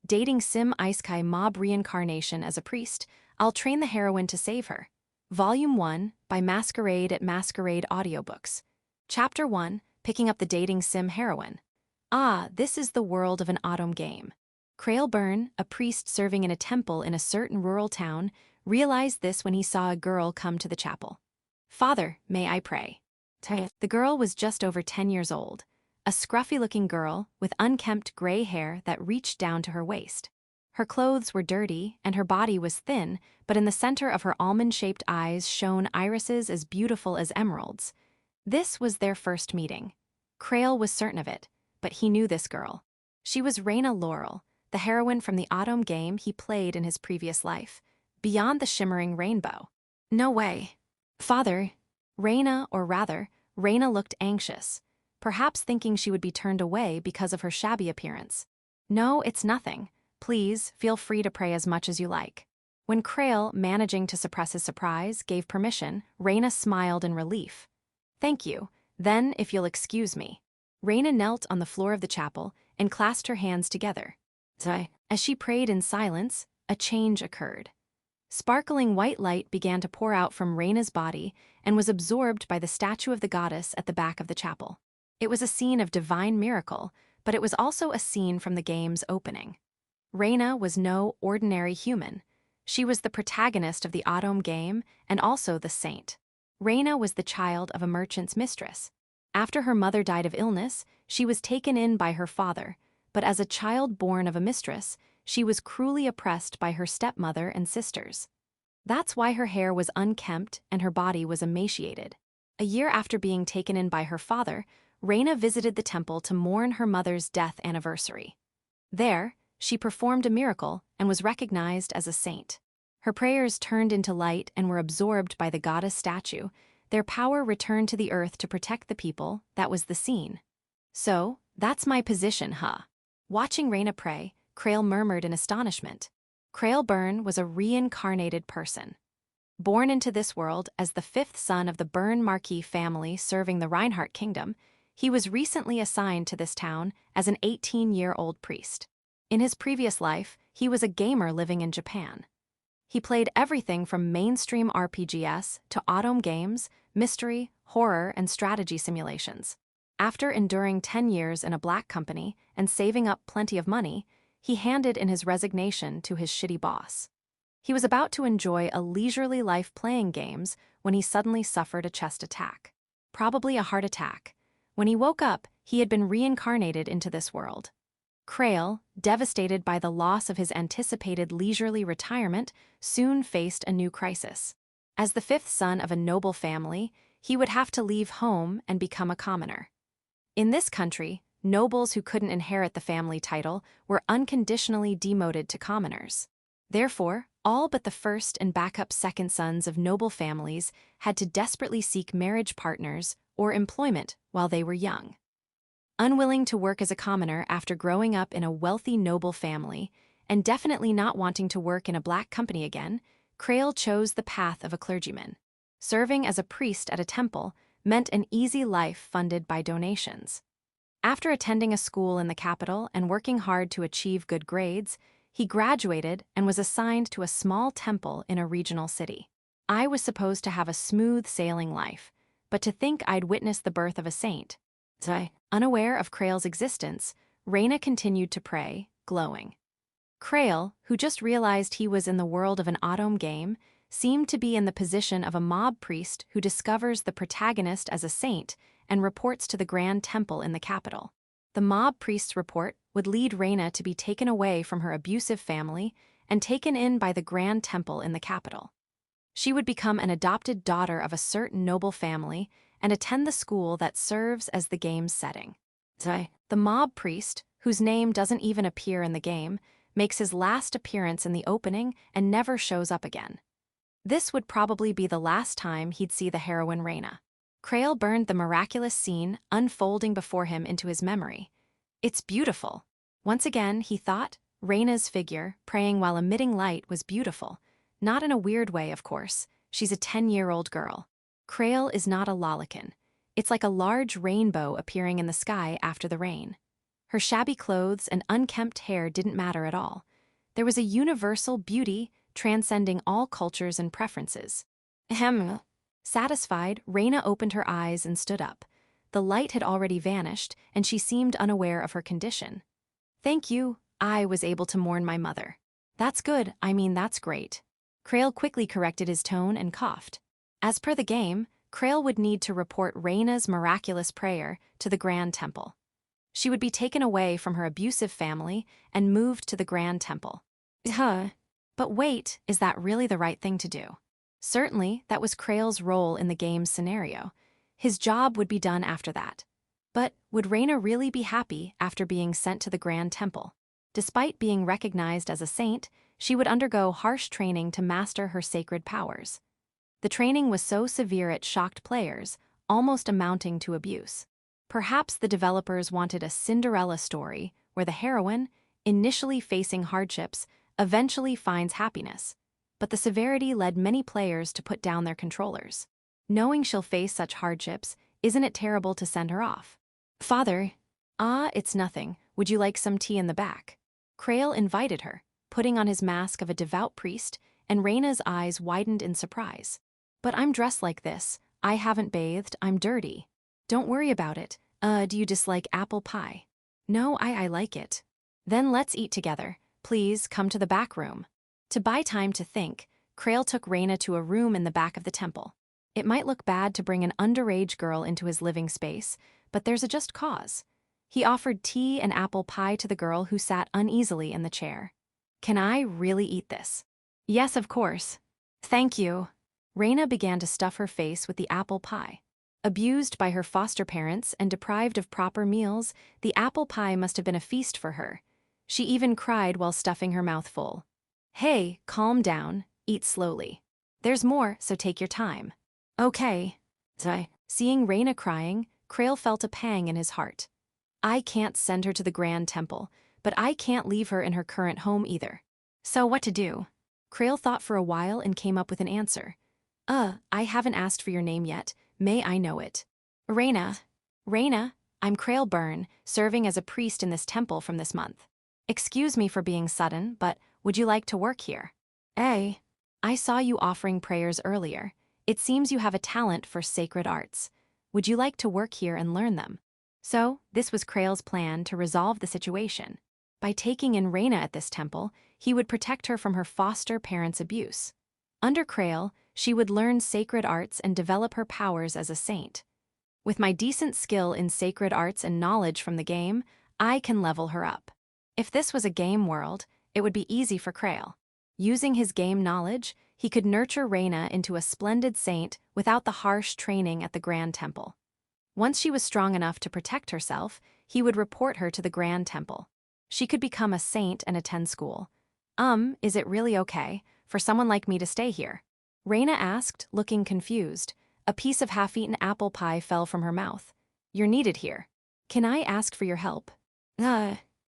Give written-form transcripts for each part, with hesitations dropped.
Dating Sim Isekai Mob Reincarnation as a Priest, I'll Train the Heroine to Save Her. Volume 1 by Masquerade Audiobooks. Chapter 1, Picking Up the Dating Sim Heroine. This is the world of an Otome game. Crail Byrne, a priest serving in a temple in a certain rural town, realized this when he saw a girl come to the chapel. "Father, may I pray?" The girl was just over 10 years old. A scruffy-looking girl with unkempt gray hair that reached down to her waist. Her clothes were dirty, and her body was thin, but in the center of her almond-shaped eyes shone irises as beautiful as emeralds. This was their first meeting. Crail was certain of it, but he knew this girl. She was Reina Laurel, the heroine from the Otome game he played in his previous life, Beyond the Shimmering Rainbow. "No way. Father." Reina looked anxious, perhaps thinking she would be turned away because of her shabby appearance. "No, it's nothing. Please, feel free to pray as much as you like." When Crail, managing to suppress his surprise, gave permission, Reina smiled in relief. "Thank you. Then, if you'll excuse me." Reina knelt on the floor of the chapel and clasped her hands together. As she prayed in silence, a change occurred. Sparkling white light began to pour out from Reina's body and was absorbed by the statue of the goddess at the back of the chapel. It was a scene of divine miracle, but it was also a scene from the game's opening. Reina was no ordinary human. She was the protagonist of the Otome game and also the saint. Reina was the child of a merchant's mistress. After her mother died of illness, she was taken in by her father, but as a child born of a mistress, she was cruelly oppressed by her stepmother and sisters. That's why her hair was unkempt and her body was emaciated. A year after being taken in by her father, Reina visited the temple to mourn her mother's death anniversary. There, she performed a miracle and was recognized as a saint. Her prayers turned into light and were absorbed by the goddess statue. Their power returned to the earth to protect the people. That was the scene. "So, that's my position, huh?" Watching Reina pray, Crail murmured in astonishment. Crail Byrne was a reincarnated person. Born into this world as the fifth son of the Byrne Marquis family serving the Reinhardt kingdom, he was recently assigned to this town as an 18-year-old priest. In his previous life, he was a gamer living in Japan. He played everything from mainstream RPGs to Otome games, mystery, horror, and strategy simulations. After enduring 10 years in a black company and saving up plenty of money, he handed in his resignation to his shitty boss. He was about to enjoy a leisurely life playing games when he suddenly suffered a chest attack. Probably a heart attack. When he woke up, he had been reincarnated into this world. Crail, devastated by the loss of his anticipated leisurely retirement, soon faced a new crisis. As the fifth son of a noble family, he would have to leave home and become a commoner. In this country, nobles who couldn't inherit the family title were unconditionally demoted to commoners. Therefore, all but the first and backup second sons of noble families had to desperately seek marriage partners or employment while they were young. Unwilling to work as a commoner after growing up in a wealthy noble family, and definitely not wanting to work in a black company again, Crail chose the path of a clergyman. Serving as a priest at a temple meant an easy life funded by donations. After attending a school in the capital and working hard to achieve good grades, he graduated and was assigned to a small temple in a regional city. "I was supposed to have a smooth sailing life, but to think I'd witness the birth of a saint." Unaware of Crail's existence, Reina continued to pray, glowing. Crail, who just realized he was in the world of an Otome game, seemed to be in the position of a mob priest who discovers the protagonist as a saint and reports to the Grand Temple in the capital. The mob priest's report would lead Reina to be taken away from her abusive family and taken in by the Grand Temple in the capital. She would become an adopted daughter of a certain noble family and attend the school that serves as the game's setting. The mob priest, whose name doesn't even appear in the game, makes his last appearance in the opening and never shows up again. This would probably be the last time he'd see the heroine Reina. Crail burned the miraculous scene unfolding before him into his memory. "It's beautiful." Once again, he thought, Reina's figure, praying while emitting light, was beautiful. Not in a weird way, of course. She's a 10-year-old girl. Crail is not a lolicon. It's like a large rainbow appearing in the sky after the rain. Her shabby clothes and unkempt hair didn't matter at all. There was a universal beauty transcending all cultures and preferences. Ahem. Satisfied, Reina opened her eyes and stood up. The light had already vanished, and she seemed unaware of her condition. Thank you, I was able to mourn my mother. That's good, that's great. Krail quickly corrected his tone and coughed. As per the game, Krail would need to report Reina's miraculous prayer to the Grand Temple. She would be taken away from her abusive family and moved to the Grand Temple. But wait, is that really the right thing to do? Certainly, that was Krail's role in the game's scenario. His job would be done after that. But would Reina really be happy after being sent to the Grand Temple? Despite being recognized as a saint, she would undergo harsh training to master her sacred powers. The training was so severe it shocked players, almost amounting to abuse. Perhaps the developers wanted a Cinderella story where the heroine, initially facing hardships, eventually finds happiness. But the severity led many players to put down their controllers. Knowing she'll face such hardships, isn't it terrible to send her off? Father, it's nothing. Would you like some tea in the back? Krail invited her, putting on his mask of a devout priest, and Reina's eyes widened in surprise. But I'm dressed like this. I haven't bathed. I'm dirty. Don't worry about it. Do you dislike apple pie? No, I like it. Then let's eat together. Please come to the back room. To buy time to think, Krail took Reina to a room in the back of the temple. It might look bad to bring an underage girl into his living space, but there's a just cause. He offered tea and apple pie to the girl who sat uneasily in the chair. Can I really eat this? Yes, of course. Thank you. Reina began to stuff her face with the apple pie. Abused by her foster parents and deprived of proper meals, the apple pie must have been a feast for her. She even cried while stuffing her mouth full. Hey, calm down, eat slowly. There's more, so take your time. Okay. Seeing Reina crying, Krail felt a pang in his heart. I can't send her to the Grand Temple, but I can't leave her in her current home either. So what to do? Krail thought for a while and came up with an answer. I haven't asked for your name yet. May I know it? Reina. Reina, I'm Krail Byrne, serving as a priest in this temple from this month. Excuse me for being sudden, but would you like to work here? I saw you offering prayers earlier. It seems you have a talent for sacred arts. Would you like to work here and learn them? So, this was Krail's plan to resolve the situation. By taking in Reina at this temple, he would protect her from her foster parents' abuse. Under Krail, she would learn sacred arts and develop her powers as a saint. With my decent skill in sacred arts and knowledge from the game, I can level her up. If this was a game world, it would be easy for Krail. Using his game knowledge, he could nurture Reina into a splendid saint without the harsh training at the Grand Temple. Once she was strong enough to protect herself, he would report her to the Grand Temple. She could become a saint and attend school. Is it really okay for someone like me to stay here? Reina asked, looking confused. A piece of half-eaten apple pie fell from her mouth. You're needed here. Can I ask for your help?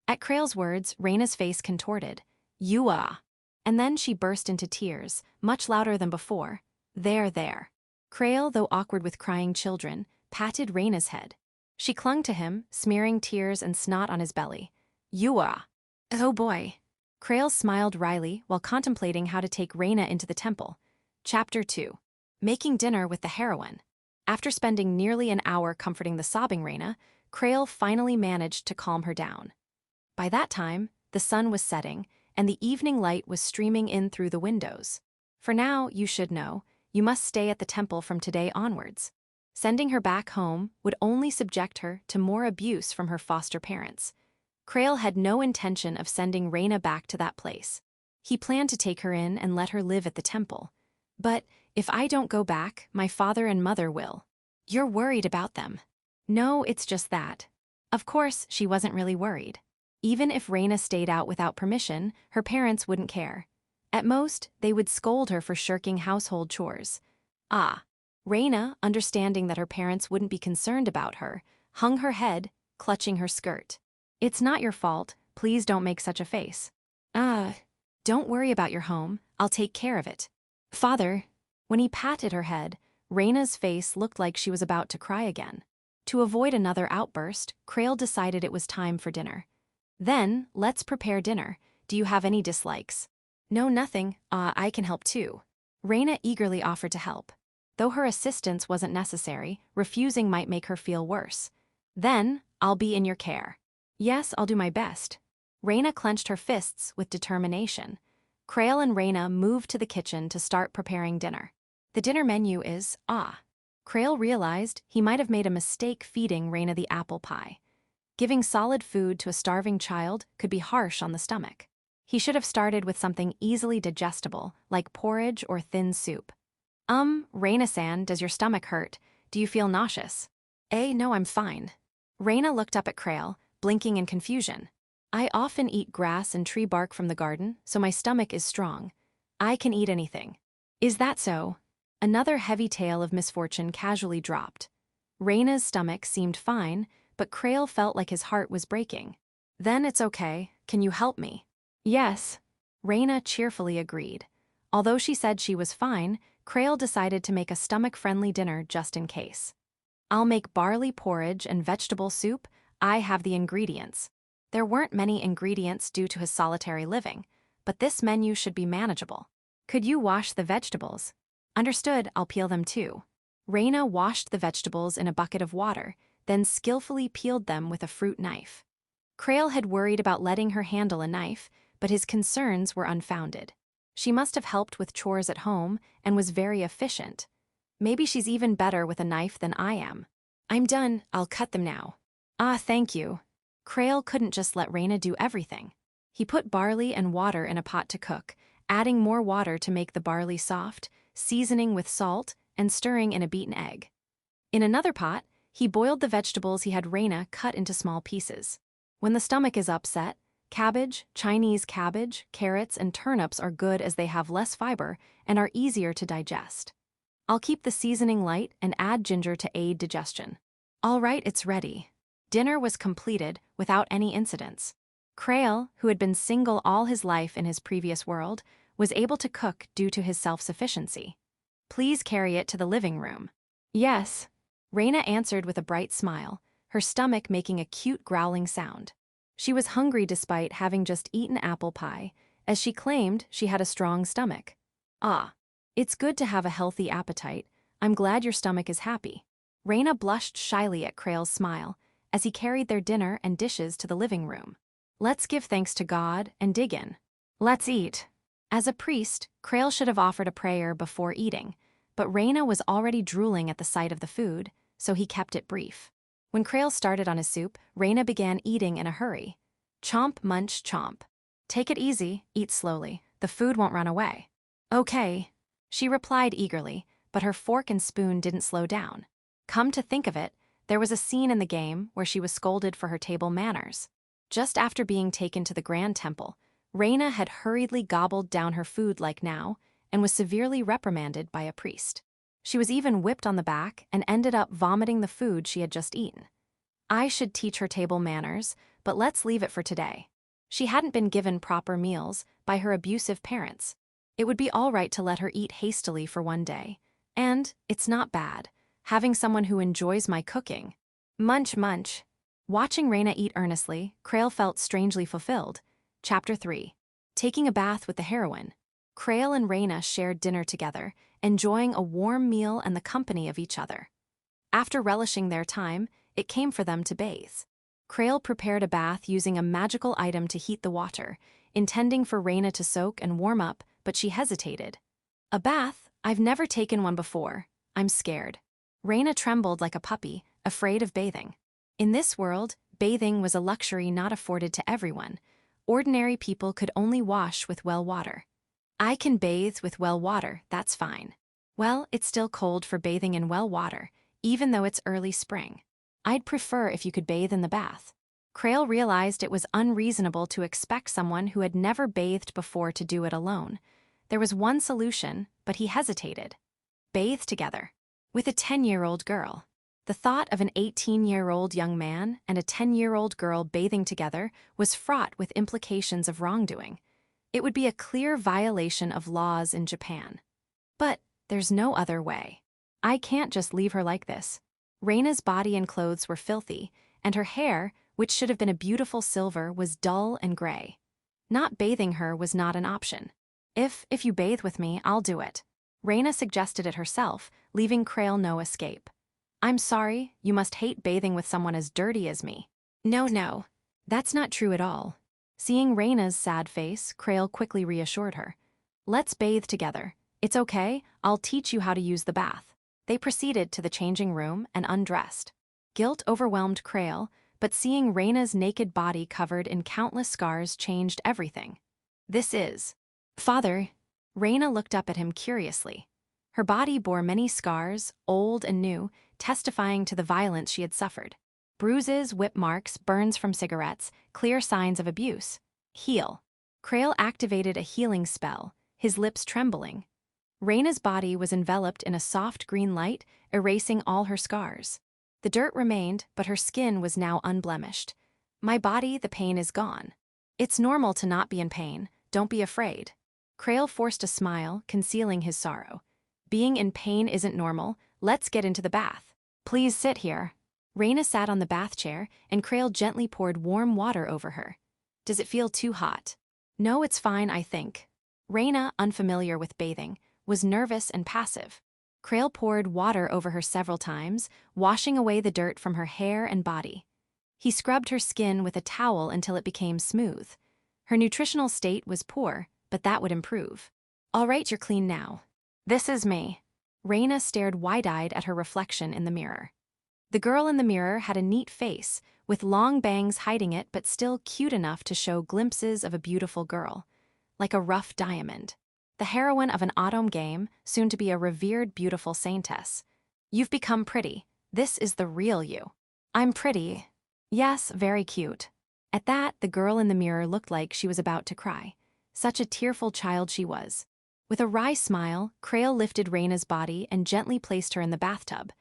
At Krail's words, Reina's face contorted. And then she burst into tears, much louder than before. There. Krail, though awkward with crying children, patted Reina's head. She clung to him, smearing tears and snot on his belly. Oh boy. Krail smiled wryly while contemplating how to take Reina into the temple. Chapter 2. Making dinner with the heroine. After spending nearly an hour comforting the sobbing Reina, Krail finally managed to calm her down. By that time, the sun was setting, and the evening light was streaming in through the windows. For now, you should know, you must stay at the temple from today onwards. Sending her back home would only subject her to more abuse from her foster parents. Krail had no intention of sending Reina back to that place. He planned to take her in and let her live at the temple. But if I don't go back, my father and mother will. You're worried about them. No, it's just that. Of course, she wasn't really worried. Even if Reina stayed out without permission, her parents wouldn't care. At most, they would scold her for shirking household chores. Reina, understanding that her parents wouldn't be concerned about her, hung her head, clutching her skirt. It's not your fault, please don't make such a face. Don't worry about your home, I'll take care of it. Father. When he patted her head, Reina's face looked like she was about to cry again. To avoid another outburst, Krail decided it was time for dinner. Then, let's prepare dinner. Do you have any dislikes? No, nothing. I can help too. Reina eagerly offered to help. Though her assistance wasn't necessary, refusing might make her feel worse. Then, I'll be in your care. Yes, I'll do my best. Reina clenched her fists with determination. Krail and Reina moved to the kitchen to start preparing dinner. The dinner menu is, Krail realized he might have made a mistake feeding Reina the apple pie. Giving solid food to a starving child could be harsh on the stomach. He should have started with something easily digestible, like porridge or thin soup. Reina-san, does your stomach hurt? Do you feel nauseous? No, I'm fine. Reina looked up at Krail, blinking in confusion. I often eat grass and tree bark from the garden, so my stomach is strong. I can eat anything. Is that so? Another heavy tale of misfortune casually dropped. Reina's stomach seemed fine, but Krail felt like his heart was breaking. Then it's okay. Can you help me? Yes. Reina cheerfully agreed. Although she said she was fine, Krail decided to make a stomach-friendly dinner just in case. I'll make barley porridge and vegetable soup. I have the ingredients. There weren't many ingredients due to his solitary living, but this menu should be manageable. Could you wash the vegetables? Understood, I'll peel them too. Reina washed the vegetables in a bucket of water, then skillfully peeled them with a fruit knife. Krail had worried about letting her handle a knife, but his concerns were unfounded. She must have helped with chores at home and was very efficient. Maybe she's even better with a knife than I am. I'm done, I'll cut them now. Thank you. Krail couldn't just let Reina do everything. He put barley and water in a pot to cook, adding more water to make the barley soft, seasoning with salt, and stirring in a beaten egg. In another pot, he boiled the vegetables he had Reina cut into small pieces. When the stomach is upset, cabbage, Chinese cabbage, carrots, and turnips are good as they have less fiber and are easier to digest. I'll keep the seasoning light and add ginger to aid digestion. All right, it's ready. Dinner was completed without any incidents. Krail, who had been single all his life in his previous world, was able to cook due to his self-sufficiency. Please carry it to the living room. Yes. Reina answered with a bright smile, her stomach making a cute growling sound. She was hungry despite having just eaten apple pie, as she claimed she had a strong stomach. It's good to have a healthy appetite. I'm glad your stomach is happy. Reina blushed shyly at Krail's smile as he carried their dinner and dishes to the living room. Let's give thanks to God and dig in. Let's eat. As a priest, Krail should have offered a prayer before eating, but Reina was already drooling at the sight of the food, so he kept it brief. When Krail started on his soup, Reina began eating in a hurry. Chomp, munch, chomp. Take it easy, eat slowly. The food won't run away. Okay. She replied eagerly, but her fork and spoon didn't slow down. Come to think of it, there was a scene in the game where she was scolded for her table manners. Just after being taken to the Grand Temple, Reina had hurriedly gobbled down her food like now and was severely reprimanded by a priest. She was even whipped on the back and ended up vomiting the food she had just eaten. I should teach her table manners, but let's leave it for today. She hadn't been given proper meals by her abusive parents. It would be all right to let her eat hastily for one day. And it's not bad, having someone who enjoys my cooking. Munch, munch. Watching Reina eat earnestly, Krail felt strangely fulfilled. Chapter 3. Taking a bath with the heroine. Krail and Reina shared dinner together, enjoying a warm meal and the company of each other. After relishing their time, it came for them to bathe. Krail prepared a bath using a magical item to heat the water, intending for Reina to soak and warm up, but she hesitated. A bath? I've never taken one before. I'm scared. Reina trembled like a puppy, afraid of bathing. In this world, bathing was a luxury not afforded to everyone. Ordinary people could only wash with well water. I can bathe with well water, that's fine. Well, it's still cold for bathing in well water, even though it's early spring. I'd prefer if you could bathe in the bath. Krail realized it was unreasonable to expect someone who had never bathed before to do it alone. There was one solution, but he hesitated. Bathe together. With a 10-year-old girl. The thought of an 18-year-old young man and a 10-year-old girl bathing together was fraught with implications of wrongdoing. It would be a clear violation of laws in Japan. But there's no other way. I can't just leave her like this. Reina's body and clothes were filthy, and her hair, which should have been a beautiful silver, was dull and gray. Not bathing her was not an option. If you bathe with me, I'll do it. Reina suggested it herself, leaving Krail no escape. I'm sorry, you must hate bathing with someone as dirty as me. No. That's not true at all. Seeing Reina's sad face, Krail quickly reassured her. Let's bathe together. It's okay, I'll teach you how to use the bath. They proceeded to the changing room and undressed. Guilt overwhelmed Krail, but seeing Reina's naked body covered in countless scars changed everything. This is... Father. Reina looked up at him curiously. Her body bore many scars, old and new, testifying to the violence she had suffered. Bruises, whip marks, burns from cigarettes, clear signs of abuse. Heal. Krail activated a healing spell, his lips trembling. Reina's body was enveloped in a soft green light, erasing all her scars. The dirt remained, but her skin was now unblemished. My body, the pain is gone. It's normal to not be in pain, don't be afraid. Krail forced a smile, concealing his sorrow. Being in pain isn't normal, let's get into the bath. Please sit here. Reina sat on the bath chair, and Krail gently poured warm water over her. Does it feel too hot? No, it's fine, I think. Reina, unfamiliar with bathing, was nervous and passive. Krail poured water over her several times, washing away the dirt from her hair and body. He scrubbed her skin with a towel until it became smooth. Her nutritional state was poor, but that would improve. All right, you're clean now. This is me. Reina stared wide-eyed at her reflection in the mirror. The girl in the mirror had a neat face, with long bangs hiding it but still cute enough to show glimpses of a beautiful girl. Like a rough diamond. The heroine of an Otome game, soon to be a revered beautiful saintess. You've become pretty. This is the real you. I'm pretty. Yes, very cute. At that, the girl in the mirror looked like she was about to cry. Such a tearful child she was. With a wry smile, Krail lifted Reina's body and gently placed her in the bathtub.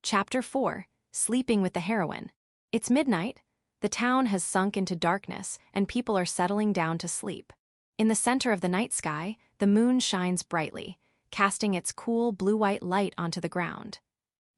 Chapter 4. Sleeping with the Heroine. It's midnight. The town has sunk into darkness, and people are settling down to sleep. In the center of the night sky, the moon shines brightly, casting its cool blue-white light onto the ground.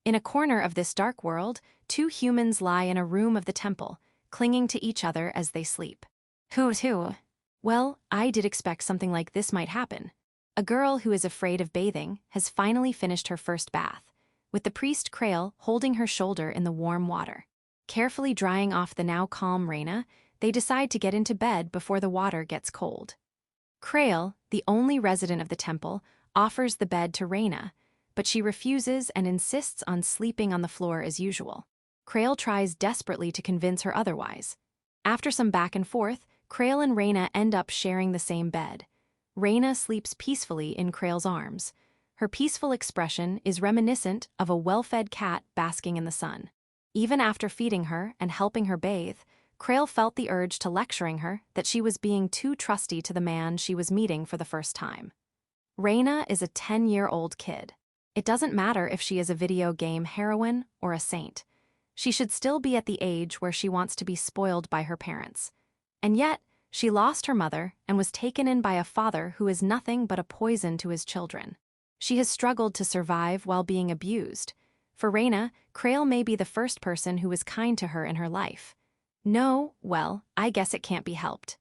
In a corner of this dark world, two humans lie in a room of the temple, clinging to each other as they sleep. Who's who? Well, I did expect something like this might happen. A girl who is afraid of bathing has finally finished her first bath, with the priest Krail holding her shoulder in the warm water. Carefully drying off the now calm Reina, they decide to get into bed before the water gets cold. Krail, the only resident of the temple, offers the bed to Reina, but she refuses and insists on sleeping on the floor as usual. Krail tries desperately to convince her otherwise. After some back and forth, Krail and Reina end up sharing the same bed. Reina sleeps peacefully in Krail's arms. Her peaceful expression is reminiscent of a well-fed cat basking in the sun. Even after feeding her and helping her bathe, Krail felt the urge to lecturing her that she was being too trusty to the man she was meeting for the first time. Reina is a 10-year-old kid. It doesn't matter if she is a video game heroine or a saint. She should still be at the age where she wants to be spoiled by her parents. And yet, she lost her mother and was taken in by a father who is nothing but a poison to his children. She has struggled to survive while being abused. For Reina, Krail may be the first person who was kind to her in her life. No, well, I guess it can't be helped.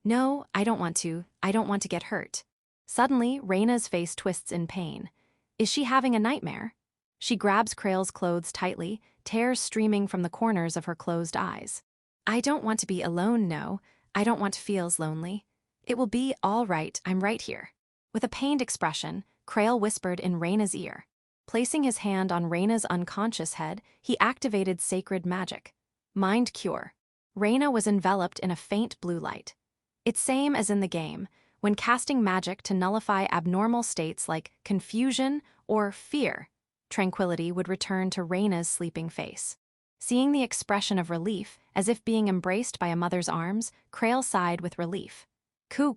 No, I don't want to get hurt. Suddenly, Reina's face twists in pain. Is she having a nightmare? She grabs Krail's clothes tightly, tears streaming from the corners of her closed eyes. I don't want to be alone, no. I don't want to feel lonely. It will be all right, I'm right here. With a pained expression, Krail whispered in Reina's ear. Placing his hand on Reina's unconscious head, he activated sacred magic. Mind Cure. Reina was enveloped in a faint blue light. It's same as in the game, when casting magic to nullify abnormal states like confusion or fear. Tranquility would return to Reina's sleeping face. Seeing the expression of relief, as if being embraced by a mother's arms, Krail sighed with relief. Coo.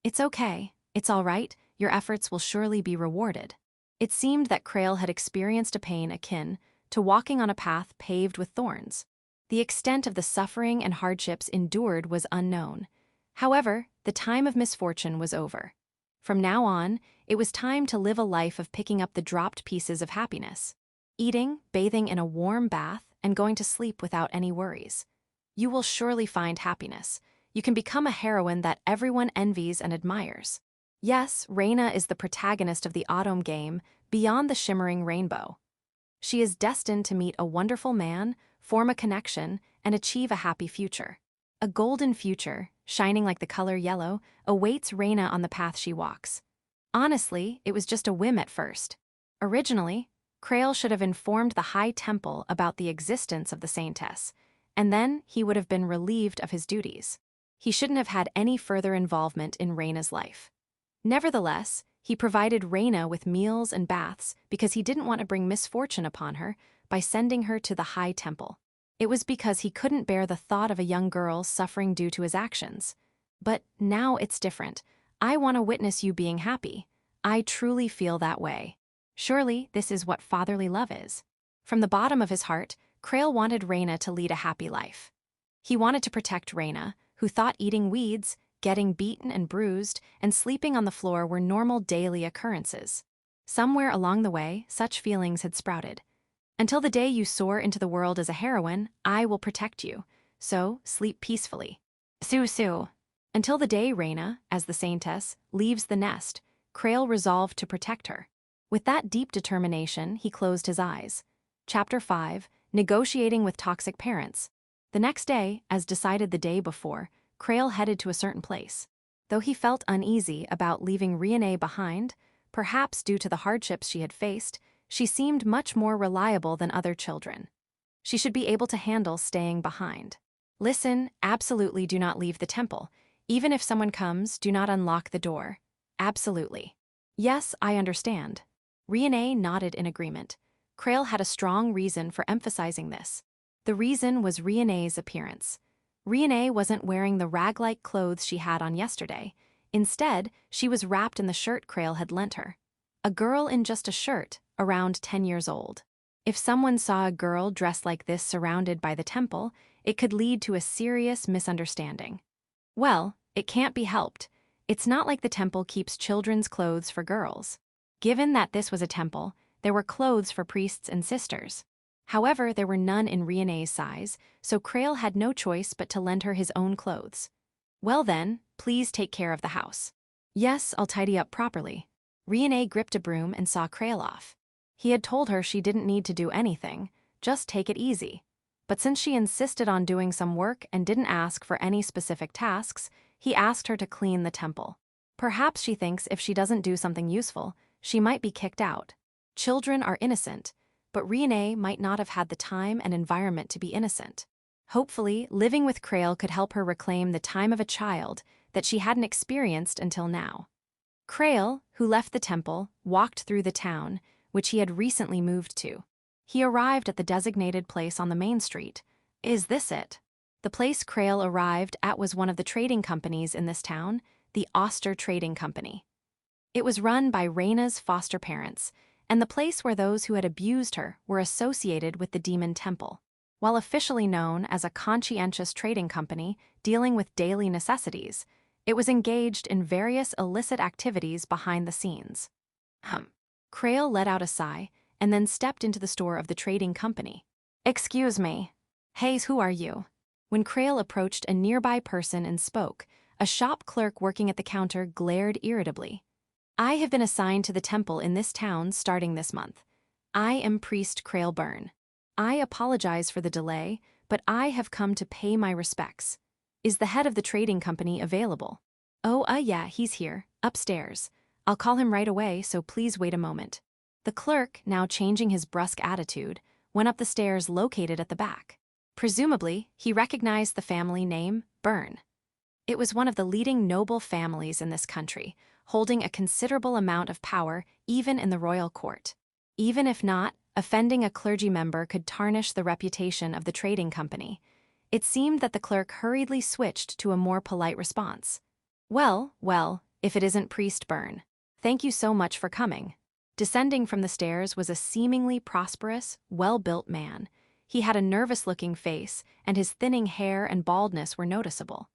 It's okay. It's all right. Your efforts will surely be rewarded. It seemed that Krail had experienced a pain akin to walking on a path paved with thorns. The extent of the suffering and hardships endured was unknown. However, the time of misfortune was over. From now on, it was time to live a life of picking up the dropped pieces of happiness. eating, bathing in a warm bath, and going to sleep without any worries. You will surely find happiness. You can become a heroine that everyone envies and admires. Yes, Reina is the protagonist of the Otome game, Beyond the Shimmering Rainbow. She is destined to meet a wonderful man, form a connection, and achieve a happy future. A golden future, shining like the color yellow, awaits Reina on the path she walks. Honestly, it was just a whim at first. Originally, Krail should have informed the High Temple about the existence of the saintess, and then he would have been relieved of his duties. He shouldn't have had any further involvement in Reina's life. Nevertheless, he provided Reina with meals and baths because he didn't want to bring misfortune upon her by sending her to the High Temple. It was because he couldn't bear the thought of a young girl suffering due to his actions. But now it's different. I want to witness you being happy. I truly feel that way. Surely this is what fatherly love is. From the bottom of his heart, Krail wanted Reina to lead a happy life. He wanted to protect Reina, who thought eating weeds, getting beaten and bruised, and sleeping on the floor were normal daily occurrences. Somewhere along the way, such feelings had sprouted. Until the day you soar into the world as a heroine, I will protect you. So, sleep peacefully. Su. Until the day Reina, as the saintess, leaves the nest, Krail resolved to protect her. With that deep determination, he closed his eyes. Chapter 5, Negotiating with Toxic Parents. The next day, as decided the day before, Krail headed to a certain place. Though he felt uneasy about leaving Reincarnated behind, perhaps due to the hardships she had faced, she seemed much more reliable than other children. She should be able to handle staying behind. Listen, absolutely do not leave the temple. Even if someone comes, do not unlock the door. Absolutely. Yes, I understand. Reincarnated nodded in agreement. Krail had a strong reason for emphasizing this. The reason was Reincarnated's appearance. Reincarnated wasn't wearing the rag-like clothes she had on yesterday. Instead, she was wrapped in the shirt Krail had lent her. A girl in just a shirt, around 10 years old. If someone saw a girl dressed like this surrounded by the temple, it could lead to a serious misunderstanding. Well, it can't be helped. It's not like the temple keeps children's clothes for girls. Given that this was a temple, there were clothes for priests and sisters. However, there were none in Reincarnated's size, so Krail had no choice but to lend her his own clothes. Well then, please take care of the house. Yes, I'll tidy up properly. Reincarnated gripped a broom and saw Krail off. He had told her she didn't need to do anything, just take it easy. But since she insisted on doing some work and didn't ask for any specific tasks, he asked her to clean the temple. Perhaps she thinks if she doesn't do something useful, she might be kicked out. Children are innocent, but Reincarnated might not have had the time and environment to be innocent. Hopefully, living with Krail could help her reclaim the time of a child that she hadn't experienced until now. Krail, who left the temple, walked through the town, which he had recently moved to. He arrived at the designated place on the main street. Is this it? The place Krail arrived at was one of the trading companies in this town, the Oster Trading Company. It was run by Reina's foster parents, and the place where those who had abused her were associated with the demon temple. While officially known as a conscientious trading company dealing with daily necessities, it was engaged in various illicit activities behind the scenes. Krail let out a sigh and then stepped into the store of the trading company. Excuse me. Hey, who are you? When Krail approached a nearby person and spoke, a shop clerk working at the counter glared irritably. I have been assigned to the temple in this town starting this month. I am Priest Krail Byrne. I apologize for the delay, but I have come to pay my respects. Is the head of the trading company available? Oh, yeah, he's here, upstairs. I'll call him right away, so please wait a moment. The clerk, now changing his brusque attitude, went up the stairs located at the back. Presumably, he recognized the family name, Byrne. It was one of the leading noble families in this country, holding a considerable amount of power even in the royal court. Even if not, offending a clergy member could tarnish the reputation of the trading company. It seemed that the clerk hurriedly switched to a more polite response. Well, if it isn't Priest Byrne. Thank you so much for coming. Descending from the stairs was a seemingly prosperous, well-built man. He had a nervous-looking face, and his thinning hair and baldness were noticeable.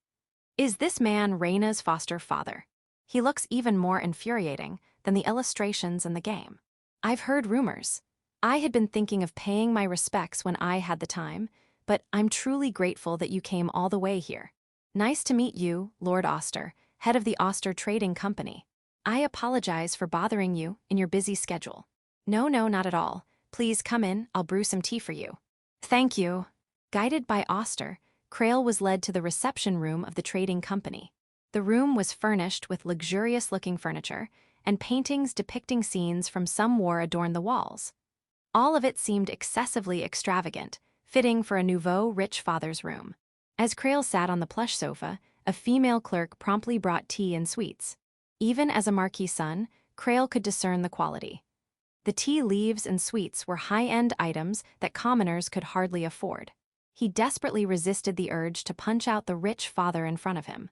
Is this man Reina's foster father? He looks even more infuriating than the illustrations in the game. I've heard rumors. I had been thinking of paying my respects when I had the time, but I'm truly grateful that you came all the way here. Nice to meet you, Lord Auster, head of the Auster Trading Company. I apologize for bothering you in your busy schedule. No, not at all. Please come in, I'll brew some tea for you. Thank you. Guided by Auster, Krail was led to the reception room of the trading company. The room was furnished with luxurious-looking furniture, and paintings depicting scenes from some war adorned the walls. All of it seemed excessively extravagant, fitting for a nouveau rich father's room. As Krail sat on the plush sofa, a female clerk promptly brought tea and sweets. Even as a marquis son, Krail could discern the quality. The tea leaves and sweets were high-end items that commoners could hardly afford. He desperately resisted the urge to punch out the rich father in front of him.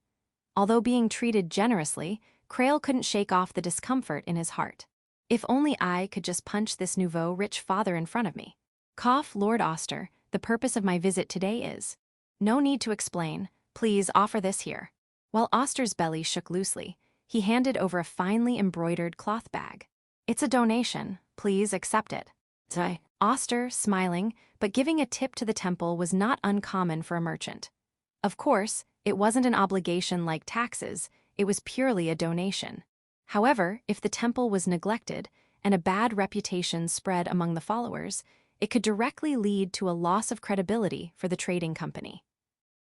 Although being treated generously, Krail couldn't shake off the discomfort in his heart. If only I could just punch this nouveau rich father in front of me. Cough, Lord Auster, the purpose of my visit today is. No need to explain, please offer this here. While Auster's belly shook loosely, he handed over a finely embroidered cloth bag. It's a donation, please accept it. Auster, smiling, but giving a tip to the temple was not uncommon for a merchant. Of course, it wasn't an obligation like taxes, it was purely a donation. However, if the temple was neglected and a bad reputation spread among the followers, it could directly lead to a loss of credibility for the trading company.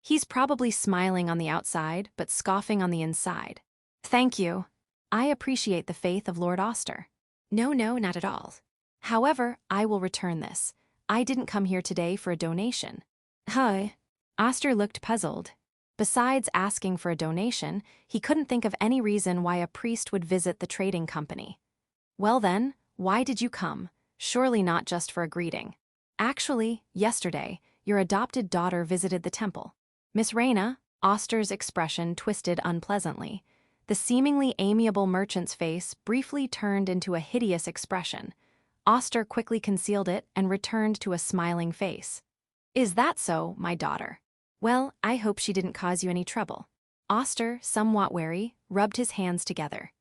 He's probably smiling on the outside, but scoffing on the inside. Thank you. I appreciate the faith of Lord Auster. No, not at all. However, I will return this. I didn't come here today for a donation. Hi. Auster looked puzzled. Besides asking for a donation, he couldn't think of any reason why a priest would visit the trading company. Well then, why did you come? Surely not just for a greeting. Actually, yesterday, your adopted daughter visited the temple. Miss Reina, Auster's expression twisted unpleasantly. The seemingly amiable merchant's face briefly turned into a hideous expression. Auster quickly concealed it and returned to a smiling face. Is that so, my daughter? Well, I hope she didn't cause you any trouble. Auster, somewhat wary, rubbed his hands together.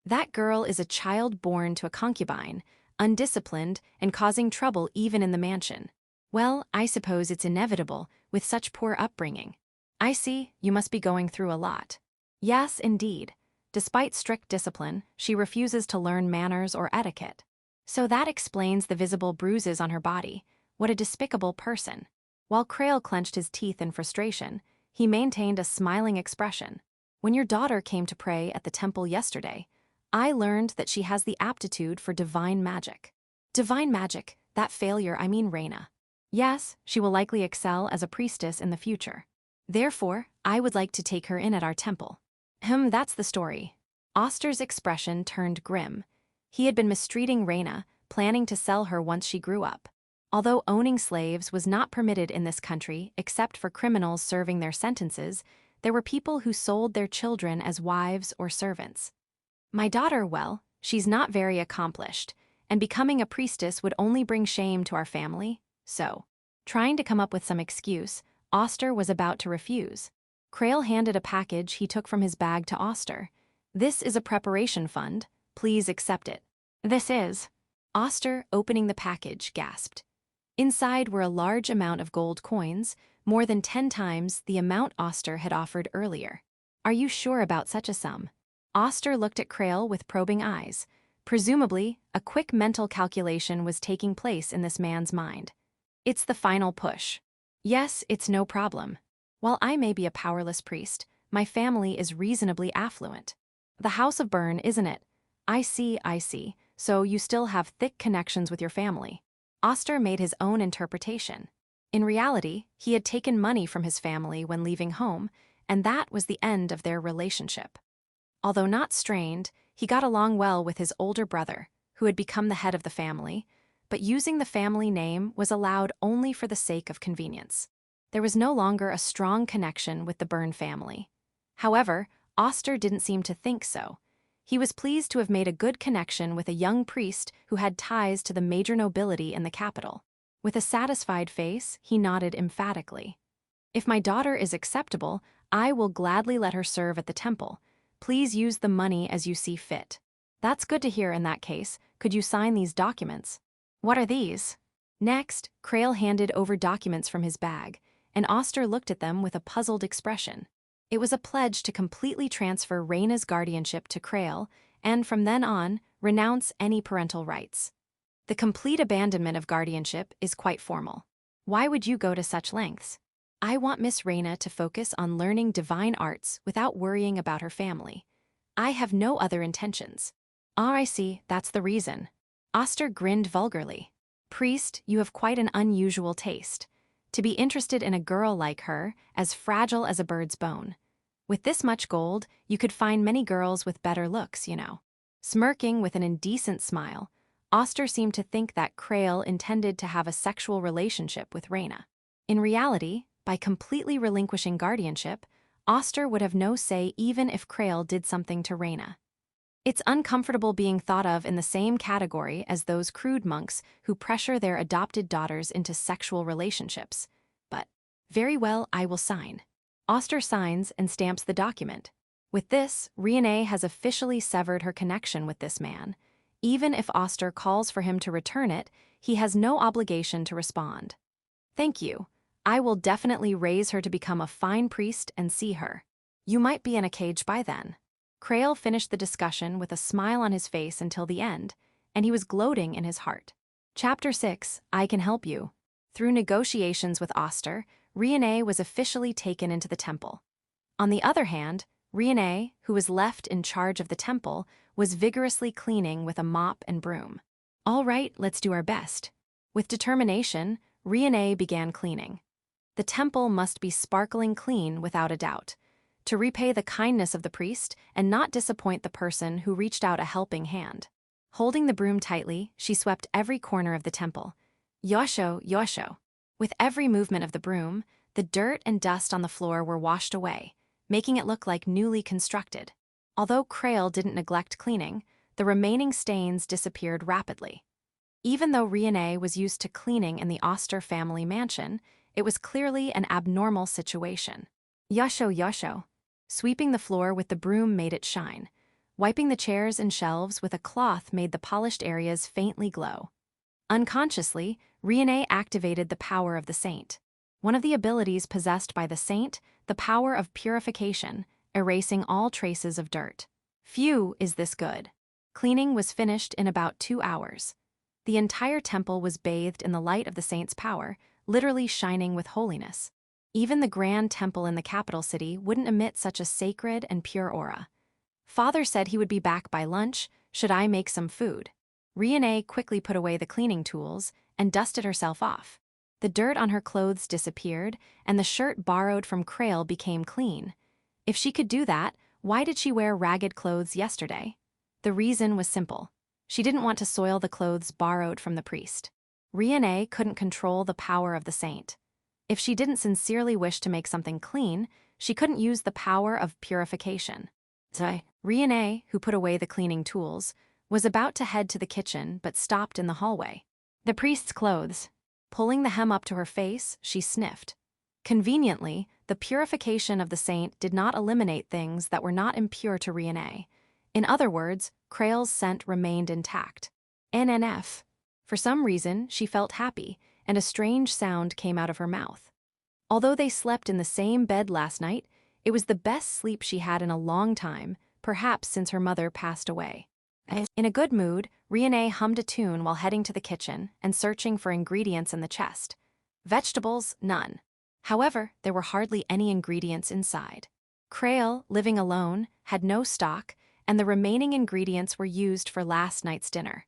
That girl is a child born to a concubine, undisciplined and causing trouble even in the mansion. Well, I suppose it's inevitable with such poor upbringing. I see, you must be going through a lot. Yes, indeed. Despite strict discipline, she refuses to learn manners or etiquette. So that explains the visible bruises on her body. What a despicable person. While Krail clenched his teeth in frustration, he maintained a smiling expression. When your daughter came to pray at the temple yesterday, I learned that she has the aptitude for divine magic. Divine magic, that failure, I mean Reina. Yes, she will likely excel as a priestess in the future. Therefore, I would like to take her in at our temple. That's the story. Auster's expression turned grim. He had been mistreating Reina, planning to sell her once she grew up. Although owning slaves was not permitted in this country except for criminals serving their sentences, there were people who sold their children as wives or servants. My daughter, well, she's not very accomplished, and becoming a priestess would only bring shame to our family, so. Trying to come up with some excuse, Auster was about to refuse. Krail handed a package he took from his bag to Auster. This is a preparation fund. Please accept it. This is. Auster, opening the package, gasped. Inside were a large amount of gold coins, more than 10 times the amount Auster had offered earlier. Are you sure about such a sum? Auster looked at Krail with probing eyes. Presumably, a quick mental calculation was taking place in this man's mind. It's the final push. Yes, it's no problem. While I may be a powerless priest, my family is reasonably affluent. The House of Byrne, isn't it? I see, so you still have thick connections with your family. Auster made his own interpretation. In reality, he had taken money from his family when leaving home, and that was the end of their relationship. Although not strained, he got along well with his older brother, who had become the head of the family, but using the family name was allowed only for the sake of convenience. There was no longer a strong connection with the Byrne family. However, Auster didn't seem to think so. He was pleased to have made a good connection with a young priest who had ties to the major nobility in the capital. With a satisfied face, he nodded emphatically. If my daughter is acceptable, I will gladly let her serve at the temple. Please use the money as you see fit. That's good to hear in that case. Could you sign these documents? What are these? Next, Krail handed over documents from his bag, and Oster looked at them with a puzzled expression. It was a pledge to completely transfer Reina's guardianship to Krail, and from then on, renounce any parental rights. The complete abandonment of guardianship is quite formal. Why would you go to such lengths? I want Miss Reina to focus on learning divine arts without worrying about her family. I have no other intentions. Ah, I see, that's the reason. Oster grinned vulgarly. Priest, you have quite an unusual taste. To be interested in a girl like her, as fragile as a bird's bone. With this much gold, you could find many girls with better looks, you know. Smirking with an indecent smile, Oster seemed to think that Krail intended to have a sexual relationship with Reina. In reality, by completely relinquishing guardianship, Oster would have no say even if Krail did something to Reina. It's uncomfortable being thought of in the same category as those crude monks who pressure their adopted daughters into sexual relationships. But, very well, I will sign. Oster signs and stamps the document. With this, Reincarnation has officially severed her connection with this man. Even if Oster calls for him to return it, he has no obligation to respond. Thank you. I will definitely raise her to become a fine priest and see her. You might be in a cage by then. Krail finished the discussion with a smile on his face until the end, and he was gloating in his heart. Chapter 6, I Can Help You. Through negotiations with Oster, Reincarnation was officially taken into the temple. On the other hand, Reincarnation, who was left in charge of the temple, was vigorously cleaning with a mop and broom. All right, let's do our best. With determination, Reincarnation began cleaning. The temple must be sparkling clean without a doubt, to repay the kindness of the priest and not disappoint the person who reached out a helping hand. Holding the broom tightly, she swept every corner of the temple. Yosho, yosho. With every movement of the broom, the dirt and dust on the floor were washed away, making it look like newly constructed. Although Krail didn't neglect cleaning, the remaining stains disappeared rapidly. Even though Reincarnation was used to cleaning in the Oster family mansion, it was clearly an abnormal situation. Yosho, yosho. Sweeping the floor with the broom made it shine. Wiping the chairs and shelves with a cloth made the polished areas faintly glow. Unconsciously, Reincarnation activated the power of the saint. One of the abilities possessed by the saint, the power of purification, erasing all traces of dirt. Phew, is this good. Cleaning was finished in about 2 hours. The entire temple was bathed in the light of the saint's power, literally shining with holiness. Even the grand temple in the capital city wouldn't emit such a sacred and pure aura. Father said he would be back by lunch, should I make some food. Reincarnation quickly put away the cleaning tools and dusted herself off. The dirt on her clothes disappeared, and the shirt borrowed from Krail became clean. If she could do that, why did she wear ragged clothes yesterday? The reason was simple. She didn't want to soil the clothes borrowed from the priest. Reincarnation couldn't control the power of the saint. If she didn't sincerely wish to make something clean, she couldn't use the power of purification. Reincarnation, who put away the cleaning tools, was about to head to the kitchen but stopped in the hallway. The priest's clothes. Pulling the hem up to her face, she sniffed. Conveniently, the purification of the saint did not eliminate things that were not impure to Reincarnation. In other words, Krail's scent remained intact. NNF. For some reason, she felt happy, and a strange sound came out of her mouth. Although they slept in the same bed last night, it was the best sleep she had in a long time, perhaps since her mother passed away. In a good mood, Reincarnation hummed a tune while heading to the kitchen and searching for ingredients in the chest. Vegetables, none. However, there were hardly any ingredients inside. Krail, living alone, had no stock, and the remaining ingredients were used for last night's dinner.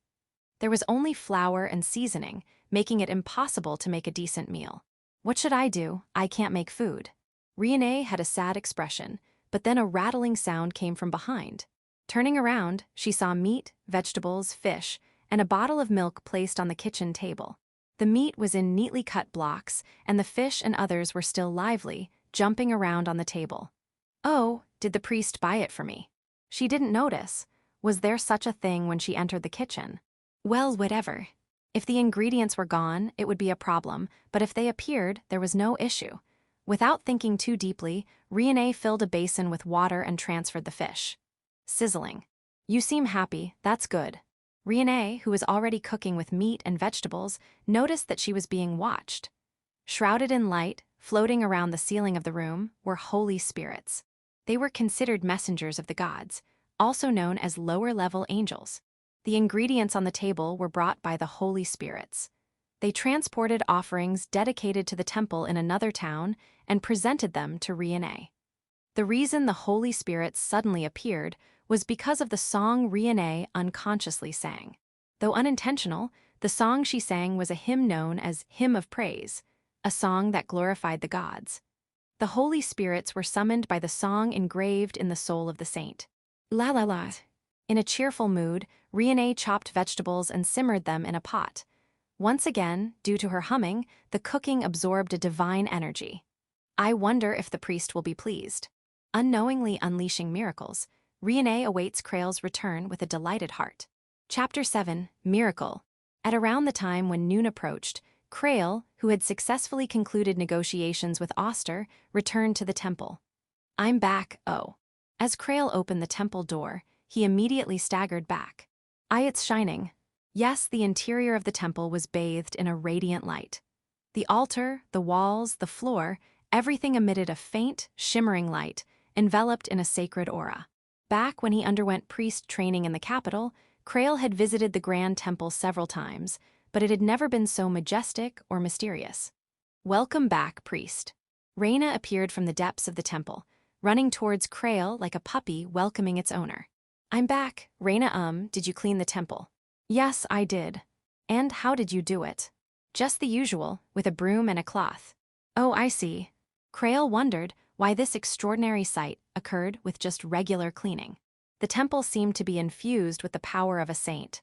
There was only flour and seasoning, making it impossible to make a decent meal. What should I do? I can't make food. Reincarnation had a sad expression, but then a rattling sound came from behind. Turning around, she saw meat, vegetables, fish, and a bottle of milk placed on the kitchen table. The meat was in neatly cut blocks, and the fish and others were still lively, jumping around on the table. Oh, did the priest buy it for me? She didn't notice. Was there such a thing when she entered the kitchen? Well, whatever. If the ingredients were gone, it would be a problem, but if they appeared, there was no issue. Without thinking too deeply, Reincarnation filled a basin with water and transferred the fish. Sizzling. You seem happy, that's good. Reincarnated, who was already cooking with meat and vegetables, noticed that she was being watched. Shrouded in light, floating around the ceiling of the room, were holy spirits. They were considered messengers of the gods, also known as lower-level angels. The ingredients on the table were brought by the holy spirits. They transported offerings dedicated to the temple in another town and presented them to Reincarnated. The reason the holy spirits suddenly appeared was because of the song Reincarnated unconsciously sang. Though unintentional, the song she sang was a hymn known as Hymn of Praise, a song that glorified the gods. The holy spirits were summoned by the song engraved in the soul of the saint. La la la. In a cheerful mood, Reincarnated chopped vegetables and simmered them in a pot. Once again, due to her humming, the cooking absorbed a divine energy. I wonder if the priest will be pleased. Unknowingly unleashing miracles, Reincarnated awaits Creel's return with a delighted heart. Chapter 7, Miracle. At around the time when noon approached, Creel, who had successfully concluded negotiations with Oster, returned to the temple. I'm back, oh. As Creel opened the temple door, he immediately staggered back. It's shining. Yes, the interior of the temple was bathed in a radiant light. The altar, the walls, the floor, everything emitted a faint, shimmering light, enveloped in a sacred aura. Back when he underwent priest training in the capital, Creel had visited the Grand Temple several times, but it had never been so majestic or mysterious. Welcome back, priest. Reincarnated appeared from the depths of the temple, running towards Creel like a puppy welcoming its owner. I'm back, Reincarnated. Did you clean the temple? Yes, I did. And how did you do it? Just the usual, with a broom and a cloth. Oh, I see. Creel wondered why this extraordinary sight occurred with just regular cleaning. The temple seemed to be infused with the power of a saint.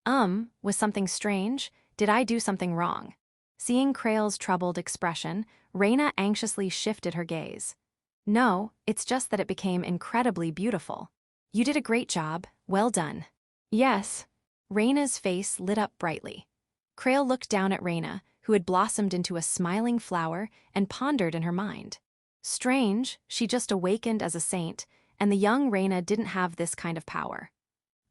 Was something strange? Did I do something wrong? Seeing Creel's troubled expression, Reincarnated anxiously shifted her gaze. No, it's just that it became incredibly beautiful. You did a great job, well done. Yes. Reincarnated's face lit up brightly. Creel looked down at Reincarnated, who had blossomed into a smiling flower, and pondered in her mind. Strange, she just awakened as a saint, and the young Reincarnated didn't have this kind of power.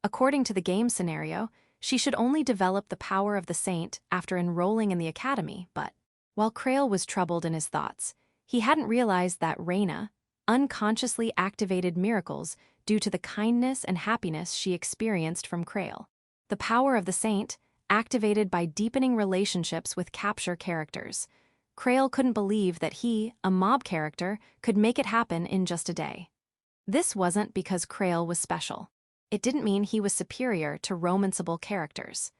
According to the game scenario, she should only develop the power of the saint after enrolling in the academy, but while Creel was troubled in his thoughts, he hadn't realized that Reincarnated unconsciously activated miracles due to the kindness and happiness she experienced from Creel. The power of the saint, activated by deepening relationships with capture characters. Creel couldn't believe that he, a mob character, could make it happen in just a day. This wasn't because Creel was special. It didn't mean he was superior to romanceable characters.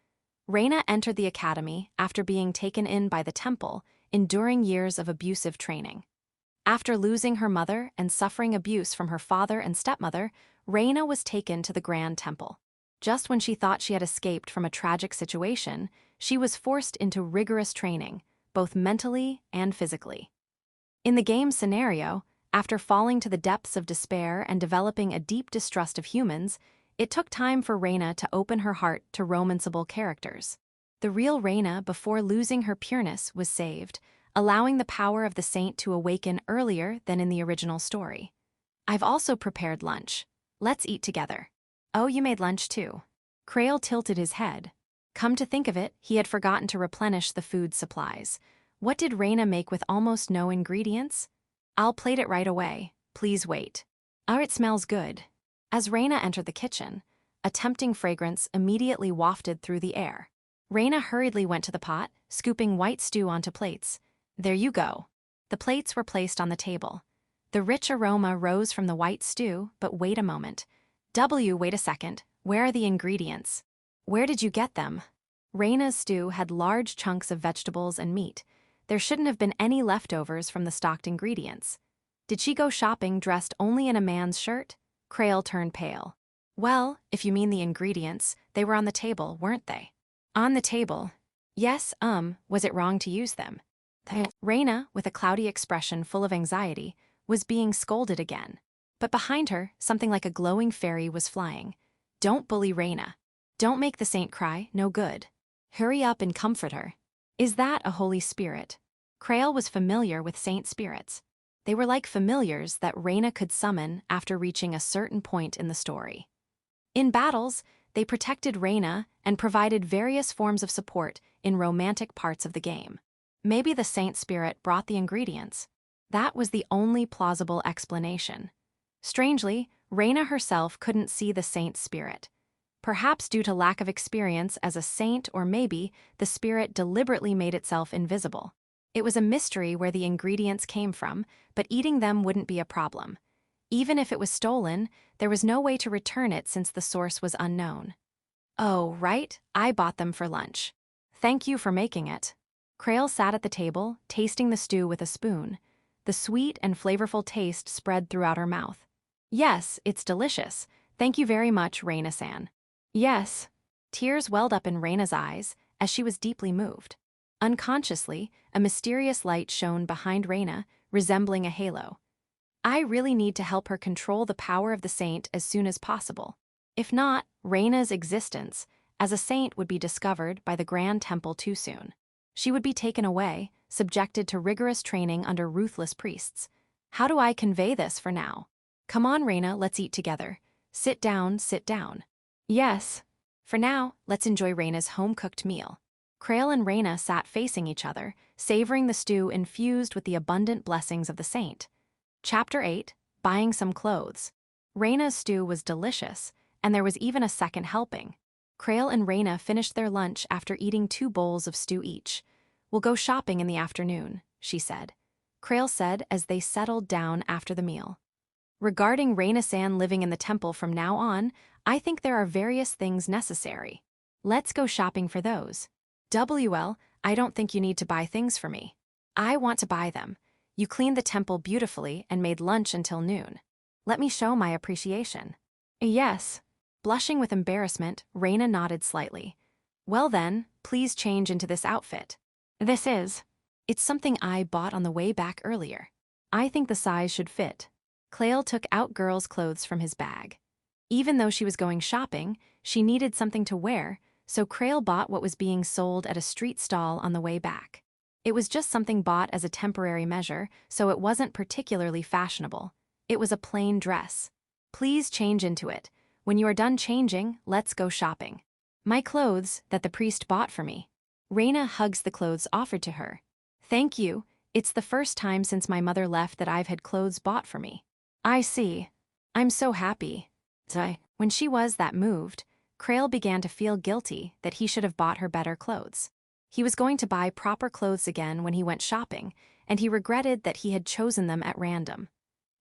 Reincarnated entered the academy after being taken in by the temple, enduring years of abusive training. After losing her mother and suffering abuse from her father and stepmother, Reincarnated was taken to the Grand Temple. Just when she thought she had escaped from a tragic situation, she was forced into rigorous training, both mentally and physically. In the game scenario, after falling to the depths of despair and developing a deep distrust of humans, it took time for Reincarnated to open her heart to romanceable characters. The real Reincarnated, before losing her pureness, was saved, allowing the power of the saint to awaken earlier than in the original story. I've also prepared lunch. Let's eat together. Oh, you made lunch too. Creel tilted his head. Come to think of it, he had forgotten to replenish the food supplies. What did Reincarnated make with almost no ingredients? I'll plate it right away. Please wait. It smells good. As Reincarnated entered the kitchen, a tempting fragrance immediately wafted through the air. Reincarnated hurriedly went to the pot, scooping white stew onto plates. There you go. The plates were placed on the table. The rich aroma rose from the white stew, but wait a moment. Wait a second. Where are the ingredients? Where did you get them? Reincarnated's stew had large chunks of vegetables and meat. There shouldn't have been any leftovers from the stocked ingredients. Did she go shopping dressed only in a man's shirt? Creel turned pale. Well, if you mean the ingredients, they were on the table, weren't they? On the table. Yes, was it wrong to use them? Reincarnated, with a cloudy expression full of anxiety, was being scolded again. But behind her, something like a glowing fairy was flying. Don't bully Reincarnated. Don't make the saint cry, no good. Hurry up and comfort her. Is that a holy spirit? Creel was familiar with saint spirits. They were like familiars that Reincarnated could summon after reaching a certain point in the story. In battles, They protected Reina and provided various forms of support in romantic parts of the game. Maybe the saint spirit brought the ingredients. That was the only plausible explanation. Strangely, Reina herself couldn't see the saint spirit. Perhaps due to lack of experience as a saint, or maybe the spirit deliberately made itself invisible. It was a mystery where the ingredients came from, but eating them wouldn't be a problem. Even if it was stolen, there was no way to return it since the source was unknown. Oh, right, I bought them for lunch. Thank you for making it. Krail sat at the table, tasting the stew with a spoon. The sweet and flavorful taste spread throughout her mouth. Yes, it's delicious. Thank you very much, Reina-san. Yes. Tears welled up in Reina's eyes as she was deeply moved. Unconsciously, a mysterious light shone behind Reina, resembling a halo. I really need to help her control the power of the saint as soon as possible. If not, Reina's existence as a saint would be discovered by the Grand Temple too soon. She would be taken away, subjected to rigorous training under ruthless priests. How do I convey this for now? Come on, Reina, let's eat together. Sit down, sit down. Yes. For now, let's enjoy Reina's home-cooked meal. Krail and Reina sat facing each other, savoring the stew infused with the abundant blessings of the saint. Chapter 8, Buying Some Clothes. Reina's stew was delicious, and there was even a second helping. Krail and Reina finished their lunch after eating 2 bowls of stew each. We'll go shopping in the afternoon, she said. Krail said as they settled down after the meal. Regarding Reina-san living in the temple from now on, I think there are various things necessary. Let's go shopping for those. I don't think you need to buy things for me. I want to buy them. You cleaned the temple beautifully and made lunch until noon. Let me show my appreciation. Yes. Blushing with embarrassment, Reina nodded slightly. Well then, please change into this outfit. It's something I bought on the way back earlier. I think the size should fit. Krail took out girls' clothes from his bag. Even though she was going shopping, she needed something to wear, so Krail bought what was being sold at a street stall on the way back. It was just something bought as a temporary measure, so it wasn't particularly fashionable. It was a plain dress. Please change into it. When you are done changing, let's go shopping. My clothes that the priest bought for me. Reina hugs the clothes offered to her. Thank you. It's the first time since my mother left that I've had clothes bought for me. I see. I'm so happy. When she was that moved, Krail began to feel guilty that he should have bought her better clothes. He was going to buy proper clothes again when he went shopping, and he regretted that he had chosen them at random.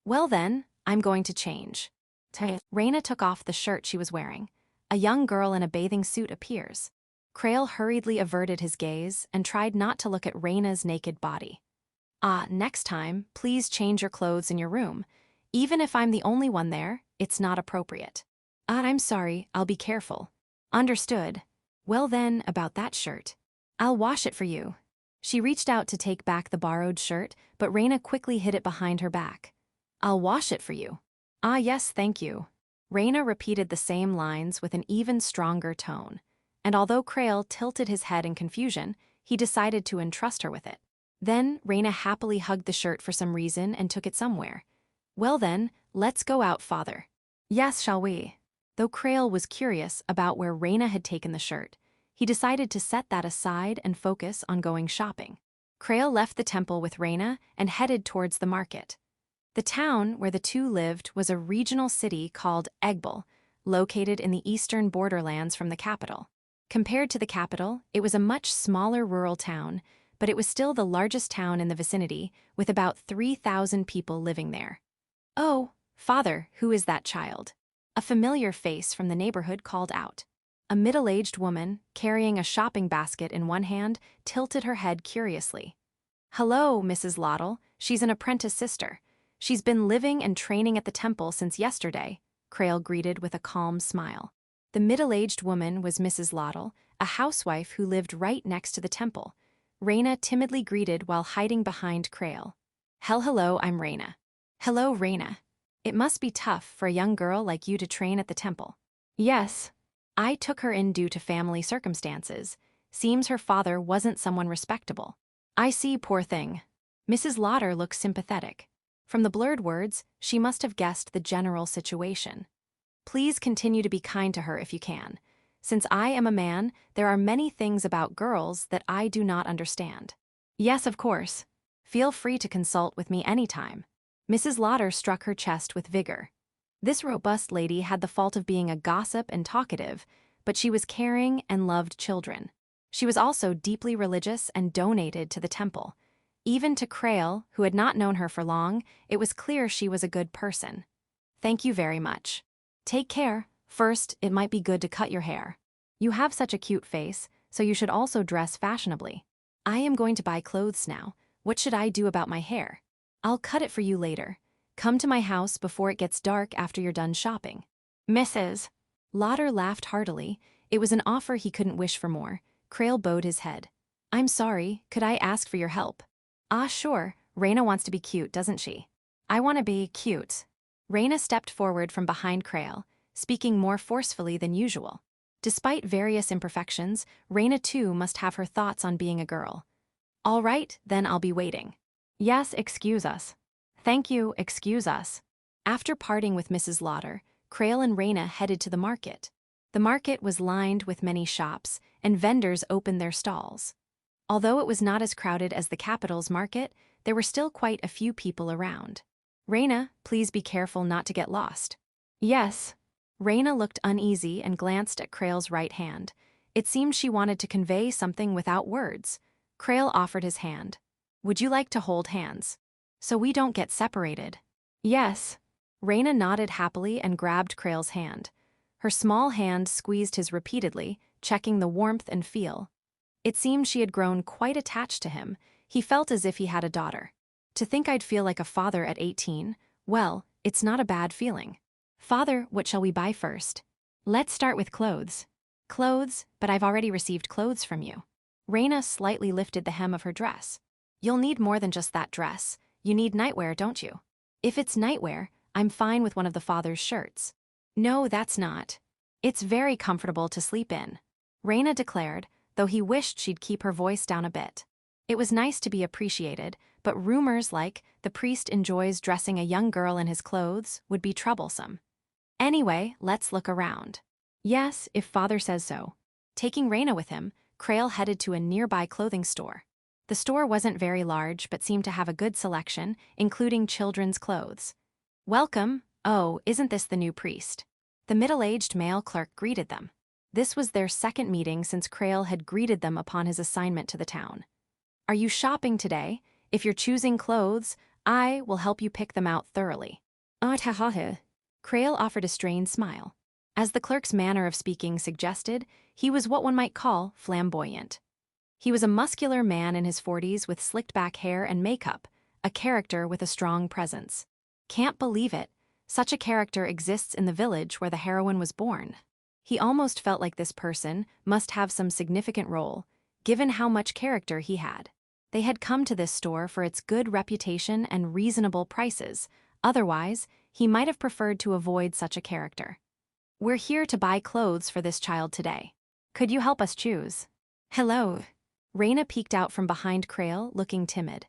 Well then, I'm going to change. Reina took off the shirt she was wearing. A young girl in a bathing suit appears. Krail hurriedly averted his gaze and tried not to look at Reina's naked body. Next time, please change your clothes in your room. Even if I'm the only one there, it's not appropriate. I'm sorry, I'll be careful. Understood. Well then, about that shirt. I'll wash it for you. She reached out to take back the borrowed shirt, but Reina quickly hid it behind her back. I'll wash it for you. Yes, thank you. Reina repeated the same lines with an even stronger tone, and although Krail tilted his head in confusion, he decided to entrust her with it. Then Reina happily hugged the shirt for some reason and took it somewhere. Well then, let's go out, father. Yes, shall we? Though Krail was curious about where Reina had taken the shirt, he decided to set that aside and focus on going shopping. Krail left the temple with Reina and headed towards the market. The town where the two lived was a regional city called Egbel, located in the eastern borderlands from the capital. Compared to the capital, it was a much smaller rural town, but it was still the largest town in the vicinity, with about 3,000 people living there. Oh, father, who is that child? A familiar face from the neighborhood called out. A middle-aged woman, carrying a shopping basket in one hand, tilted her head curiously. Hello, Mrs. Lottle, she's an apprentice sister. She's been living and training at the temple since yesterday, Krail greeted with a calm smile. The middle-aged woman was Mrs. Lottle, a housewife who lived right next to the temple. Reina timidly greeted while hiding behind Krail. Hello, I'm Reina. Hello, Reina. It must be tough for a young girl like you to train at the temple. Yes. I took her in due to family circumstances. Seems her father wasn't someone respectable. I see, poor thing. Mrs. Lotter looked sympathetic. From the blurred words, she must have guessed the general situation. Please continue to be kind to her if you can. Since I am a man, there are many things about girls that I do not understand. Yes, of course. Feel free to consult with me anytime. Mrs. Lauder struck her chest with vigor. This robust lady had the fault of being a gossip and talkative, but she was caring and loved children. She was also deeply religious and donated to the temple. Even to Crail, who had not known her for long, it was clear she was a good person. Thank you very much. Take care. First, it might be good to cut your hair. You have such a cute face, so you should also dress fashionably. I am going to buy clothes now. What should I do about my hair? I'll cut it for you later. Come to my house before it gets dark after you're done shopping. Mrs. Lauder laughed heartily. It was an offer he couldn't wish for more. Crail bowed his head. I'm sorry, could I ask for your help? Ah, sure. Raina wants to be cute, doesn't she? I want to be cute. Raina stepped forward from behind Crail, speaking more forcefully than usual. Despite various imperfections, Raina too must have her thoughts on being a girl. All right, then I'll be waiting. Yes, excuse us. Thank you, excuse us. After parting with Mrs. Lauder, Crail and Raina headed to the market. The market was lined with many shops, and vendors opened their stalls. Although it was not as crowded as the capital's market, there were still quite a few people around. Raina, please be careful not to get lost. Yes. Raina looked uneasy and glanced at Crail's right hand. It seemed she wanted to convey something without words. Crail offered his hand. Would you like to hold hands? So we don't get separated. Yes. Raina nodded happily and grabbed Crail's hand. Her small hand squeezed his repeatedly, checking the warmth and feel. It seemed she had grown quite attached to him. He felt as if he had a daughter. To think I'd feel like a father at 18, well, it's not a bad feeling. Father, what shall we buy first? Let's start with clothes. Clothes, but I've already received clothes from you. Raina slightly lifted the hem of her dress. You'll need more than just that dress. You need nightwear, don't you? If it's nightwear, I'm fine with one of the father's shirts. No, that's not. It's very comfortable to sleep in. Raina declared, though he wished she'd keep her voice down a bit. It was nice to be appreciated, but rumors like the priest enjoys dressing a young girl in his clothes would be troublesome. Anyway, let's look around. Yes, if father says so. Taking Raina with him, Crail headed to a nearby clothing store. The store wasn't very large but seemed to have a good selection, including children's clothes. Welcome. Oh, isn't this the new priest? The middle-aged male clerk greeted them. This was their second meeting since Crail had greeted them upon his assignment to the town. Are you shopping today? If you're choosing clothes, I will help you pick them out thoroughly. Crail offered a strained smile. As the clerk's manner of speaking suggested, he was what one might call flamboyant. He was a muscular man in his 40s with slicked-back hair and makeup, a character with a strong presence. Can't believe it. Such a character exists in the village where the heroine was born. He almost felt like this person must have some significant role, given how much character he had. They had come to this store for its good reputation and reasonable prices. Otherwise, he might have preferred to avoid such a character. We're here to buy clothes for this child today. Could you help us choose? Hello. Raina peeked out from behind Crail, looking timid.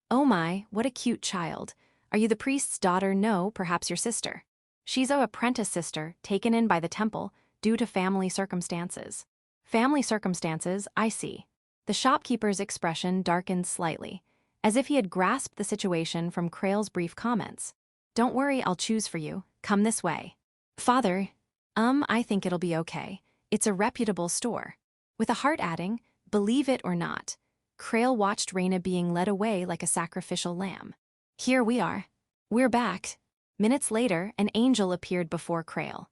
Oh my, what a cute child. Are you the priest's daughter? No, perhaps your sister. She's an apprentice sister, taken in by the temple, due to family circumstances. Family circumstances, I see. The shopkeeper's expression darkened slightly, as if he had grasped the situation from Crail's brief comments. Don't worry, I'll choose for you. Come this way. Father, I think it'll be okay. It's a reputable store. With a heart adding, believe it or not, Crail watched Raina being led away like a sacrificial lamb. Here we are. We're back. Minutes later, an angel appeared before Crail.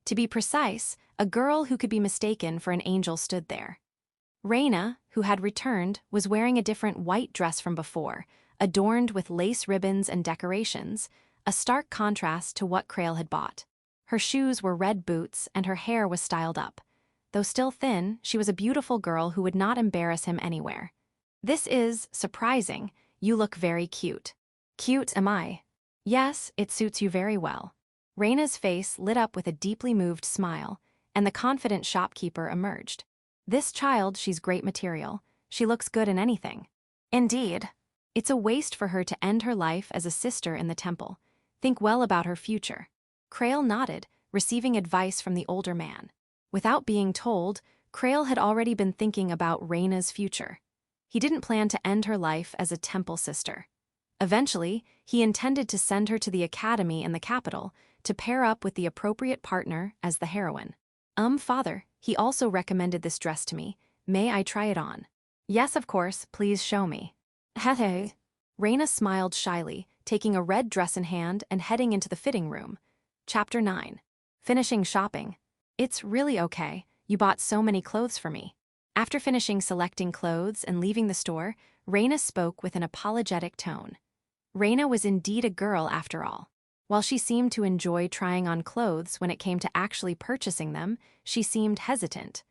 To be precise, a girl who could be mistaken for an angel stood there. Raina, who had returned, was wearing a different white dress from before, adorned with lace ribbons and decorations, a stark contrast to what Crail had bought. Her shoes were red boots and her hair was styled up. Though still thin, she was a beautiful girl who would not embarrass him anywhere. This is surprising. You look very cute. Cute am I? Yes, it suits you very well. Raina's face lit up with a deeply moved smile, and the confident shopkeeper emerged. This child, she's great material. She looks good in anything. Indeed. It's a waste for her to end her life as a sister in the temple. Think well about her future. Crail nodded, receiving advice from the older man. Without being told, Krail had already been thinking about Reina's future. He didn't plan to end her life as a temple sister. Eventually, he intended to send her to the academy in the capital to pair up with the appropriate partner as the heroine. Father, he also recommended this dress to me. May I try it on? Yes, of course, please show me. Hey. Reina smiled shyly, taking a red dress in hand and heading into the fitting room. Chapter 9. Finishing shopping. It's really okay, you bought so many clothes for me. After finishing selecting clothes and leaving the store, Reina spoke with an apologetic tone. Reina was indeed a girl after all. While she seemed to enjoy trying on clothes when it came to actually purchasing them, she seemed hesitant.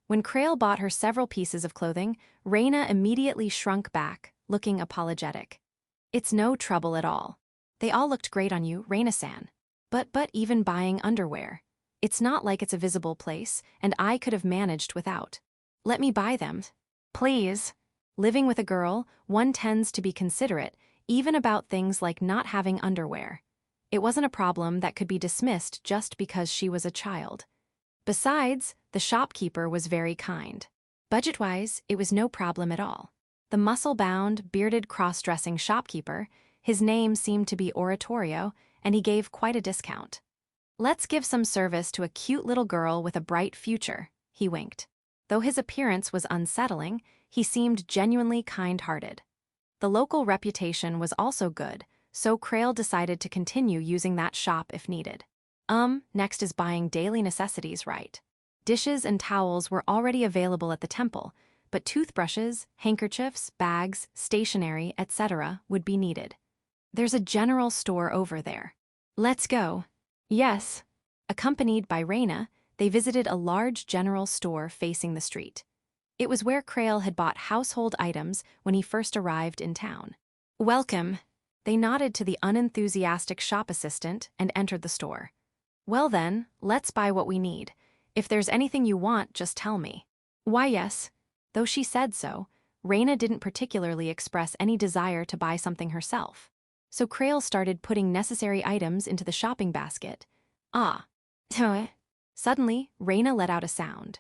When Krail bought her several pieces of clothing, Reina immediately shrunk back, looking apologetic. It's no trouble at all. They all looked great on you, Reina-san. But even buying underwear. It's not like it's a visible place, and I could have managed without. Let me buy them. Please. Living with a girl, one tends to be considerate, even about things like not having underwear. It wasn't a problem that could be dismissed just because she was a child. Besides, the shopkeeper was very kind. Budget-wise, it was no problem at all. The muscle-bound, bearded cross-dressing shopkeeper, his name seemed to be Oratorio, and he gave quite a discount. Let's give some service to a cute little girl with a bright future, he winked. Though his appearance was unsettling, he seemed genuinely kind-hearted. The local reputation was also good, so Krail decided to continue using that shop if needed. Next is buying daily necessities, right? Dishes and towels were already available at the temple, but toothbrushes, handkerchiefs, bags, stationery, etc. would be needed. There's a general store over there. Let's go. Yes. Accompanied by Reina, they visited a large general store facing the street. It was where Krail had bought household items when he first arrived in town. Welcome. They nodded to the unenthusiastic shop assistant and entered the store. Well then, let's buy what we need. If there's anything you want, just tell me. Why yes. Though she said so, Reina didn't particularly express any desire to buy something herself. So Krail started putting necessary items into the shopping basket. Ah. Suddenly, Reina let out a sound.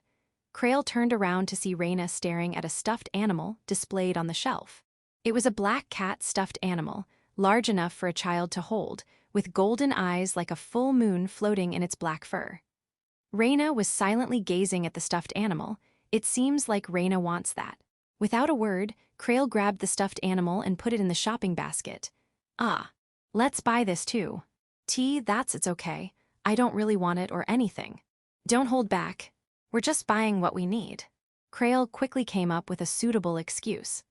Krail turned around to see Reina staring at a stuffed animal displayed on the shelf. It was a black cat stuffed animal, large enough for a child to hold, with golden eyes like a full moon floating in its black fur. Reina was silently gazing at the stuffed animal. It seems like Reina wants that. Without a word, Krail grabbed the stuffed animal and put it in the shopping basket. Ah. Let's buy this too. It's okay. I don't really want it or anything. Don't hold back. We're just buying what we need. Krail quickly came up with a suitable excuse.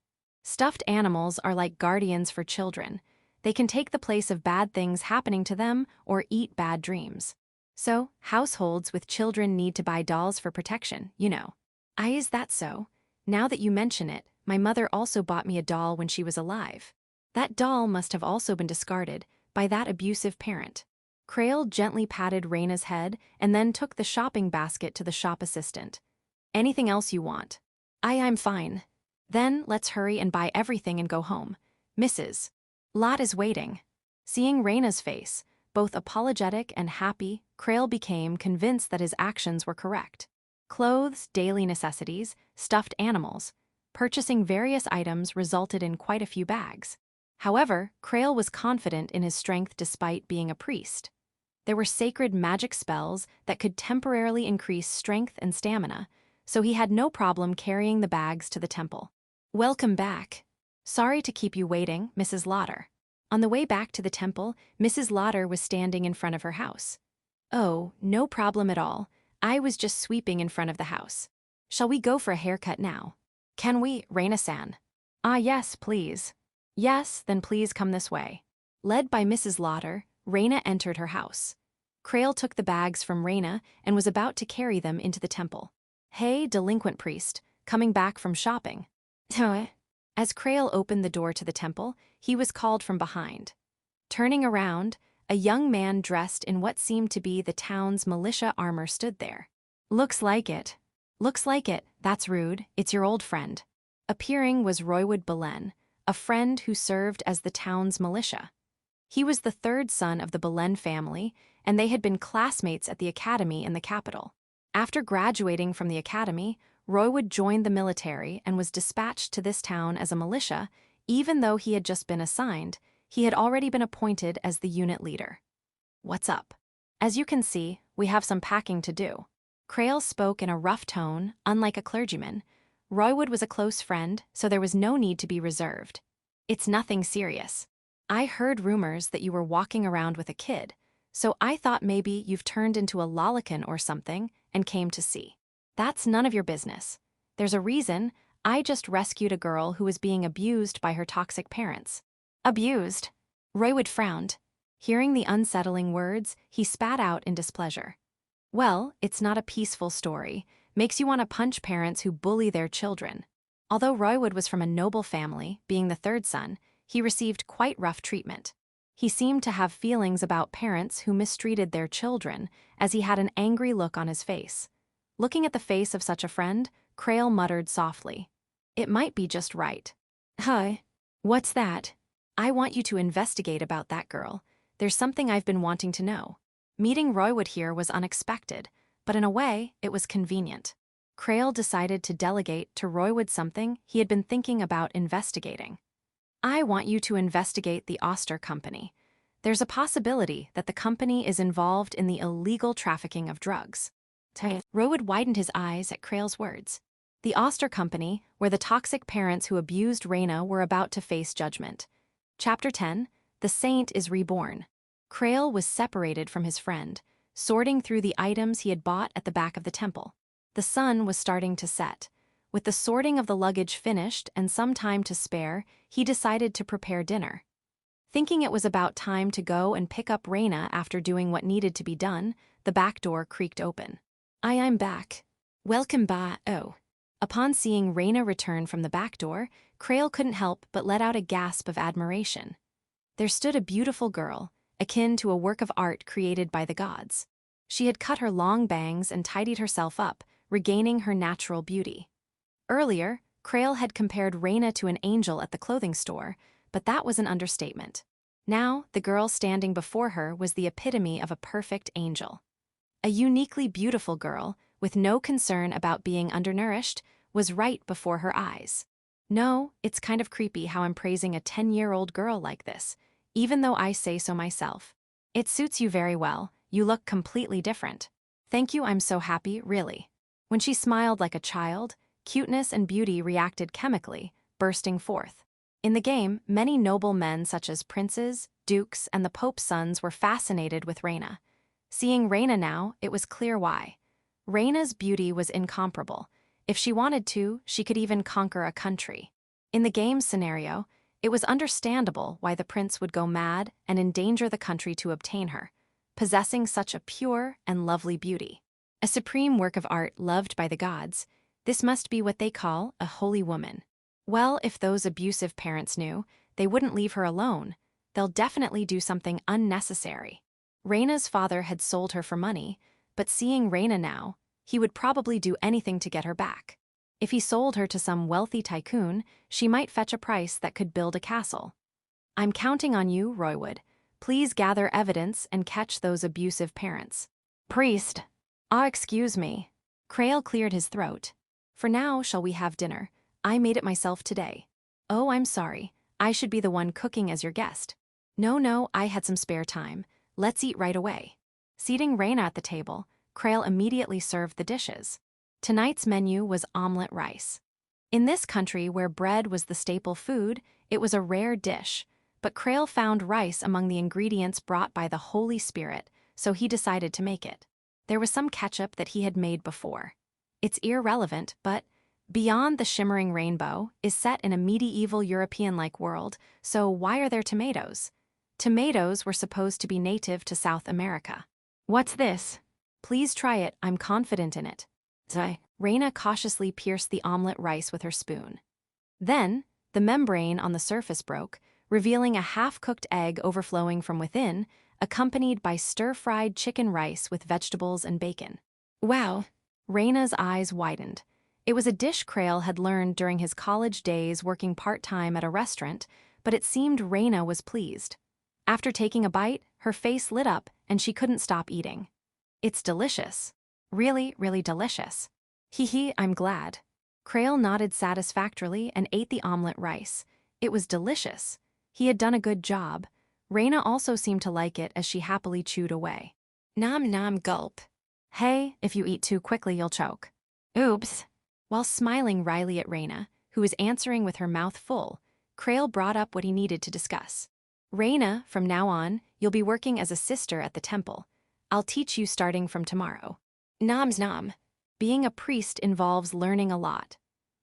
Stuffed animals are like guardians for children. They can take the place of bad things happening to them or eat bad dreams. So, households with children need to buy dolls for protection, you know. Is that so? Now that you mention it, my mother also bought me a doll when she was alive. That doll must have also been discarded by that abusive parent. Krail gently patted Reina's head and then took the shopping basket to the shop assistant. Anything else you want? I'm fine. Then let's hurry and buy everything and go home. Mrs. Lot is waiting. Seeing Reina's face, both apologetic and happy, Krail became convinced that his actions were correct. Clothes, daily necessities, stuffed animals. Purchasing various items resulted in quite a few bags. However, Krail was confident in his strength despite being a priest. There were sacred magic spells that could temporarily increase strength and stamina, so he had no problem carrying the bags to the temple. Welcome back. Sorry to keep you waiting, Mrs. Lauder. On the way back to the temple, Mrs. Lauder was standing in front of her house. Oh, no problem at all. I was just sweeping in front of the house. Shall we go for a haircut now? Can we, Reina-san? Yes, please. Yes, then please come this way. Led by Mrs. Lauder, Reina entered her house. Krail took the bags from Reina and was about to carry them into the temple. Hey, delinquent priest, coming back from shopping. As Krail opened the door to the temple, he was called from behind. Turning around, a young man dressed in what seemed to be the town's militia armor stood there. Looks like it. That's rude. It's your old friend. Appearing was Roywood Belen, a friend who served as the town's militia. He was the third son of the Belen family, and they had been classmates at the academy in the capital. After graduating from the academy, Roywood joined the military and was dispatched to this town as a militia. Even though he had just been assigned, he had already been appointed as the unit leader. "What's up?" "As you can see, we have some packing to do." Crail spoke in a rough tone, unlike a clergyman. Roywood was a close friend, so there was no need to be reserved. "It's nothing serious. I heard rumors that you were walking around with a kid, so I thought maybe you've turned into a lolicon or something and came to see. That's none of your business. There's a reason. I just rescued a girl who was being abused by her toxic parents." "Abused?" Roywood frowned. Hearing the unsettling words, he spat out in displeasure. "Well, it's not a peaceful story. Makes you want to punch parents who bully their children." Although Roywood was from a noble family, being the third son, he received quite rough treatment. He seemed to have feelings about parents who mistreated their children, as he had an angry look on his face. Looking at the face of such a friend, Crail muttered softly, "It might be just right." "Huh? What's that?" "I want you to investigate about that girl. There's something I've been wanting to know." Meeting Roywood here was unexpected, but in a way, it was convenient. Crail decided to delegate to Roywood something he had been thinking about investigating. "I want you to investigate the Oster Company. There's a possibility that the company is involved in the illegal trafficking of drugs." Roywood widened his eyes at Crail's words. The Oster Company, where the toxic parents who abused Reyna were about to face judgment. Chapter 10, The Saint is Reborn. Crail was separated from his friend, sorting through the items he had bought at the back of the temple. The sun was starting to set. With the sorting of the luggage finished and some time to spare, he decided to prepare dinner. Thinking it was about time to go and pick up Reyna after doing what needed to be done, the back door creaked open. I'm back. Welcome back." Oh. Upon seeing Reyna return from the back door, Crail couldn't help but let out a gasp of admiration. There stood a beautiful girl, akin to a work of art created by the gods. She had cut her long bangs and tidied herself up, regaining her natural beauty. Earlier, Crail had compared Reyna to an angel at the clothing store, but that was an understatement. Now, the girl standing before her was the epitome of a perfect angel. A uniquely beautiful girl, with no concern about being undernourished, was right before her eyes. No, it's kind of creepy how I'm praising a 10-year-old girl like this, even though I say so myself. "It suits you very well. You look completely different." "Thank you, I'm so happy, really." When she smiled like a child, cuteness and beauty reacted chemically, bursting forth. In the game, many noble men such as princes, dukes, and the Pope's sons were fascinated with Reyna. Seeing Reyna now, it was clear why. Reyna's beauty was incomparable. If she wanted to, she could even conquer a country. In the game's scenario, it was understandable why the prince would go mad and endanger the country to obtain her, possessing such a pure and lovely beauty. A supreme work of art loved by the gods, this must be what they call a holy woman. Well, if those abusive parents knew, they wouldn't leave her alone. They'll definitely do something unnecessary. Reyna's father had sold her for money, but seeing Reyna now, he would probably do anything to get her back. If he sold her to some wealthy tycoon, she might fetch a price that could build a castle. "I'm counting on you, Roywood. Please gather evidence and catch those abusive parents." "Priest." Excuse me." Crail cleared his throat. "For now, shall we have dinner? I made it myself today." "Oh, I'm sorry. I should be the one cooking as your guest." No, I had some spare time. Let's eat right away." Seating Reyna at the table, Crail immediately served the dishes. Tonight's menu was omelet rice. In this country where bread was the staple food, it was a rare dish, but Crail found rice among the ingredients brought by the Holy Spirit, so he decided to make it. There was some ketchup that he had made before. It's irrelevant, but Beyond the Shimmering Rainbow is set in a medieval European-like world, so why are there tomatoes? Tomatoes were supposed to be native to South America. "What's this?" "Please try it, I'm confident in it." Reyna cautiously pierced the omelet rice with her spoon. Then, the membrane on the surface broke, revealing a half-cooked egg overflowing from within, accompanied by stir-fried chicken rice with vegetables and bacon. "Wow!" Reyna's eyes widened. It was a dish Crail had learned during his college days working part-time at a restaurant, but it seemed Reyna was pleased. After taking a bite, her face lit up and she couldn't stop eating. It's delicious. Really, really delicious. Hee hee, I'm glad. Krail nodded satisfactorily and ate the omelet rice. It was delicious. He had done a good job. Reina also seemed to like it as she happily chewed away. Nom nom gulp. Hey, if you eat too quickly you'll choke. Oops. While smiling wryly at Reina, who was answering with her mouth full, Krail brought up what he needed to discuss. Reina, from now on, you'll be working as a sister at the temple. I'll teach you starting from tomorrow. Noms nom. Being a priest involves learning a lot.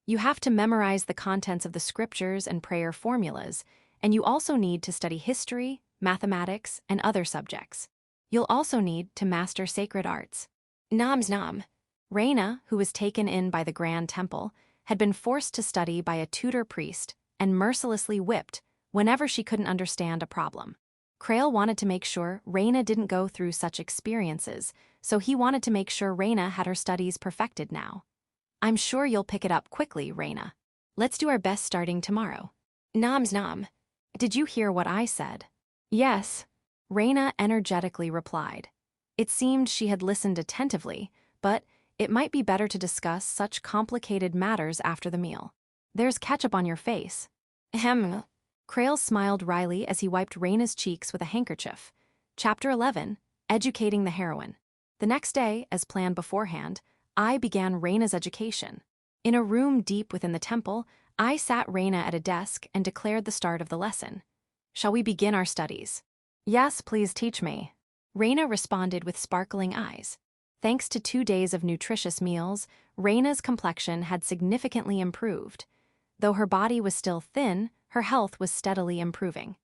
You have to memorize the contents of the scriptures and prayer formulas, and you also need to study history, mathematics, and other subjects. You'll also need to master sacred arts. Noms nom. Reina, who was taken in by the Grand Temple, had been forced to study by a tutor priest and mercilessly whipped whenever she couldn't understand a problem. Krail wanted to make sure Reina didn't go through such experiences, so he wanted to make sure Reina had her studies perfected now. I'm sure you'll pick it up quickly, Reina. Let's do our best starting tomorrow. Noms nom. Did you hear what I said? Yes. Reina energetically replied. It seemed she had listened attentively, but it might be better to discuss such complicated matters after the meal. There's ketchup on your face. Ahem. Krail smiled wryly as he wiped Reina's cheeks with a handkerchief. Chapter 11, Educating the Heroine. The next day, as planned beforehand, I began Reina's education. In a room deep within the temple, I sat Reina at a desk and declared the start of the lesson. Shall we begin our studies? Yes, please teach me. Reina responded with sparkling eyes. Thanks to 2 days of nutritious meals, Reina's complexion had significantly improved. Though her body was still thin, her health was steadily improving.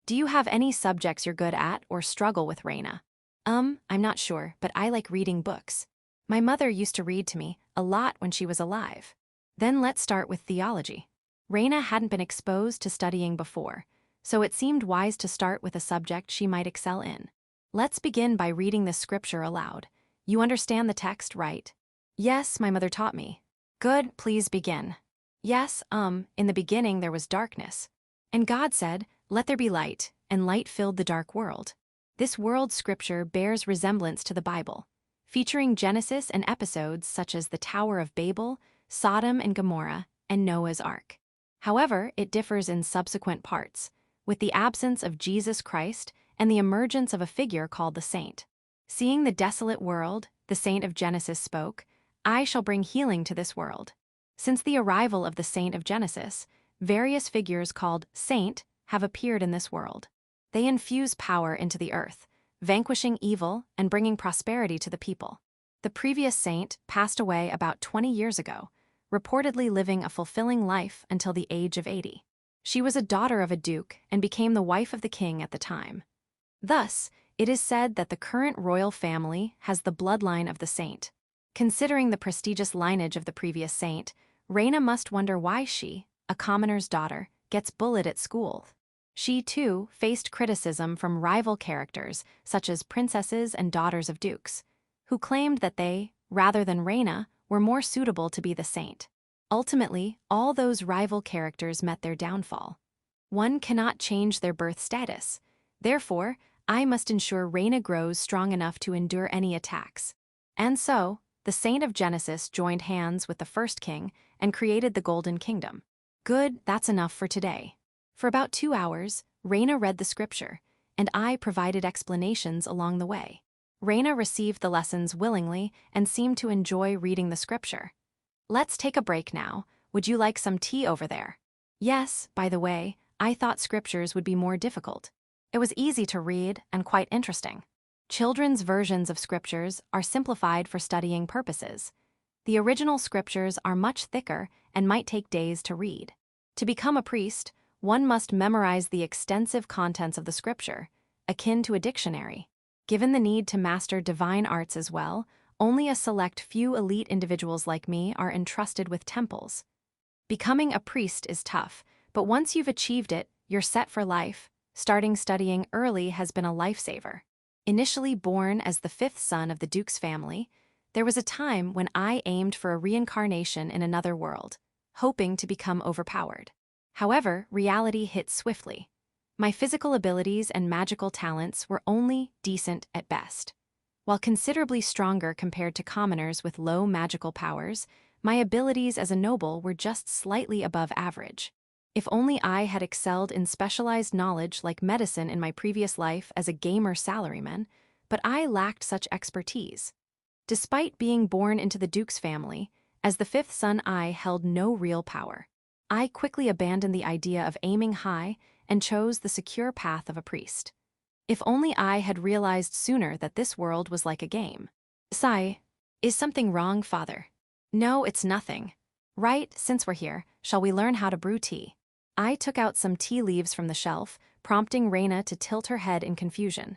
Do you have any subjects you're good at or struggle with, Reina? I'm not sure, but I like reading books. My mother used to read to me a lot when she was alive. Then let's start with theology. Reina hadn't been exposed to studying before, so it seemed wise to start with a subject she might excel in. Let's begin by reading this scripture aloud. You understand the text, right? Yes, my mother taught me. Good, please begin. Yes, in the beginning there was darkness. And God said, "Let there be light," and light filled the dark world. This world scripture bears resemblance to the Bible, featuring Genesis and episodes such as the Tower of Babel, Sodom and Gomorrah, and Noah's Ark. However, it differs in subsequent parts, with the absence of Jesus Christ and the emergence of a figure called the saint. Seeing the desolate world, the saint of Genesis spoke, "I shall bring healing to this world." Since the arrival of the saint of Genesis, various figures called saint have appeared in this world. They infuse power into the earth, vanquishing evil and bringing prosperity to the people. The previous saint passed away about 20 years ago, reportedly living a fulfilling life until the age of 80. She was a daughter of a duke and became the wife of the king at the time. Thus, it is said that the current royal family has the bloodline of the saint. Considering the prestigious lineage of the previous saint, Reina must wonder why she, a commoner's daughter, gets bullied at school. She, too, faced criticism from rival characters such as princesses and daughters of dukes, who claimed that they, rather than Reina, were more suitable to be the saint. Ultimately, all those rival characters met their downfall. One cannot change their birth status. Therefore, I must ensure Reina grows strong enough to endure any attacks. And so, the saint of Genesis joined hands with the first king and created the Golden Kingdom. Good, that's enough for today. For about 2 hours, Reina read the scripture, and I provided explanations along the way. Reina received the lessons willingly and seemed to enjoy reading the scripture. Let's take a break now. Would you like some tea over there? Yes, by the way, I thought scriptures would be more difficult. It was easy to read and quite interesting. Children's versions of scriptures are simplified for studying purposes. The original scriptures are much thicker and might take days to read. To become a priest, one must memorize the extensive contents of the scripture, akin to a dictionary. Given the need to master divine arts as well, only a select few elite individuals like me are entrusted with temples. Becoming a priest is tough, but once you've achieved it, you're set for life. Starting studying early has been a lifesaver. Initially born as the 5th son of the Duke's family, there was a time when I aimed for a reincarnation in another world, hoping to become overpowered. However, reality hit swiftly. My physical abilities and magical talents were only decent at best. While considerably stronger compared to commoners with low magical powers, my abilities as a noble were just slightly above average. If only I had excelled in specialized knowledge like medicine in my previous life as a gamer salaryman, but I lacked such expertise. Despite being born into the Duke's family, as the fifth son I held no real power. I quickly abandoned the idea of aiming high and chose the secure path of a priest. If only I had realized sooner that this world was like a game. Sigh. Is something wrong, father? No, it's nothing. Right, since we're here, shall we learn how to brew tea? I took out some tea leaves from the shelf, prompting Reina to tilt her head in confusion.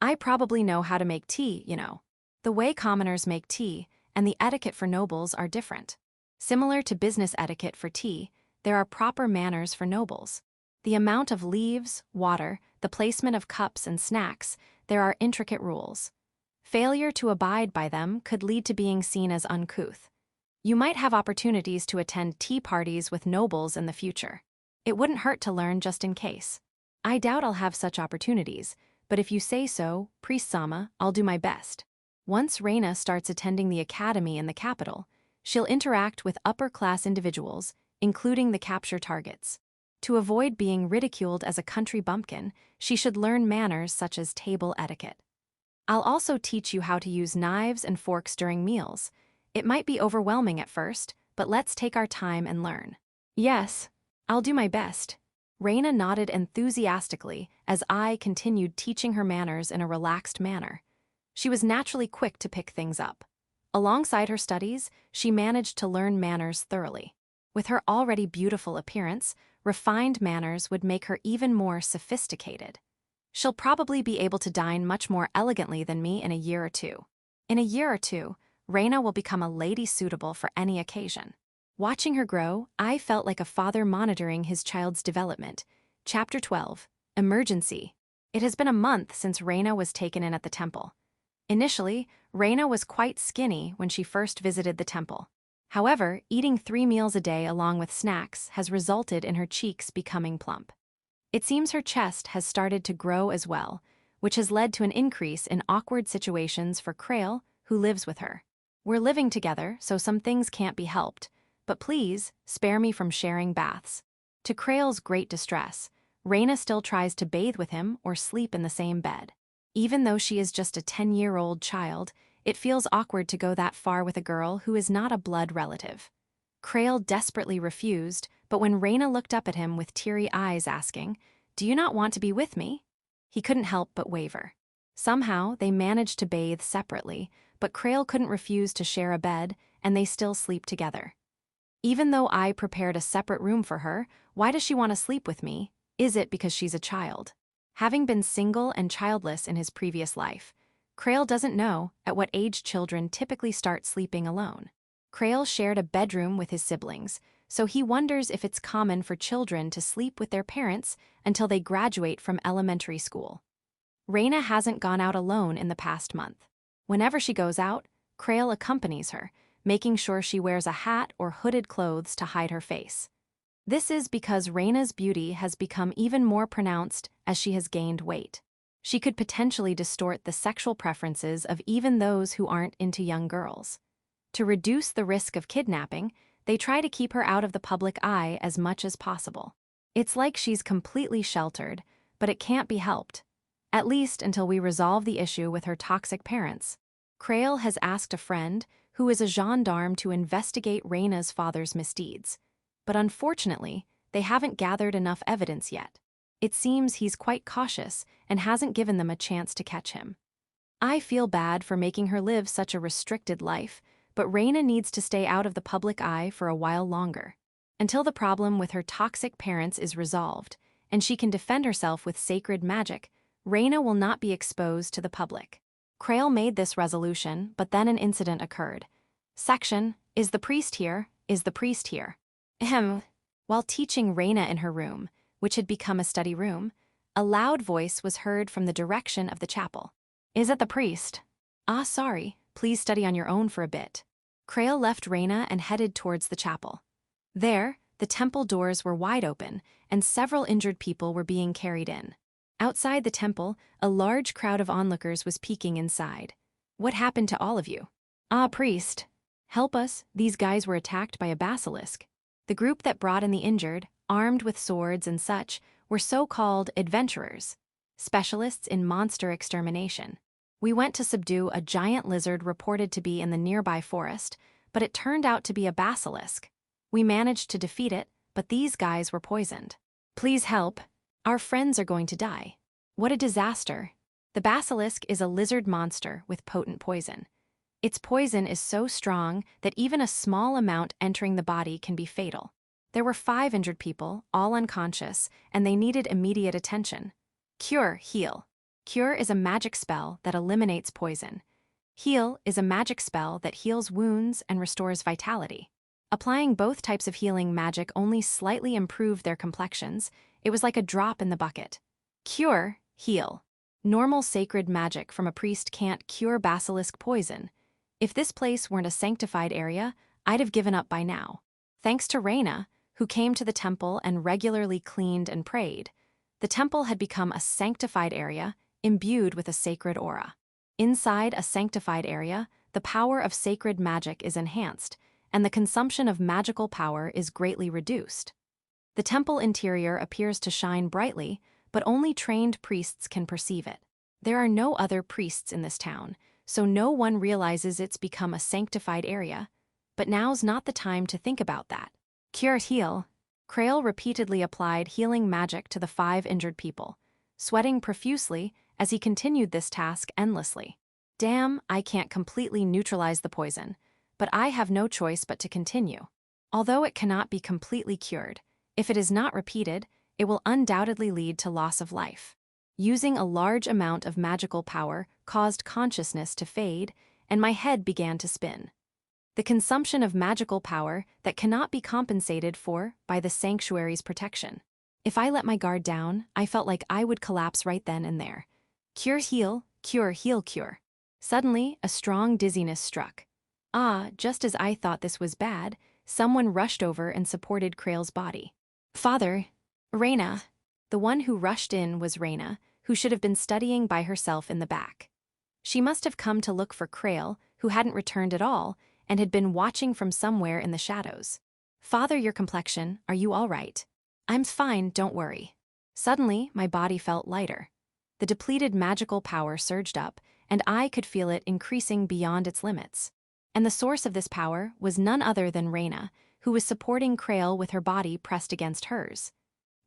I probably know how to make tea, you know. The way commoners make tea and the etiquette for nobles are different. Similar to business etiquette for tea, there are proper manners for nobles. The amount of leaves, water, the placement of cups and snacks, there are intricate rules. Failure to abide by them could lead to being seen as uncouth. You might have opportunities to attend tea parties with nobles in the future. It wouldn't hurt to learn just in case. I doubt I'll have such opportunities, but if you say so, Priest Sama, I'll do my best. Once Reina starts attending the academy in the capital, she'll interact with upper-class individuals, including the capture targets. To avoid being ridiculed as a country bumpkin, she should learn manners such as table etiquette. I'll also teach you how to use knives and forks during meals. It might be overwhelming at first, but let's take our time and learn. Yes, I'll do my best. Reina nodded enthusiastically as I continued teaching her manners in a relaxed manner. She was naturally quick to pick things up. Alongside her studies, she managed to learn manners thoroughly. With her already beautiful appearance, refined manners would make her even more sophisticated. She'll probably be able to dine much more elegantly than me in a year or two. In a year or two, Reina will become a lady suitable for any occasion. Watching her grow, I felt like a father monitoring his child's development. Chapter 12. Emergency. It has been a month since Reina was taken in at the temple. Initially, Reina was quite skinny when she first visited the temple. However, eating 3 meals a day along with snacks has resulted in her cheeks becoming plump. It seems her chest has started to grow as well, which has led to an increase in awkward situations for Krail, who lives with her. We're living together, so some things can't be helped, but please, spare me from sharing baths. To Krail's great distress, Reina still tries to bathe with him or sleep in the same bed. Even though she is just a 10-year-old child, it feels awkward to go that far with a girl who is not a blood relative. Krail desperately refused, but when Reina looked up at him with teary eyes asking, "Do you not want to be with me?" he couldn't help but waver. Somehow, they managed to bathe separately, but Krail couldn't refuse to share a bed, and they still sleep together. Even though I prepared a separate room for her, why does she want to sleep with me? Is it because she's a child? Having been single and childless in his previous life, Krail doesn't know at what age children typically start sleeping alone. Krail shared a bedroom with his siblings, so he wonders if it's common for children to sleep with their parents until they graduate from elementary school. Reina hasn't gone out alone in the past month. Whenever she goes out, Krail accompanies her, making sure she wears a hat or hooded clothes to hide her face. This is because Reina's beauty has become even more pronounced as she has gained weight. She could potentially distort the sexual preferences of even those who aren't into young girls. To reduce the risk of kidnapping, they try to keep her out of the public eye as much as possible. It's like she's completely sheltered, but it can't be helped. At least until we resolve the issue with her toxic parents. Krail has asked a friend, who is a gendarme, to investigate Reina's father's misdeeds. But unfortunately, they haven't gathered enough evidence yet. It seems he's quite cautious and hasn't given them a chance to catch him. I feel bad for making her live such a restricted life, but Reina needs to stay out of the public eye for a while longer. Until the problem with her toxic parents is resolved, and she can defend herself with sacred magic, Reina will not be exposed to the public. Krail made this resolution, but then an incident occurred. Section, "Is the priest here? Is the priest here?" While teaching Reina in her room, which had become a study room, a loud voice was heard from the direction of the chapel. "Is it the priest?" "Ah, sorry, please study on your own for a bit." Krail left Reina and headed towards the chapel. There, The temple doors were wide open, and several injured people were being carried in. Outside the temple, a large crowd of onlookers was peeking inside. What happened to all of you? Ah, priest. Help us, these guys were attacked by a basilisk. The group that brought in the injured, armed with swords and such, were so-called adventurers, specialists in monster extermination. We went to subdue a giant lizard reported to be in the nearby forest, but it turned out to be a basilisk. We managed to defeat it, but these guys were poisoned. Please help. Our friends are going to die. What a disaster. The basilisk is a lizard monster with potent poison. Its poison is so strong that even a small amount entering the body can be fatal. There were 5 injured people, all unconscious, and they needed immediate attention. Cure, heal. Cure is a magic spell that eliminates poison. Heal is a magic spell that heals wounds and restores vitality. Applying both types of healing magic only slightly improved their complexions. It was like a drop in the bucket. Cure, heal. Normal sacred magic from a priest can't cure basilisk poison. If this place weren't a sanctified area, I'd have given up by now. Thanks to Reina, who came to the temple and regularly cleaned and prayed, the temple had become a sanctified area, imbued with a sacred aura. Inside a sanctified area, the power of sacred magic is enhanced, and the consumption of magical power is greatly reduced. The temple interior appears to shine brightly, but only trained priests can perceive it. There are no other priests in this town, so no one realizes it's become a sanctified area, but now's not the time to think about that. Cure, heal. Krail repeatedly applied healing magic to the 5 injured people, sweating profusely as he continued this task endlessly. Damn, I can't completely neutralize the poison, but I have no choice but to continue. Although it cannot be completely cured, if it is not repeated, it will undoubtedly lead to loss of life. Using a large amount of magical power caused consciousness to fade, and my head began to spin. The consumption of magical power that cannot be compensated for by the sanctuary's protection. If I let my guard down, I felt like I would collapse right then and there. Cure, heal, cure. Suddenly, a strong dizziness struck. Ah, just as I thought this was bad, someone rushed over and supported Krail's body. Father, Reina. The one who rushed in was Reina, who should have been studying by herself in the back. She must have come to look for Krail, who hadn't returned at all, and had been watching from somewhere in the shadows. Father, your complexion, are you all right? I'm fine, don't worry. Suddenly, my body felt lighter. The depleted magical power surged up, and I could feel it increasing beyond its limits. And the source of this power was none other than Reina, who was supporting Krail with her body pressed against hers.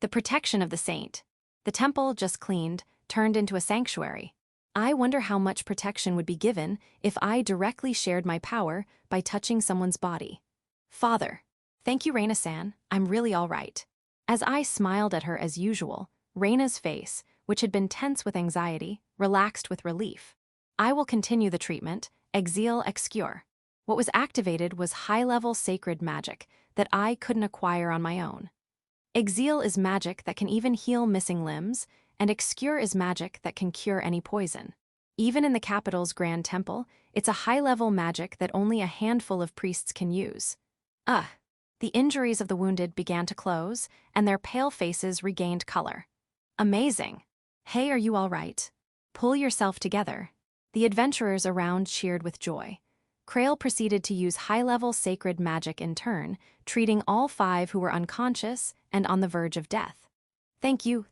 The protection of the saint. The temple, just cleaned, turned into a sanctuary. I wonder how much protection would be given if I directly shared my power by touching someone's body. Father. Thank you, Reina-san, I'm really all right. As I smiled at her as usual, Reina's face, which had been tense with anxiety, relaxed with relief. I will continue the treatment, exile excure. What was activated was high-level sacred magic that I couldn't acquire on my own. Exile is magic that can even heal missing limbs, and excure is magic that can cure any poison. Even in the capital's grand temple, it's a high-level magic that only a handful of priests can use. The injuries of the wounded began to close, and their pale faces regained color. Amazing. Hey, are you all right? Pull yourself together. The adventurers around cheered with joy. Krail proceeded to use high-level sacred magic in turn, treating all 5 who were unconscious and on the verge of death. Thank you.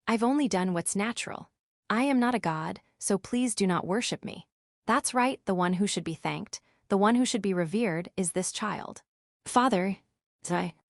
I've only done what's natural. I am not a god, so please do not worship me. That's right, the one who should be thanked, the one who should be revered, is this child. Father,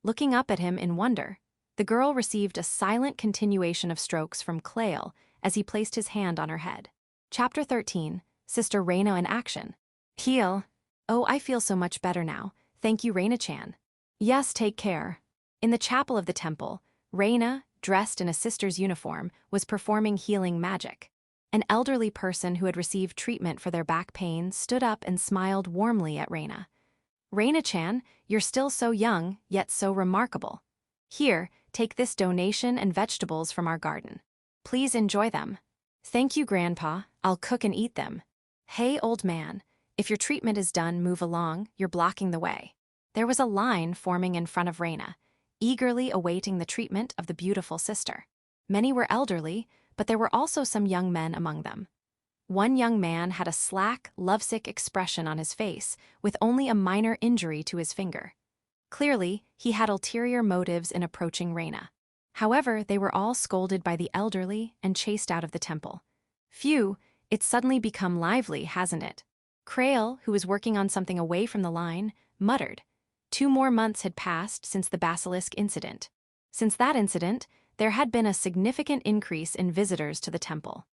looking up at him in wonder, the girl received a silent continuation of strokes from Krail as he placed his hand on her head. Chapter 13, Sister Reina in Action. Heal. Oh, I feel so much better now. Thank you, Reina-chan. Yes, take care. In the chapel of the temple, Reina, dressed in a sister's uniform, was performing healing magic. An elderly person who had received treatment for their back pain stood up and smiled warmly at Reina. Reina-chan, you're still so young, yet so remarkable. Here, take this donation and vegetables from our garden. Please enjoy them. Thank you, Grandpa. I'll cook and eat them. Hey, old man. If your treatment is done, move along, you're blocking the way. There was a line forming in front of Reina, eagerly awaiting the treatment of the beautiful sister. Many were elderly, but there were also some young men among them. One young man had a slack, lovesick expression on his face, with only a minor injury to his finger. Clearly, he had ulterior motives in approaching Reina. However, they were all scolded by the elderly and chased out of the temple. Phew, it's suddenly become lively, hasn't it? Krail, who was working on something away from the line, muttered. 2 more months had passed since the basilisk incident. Since that incident, there had been a significant increase in visitors to the temple.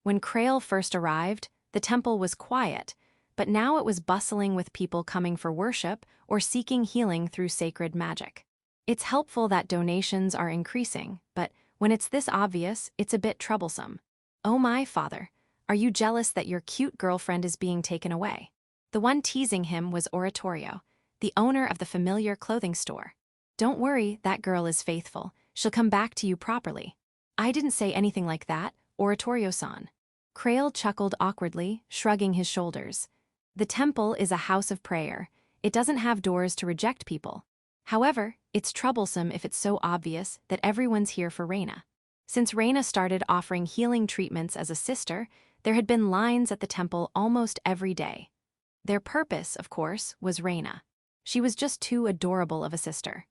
When Krail first arrived, the temple was quiet, but now it was bustling with people coming for worship or seeking healing through sacred magic. It's helpful that donations are increasing, but when it's this obvious, it's a bit troublesome. Oh my father, are you jealous that your cute girlfriend is being taken away? The one teasing him was Oratorio, the owner of the familiar clothing store. Don't worry, that girl is faithful. She'll come back to you properly. I didn't say anything like that, Oratorio-san. Krail chuckled awkwardly, shrugging his shoulders. The temple is a house of prayer. It doesn't have doors to reject people. However, it's troublesome if it's so obvious that everyone's here for Reina. Since Reina started offering healing treatments as a sister, there had been lines at the temple almost every day. Their purpose, of course, was Reina. She was just too adorable of a sister.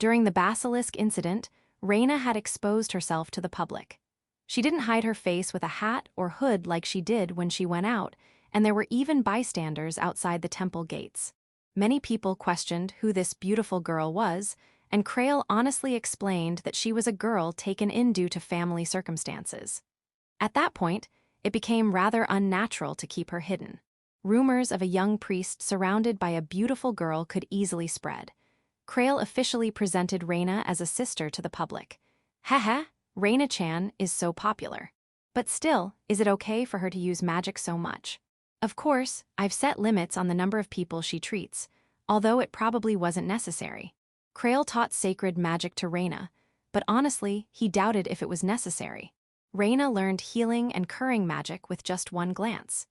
During the basilisk incident, Reina had exposed herself to the public. She didn't hide her face with a hat or hood like she did when she went out, and there were even bystanders outside the temple gates. Many people questioned who this beautiful girl was, and Krail honestly explained that she was a girl taken in due to family circumstances. At that point, it became rather unnatural to keep her hidden. Rumors of a young priest surrounded by a beautiful girl could easily spread. Krail officially presented Reina as a sister to the public. Haha, Reina-chan is so popular. But still, is it okay for her to use magic so much? Of course, I've set limits on the number of people she treats, although it probably wasn't necessary. Krail taught sacred magic to Reina, but honestly, he doubted if it was necessary. Reina learned healing and curing magic with just one glance.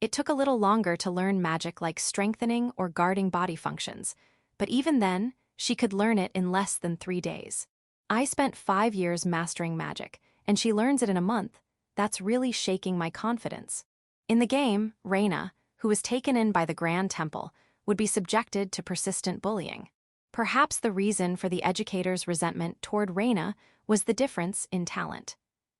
It took a little longer to learn magic like strengthening or guarding body functions, but even then, she could learn it in less than 3 days. I spent 5 years mastering magic, and she learns it in a month. That's really shaking my confidence. In the game, Reina, who was taken in by the Grand Temple, would be subjected to persistent bullying. Perhaps the reason for the educator's resentment toward Reina was the difference in talent.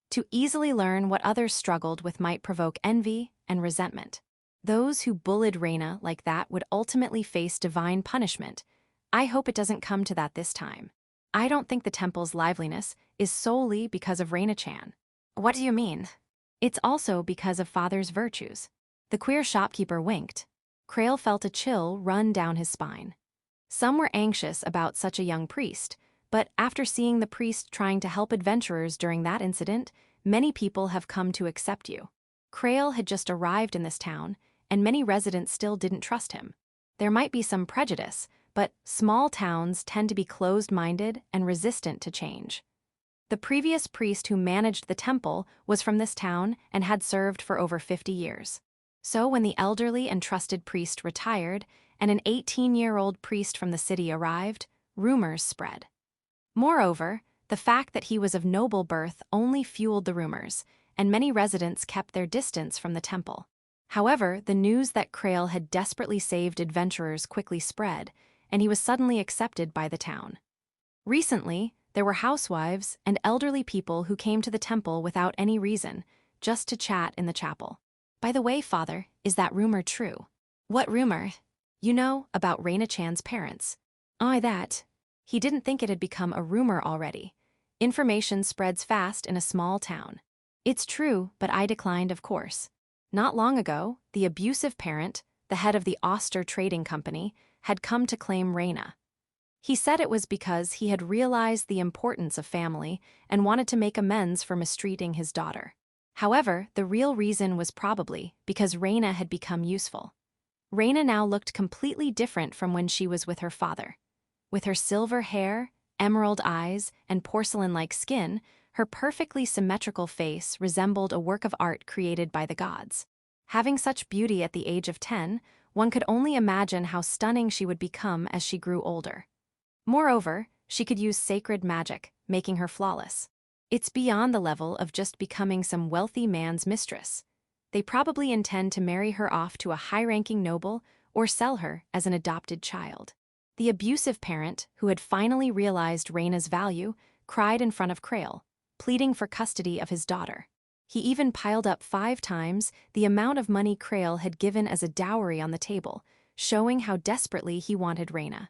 To easily learn what others struggled with might provoke envy and resentment. Those who bullied Reina like that would ultimately face divine punishment. I hope it doesn't come to that this time. I don't think the temple's liveliness is solely because of Reina-chan. What do you mean? It's also because of father's virtues. The queer shopkeeper winked. Krail felt a chill run down his spine. Some were anxious about such a young priest, but after seeing the priest trying to help adventurers during that incident, many people have come to accept you. Krail had just arrived in this town, and many residents still didn't trust him. There might be some prejudice, but small towns tend to be closed-minded and resistant to change. The previous priest who managed the temple was from this town and had served for over 50 years. So when the elderly and trusted priest retired and an 18-year-old priest from the city arrived, rumors spread. Moreover, the fact that he was of noble birth only fueled the rumors, and many residents kept their distance from the temple. However, the news that Krail had desperately saved adventurers quickly spread, and he was suddenly accepted by the town. Recently, there were housewives and elderly people who came to the temple without any reason, just to chat in the chapel. By the way, father, is that rumor true? What rumor? You know, about Reina-chan's parents. That. He didn't think it had become a rumor already. Information spreads fast in a small town. It's true, but I declined, of course. Not long ago, the abusive parent, the head of the Oster Trading Company, had come to claim Reina. He said it was because he had realized the importance of family and wanted to make amends for mistreating his daughter. However, the real reason was probably because Reina had become useful. Reina now looked completely different from when she was with her father. With her silver hair, emerald eyes, and porcelain-like skin, her perfectly symmetrical face resembled a work of art created by the gods. Having such beauty at the age of 10 one could only imagine how stunning she would become as she grew older. Moreover, she could use sacred magic, making her flawless. It's beyond the level of just becoming some wealthy man's mistress. They probably intend to marry her off to a high-ranking noble or sell her as an adopted child. The abusive parent, who had finally realized Reina's value, cried in front of Krail, pleading for custody of his daughter. He even piled up 5 times the amount of money Krail had given as a dowry on the table, showing how desperately he wanted Reina.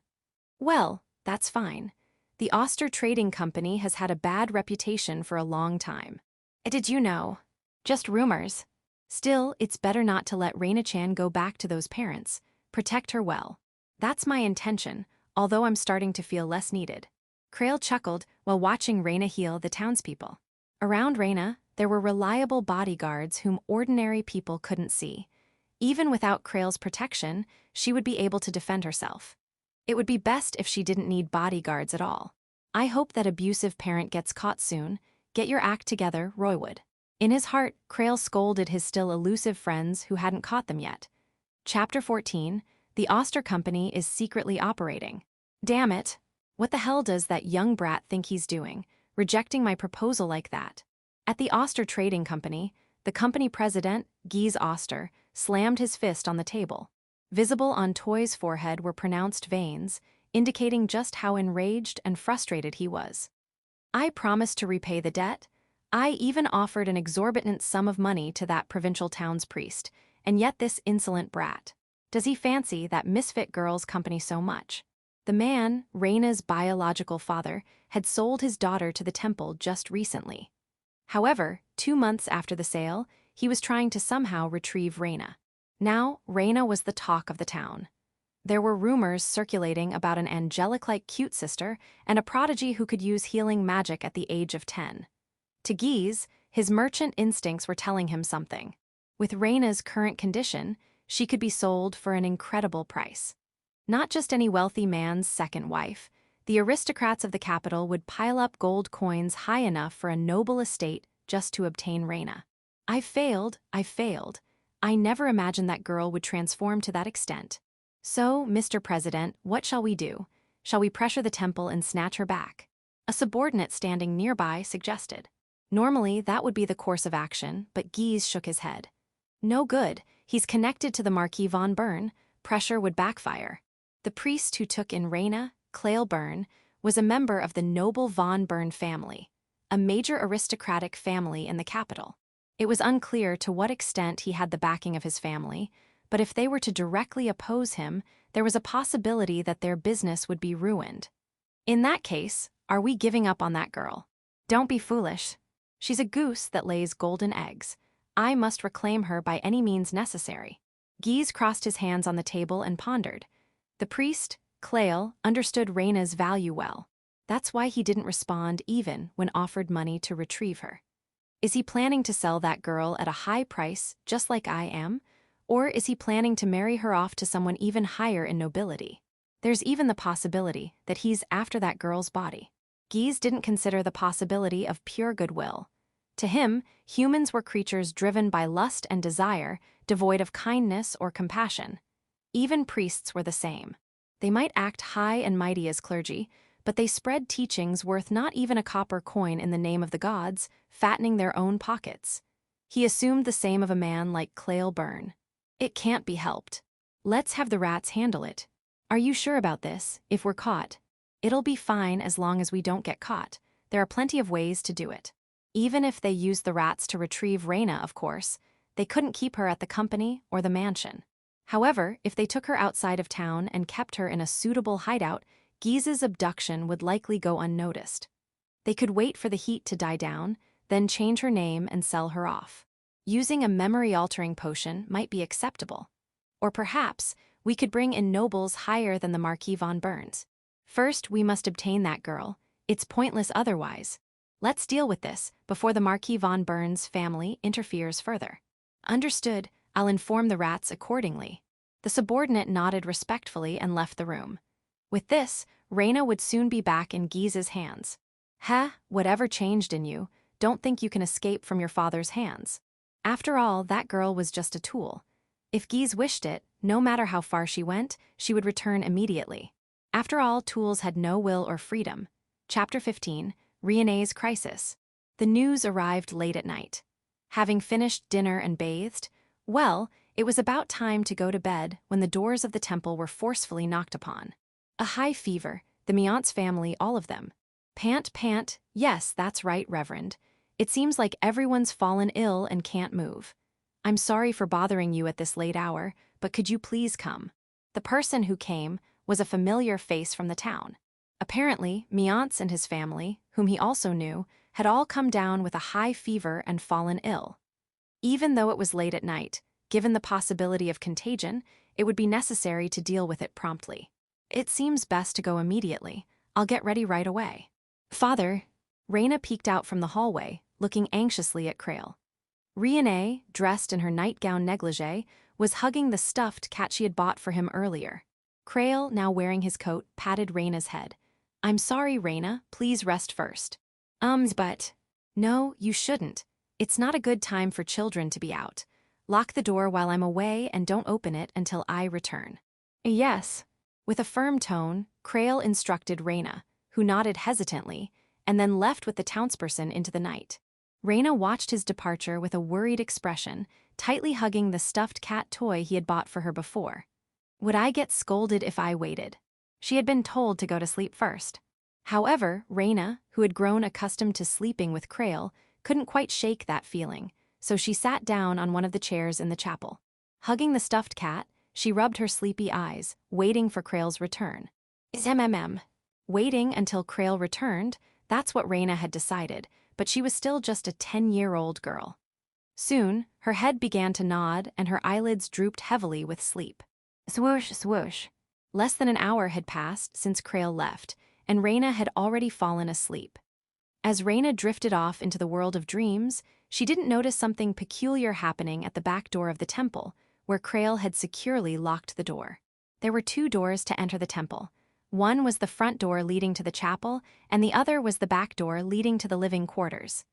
Well, that's fine. The Oster Trading Company has had a bad reputation for a long time. Did you know? Just rumors. Still, it's better not to let Reina-chan go back to those parents. Protect her well. That's my intention, although I'm starting to feel less needed. Krail chuckled while watching Reina heal the townspeople. Around Reina, there were reliable bodyguards whom ordinary people couldn't see. Even without Krail's protection, she would be able to defend herself. It would be best if she didn't need bodyguards at all. I hope that abusive parent gets caught soon. Get your act together, Roywood. In his heart, Krail scolded his still elusive friends who hadn't caught them yet. Chapter 14, The Oster Company is secretly operating. Damn it. What the hell does that young brat think he's doing, rejecting my proposal like that? At the Oster Trading Company, the company president, Guise Oster, slammed his fist on the table. Visible on Toy's forehead were pronounced veins, indicating just how enraged and frustrated he was. I promised to repay the debt. I even offered an exorbitant sum of money to that provincial town's priest, and yet this insolent brat. Does he fancy that misfit girl's company so much? The man, Reina's biological father, had sold his daughter to the temple just recently. However, 2 months after the sale, he was trying to somehow retrieve Reina. Now, Reina was the talk of the town. There were rumors circulating about an angelic-like cute sister and a prodigy who could use healing magic at the age of 10. To Guise, his merchant instincts were telling him something. With Reina's current condition, she could be sold for an incredible price. Not just any wealthy man's second wife, the aristocrats of the capital would pile up gold coins high enough for a noble estate just to obtain Reina. I've failed. I never imagined that girl would transform to that extent. So, Mr. President, what shall we do? Shall we pressure the temple and snatch her back? A subordinate standing nearby suggested. Normally, that would be the course of action, but Guise shook his head. No good. He's connected to the Marquis von Bern. Pressure would backfire. The priest who took in Reina, Clail Bern, was a member of the noble von Bern family, a major aristocratic family in the capital. It was unclear to what extent he had the backing of his family, but if they were to directly oppose him, there was a possibility that their business would be ruined. In that case, are we giving up on that girl? Don't be foolish. She's a goose that lays golden eggs. I must reclaim her by any means necessary. Guise crossed his hands on the table and pondered. The priest, Clail, understood Reina's value well. That's why he didn't respond even when offered money to retrieve her. Is he planning to sell that girl at a high price, just like I am? Or is he planning to marry her off to someone even higher in nobility? There's even the possibility that he's after that girl's body. Guise didn't consider the possibility of pure goodwill. To him, humans were creatures driven by lust and desire, devoid of kindness or compassion. Even priests were the same. They might act high and mighty as clergy, but they spread teachings worth not even a copper coin in the name of the gods, fattening their own pockets. He assumed the same of a man like Clail Bern. It can't be helped. Let's have the rats handle it. Are you sure about this, if we're caught? It'll be fine as long as we don't get caught. There are plenty of ways to do it. Even if they used the rats to retrieve Reina, of course, they couldn't keep her at the company or the mansion. However, if they took her outside of town and kept her in a suitable hideout, Guise's abduction would likely go unnoticed. They could wait for the heat to die down, then change her name and sell her off. Using a memory-altering potion might be acceptable. Or perhaps, we could bring in nobles higher than the Marquis von Bern's. First, we must obtain that girl. It's pointless otherwise. Let's deal with this before the Marquis von Bern's family interferes further. Understood. I'll inform the rats accordingly. The subordinate nodded respectfully and left the room. With this, Reina would soon be back in Guise's hands. Whatever changed in you, don't think you can escape from your father's hands. After all, that girl was just a tool. If Guise wished it, no matter how far she went, she would return immediately. After all, tools had no will or freedom. Chapter 15, Reincarnation's Crisis. The news arrived late at night. Having finished dinner and bathed, well, it was about time to go to bed when the doors of the temple were forcefully knocked upon. A high fever, the Ambiance family, all of them. Pant, pant, yes, that's right, Reverend. It seems like everyone's fallen ill and can't move. I'm sorry for bothering you at this late hour, but could you please come? The person who came was a familiar face from the town. Apparently, Ambiance and his family, whom he also knew, had all come down with a high fever and fallen ill. Even though it was late at night, given the possibility of contagion, it would be necessary to deal with it promptly. It seems best to go immediately. I'll get ready right away. Father, Reina peeked out from the hallway, looking anxiously at Krail. Reincarnated, dressed in her nightgown negligee, was hugging the stuffed cat she had bought for him earlier. Krail, now wearing his coat, patted Reina's head. I'm sorry, Reina, please rest first. But... No, you shouldn't. It's not a good time for children to be out. Lock the door while I'm away and don't open it until I return. Yes. With a firm tone, Krail instructed Reina, who nodded hesitantly, and then left with the townsperson into the night. Reina watched his departure with a worried expression, tightly hugging the stuffed cat toy he had bought for her before. Would I get scolded if I waited? She had been told to go to sleep first. However, Reina, who had grown accustomed to sleeping with Krail, couldn't quite shake that feeling, so she sat down on one of the chairs in the chapel. Hugging the stuffed cat, she rubbed her sleepy eyes, waiting for Krail's return. Waiting until Krail returned, that's what Reina had decided, but she was still just a 10-year-old girl. Soon, her head began to nod and her eyelids drooped heavily with sleep. Swoosh, swoosh. Less than an hour had passed since Krail left, and Reina had already fallen asleep. As Reina drifted off into the world of dreams, she didn't notice something peculiar happening at the back door of the temple, where Krail had securely locked the door. There were 2 doors to enter the temple. One was the front door leading to the chapel, and the other was the back door leading to the living quarters.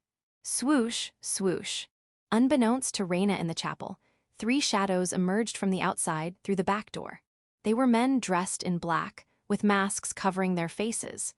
Swoosh, swoosh. Unbeknownst to Reina in the chapel, 3 shadows emerged from the outside through the back door. They were men dressed in black, with masks covering their faces.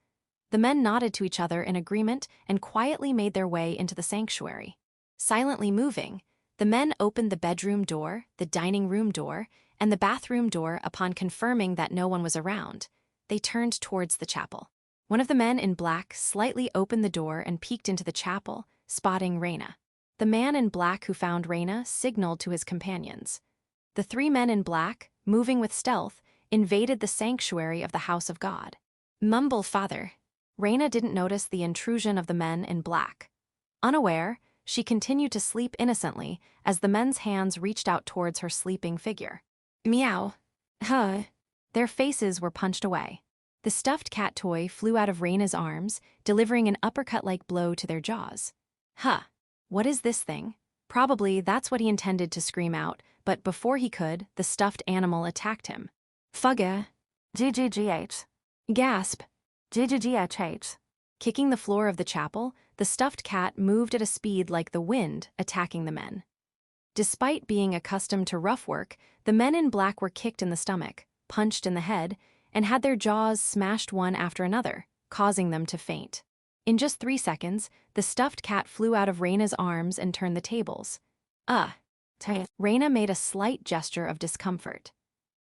The men nodded to each other in agreement and quietly made their way into the sanctuary. Silently moving, the men opened the bedroom door, the dining room door, and the bathroom door. Upon confirming that no one was around, they turned towards the chapel. One of the men in black slightly opened the door and peeked into the chapel, spotting Reina. The man in black who found Reina signaled to his companions. The 3 men in black, moving with stealth, invaded the sanctuary of the house of God. Mumble, Father. Reina didn't notice the intrusion of the men in black. Unaware, she continued to sleep innocently as the men's hands reached out towards her sleeping figure. Meow. Huh. Their faces were punched away. The stuffed cat toy flew out of Reina's arms, delivering an uppercut-like blow to their jaws. Huh. What is this thing? Probably that's what he intended to scream out, but before he could, the stuffed animal attacked him. Fugga. GGGH. Gasp. GGGHH. Kicking the floor of the chapel, the stuffed cat moved at a speed like the wind, attacking the men. Despite being accustomed to rough work, the men in black were kicked in the stomach, punched in the head, and had their jaws smashed one after another, causing them to faint. In just 3 seconds, the stuffed cat flew out of Reina's arms and turned the tables. Reina made a slight gesture of discomfort.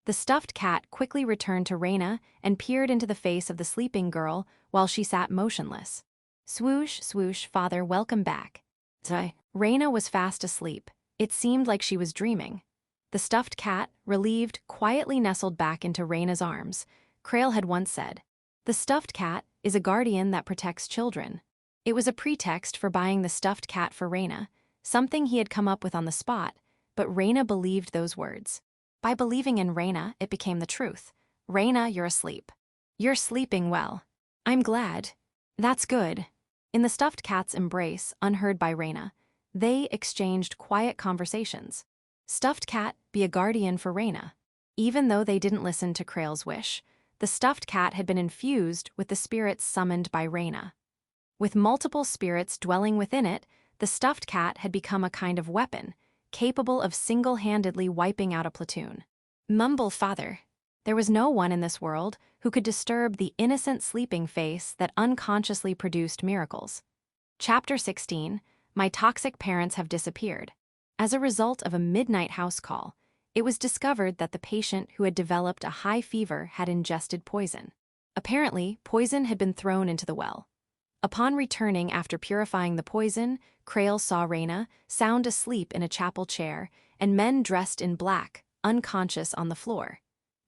The stuffed cat quickly returned to Reina and peered into the face of the sleeping girl while she sat motionless. Swoosh, swoosh, Father, welcome back. Reina was fast asleep. It seemed like she was dreaming. The stuffed cat, relieved, quietly nestled back into Reina's arms. Krail had once said, "The stuffed cat is a guardian that protects children." It was a pretext for buying the stuffed cat for Reina, something he had come up with on the spot, but Reina believed those words. By believing in Reina, it became the truth. Reina, you're asleep. You're sleeping well. I'm glad. That's good. In the stuffed cat's embrace, unheard by Reina, they exchanged quiet conversations. Stuffed cat, be a guardian for Reina. Even though they didn't listen to Krail's wish, the stuffed cat had been infused with the spirits summoned by Reina. With multiple spirits dwelling within it, the stuffed cat had become a kind of weapon, capable of single-handedly wiping out a platoon. Mumble father. There was no one in this world who could disturb the innocent sleeping face that unconsciously produced miracles. Chapter 16, My Toxic Parents Have Disappeared. As a result of a midnight house call, it was discovered that the patient who had developed a high fever had ingested poison. Apparently, poison had been thrown into the well. Upon returning after purifying the poison, Krail saw Reina, sound asleep in a chapel chair, and men dressed in black, unconscious on the floor.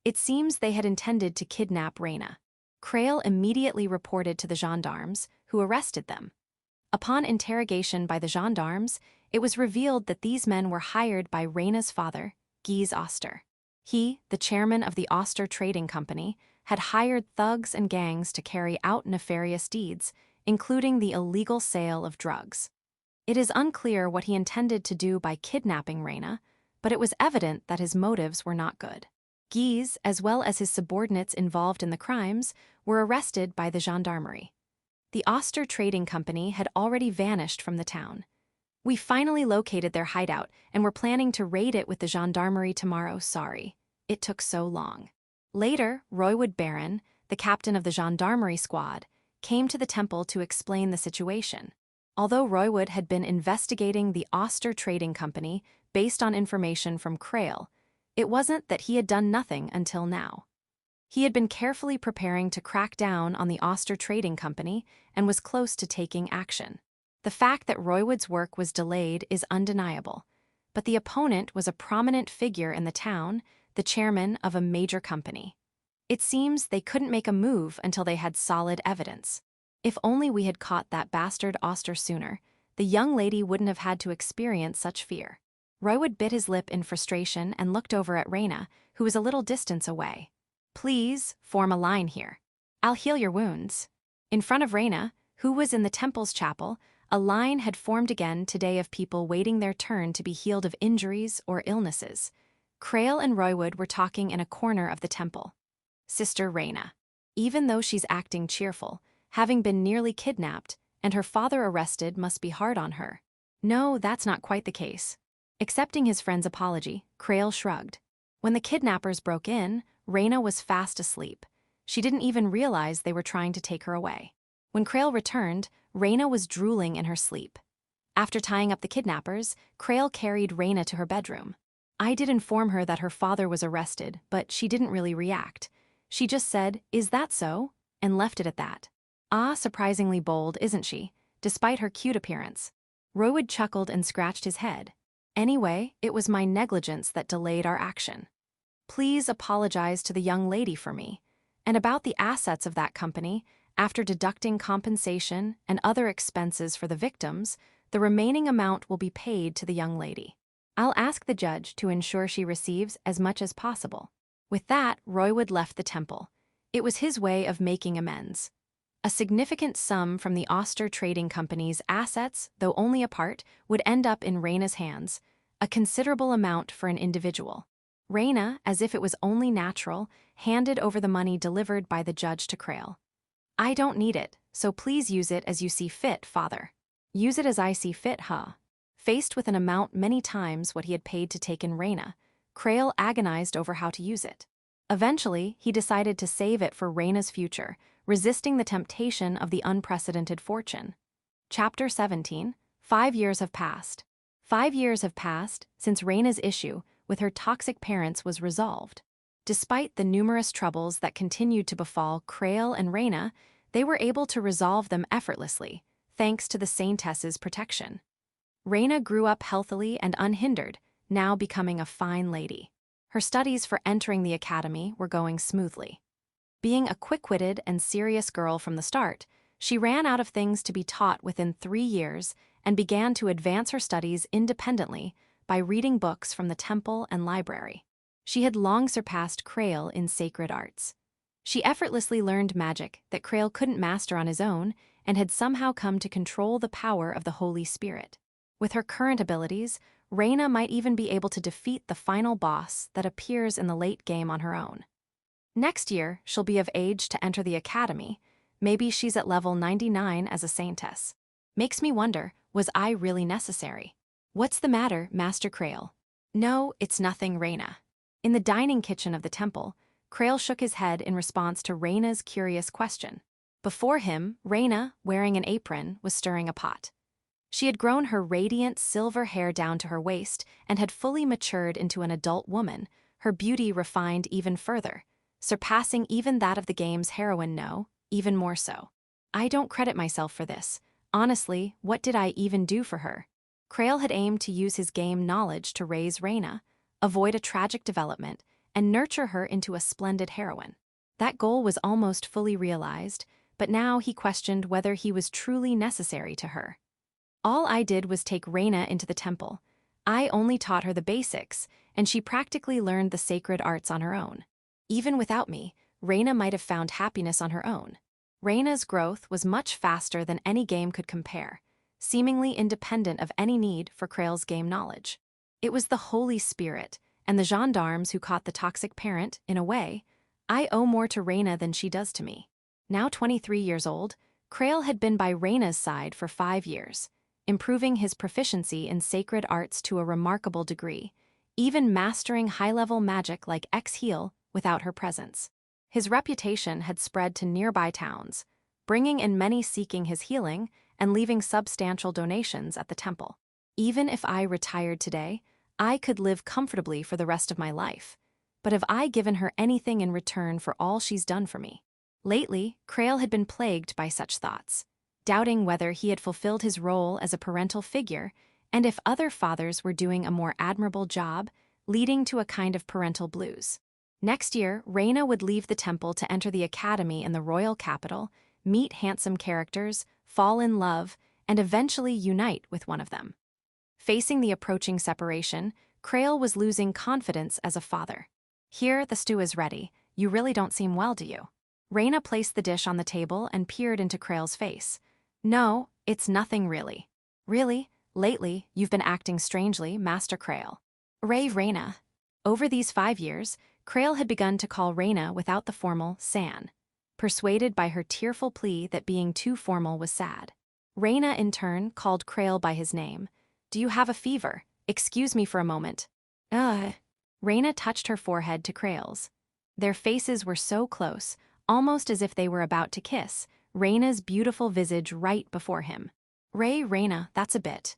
It seems they had intended to kidnap Reina. Krail immediately reported to the gendarmes, who arrested them. Upon interrogation by the gendarmes, it was revealed that these men were hired by Reina's father, Guy Oster. He, the chairman of the Oster Trading Company, had hired thugs and gangs to carry out nefarious deeds, including the illegal sale of drugs. It is unclear what he intended to do by kidnapping Reina, but it was evident that his motives were not good. Guy, as well as his subordinates involved in the crimes, were arrested by the gendarmerie. The Oster Trading Company had already vanished from the town. We finally located their hideout and were planning to raid it with the gendarmerie tomorrow. Sorry, it took so long. Later, Roywood Baron, the captain of the gendarmerie squad, came to the temple to explain the situation. Although Roywood had been investigating the Oster Trading Company based on information from Krail, it wasn't that he had done nothing until now. He had been carefully preparing to crack down on the Oster Trading Company and was close to taking action. The fact that Roywood's work was delayed is undeniable, but the opponent was a prominent figure in the town, the chairman of a major company. It seems they couldn't make a move until they had solid evidence. If only we had caught that bastard Oster sooner, the young lady wouldn't have had to experience such fear. Roywood bit his lip in frustration and looked over at Reina, who was a little distance away. Please, form a line here. I'll heal your wounds. In front of Reina, who was in the temple's chapel, a line had formed again today of people waiting their turn to be healed of injuries or illnesses. Krail and Roywood were talking in a corner of the temple. Sister Reina. Even though she's acting cheerful, having been nearly kidnapped, and her father arrested must be hard on her. No, that's not quite the case. Accepting his friend's apology, Krail shrugged. When the kidnappers broke in, Reina was fast asleep. She didn't even realize they were trying to take her away. When Krail returned, Reina was drooling in her sleep. After tying up the kidnappers, Krail carried Reina to her bedroom. I did inform her that her father was arrested, but she didn't really react. She just said, "Is that so?" and left it at that. Surprisingly bold, isn't she, despite her cute appearance? Rowood chuckled and scratched his head. Anyway, it was my negligence that delayed our action. Please apologize to the young lady for me. And about the assets of that company, after deducting compensation and other expenses for the victims, the remaining amount will be paid to the young lady. I'll ask the judge to ensure she receives as much as possible. With that, Roywood left the temple. It was his way of making amends. A significant sum from the Oster Trading Company's assets, though only a part, would end up in Reina's hands, a considerable amount for an individual. Reina, as if it was only natural, handed over the money delivered by the judge to Krail. I don't need it, so please use it as you see fit, father. Use it as I see fit, huh? Faced with an amount many times what he had paid to take in Reina, Krail agonized over how to use it. Eventually, he decided to save it for Reina's future, resisting the temptation of the unprecedented fortune. Chapter 17, 5 years have passed. 5 years have passed since Reina's issue with her toxic parents was resolved. Despite the numerous troubles that continued to befall Krail and Reina, they were able to resolve them effortlessly, thanks to the saintess's protection. Reina grew up healthily and unhindered, now becoming a fine lady. Her studies for entering the academy were going smoothly. Being a quick-witted and serious girl from the start, she ran out of things to be taught within 3 years and began to advance her studies independently by reading books from the temple and library. She had long surpassed Krail in sacred arts. She effortlessly learned magic that Krail couldn't master on his own and had somehow come to control the power of the Holy Spirit. With her current abilities, Reina might even be able to defeat the final boss that appears in the late game on her own. Next year, she'll be of age to enter the academy. Maybe she's at level 99 as a saintess. Makes me wonder, was I really necessary? What's the matter, Master Krail? No, it's nothing, Reina. In the dining kitchen of the temple, Krail shook his head in response to Reina's curious question. Before him, Reina, wearing an apron, was stirring a pot. She had grown her radiant silver hair down to her waist and had fully matured into an adult woman, her beauty refined even further, surpassing even that of the game's heroine. No, even more so. I don't credit myself for this. Honestly, what did I even do for her? Krail had aimed to use his game knowledge to raise Reina, avoid a tragic development, and nurture her into a splendid heroine. That goal was almost fully realized, but now he questioned whether he was truly necessary to her. All I did was take Reina into the temple. I only taught her the basics, and she practically learned the sacred arts on her own. Even without me, Reina might have found happiness on her own. Reina's growth was much faster than any game could compare, seemingly independent of any need for Krail's game knowledge. It was the Holy Spirit, and the gendarmes who caught the toxic parent, in a way. I owe more to Reina than she does to me. Now 23 years old, Krail had been by Reina's side for 5 years, improving his proficiency in sacred arts to a remarkable degree, even mastering high-level magic like X-Heal without her presence. His reputation had spread to nearby towns, bringing in many seeking his healing and leaving substantial donations at the temple. Even if I retired today, I could live comfortably for the rest of my life. But have I given her anything in return for all she's done for me? Lately, Krail had been plagued by such thoughts, doubting whether he had fulfilled his role as a parental figure and if other fathers were doing a more admirable job, leading to a kind of parental blues. Next year, Reina would leave the temple to enter the academy in the royal capital, meet handsome characters, fall in love, and eventually unite with one of them. Facing the approaching separation, Krail was losing confidence as a father. Here, the stew is ready. You really don't seem well, do you? Reina placed the dish on the table and peered into Krail's face. No, it's nothing really. Really? Lately, you've been acting strangely, Master Krail. Reina. Over these 5 years, Krail had begun to call Reina without the formal san, persuaded by her tearful plea that being too formal was sad. Reina, in turn, called Krail by his name. Do you have a fever? Excuse me for a moment. Reina touched her forehead to Krail's. Their faces were so close, almost as if they were about to kiss, Reina's beautiful visage right before him. Reina, that's a bit.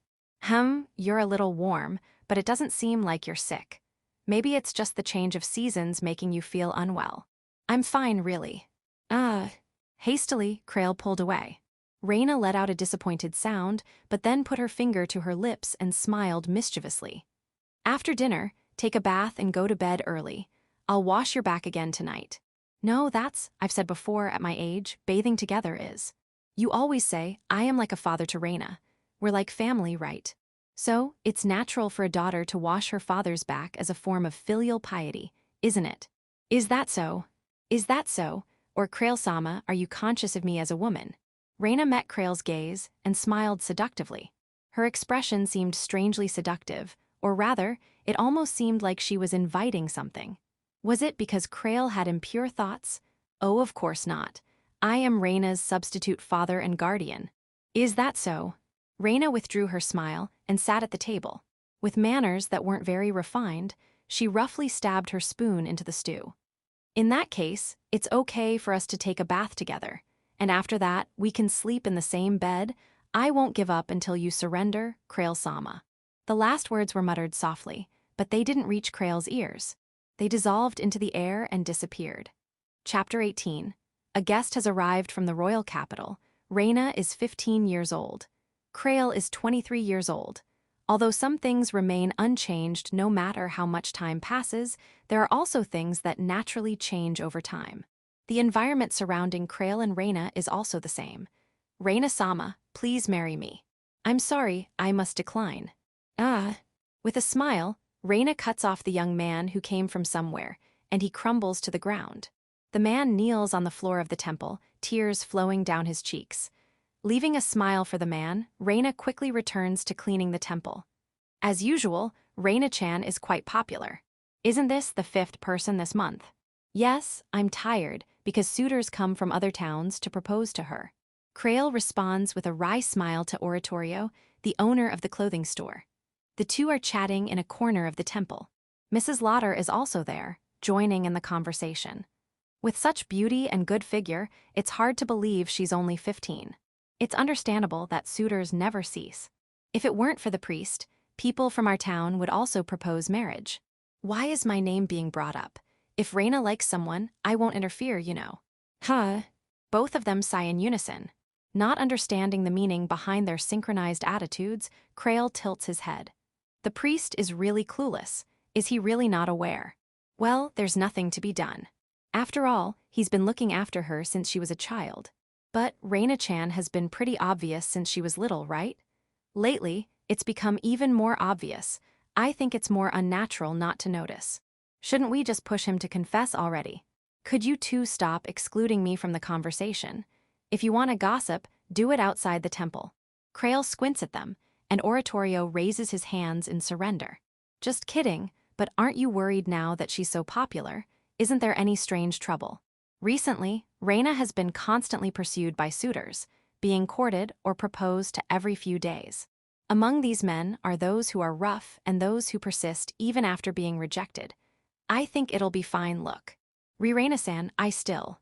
You're a little warm, but it doesn't seem like you're sick. Maybe it's just the change of seasons making you feel unwell. I'm fine, really. Hastily, Krail pulled away. Reina let out a disappointed sound, but then put her finger to her lips and smiled mischievously. After dinner, take a bath and go to bed early. I'll wash your back again tonight. No, I've said before, at my age, bathing together is. You always say, I am like a father to Reina. We're like family, right? So, it's natural for a daughter to wash her father's back as a form of filial piety, isn't it? Is that so? Is that so? Or Krail-sama, are you conscious of me as a woman? Reina met Krail's gaze and smiled seductively. Her expression seemed strangely seductive, or rather, it almost seemed like she was inviting something. Was it because Krail had impure thoughts? Oh, of course not. I am Reina's substitute father and guardian. Is that so? Reina withdrew her smile and sat at the table. With manners that weren't very refined, she roughly stabbed her spoon into the stew. In that case, it's okay for us to take a bath together. And after that, we can sleep in the same bed. I won't give up until you surrender, Krail-sama. The last words were muttered softly, but they didn't reach Krail's ears. They dissolved into the air and disappeared. Chapter 18. A guest has arrived from the royal capital. Reina is 15 years old. Krail is 23 years old. Although some things remain unchanged no matter how much time passes, there are also things that naturally change over time. The environment surrounding Krail and Reina is also the same. Reina-sama, please marry me. I'm sorry, I must decline. With a smile, Reina cuts off the young man who came from somewhere, and he crumbles to the ground. The man kneels on the floor of the temple, tears flowing down his cheeks. Leaving a smile for the man, Reina quickly returns to cleaning the temple. As usual, Reina-chan is quite popular. Isn't this the 5th person this month? Yes, I'm tired, because suitors come from other towns to propose to her. Krail responds with a wry smile to Oratorio, the owner of the clothing store. The two are chatting in a corner of the temple. Mrs. Lauder is also there, joining in the conversation. With such beauty and good figure, it's hard to believe she's only 15. It's understandable that suitors never cease. If it weren't for the priest, people from our town would also propose marriage. Why is my name being brought up? If Reina likes someone, I won't interfere, you know. Huh? Both of them sigh in unison. Not understanding the meaning behind their synchronized attitudes, Krail tilts his head. The priest is really clueless. Is he really not aware? Well, there's nothing to be done. After all, he's been looking after her since she was a child. But Reina-chan has been pretty obvious since she was little, right? Lately, it's become even more obvious. I think it's more unnatural not to notice. Shouldn't we just push him to confess already? Could you two stop excluding me from the conversation? If you want to gossip, do it outside the temple. Krail squints at them, and Oratorio raises his hands in surrender. Just kidding, but aren't you worried now that she's so popular? Isn't there any strange trouble? Recently, Reina has been constantly pursued by suitors, being courted or proposed to every few days. Among these men are those who are rough and those who persist even after being rejected. I think it'll be fine. Look. Reina-san, The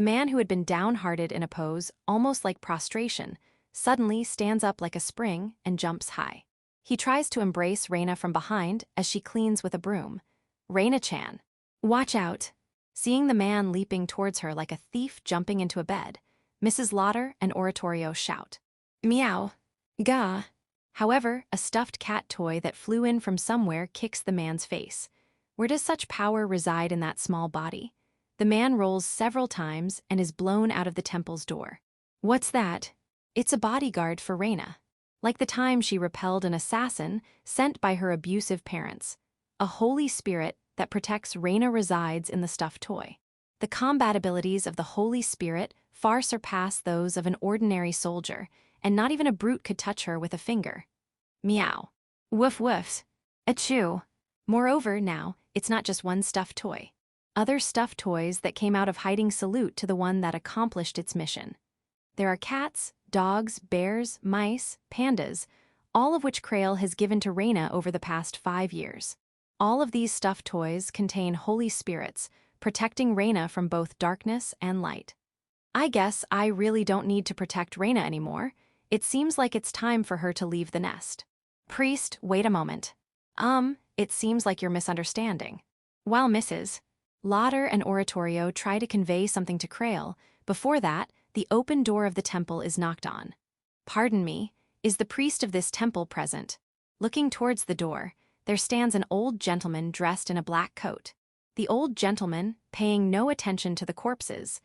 man who had been downhearted in a pose, almost like prostration, suddenly stands up like a spring and jumps high. He tries to embrace Reina from behind as she cleans with a broom. Reina-chan. Watch out. Seeing the man leaping towards her like a thief jumping into a bed, Mrs. Lauder and Oratorio shout. Meow. Gah. However, a stuffed cat toy that flew in from somewhere kicks the man's face. Where does such power reside in that small body? The man rolls several times and is blown out of the temple's door. What's that? It's a bodyguard for Reina. Like the time she repelled an assassin sent by her abusive parents. A holy spirit that protects Reina resides in the stuffed toy. The combat abilities of the Holy Spirit far surpass those of an ordinary soldier, and not even a brute could touch her with a finger. Meow. Woof woofs. Achoo. Moreover, now, it's not just one stuffed toy. Other stuffed toys that came out of hiding salute to the one that accomplished its mission. There are cats, dogs, bears, mice, pandas, all of which Krail has given to Reina over the past 5 years. All of these stuffed toys contain holy spirits, protecting Reina from both darkness and light. I guess I really don't need to protect Reina anymore. It seems like it's time for her to leave the nest. Priest, wait a moment. It seems like you're misunderstanding. While Mrs. Lauder and Oratorio try to convey something to Krail, before that, the open door of the temple is knocked on. Pardon me, is the priest of this temple present? Looking towards the door, there stands an old gentleman dressed in a black coat. The old gentleman, paying no attention to the corpses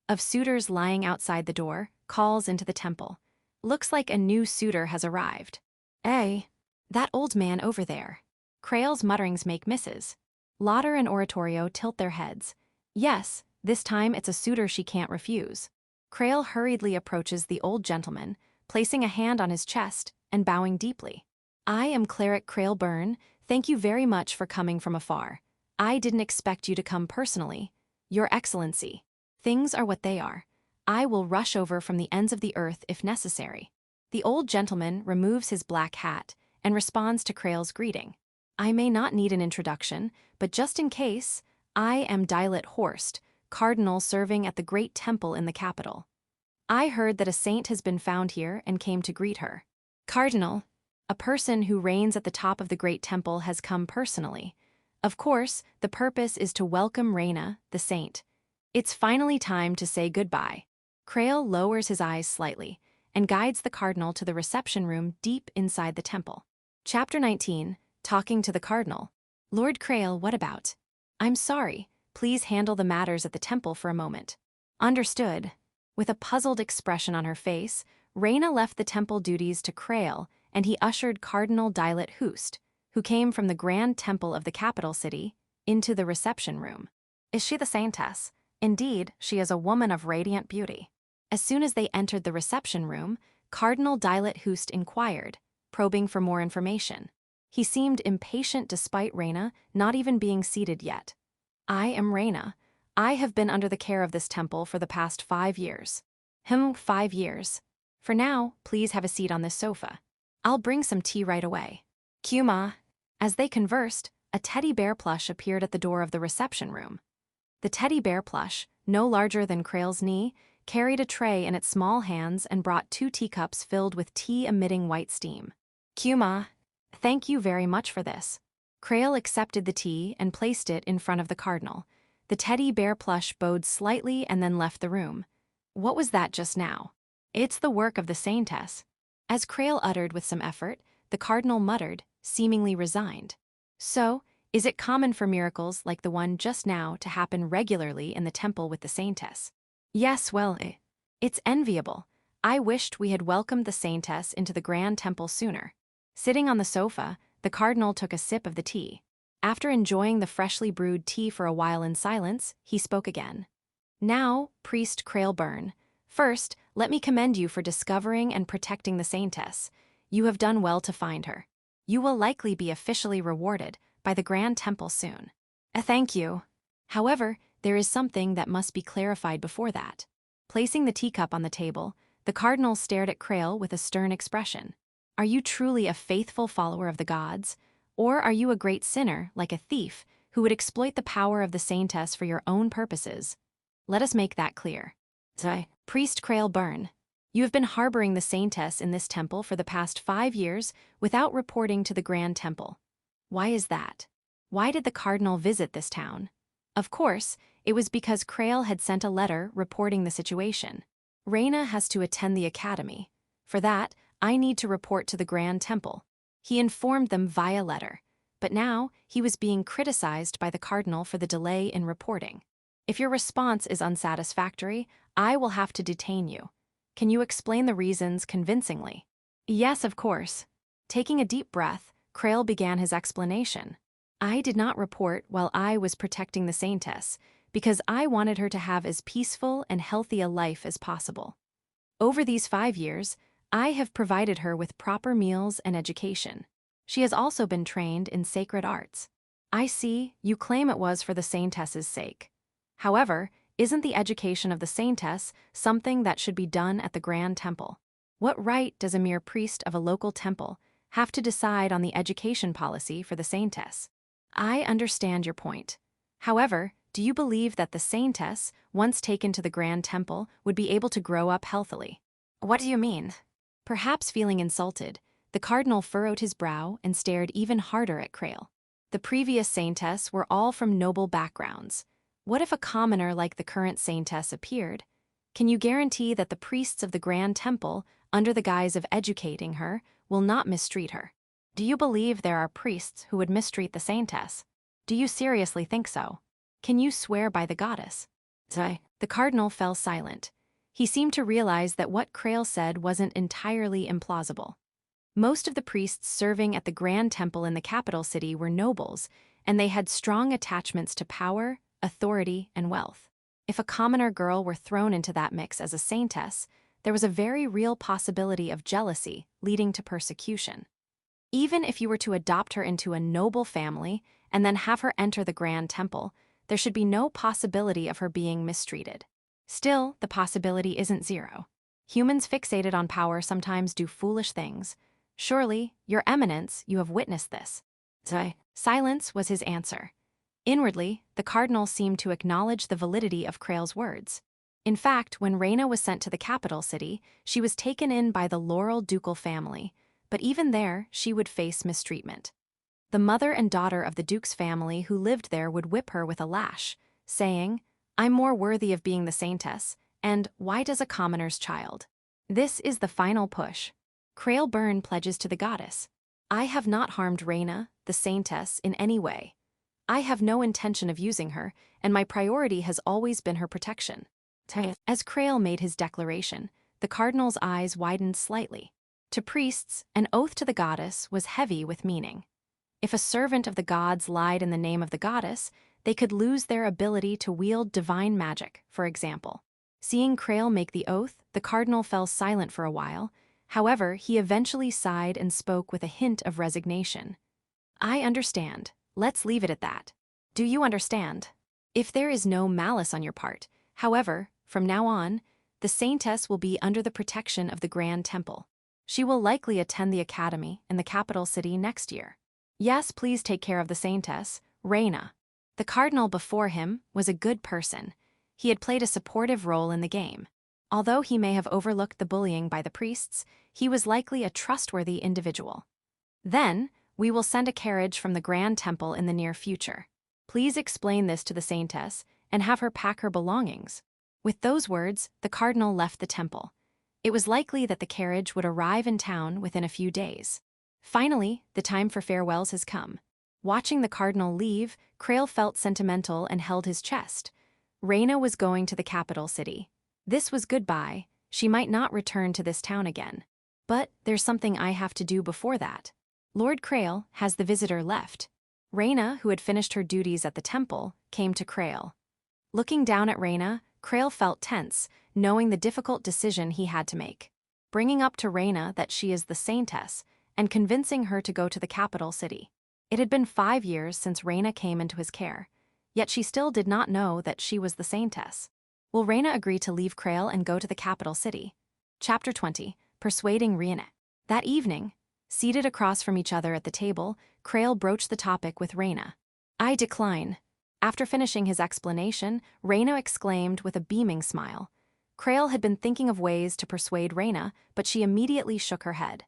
of suitors lying outside the door, calls into the temple. Looks like a new suitor has arrived. That old man over there. Krail's mutterings make Mrs. Lauder and Oratorio tilt their heads. Yes, this time it's a suitor she can't refuse. Krail hurriedly approaches the old gentleman, placing a hand on his chest and bowing deeply. I am Cleric Krail Byrne. Thank you very much for coming from afar. I didn't expect you to come personally. Your Excellency. Things are what they are. I will rush over from the ends of the earth if necessary. The old gentleman removes his black hat and responds to Krail's greeting. I may not need an introduction, but just in case, I am Dilet Horst, cardinal serving at the great temple in the capital. I heard that a saint has been found here and came to greet her. Cardinal, a person who reigns at the top of the great temple, has come personally. Of course, the purpose is to welcome Reina, the saint. It's finally time to say goodbye. Krail lowers his eyes slightly and guides the cardinal to the reception room deep inside the temple. Chapter 19, Talking to the Cardinal. Lord Krail, what about? I'm sorry, please handle the matters at the temple for a moment. Understood. With a puzzled expression on her face, Reina left the temple duties to Krail, and he ushered Cardinal Dilet Hoost, who came from the grand temple of the capital city, into the reception room. Is she the saintess? Indeed, she is a woman of radiant beauty. As soon as they entered the reception room, Cardinal Dilet Hoost inquired, probing for more information. He seemed impatient despite Reina not even being seated yet. I am Reina. I have been under the care of this temple for the past 5 years. 5 years. For now, please have a seat on this sofa. I'll bring some tea right away. Kuma. As they conversed, a teddy bear plush appeared at the door of the reception room. The teddy bear plush, no larger than Krail's knee, carried a tray in its small hands and brought 2 teacups filled with tea-emitting white steam. Kuma, thank you very much for this. Krail accepted the tea and placed it in front of the cardinal. The teddy bear plush bowed slightly and then left the room. What was that just now? It's the work of the saintess. As Krail uttered with some effort, the cardinal muttered, seemingly resigned. So, is it common for miracles like the one just now to happen regularly in the temple with the saintess? Yes, well, it's enviable. I wished we had welcomed the saintess into the grand temple sooner. Sitting on the sofa, the cardinal took a sip of the tea. After enjoying the freshly brewed tea for a while in silence, he spoke again. Now, Priest Krail Byrne, first, let me commend you for discovering and protecting the saintess. You have done well to find her. You will likely be officially rewarded by the Grand Temple soon. Thank you. However, there is something that must be clarified before that. Placing the teacup on the table, the cardinal stared at Krail with a stern expression. Are you truly a faithful follower of the gods? Or are you a great sinner, like a thief, who would exploit the power of the saintess for your own purposes? Let us make that clear. Priest Krail Byrne, you have been harboring the saintess in this temple for the past 5 years without reporting to the Grand Temple. Why is that? Why did the cardinal visit this town? Of course, it was because Krail had sent a letter reporting the situation. Reina has to attend the academy. For that, I need to report to the Grand Temple. He informed them via letter, but now he was being criticized by the cardinal for the delay in reporting. If your response is unsatisfactory, I will have to detain you. Can you explain the reasons convincingly? Yes, of course. Taking a deep breath, Krail began his explanation. I did not report while I was protecting the saintess, because I wanted her to have as peaceful and healthy a life as possible. Over these 5 years, I have provided her with proper meals and education. She has also been trained in sacred arts. I see, you claim it was for the saintess's sake. However, isn't the education of the saintess something that should be done at the Grand Temple? What right does a mere priest of a local temple have to decide on the education policy for the saintess? I understand your point. However, do you believe that the saintess, once taken to the Grand Temple, would be able to grow up healthily? What do you mean? Perhaps feeling insulted, the cardinal furrowed his brow and stared even harder at Krail. The previous saintess were all from noble backgrounds. What if a commoner like the current saintess appeared? Can you guarantee that the priests of the Grand Temple, under the guise of educating her, will not mistreat her? Do you believe there are priests who would mistreat the saintess? Do you seriously think so? Can you swear by the goddess? The cardinal fell silent. He seemed to realize that what Krail said wasn't entirely implausible. Most of the priests serving at the Grand Temple in the capital city were nobles, and they had strong attachments to power, authority, and wealth. If a commoner girl were thrown into that mix as a saintess, there was a very real possibility of jealousy leading to persecution. Even if you were to adopt her into a noble family and then have her enter the Grand Temple, there should be no possibility of her being mistreated. Still, the possibility isn't zero. Humans fixated on power sometimes do foolish things. Surely, Your Eminence, you have witnessed this. Silence was his answer. Inwardly, the cardinal seemed to acknowledge the validity of Krail's words. In fact, when Reina was sent to the capital city, she was taken in by the Laurel ducal family, but even there, she would face mistreatment. The mother and daughter of the duke's family who lived there would whip her with a lash, saying, "I'm more worthy of being the saintess, and why does a commoner's child?" This is the final push. Krail Byrne pledges to the goddess. I have not harmed Reina, the saintess, in any way. I have no intention of using her, and my priority has always been her protection. As Krail made his declaration, the cardinal's eyes widened slightly. To priests, an oath to the goddess was heavy with meaning. If a servant of the gods lied in the name of the goddess, they could lose their ability to wield divine magic, for example. Seeing Krail make the oath, the cardinal fell silent for a while. However, he eventually sighed and spoke with a hint of resignation. I understand. Let's leave it at that. Do you understand? If there is no malice on your part, however, from now on, the saintess will be under the protection of the Grand Temple. She will likely attend the academy in the capital city next year. Yes, please take care of the saintess, Reina. The cardinal before him was a good person. He had played a supportive role in the game. Although he may have overlooked the bullying by the priests, he was likely a trustworthy individual. Then, we will send a carriage from the Grand Temple in the near future. Please explain this to the saintess and have her pack her belongings. With those words, the cardinal left the temple. It was likely that the carriage would arrive in town within a few days. Finally, the time for farewells has come. Watching the cardinal leave, Krail felt sentimental and held his chest. Reina was going to the capital city. This was goodbye. She might not return to this town again. But there's something I have to do before that. Lord Krail has the visitor left. Reina, who had finished her duties at the temple, came to Krail. Looking down at Reina, Krail felt tense, knowing the difficult decision he had to make. Bringing up to Reina that she is the saintess, and convincing her to go to the capital city. It had been 5 years since Reina came into his care, yet she still did not know that she was the saintess. Will Reina agree to leave Krail and go to the capital city? Chapter 20, Persuading Reina. That evening, seated across from each other at the table, Krail broached the topic with Reina. I decline. After finishing his explanation, Reina exclaimed with a beaming smile. Krail had been thinking of ways to persuade Reina, but she immediately shook her head.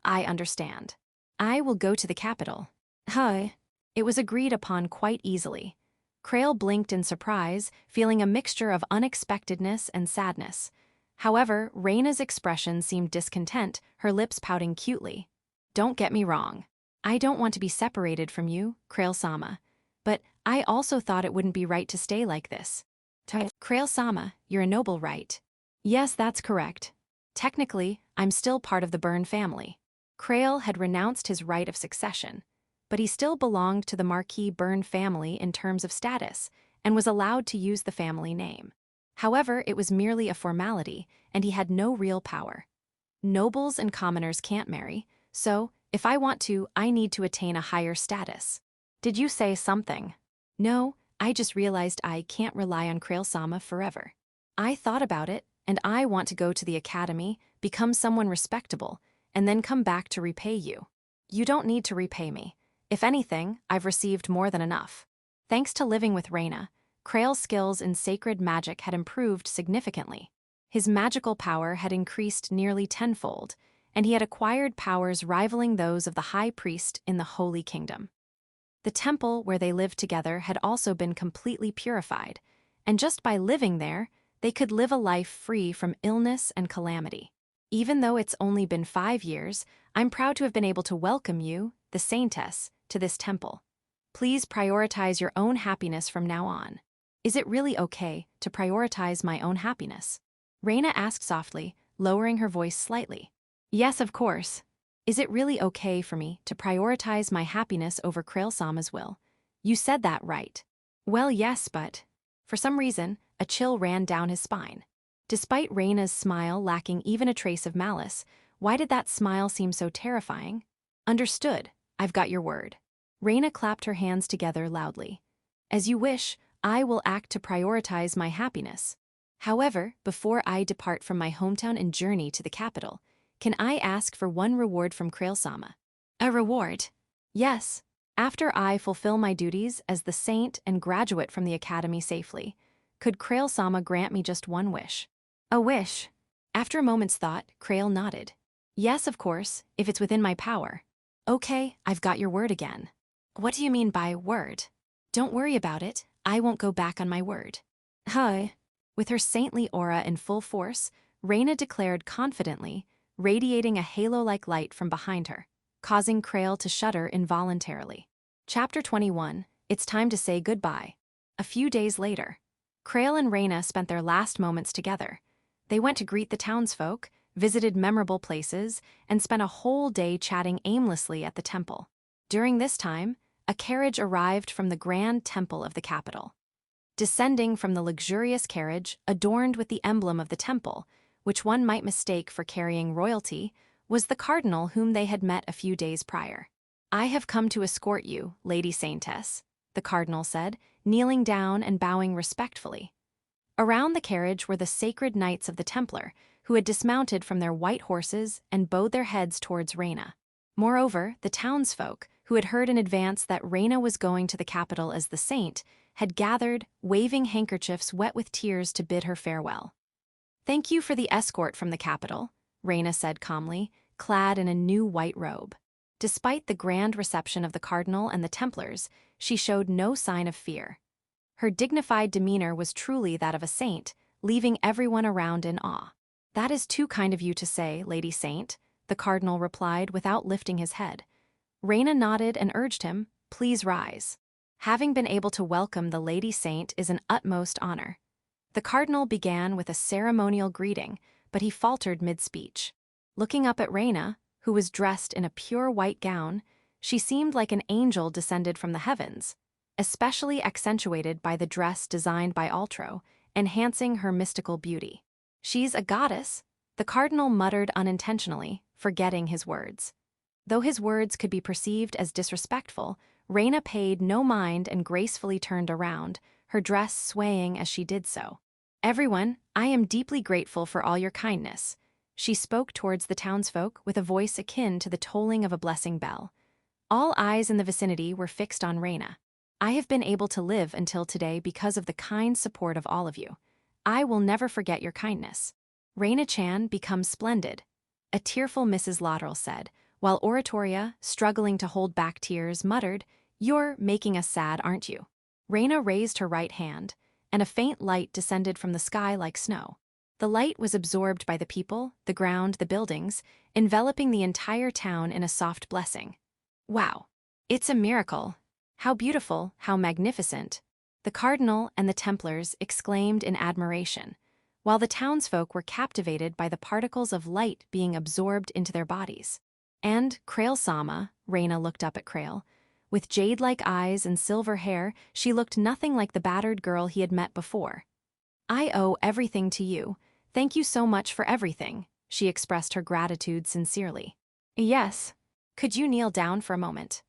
I understand. I will go to the capital. Hi. It was agreed upon quite easily. Krail blinked in surprise, feeling a mixture of unexpectedness and sadness. However, Reina's expression seemed discontent, her lips pouting cutely. Don't get me wrong. I don't want to be separated from you, Krail-sama. But I also thought it wouldn't be right to stay like this. Krail-sama, you're a noble, right? Yes, that's correct. Technically, I'm still part of the Byrne family. Krail had renounced his right of succession, but he still belonged to the Marquis Byrne family in terms of status and was allowed to use the family name. However, it was merely a formality, and he had no real power. Nobles and commoners can't marry, so if I want to, I need to attain a higher status. Did you say something? No, I just realized I can't rely on Krail-sama forever. I thought about it, and I want to go to the academy, become someone respectable, and then come back to repay you. You don't need to repay me. If anything, I've received more than enough. Thanks to living with Reina, Krail's skills in sacred magic had improved significantly. His magical power had increased nearly tenfold, and he had acquired powers rivaling those of the high priest in the Holy Kingdom. The temple where they lived together had also been completely purified, and just by living there, they could live a life free from illness and calamity. Even though it's only been 5 years, I'm proud to have been able to welcome you, the saintess, to this temple. Please prioritize your own happiness from now on. Is it really okay to prioritize my own happiness? Reina asked softly, lowering her voice slightly. Yes, of course. Is it really okay for me to prioritize my happiness over Krail-sama's will? You said that right. Well, yes, but... For some reason, a chill ran down his spine. Despite Reina's smile lacking even a trace of malice, why did that smile seem so terrifying? Understood. I've got your word. Reina clapped her hands together loudly. As you wish, I will act to prioritize my happiness. However, before I depart from my hometown and journey to the capital, can I ask for one reward from Krail-sama? A reward? Yes. After I fulfill my duties as the saint and graduate from the academy safely, could Krail-sama grant me just one wish? A wish. After a moment's thought, Krail nodded. Yes, of course, if it's within my power. Okay, I've got your word again. What do you mean by word? Don't worry about it, I won't go back on my word. Hi. With her saintly aura in full force, Reina declared confidently, radiating a halo-like light from behind her, causing Krail to shudder involuntarily. Chapter 21, It's Time to Say Goodbye. A few days later, Krail and Reina spent their last moments together. They went to greet the townsfolk, visited memorable places, and spent a whole day chatting aimlessly at the temple. During this time, a carriage arrived from the Grand Temple of the capital. Descending from the luxurious carriage, adorned with the emblem of the temple, which one might mistake for carrying royalty, was the cardinal whom they had met a few days prior. I have come to escort you, Lady Saintess, the cardinal said, kneeling down and bowing respectfully. Around the carriage were the sacred knights of the Templar, who had dismounted from their white horses and bowed their heads towards Reina. Moreover, the townsfolk, who had heard in advance that Reina was going to the capital as the saint, had gathered, waving handkerchiefs wet with tears to bid her farewell. "Thank you for the escort from the capital," Reina said calmly, clad in a new white robe. Despite the grand reception of the cardinal and the Templars, she showed no sign of fear. Her dignified demeanor was truly that of a saint, leaving everyone around in awe. "That is too kind of you to say, Lady Saint," the cardinal replied without lifting his head. Reina nodded and urged him, "Please rise. Having been able to welcome the Lady Saint is an utmost honor." The cardinal began with a ceremonial greeting, but he faltered mid-speech. Looking up at Reina, who was dressed in a pure white gown, she seemed like an angel descended from the heavens, especially accentuated by the dress designed by Altro, enhancing her mystical beauty. "She's a goddess," the cardinal muttered unintentionally, forgetting his words. Though his words could be perceived as disrespectful, Reina paid no mind and gracefully turned around, her dress swaying as she did so. "Everyone, I am deeply grateful for all your kindness." She spoke towards the townsfolk with a voice akin to the tolling of a blessing bell. All eyes in the vicinity were fixed on Reina. "I have been able to live until today because of the kind support of all of you. I will never forget your kindness." "Reina-chan becomes splendid," a tearful Mrs. Lottrell said, while Oratoria, struggling to hold back tears, muttered, "You're making us sad, aren't you?" Reina raised her right hand, and a faint light descended from the sky like snow. The light was absorbed by the people, the ground, the buildings, enveloping the entire town in a soft blessing. "Wow! It's a miracle! How beautiful, how magnificent!" The cardinal and the Templars exclaimed in admiration, while the townsfolk were captivated by the particles of light being absorbed into their bodies. "And Krail-sama," Reina looked up at Krail. With jade-like eyes and silver hair, she looked nothing like the battered girl he had met before. "I owe everything to you. Thank you so much for everything," she expressed her gratitude sincerely. "Yes. Could you kneel down for a moment?"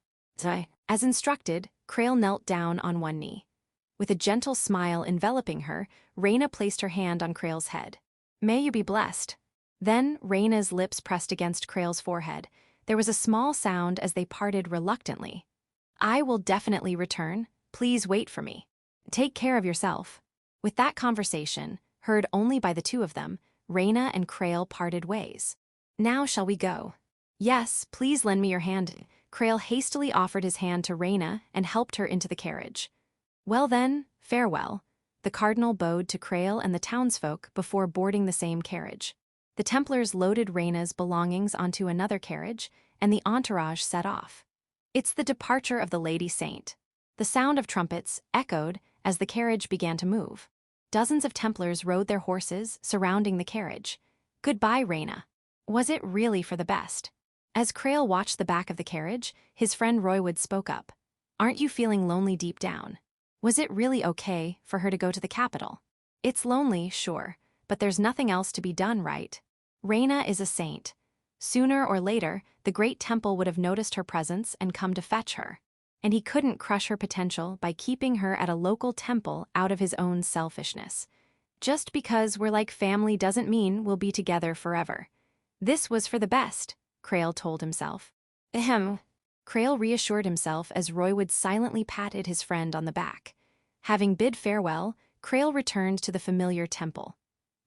As instructed, Krail knelt down on one knee. With a gentle smile enveloping her, Reina placed her hand on Krail's head. "May you be blessed." Then Reina's lips pressed against Krail's forehead. There was a small sound as they parted reluctantly. "I will definitely return. Please wait for me. Take care of yourself." With that conversation, heard only by the two of them, Reina and Krail parted ways. "Now shall we go?" "Yes, please lend me your hand." Krail hastily offered his hand to Reina and helped her into the carriage. "Well then, farewell." The cardinal bowed to Krail and the townsfolk before boarding the same carriage. The Templars loaded Reina's belongings onto another carriage, and the entourage set off. "It's the departure of the Lady Saint." The sound of trumpets echoed as the carriage began to move. Dozens of Templars rode their horses, surrounding the carriage. "Goodbye, Reina." Was it really for the best? As Krail watched the back of the carriage, his friend Roywood spoke up. "Aren't you feeling lonely deep down? Was it really okay for her to go to the capital?" "It's lonely, sure, but there's nothing else to be done, right? Reina is a saint. Sooner or later, the great temple would have noticed her presence and come to fetch her. And he couldn't crush her potential by keeping her at a local temple out of his own selfishness. Just because we're like family doesn't mean we'll be together forever. This was for the best," Krail told himself. "Ahem." Krail reassured himself as Roywood silently patted his friend on the back. Having bid farewell, Krail returned to the familiar temple.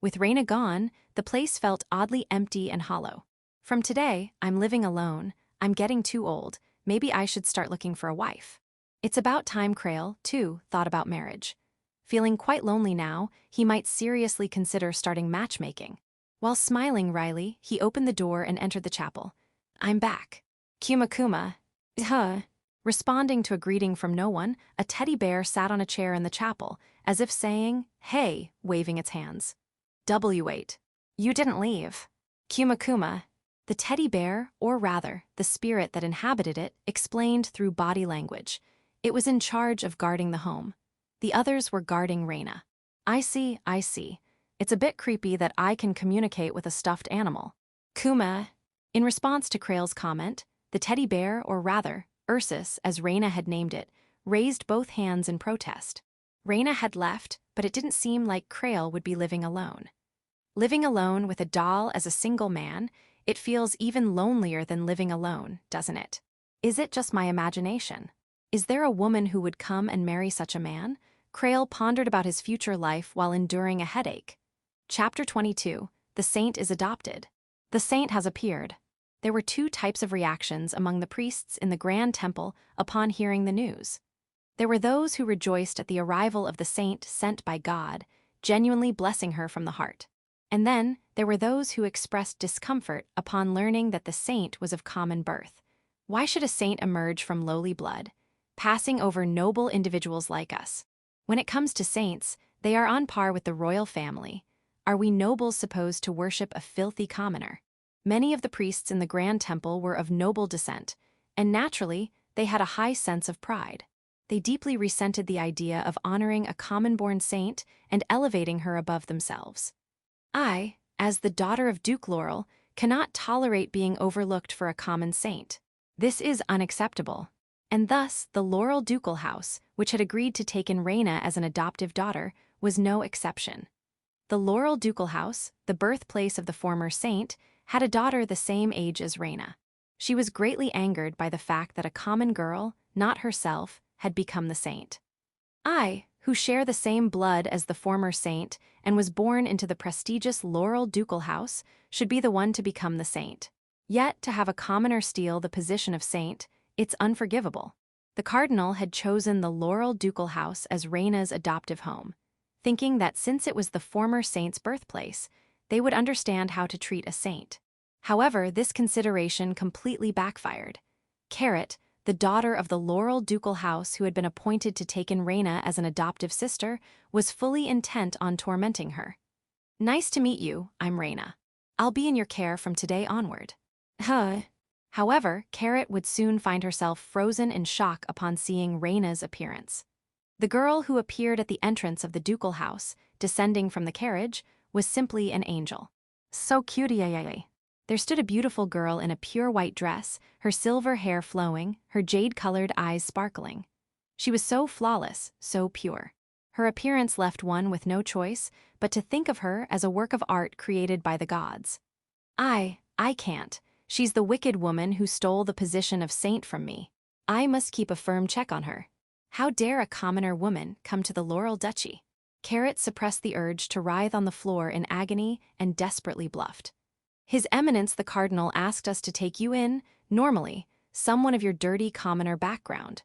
With Reina gone, the place felt oddly empty and hollow. "From today, I'm living alone. I'm getting too old. Maybe I should start looking for a wife." It's about time Krail, too, thought about marriage. Feeling quite lonely now, he might seriously consider starting matchmaking. While smiling wryly, he opened the door and entered the chapel. "I'm back." "Kuma Kuma." Responding to a greeting from no one, a teddy bear sat on a chair in the chapel, as if saying, "Hey," waving its hands. "W8. You didn't leave." "Kuma Kuma." The teddy bear, or rather, the spirit that inhabited it, explained through body language. It was in charge of guarding the home. The others were guarding Reina. I see. It's a bit creepy that I can communicate with a stuffed animal." "Kuma." In response to Krail's comment, the teddy bear, or rather, Ursus, as Reina had named it, raised both hands in protest. Reina had left, but it didn't seem like Krail would be living alone. Living alone with a doll as a single man, it feels even lonelier than living alone, doesn't it? Is it just my imagination? Is there a woman who would come and marry such a man? Krail pondered about his future life while enduring a headache. Chapter 22, The Saint is Adopted. The saint has appeared. There were two types of reactions among the priests in the Grand Temple upon hearing the news. There were those who rejoiced at the arrival of the saint sent by God, genuinely blessing her from the heart. And then there were those who expressed discomfort upon learning that the saint was of common birth. Why should a saint emerge from lowly blood, passing over noble individuals like us? When it comes to saints, they are on par with the royal family. Are we nobles supposed to worship a filthy commoner? Many of the priests in the Grand Temple were of noble descent, and naturally, they had a high sense of pride. They deeply resented the idea of honoring a common-born saint and elevating her above themselves. I, as the daughter of Duke Laurel, cannot tolerate being overlooked for a common saint. This is unacceptable. And thus, the Laurel Ducal House, which had agreed to take in Reina as an adoptive daughter, was no exception. The Laurel Ducal House, the birthplace of the former saint, had a daughter the same age as Reina. She was greatly angered by the fact that a common girl, not herself, had become the saint. I, who share the same blood as the former saint and was born into the prestigious Laurel Ducal House, should be the one to become the saint. Yet, to have a commoner steal the position of saint, it's unforgivable. The cardinal had chosen the Laurel Ducal House as Reina's adoptive home, thinking that since it was the former saint's birthplace, they would understand how to treat a saint. However, this consideration completely backfired. Carrot, the daughter of the Laurel Ducal House who had been appointed to take in Reina as an adoptive sister, was fully intent on tormenting her. "Nice to meet you, I'm Reina. I'll be in your care from today onward." However, Carrot would soon find herself frozen in shock upon seeing Reina's appearance. The girl who appeared at the entrance of the ducal house, descending from the carriage, was simply an angel. So cute. There stood a beautiful girl in a pure white dress, her silver hair flowing, her jade-colored eyes sparkling. She was so flawless, so pure. Her appearance left one with no choice but to think of her as a work of art created by the gods. I can't. She's the wicked woman who stole the position of saint from me. I must keep a firm check on her. How dare a commoner woman come to the Laurel Duchy? Carrot suppressed the urge to writhe on the floor in agony and desperately bluffed. "His Eminence the Cardinal asked us to take you in, normally, someone of your dirty commoner background."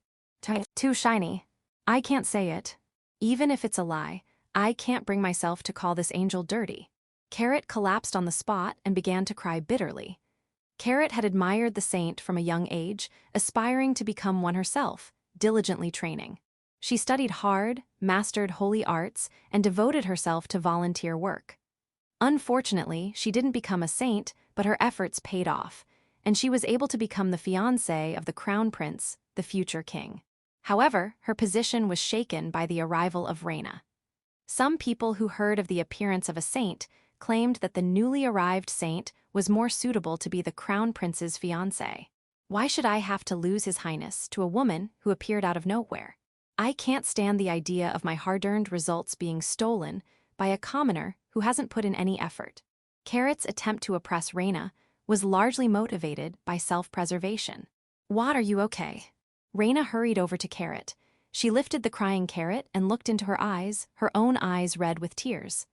Too shiny. I can't say it. Even if it's a lie, I can't bring myself to call this angel dirty. Carrot collapsed on the spot and began to cry bitterly. Carrot had admired the saint from a young age, aspiring to become one herself, diligently training. She studied hard, mastered holy arts, and devoted herself to volunteer work. Unfortunately, she didn't become a saint, but her efforts paid off, and she was able to become the fiancée of the crown prince, the future king. However, her position was shaken by the arrival of Reina. Some people who heard of the appearance of a saint claimed that the newly arrived saint was more suitable to be the crown prince's fiancée. Why should I have to lose his highness to a woman who appeared out of nowhere? I can't stand the idea of my hard-earned results being stolen by a commoner who hasn't put in any effort. Carrot's attempt to oppress Reina was largely motivated by self-preservation. "What, are you okay?" Reina hurried over to Carrot. She lifted the crying Carrot and looked into her eyes, her own eyes red with tears.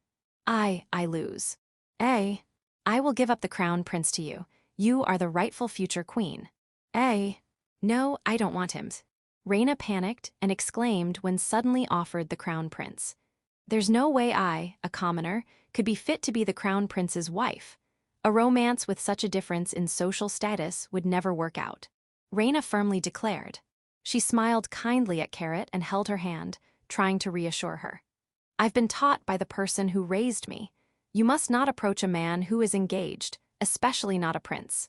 I lose. I will give up the crown prince to you. You are the rightful future queen." No, I don't want him." Reina panicked and exclaimed when suddenly offered the crown prince. "There's no way I, a commoner, could be fit to be the crown prince's wife. A romance with such a difference in social status would never work out," Reina firmly declared. She smiled kindly at Carrot and held her hand, trying to reassure her. "I've been taught by the person who raised me. You must not approach a man who is engaged, especially not a prince.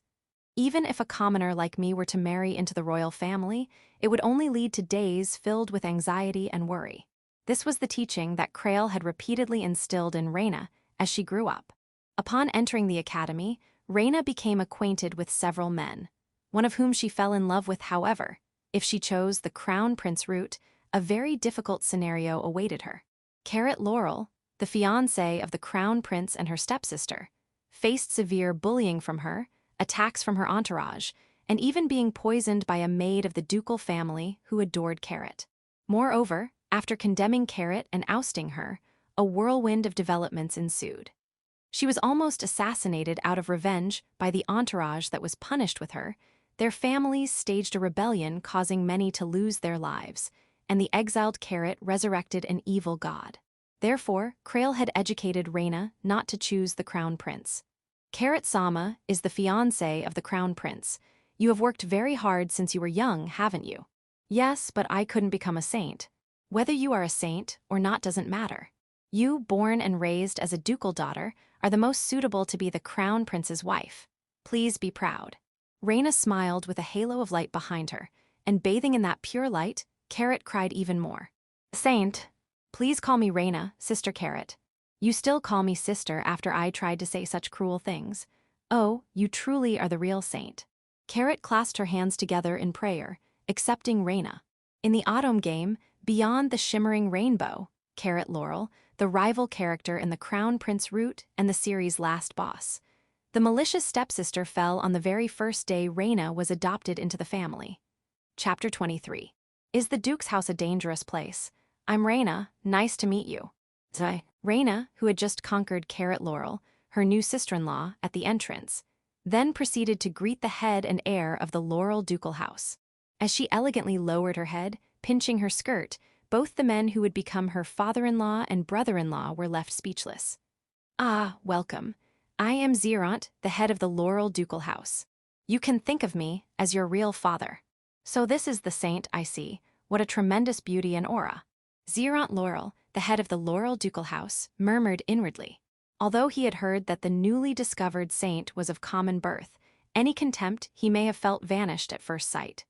Even if a commoner like me were to marry into the royal family, it would only lead to days filled with anxiety and worry." This was the teaching that Krail had repeatedly instilled in Reina as she grew up. Upon entering the academy, Reina became acquainted with several men, one of whom she fell in love with. However, if she chose the crown prince route, a very difficult scenario awaited her. Carrot Laurel, the fiancée of the crown prince and her stepsister, faced severe bullying from her, attacks from her entourage, and even being poisoned by a maid of the ducal family who adored Carrot. Moreover, after condemning Carrot and ousting her, a whirlwind of developments ensued. She was almost assassinated out of revenge by the entourage that was punished with her. Their families staged a rebellion causing many to lose their lives, and the exiled Carrot resurrected an evil god. Therefore, Krail had educated Reina not to choose the crown prince. Carrot-sama is the fiancé of the crown prince. You have worked very hard since you were young, haven't you? Yes, but I couldn't become a saint. Whether you are a saint or not doesn't matter. You, born and raised as a ducal daughter, are the most suitable to be the crown prince's wife. Please be proud. Reina smiled with a halo of light behind her, and bathing in that pure light, Carrot cried even more. Saint, please call me Reina, Sister Carrot. You still call me sister after I tried to say such cruel things. Oh, you truly are the real saint. Carrot clasped her hands together in prayer, accepting Reina. In the Otome game, Beyond the Shimmering Rainbow, Carrot Laurel, the rival character in the Crown Prince route and the series' last boss. The malicious stepsister fell on the very first day Reina was adopted into the family. Chapter 23. Is the Duke's house a dangerous place? I'm Reina, nice to meet you. Reina, who had just conquered Carrot Laurel, her new sister-in-law, at the entrance, then proceeded to greet the head and heir of the Laurel ducal house. As she elegantly lowered her head, pinching her skirt, both the men who would become her father-in-law and brother-in-law were left speechless. Ah, welcome. I am Zeront, the head of the Laurel ducal house. You can think of me as your real father. So this is the saint I see. What a tremendous beauty and aura. Zeront Laurel, the head of the Laurel ducal house, murmured inwardly. Although he had heard that the newly discovered saint was of common birth, any contempt he may have felt vanished at first sight.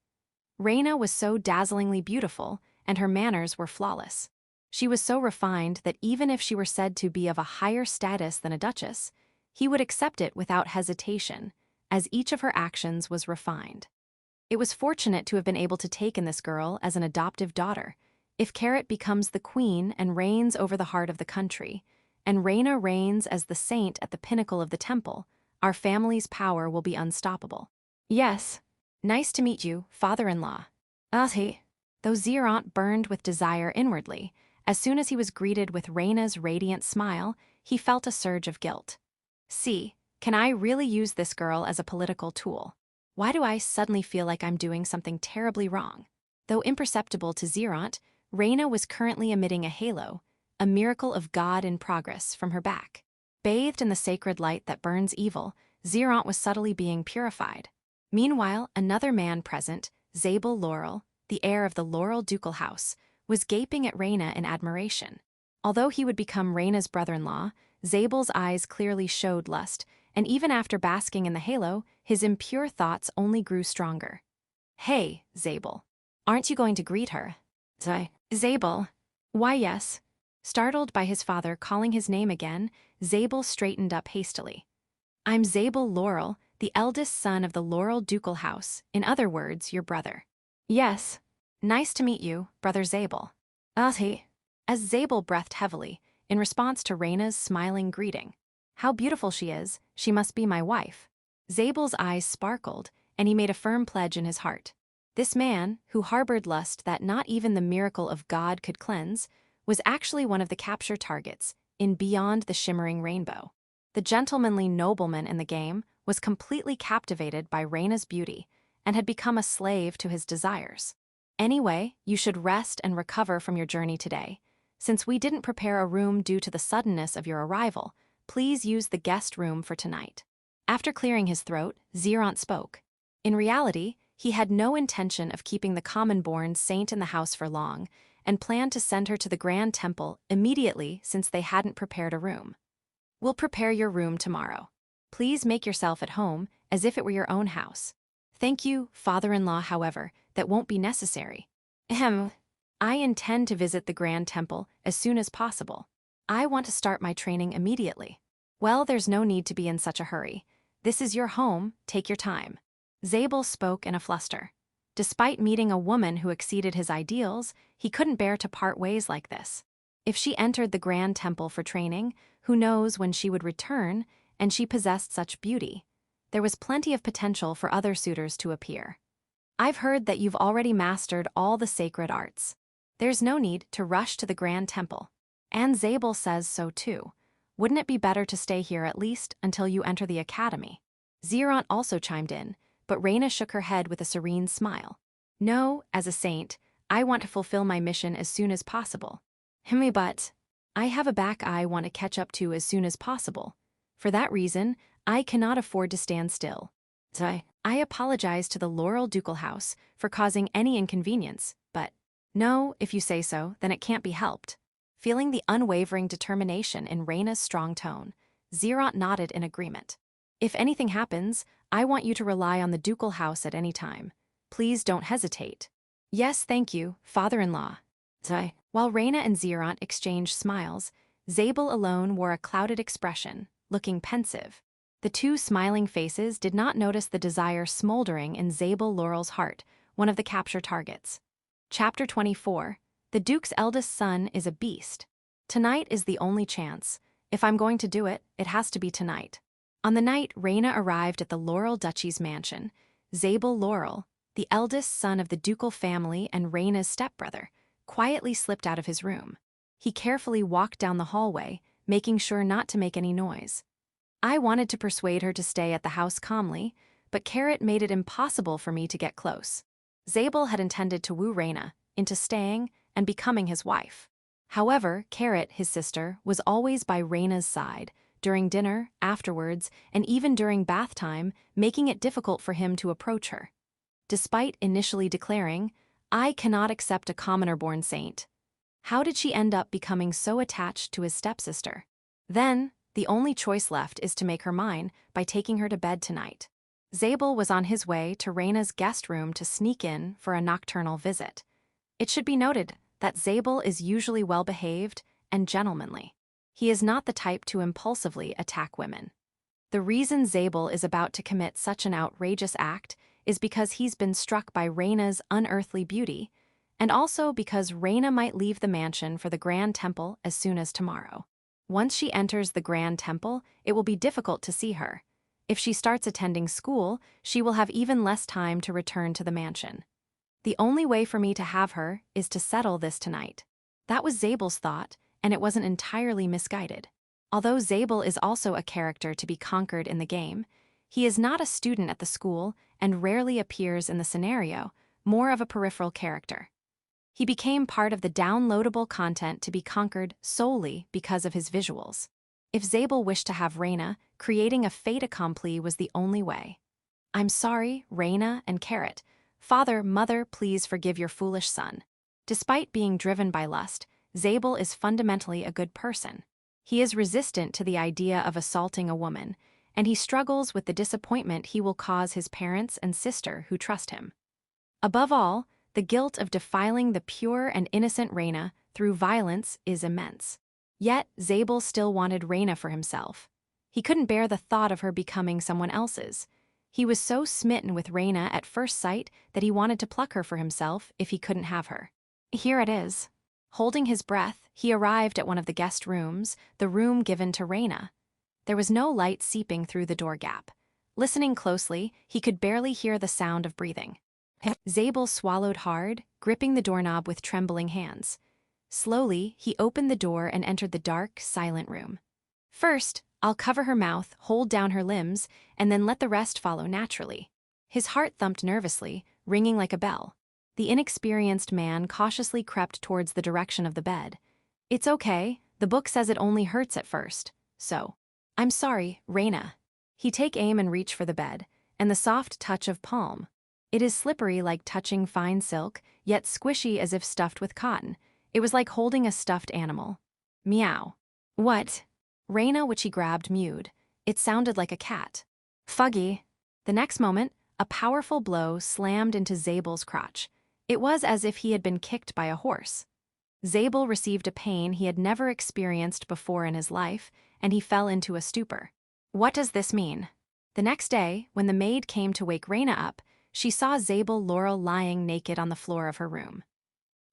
Reina was so dazzlingly beautiful, and her manners were flawless. She was so refined that even if she were said to be of a higher status than a duchess, he would accept it without hesitation, as each of her actions was refined. It was fortunate to have been able to take in this girl as an adoptive daughter. If Carrot becomes the queen and reigns over the heart of the country, and Reina reigns as the saint at the pinnacle of the temple, our family's power will be unstoppable. Yes. Nice to meet you, father-in-law. Though Zeront burned with desire inwardly, as soon as he was greeted with Reina's radiant smile, he felt a surge of guilt. See, can I really use this girl as a political tool? Why do I suddenly feel like I'm doing something terribly wrong? Though imperceptible to Zeront, Reina was currently emitting a halo, a miracle of God in progress, from her back. Bathed in the sacred light that burns evil, Zeront was subtly being purified. Meanwhile, another man present, Zabel Laurel, the heir of the Laurel ducal house, was gaping at Reina in admiration. Although he would become Reina's brother-in-law, Zabel's eyes clearly showed lust, and even after basking in the halo, his impure thoughts only grew stronger. Hey, Zabel. Aren't you going to greet her? Zabel. Why, yes. Startled by his father calling his name again, Zabel straightened up hastily. I'm Zabel Laurel, the eldest son of the Laurel ducal house, in other words, your brother. Yes. Nice to meet you, Brother Zabel. As Zabel breathed heavily, in response to Reina's smiling greeting. How beautiful she is, she must be my wife. Zabel's eyes sparkled, and he made a firm pledge in his heart. This man, who harbored lust that not even the miracle of God could cleanse, was actually one of the capture targets in Beyond the Shimmering Rainbow. The gentlemanly nobleman in the game was completely captivated by Reina's beauty and had become a slave to his desires. Anyway, you should rest and recover from your journey today. Since we didn't prepare a room due to the suddenness of your arrival, please use the guest room for tonight. After clearing his throat, Zeront spoke. In reality, he had no intention of keeping the common-born saint in the house for long, and planned to send her to the Grand Temple immediately since they hadn't prepared a room. We'll prepare your room tomorrow. Please make yourself at home, as if it were your own house. Thank you, father-in-law, however, that won't be necessary. I intend to visit the Grand Temple as soon as possible. I want to start my training immediately. Well, there's no need to be in such a hurry. This is your home, take your time. Zabel spoke in a fluster. Despite meeting a woman who exceeded his ideals, he couldn't bear to part ways like this. If she entered the Grand Temple for training, who knows when she would return, and she possessed such beauty. There was plenty of potential for other suitors to appear. I've heard that you've already mastered all the sacred arts. There's no need to rush to the Grand Temple. And Zabel says so too. Wouldn't it be better to stay here at least until you enter the academy? Zerant also chimed in, but Reina shook her head with a serene smile. No, as a saint, I want to fulfill my mission as soon as possible. But I have a back I want to catch up to as soon as possible. For that reason, I cannot afford to stand still. I apologize to the Laurel Ducal House for causing any inconvenience, but no, if you say so, then it can't be helped. Feeling the unwavering determination in Reina's strong tone, Zerant nodded in agreement. If anything happens, I want you to rely on the Ducal House at any time. Please don't hesitate. Yes, thank you, father-in-law. While Reina and Zerant exchanged smiles, Zabel alone wore a clouded expression, looking pensive. The two smiling faces did not notice the desire smoldering in Zabel Laurel's heart, one of the capture targets. Chapter 24. The Duke's eldest son is a beast. Tonight is the only chance. If I'm going to do it, it has to be tonight. On the night Reina arrived at the Laurel Duchy's mansion, Zabel Laurel, the eldest son of the ducal family and Reina's stepbrother, quietly slipped out of his room. He carefully walked down the hallway, making sure not to make any noise. I wanted to persuade her to stay at the house calmly, but Carrot made it impossible for me to get close. Zabel had intended to woo Reina into staying and becoming his wife. However, Carrot, his sister, was always by Reina's side, during dinner, afterwards, and even during bath time, making it difficult for him to approach her. Despite initially declaring, I cannot accept a commoner-born saint. How did she end up becoming so attached to his stepsister? Then, the only choice left is to make her mine by taking her to bed tonight. Zabel was on his way to Reina's guest room to sneak in for a nocturnal visit. It should be noted that Zabel is usually well-behaved and gentlemanly. He is not the type to impulsively attack women. The reason Zabel is about to commit such an outrageous act is because he's been struck by Reina's unearthly beauty, and also because Reina might leave the mansion for the Grand Temple as soon as tomorrow. Once she enters the Grand Temple, it will be difficult to see her. If she starts attending school, she will have even less time to return to the mansion. The only way for me to have her is to settle this tonight. That was Zabel's thought, and it wasn't entirely misguided. Although Zabel is also a character to be conquered in the game, he is not a student at the school and rarely appears in the scenario, more of a peripheral character. He became part of the downloadable content to be conquered solely because of his visuals. If Zabel wished to have Reina, creating a fait accompli was the only way. I'm sorry, Reina and Carrot. Father, mother, please forgive your foolish son. Despite being driven by lust, Zabel is fundamentally a good person. He is resistant to the idea of assaulting a woman, and he struggles with the disappointment he will cause his parents and sister who trust him. Above all, the guilt of defiling the pure and innocent Reina through violence is immense. Yet, Zabel still wanted Reina for himself. He couldn't bear the thought of her becoming someone else's. He was so smitten with Reina at first sight that he wanted to pluck her for himself if he couldn't have her. Here it is. Holding his breath, he arrived at one of the guest rooms, the room given to Reina. There was no light seeping through the door gap. Listening closely, he could barely hear the sound of breathing. Zabel swallowed hard, gripping the doorknob with trembling hands. Slowly, he opened the door and entered the dark, silent room. First, I'll cover her mouth, hold down her limbs, and then let the rest follow naturally. His heart thumped nervously, ringing like a bell. The inexperienced man cautiously crept towards the direction of the bed. It's okay, the book says it only hurts at first, so. I'm sorry, Reina. He take aim and reach for the bed, and the soft touch of palm. It is slippery like touching fine silk, yet squishy as if stuffed with cotton. It was like holding a stuffed animal. Meow. What? Reina, which he grabbed, mewed. It sounded like a cat. Fuggy. The next moment, a powerful blow slammed into Zabel's crotch. It was as if he had been kicked by a horse. Zabel received a pain he had never experienced before in his life, and he fell into a stupor. What does this mean? The next day, when the maid came to wake Reina up, she saw Zabel Laurel lying naked on the floor of her room.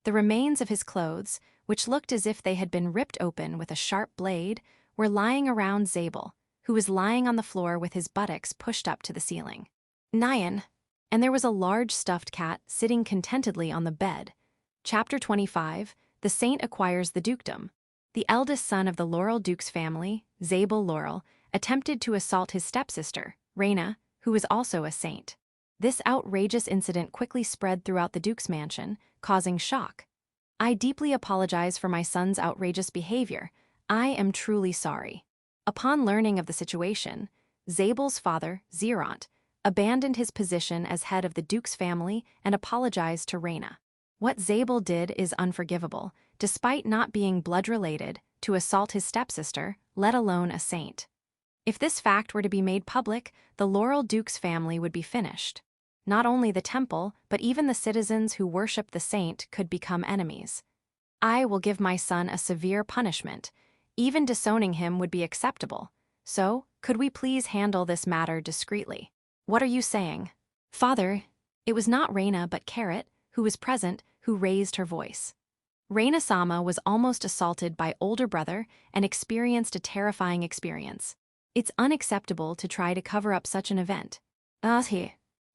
The remains of his clothes, which looked as if they had been ripped open with a sharp blade, were lying around Zabel, who was lying on the floor with his buttocks pushed up to the ceiling. Nyan. And there was a large stuffed cat sitting contentedly on the bed. Chapter 25, The Saint Acquires the Dukedom. The eldest son of the Laurel Duke's family, Zabel Laurel, attempted to assault his stepsister, Reina, who was also a saint. This outrageous incident quickly spread throughout the Duke's mansion, causing shock. I deeply apologize for my son's outrageous behavior. I am truly sorry. Upon learning of the situation, Zabel's father, Zeront, abandoned his position as head of the Duke's family and apologized to Reina. What Zabel did is unforgivable, despite not being blood-related, to assault his stepsister, let alone a saint. If this fact were to be made public, the Laurel Duke's family would be finished. Not only the temple, but even the citizens who worship the saint could become enemies. I will give my son a severe punishment. Even disowning him would be acceptable. So, could we please handle this matter discreetly? What are you saying? Father, it was not Reina but Carrot, who was present, who raised her voice. Reina-sama was almost assaulted by older brother and experienced a terrifying experience. It's unacceptable to try to cover up such an event.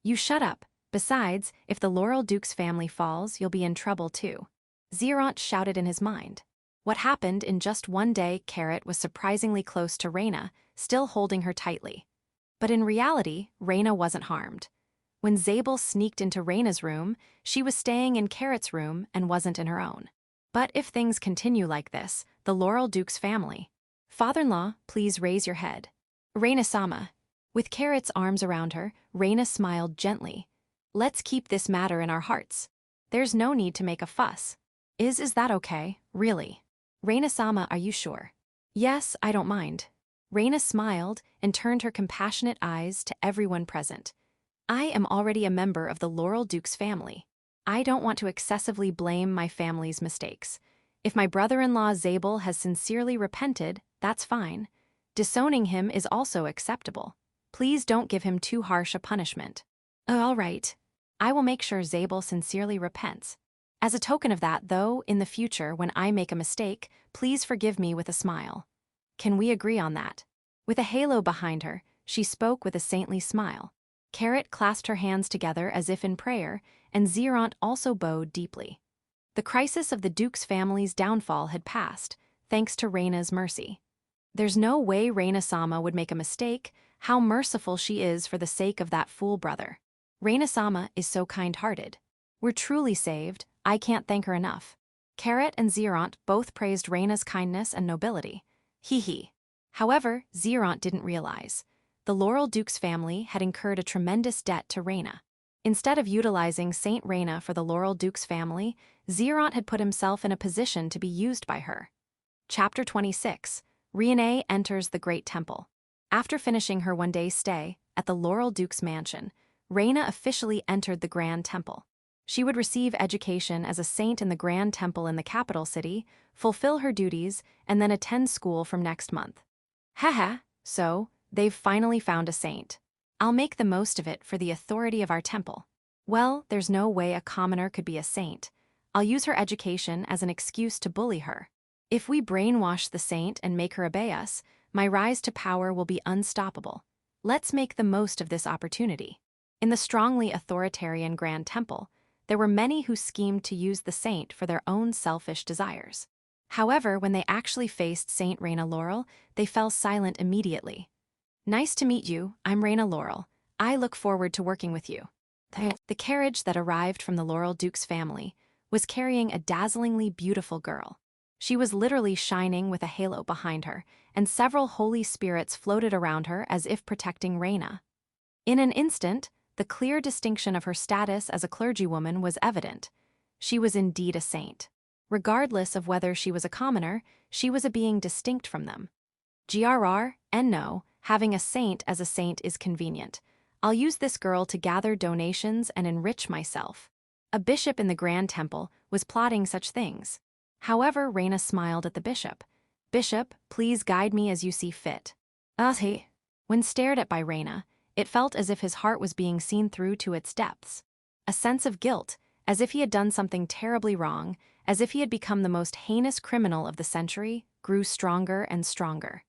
You shut up. Besides, if the Laurel Duke's family falls, you'll be in trouble too. Zeront shouted in his mind. What happened in just one day? Carrot was surprisingly close to Reina, still holding her tightly. But in reality, Reina wasn't harmed. When Zabel sneaked into Reina's room, she was staying in Carrot's room and wasn't in her own. But if things continue like this, the Laurel Duke's family. Father-in-law, please raise your head. Reina-sama. With Carrot's arms around her, Reina smiled gently. Let's keep this matter in our hearts. There's no need to make a fuss. Is that okay, really? Reina-sama, are you sure? Yes, I don't mind. Reina smiled and turned her compassionate eyes to everyone present. I am already a member of the Laurel Duke's family. I don't want to excessively blame my family's mistakes. If my brother-in-law Zabel has sincerely repented, that's fine. Disowning him is also acceptable. Please don't give him too harsh a punishment. All right. I will make sure Zabel sincerely repents. As a token of that, though, in the future when I make a mistake, please forgive me with a smile. Can we agree on that? With a halo behind her, she spoke with a saintly smile. Carrot clasped her hands together as if in prayer, and Zeront also bowed deeply. The crisis of the Duke's family's downfall had passed, thanks to Reina's mercy. There's no way Reina-sama would make a mistake. How merciful she is for the sake of that fool brother. Reina-sama is so kind-hearted. We're truly saved. I can't thank her enough. Carrot and Zeront both praised Reina's kindness and nobility. Hee. However, Zeront didn't realize. The Laurel Duke's family had incurred a tremendous debt to Reina. Instead of utilizing Saint Reina for the Laurel Duke's family, Zeront had put himself in a position to be used by her. Chapter 26. Riene enters the Great Temple. After finishing her one-day stay at the Laurel Duke's mansion, Reina officially entered the Grand Temple. She would receive education as a saint in the Grand Temple in the capital city, fulfill her duties, and then attend school from next month. So, they've finally found a saint. I'll make the most of it for the authority of our temple. Well, there's no way a commoner could be a saint. I'll use her education as an excuse to bully her. If we brainwash the saint and make her obey us, my rise to power will be unstoppable. Let's make the most of this opportunity. In the strongly authoritarian Grand Temple, there were many who schemed to use the saint for their own selfish desires. However, when they actually faced Saint Reina Laurel, they fell silent immediately. Nice to meet you, I'm Reina Laurel. I look forward to working with you. The carriage that arrived from the Laurel Duke's family was carrying a dazzlingly beautiful girl. She was literally shining with a halo behind her, and several holy spirits floated around her as if protecting Reina. In an instant, the clear distinction of her status as a clergywoman was evident. She was indeed a saint. Regardless of whether she was a commoner, she was a being distinct from them. No, having a saint as a saint is convenient. I'll use this girl to gather donations and enrich myself. A bishop in the Grand Temple was plotting such things. However, Reina smiled at the bishop. Bishop, please guide me as you see fit. When stared at by Reina, it felt as if his heart was being seen through to its depths. A sense of guilt, as if he had done something terribly wrong, as if he had become the most heinous criminal of the century, grew stronger and stronger.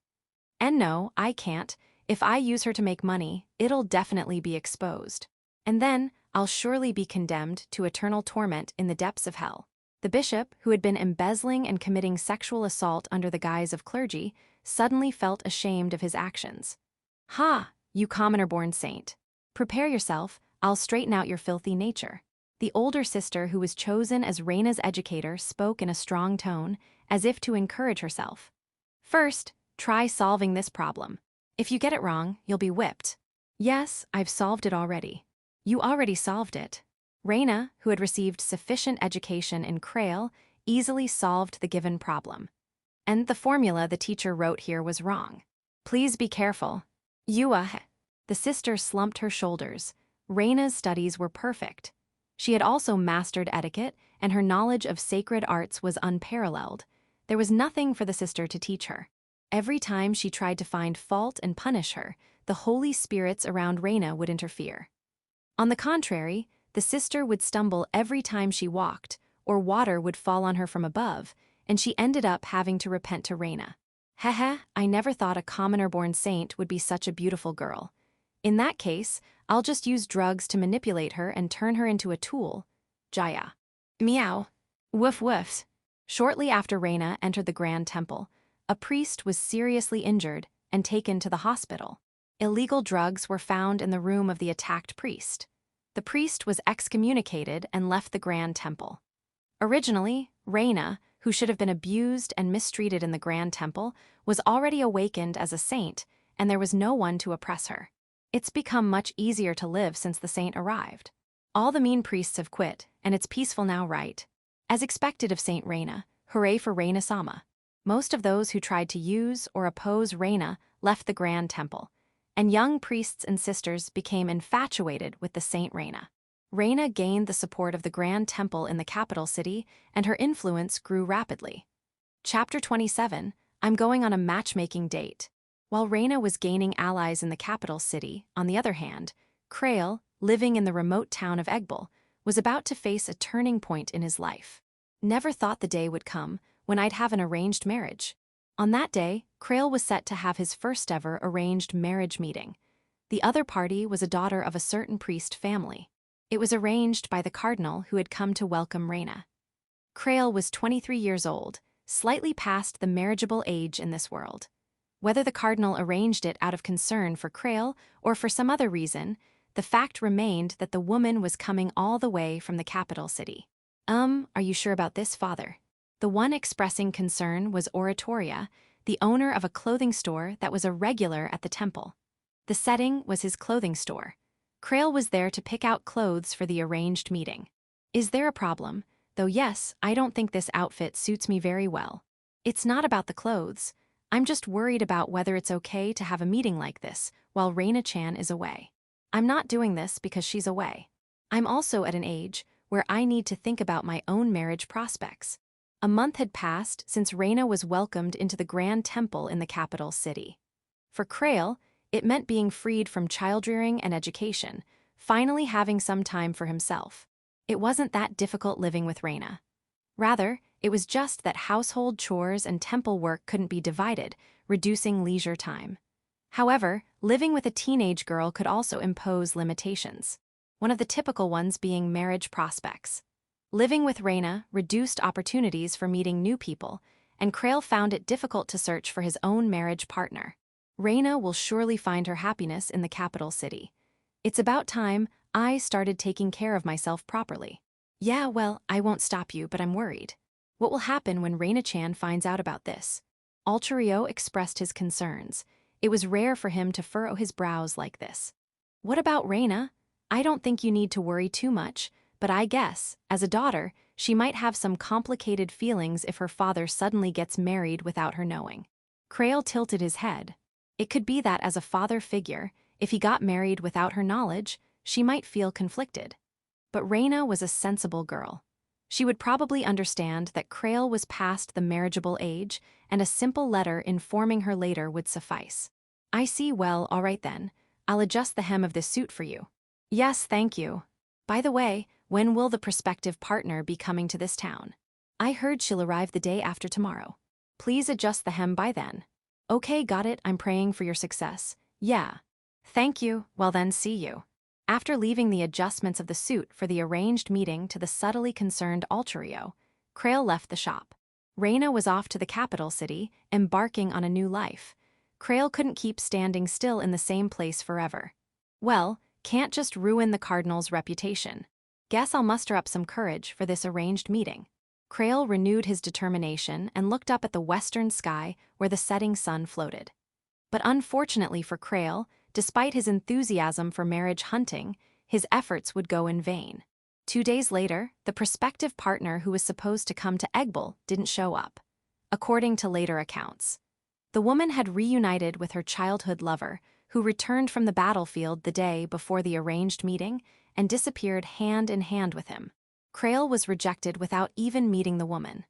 And no, I can't. If I use her to make money, it'll definitely be exposed. And then, I'll surely be condemned to eternal torment in the depths of hell. The bishop, who had been embezzling and committing sexual assault under the guise of clergy, suddenly felt ashamed of his actions. Ha, you commoner-born saint. Prepare yourself, I'll straighten out your filthy nature. The older sister who was chosen as Reina's educator spoke in a strong tone, as if to encourage herself. First, try solving this problem. If you get it wrong, you'll be whipped. Yes, I've solved it already. You already solved it. Reina, who had received sufficient education in Creole, easily solved the given problem. And the formula the teacher wrote here was wrong. Please be careful. The sister slumped her shoulders. Reina's studies were perfect. She had also mastered etiquette, and her knowledge of sacred arts was unparalleled. There was nothing for the sister to teach her. Every time she tried to find fault and punish her, the holy spirits around Reina would interfere. On the contrary, the sister would stumble every time she walked, or water would fall on her from above, and she ended up having to repent to Reina. Heh, I never thought a commoner-born saint would be such a beautiful girl. In that case, I'll just use drugs to manipulate her and turn her into a tool. Jaya. Meow. Woof woofs. Shortly after Reina entered the Grand Temple, a priest was seriously injured and taken to the hospital. Illegal drugs were found in the room of the attacked priest. The priest was excommunicated and left the Grand Temple. Originally, Reina, who should have been abused and mistreated in the Grand Temple, was already awakened as a saint, and there was no one to oppress her. It's become much easier to live since the saint arrived. All the mean priests have quit, and it's peaceful now, right? As expected of Saint Reina, hooray for Reina-sama. Most of those who tried to use or oppose Reina left the Grand Temple, and young priests and sisters became infatuated with the Saint Reina. Reina gained the support of the Grand Temple in the capital city, and her influence grew rapidly. Chapter 27, I'm going on a matchmaking date. While Reina was gaining allies in the capital city, on the other hand, Creole, living in the remote town of Egbel, was about to face a turning point in his life. Never thought the day would come when I'd have an arranged marriage. On that day, Creole was set to have his first ever arranged marriage meeting. The other party was a daughter of a certain priest family. It was arranged by the cardinal who had come to welcome Reina. Creole was 23 years old, slightly past the marriageable age in this world. Whether the cardinal arranged it out of concern for Creole or for some other reason, the fact remained that the woman was coming all the way from the capital city. Are you sure about this, father? The one expressing concern was Oratoria, the owner of a clothing store that was a regular at the temple. The setting was his clothing store. Creole was there to pick out clothes for the arranged meeting. Is there a problem? Though yes, I don't think this outfit suits me very well. It's not about the clothes. I'm just worried about whether it's okay to have a meeting like this while Reina-chan is away. I'm not doing this because she's away. I'm also at an age where I need to think about my own marriage prospects. A month had passed since Reina was welcomed into the Grand Temple in the capital city. For Creole, it meant being freed from child-rearing and education, finally having some time for himself. It wasn't that difficult living with Reina. Rather, it was just that household chores and temple work couldn't be divided, reducing leisure time. However, living with a teenage girl could also impose limitations, one of the typical ones being marriage prospects. Living with Reina reduced opportunities for meeting new people, and Creole found it difficult to search for his own marriage partner. Reina will surely find her happiness in the capital city. It's about time I started taking care of myself properly. Yeah, well, I won't stop you, but I'm worried. What will happen when Reina-chan finds out about this? Altario expressed his concerns. It was rare for him to furrow his brows like this. What about Reina? I don't think you need to worry too much, but I guess, as a daughter, she might have some complicated feelings if her father suddenly gets married without her knowing. Creole tilted his head. It could be that as a father figure, if he got married without her knowledge, she might feel conflicted. But Reina was a sensible girl. She would probably understand that Creole was past the marriageable age, and a simple letter informing her later would suffice. I see, well, all right then. I'll adjust the hem of this suit for you. Yes, thank you. By the way, when will the prospective partner be coming to this town? I heard she'll arrive the day after tomorrow. Please adjust the hem by then. Okay, got it, I'm praying for your success. Yeah. Thank you, well then see you. After leaving the adjustments of the suit for the arranged meeting to the subtly concerned Altario, Krail left the shop. Reina was off to the capital city, embarking on a new life. Krail couldn't keep standing still in the same place forever. Well, can't just ruin the Cardinal's reputation. Guess I'll muster up some courage for this arranged meeting. Krail renewed his determination and looked up at the western sky where the setting sun floated. But unfortunately for Krail, despite his enthusiasm for marriage hunting, his efforts would go in vain. 2 days later, the prospective partner who was supposed to come to Egbel didn't show up. According to later accounts, the woman had reunited with her childhood lover, who returned from the battlefield the day before the arranged meeting and disappeared hand in hand with him. Krail was rejected without even meeting the woman.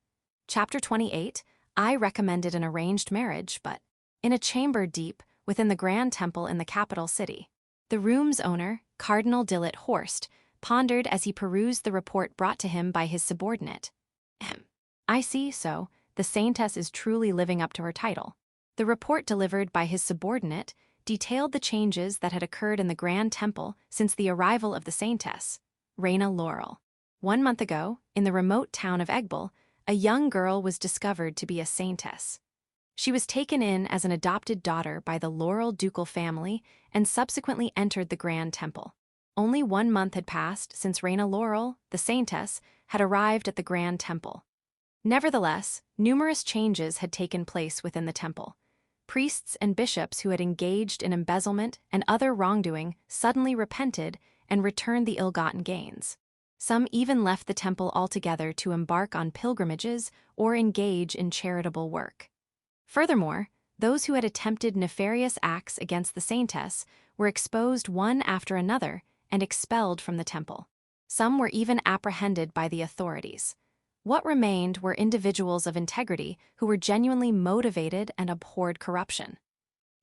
Chapter 28, I recommended an arranged marriage, but in a chamber deep within the grand temple in the capital city, the room's owner, Cardinal Dillet Horst, pondered as he perused the report brought to him by his subordinate. I see, so the saintess is truly living up to her title. The report delivered by his subordinate detailed the changes that had occurred in the grand temple since the arrival of the saintess, Reina Laurel. 1 month ago, in the remote town of Egbel, a young girl was discovered to be a saintess. She was taken in as an adopted daughter by the Laurel ducal family and subsequently entered the grand temple. Only 1 month had passed since Reina Laurel, the saintess, had arrived at the grand temple. Nevertheless, numerous changes had taken place within the temple. Priests and bishops who had engaged in embezzlement and other wrongdoing suddenly repented and returned the ill-gotten gains. Some even left the temple altogether to embark on pilgrimages or engage in charitable work. Furthermore, those who had attempted nefarious acts against the saintess were exposed one after another and expelled from the temple. Some were even apprehended by the authorities. What remained were individuals of integrity who were genuinely motivated and abhorred corruption.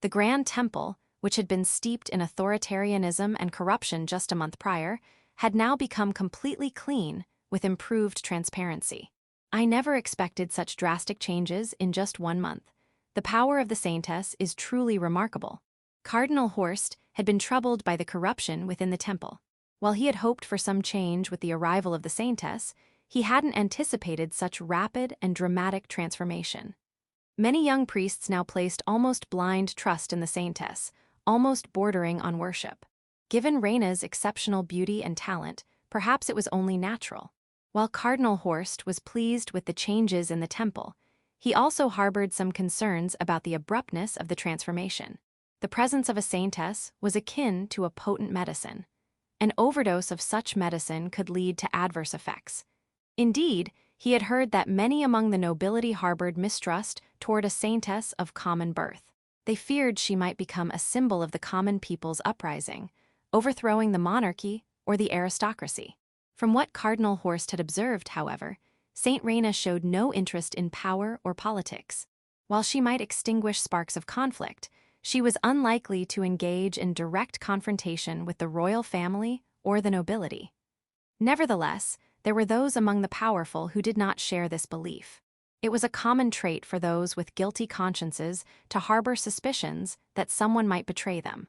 The Grand Temple, which had been steeped in authoritarianism and corruption just a month prior, had now become completely clean with improved transparency. I never expected such drastic changes in just 1 month. The power of the saintess is truly remarkable. Cardinal Horst had been troubled by the corruption within the temple. While he had hoped for some change with the arrival of the saintess, he hadn't anticipated such rapid and dramatic transformation. Many young priests now placed almost blind trust in the saintess, almost bordering on worship. Given Reina's exceptional beauty and talent, perhaps it was only natural. While Cardinal Horst was pleased with the changes in the temple, he also harbored some concerns about the abruptness of the transformation. The presence of a saintess was akin to a potent medicine. An overdose of such medicine could lead to adverse effects. Indeed, he had heard that many among the nobility harbored mistrust toward a saintess of common birth. They feared she might become a symbol of the common people's uprising, overthrowing the monarchy or the aristocracy. From what Cardinal Horst had observed, however, Saint Reina showed no interest in power or politics. While she might extinguish sparks of conflict, she was unlikely to engage in direct confrontation with the royal family or the nobility. Nevertheless, there were those among the powerful who did not share this belief. It was a common trait for those with guilty consciences to harbor suspicions that someone might betray them.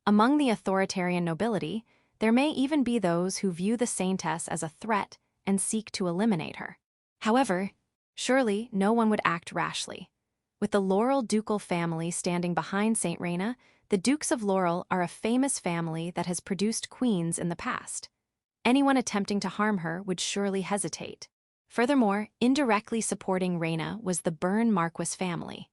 Among the authoritarian nobility, there may even be those who view the saintess as a threat and seek to eliminate her. However, surely no one would act rashly. With the Laurel ducal family standing behind Saint Reina, the Dukes of Laurel are a famous family that has produced queens in the past. Anyone attempting to harm her would surely hesitate. Furthermore, indirectly supporting Reina was the Byrne Marquis family.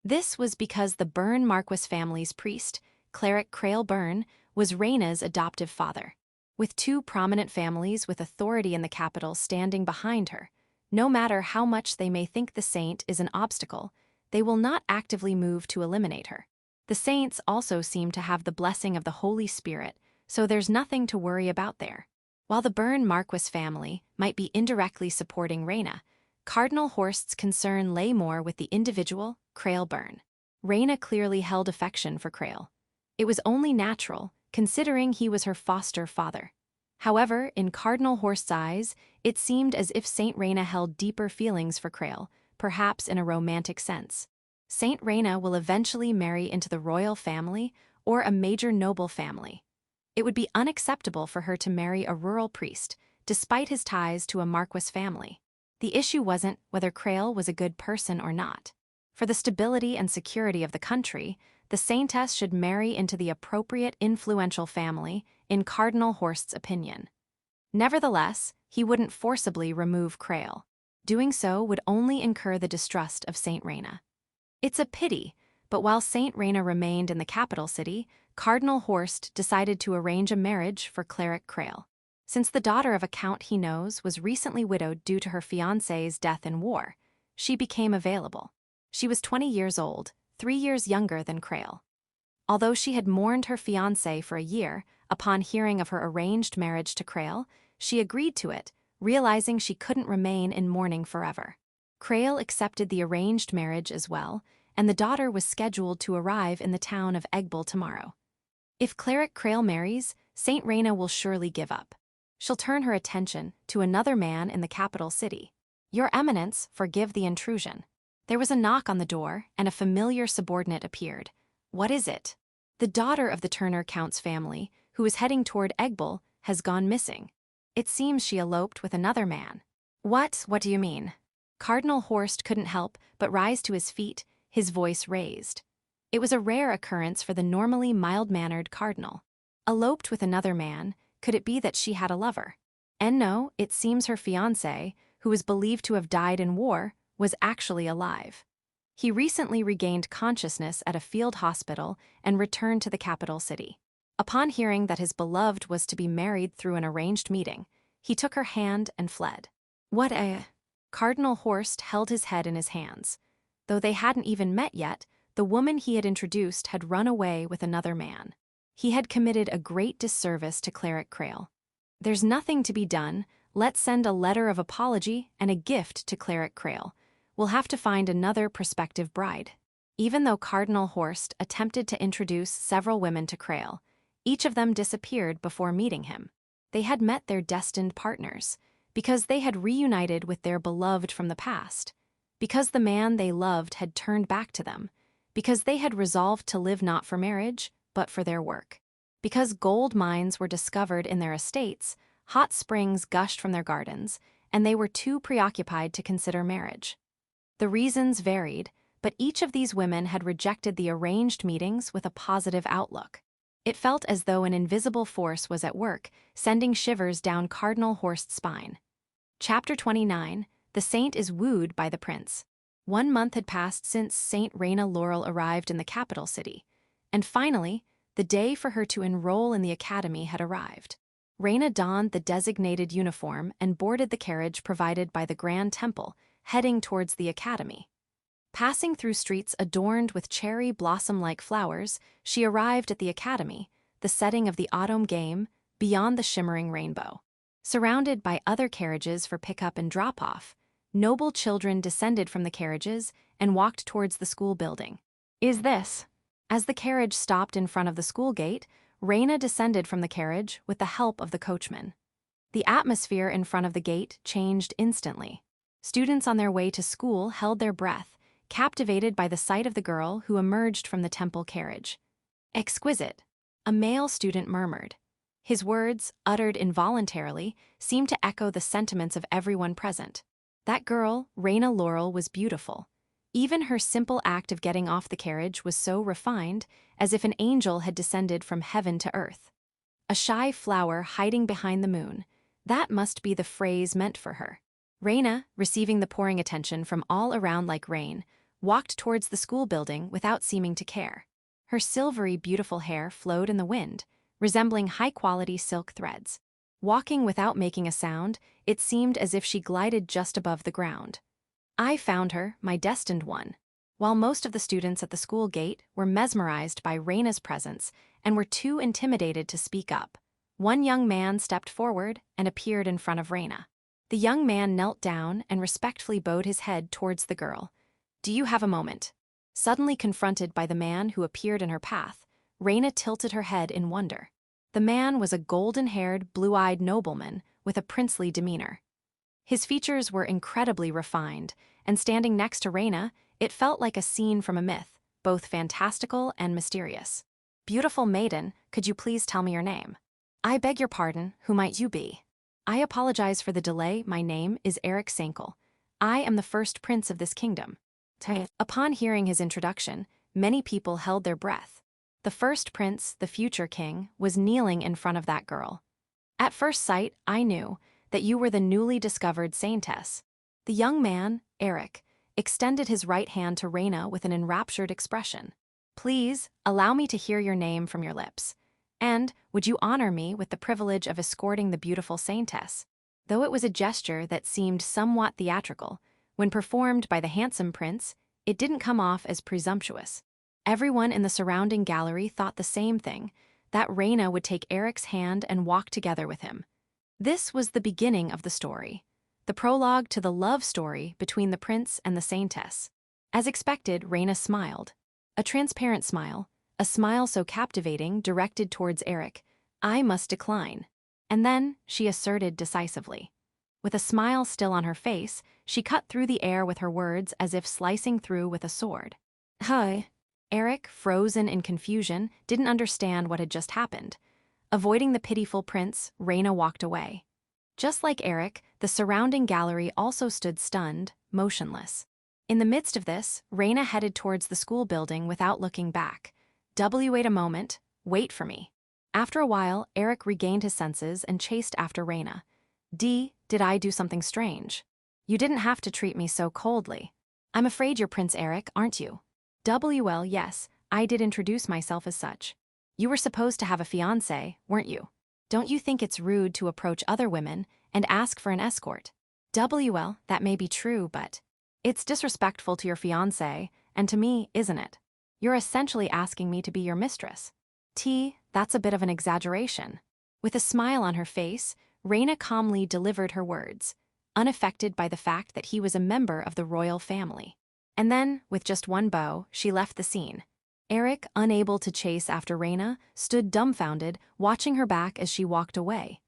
This was because the Byrne Marquis family's priest, Cleric Krail Byrne, was Reina's adoptive father. With 2 prominent families with authority in the capital standing behind her, no matter how much they may think the saint is an obstacle, they will not actively move to eliminate her. The saints also seem to have the blessing of the Holy Spirit, so there's nothing to worry about there. While the Byrne Marquis family might be indirectly supporting Reina, Cardinal Horst's concern lay more with the individual, Krail Byrne. Reina clearly held affection for Krail. It was only natural, considering he was her foster father. However, in Cardinal Horst's eyes, it seemed as if Saint Reyna held deeper feelings for Krail, perhaps in a romantic sense. Saint Reyna will eventually marry into the royal family or a major noble family. It would be unacceptable for her to marry a rural priest, despite his ties to a Marquis family. The issue wasn't whether Krail was a good person or not. For the stability and security of the country, the saintess should marry into the appropriate influential family, in Cardinal Horst's opinion. Nevertheless, he wouldn't forcibly remove Krail. Doing so would only incur the distrust of Saint Reyna. It's a pity, but while Saint Reyna remained in the capital city, Cardinal Horst decided to arrange a marriage for Cleric Krail. Since the daughter of a count he knows was recently widowed due to her fiancé's death in war, she became available. She was 20 years old, 3 years younger than Krail. Although she had mourned her fiancé for a year, upon hearing of her arranged marriage to Krail, she agreed to it, realizing she couldn't remain in mourning forever. Krail accepted the arranged marriage as well, and the daughter was scheduled to arrive in the town of Egbel tomorrow. If Cleric Krail marries, Saint Reyna will surely give up. She'll turn her attention to another man in the capital city. Your Eminence, forgive the intrusion. There was a knock on the door, and a familiar subordinate appeared. What is it? The daughter of the Turner Count's family, who is heading toward Egbel, has gone missing. It seems she eloped with another man. What do you mean? Cardinal Horst couldn't help but rise to his feet, his voice raised. It was a rare occurrence for the normally mild-mannered cardinal. Eloped with another man, could it be that she had a lover? And no, it seems her fiancé, who was believed to have died in war, was actually alive. He recently regained consciousness at a field hospital and returned to the capital city. Upon hearing that his beloved was to be married through an arranged meeting, he took her hand and fled. Cardinal Horst held his head in his hands. Though they hadn't even met yet, the woman he had introduced had run away with another man. He had committed a great disservice to Cleric Krail. There's nothing to be done. Let's send a letter of apology and a gift to Cleric Krail. We'll have to find another prospective bride. Even though Cardinal Horst attempted to introduce several women to Krail, each of them disappeared before meeting him. They had met their destined partners, because they had reunited with their beloved from the past, because the man they loved had turned back to them, because they had resolved to live not for marriage, but for their work. Because gold mines were discovered in their estates, hot springs gushed from their gardens, and they were too preoccupied to consider marriage. The reasons varied, but each of these women had rejected the arranged meetings with a positive outlook. It felt as though an invisible force was at work, sending shivers down Cardinal Horst's spine. Chapter 29, The Saint is Wooed by the Prince. 1 month had passed since Saint Reyna Laurel arrived in the capital city, and finally, the day for her to enroll in the academy had arrived. Reyna donned the designated uniform and boarded the carriage provided by the Grand Temple, heading towards the academy. Passing through streets adorned with cherry blossom-like flowers, she arrived at the academy, the setting of the autumn game, beyond the shimmering rainbow. Surrounded by other carriages for pickup and drop-off, noble children descended from the carriages and walked towards the school building. As the carriage stopped in front of the school gate, Reyna descended from the carriage with the help of the coachman. The atmosphere in front of the gate changed instantly. Students on their way to school held their breath, captivated by the sight of the girl who emerged from the temple carriage. Exquisite, a male student murmured. His words, uttered involuntarily, seemed to echo the sentiments of everyone present. That girl, Reyna Laurel, was beautiful. Even her simple act of getting off the carriage was so refined, as if an angel had descended from heaven to earth. A shy flower hiding behind the moon, that must be the phrase meant for her. Reyna, receiving the pouring attention from all around like rain, walked towards the school building without seeming to care. Her silvery, beautiful hair flowed in the wind, resembling high-quality silk threads. Walking without making a sound, it seemed as if she glided just above the ground. I found her, my destined one. While most of the students at the school gate were mesmerized by Reyna's presence and were too intimidated to speak up, one young man stepped forward and appeared in front of Reyna. The young man knelt down and respectfully bowed his head towards the girl. Do you have a moment? Suddenly confronted by the man who appeared in her path, Reina tilted her head in wonder. The man was a golden-haired, blue-eyed nobleman with a princely demeanor. His features were incredibly refined, and standing next to Reina, it felt like a scene from a myth, both fantastical and mysterious. "Beautiful maiden, could you please tell me your name?" "I beg your pardon, who might you be?" "I apologize for the delay, my name is Eric Sankel. I am the first prince of this kingdom." Upon hearing his introduction, many people held their breath. The first prince, the future king, was kneeling in front of that girl. "At first sight, I knew that you were the newly discovered saintess." The young man, Eric, extended his right hand to Reina with an enraptured expression. "Please, allow me to hear your name from your lips. And would you honor me with the privilege of escorting the beautiful saintess?" Though it was a gesture that seemed somewhat theatrical, when performed by the handsome prince, it didn't come off as presumptuous. Everyone in the surrounding gallery thought the same thing, that Reina would take Eric's hand and walk together with him. This was the beginning of the story, the prologue to the love story between the prince and the saintess. As expected, Reina smiled. A transparent smile, a smile so captivating directed towards Eric. "I must decline." And then she asserted decisively. With a smile still on her face, she cut through the air with her words as if slicing through with a sword. "Hi." Eric, frozen in confusion, didn't understand what had just happened. Avoiding the pitiful prince, Reina walked away. Just like Eric, the surrounding gallery also stood stunned, motionless. In the midst of this, Reina headed towards the school building without looking back. Wait a moment, wait for me." After a while, Eric regained his senses and chased after Reina. Did I do something strange?" "You didn't have to treat me so coldly." "I'm afraid you're Prince Eric, aren't you?" "Well, yes, I did introduce myself as such." "You were supposed to have a fiancé, weren't you? Don't you think it's rude to approach other women and ask for an escort?" Well, that may be true, but it's disrespectful to your fiancé, and to me, isn't it? You're essentially asking me to be your mistress." That's a bit of an exaggeration." With a smile on her face, Reina calmly delivered her words, unaffected by the fact that he was a member of the royal family. And then, with just one bow, she left the scene. Eric, unable to chase after Reina, stood dumbfounded, watching her back as she walked away.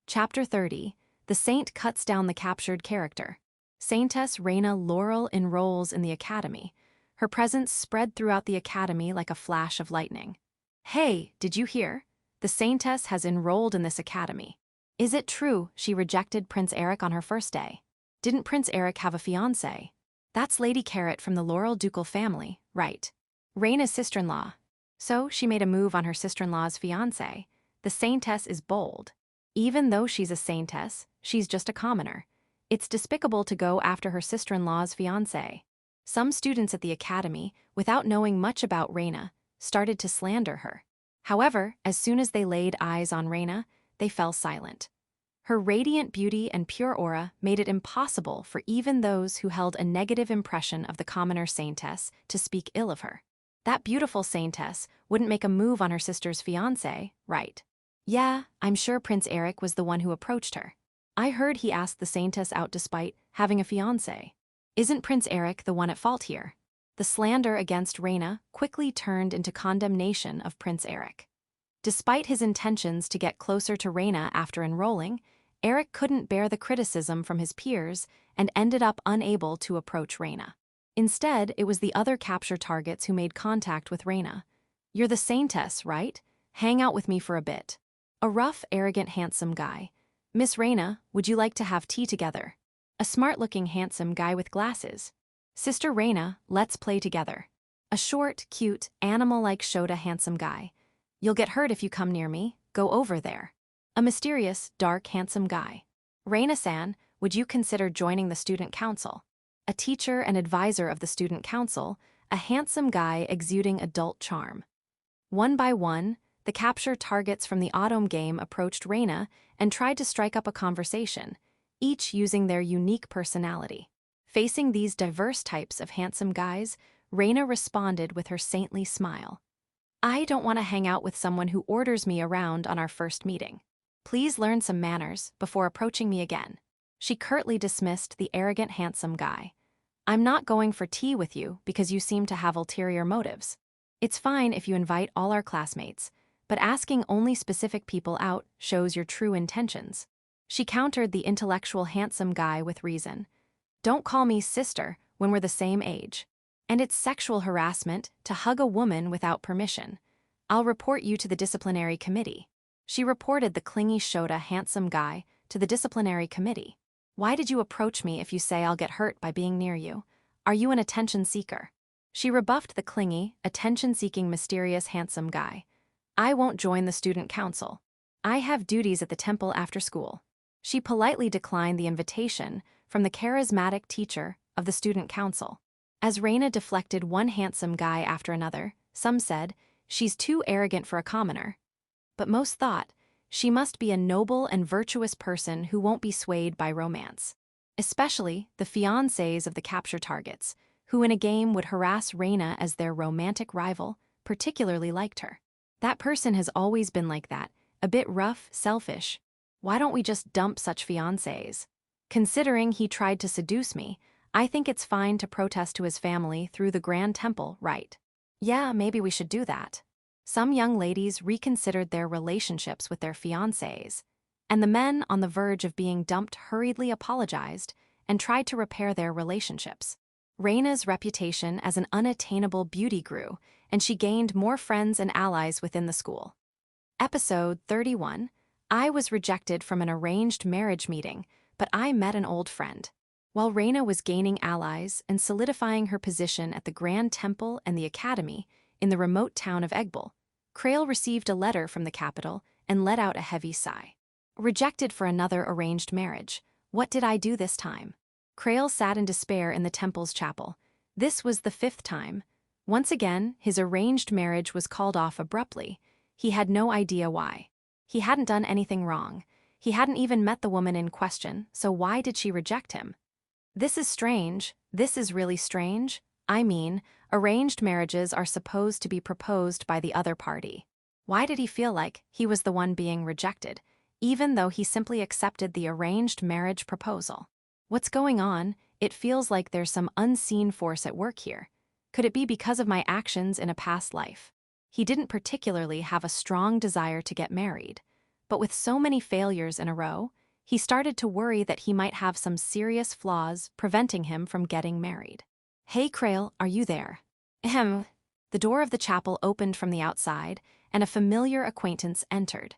Chapter 30. The Saint cuts down the captured character. Saintess Reina Laurel enrolls in the academy. Her presence spread throughout the academy like a flash of lightning. "Hey, did you hear? The saintess has enrolled in this academy." "Is it true she rejected Prince Eric on her first day?" "Didn't Prince Eric have a fiancé?" "That's Lady Carrot from the Laurel ducal family, right? Reina's sister-in-law." "So she made a move on her sister-in-law's fiancé." The saintess is bold. Even though she's a saintess, she's just a commoner. It's despicable to go after her sister-in-law's fiancé. Some students at the academy, without knowing much about Reina, started to slander her. However, as soon as they laid eyes on Reina, they fell silent. Her radiant beauty and pure aura made it impossible for even those who held a negative impression of the commoner saintess to speak ill of her. That beautiful saintess wouldn't make a move on her sister's fiancé, right? "Yeah, I'm sure Prince Eric was the one who approached her. I heard he asked the saintess out despite having a fiancé." "Isn't Prince Eric the one at fault here?" The slander against Reina quickly turned into condemnation of Prince Eric. Despite his intentions to get closer to Reina after enrolling, Eric couldn't bear the criticism from his peers and ended up unable to approach Reina. Instead, it was the other capture targets who made contact with Reina. "You're the saintess, right? Hang out with me for a bit." A rough, arrogant, handsome guy. "Miss Reina, would you like to have tea together?" A smart-looking, handsome guy with glasses. "Sister Reina, let's play together." A short, cute, animal-like Shota handsome guy. "You'll get hurt if you come near me, go over there." A mysterious, dark, handsome guy. "Reina-san, would you consider joining the student council?" A teacher and advisor of the student council, a handsome guy exuding adult charm. One by one, the capture targets from the Otome game approached Reina and tried to strike up a conversation, each using their unique personality. Facing these diverse types of handsome guys, Reina responded with her saintly smile. "I don't want to hang out with someone who orders me around on our first meeting. Please learn some manners before approaching me again." She curtly dismissed the arrogant handsome guy. "I'm not going for tea with you because you seem to have ulterior motives." It's fine if you invite all our classmates, but asking only specific people out shows your true intentions. She countered the intellectual handsome guy with reason. Don't call me sister when we're the same age. And it's sexual harassment to hug a woman without permission. I'll report you to the disciplinary committee. She reported the clingy Shota handsome guy to the disciplinary committee. Why did you approach me if you say I'll get hurt by being near you? Are you an attention seeker? She rebuffed the clingy, attention-seeking mysterious handsome guy. I won't join the student council. I have duties at the temple after school. She politely declined the invitation from the charismatic teacher of the student council. As Reina deflected one handsome guy after another, some said, she's too arrogant for a commoner. But most thought, she must be a noble and virtuous person who won't be swayed by romance. Especially the fiancés of the capture targets, who in a game would harass Reina as their romantic rival, particularly liked her. That person has always been like that, a bit rough, selfish. Why don't we just dump such fiancés? Considering he tried to seduce me, I think it's fine to protest to his family through the Grand Temple, right? Yeah, maybe we should do that. Some young ladies reconsidered their relationships with their fiancés, and the men on the verge of being dumped hurriedly apologized and tried to repair their relationships. Reina's reputation as an unattainable beauty grew, and she gained more friends and allies within the school. Episode 31. I was rejected from an arranged marriage meeting, but I met an old friend. While Reina was gaining allies and solidifying her position at the Grand Temple and the Academy in the remote town of Egbel, Krail received a letter from the capital and let out a heavy sigh. Rejected for another arranged marriage. What did I do this time? Krail sat in despair in the temple's chapel. This was the 5th time. Once again, his arranged marriage was called off abruptly. He had no idea why. He hadn't done anything wrong. He hadn't even met the woman in question, so why did she reject him? This is strange. This is really strange. I mean, arranged marriages are supposed to be proposed by the other party. Why did he feel like he was the one being rejected, even though he simply accepted the arranged marriage proposal? What's going on? It feels like there's some unseen force at work here. Could it be because of my actions in a past life? He didn't particularly have a strong desire to get married, but with so many failures in a row, he started to worry that he might have some serious flaws preventing him from getting married. Hey Krail, are you there? Ahem. The door of the chapel opened from the outside, and a familiar acquaintance entered.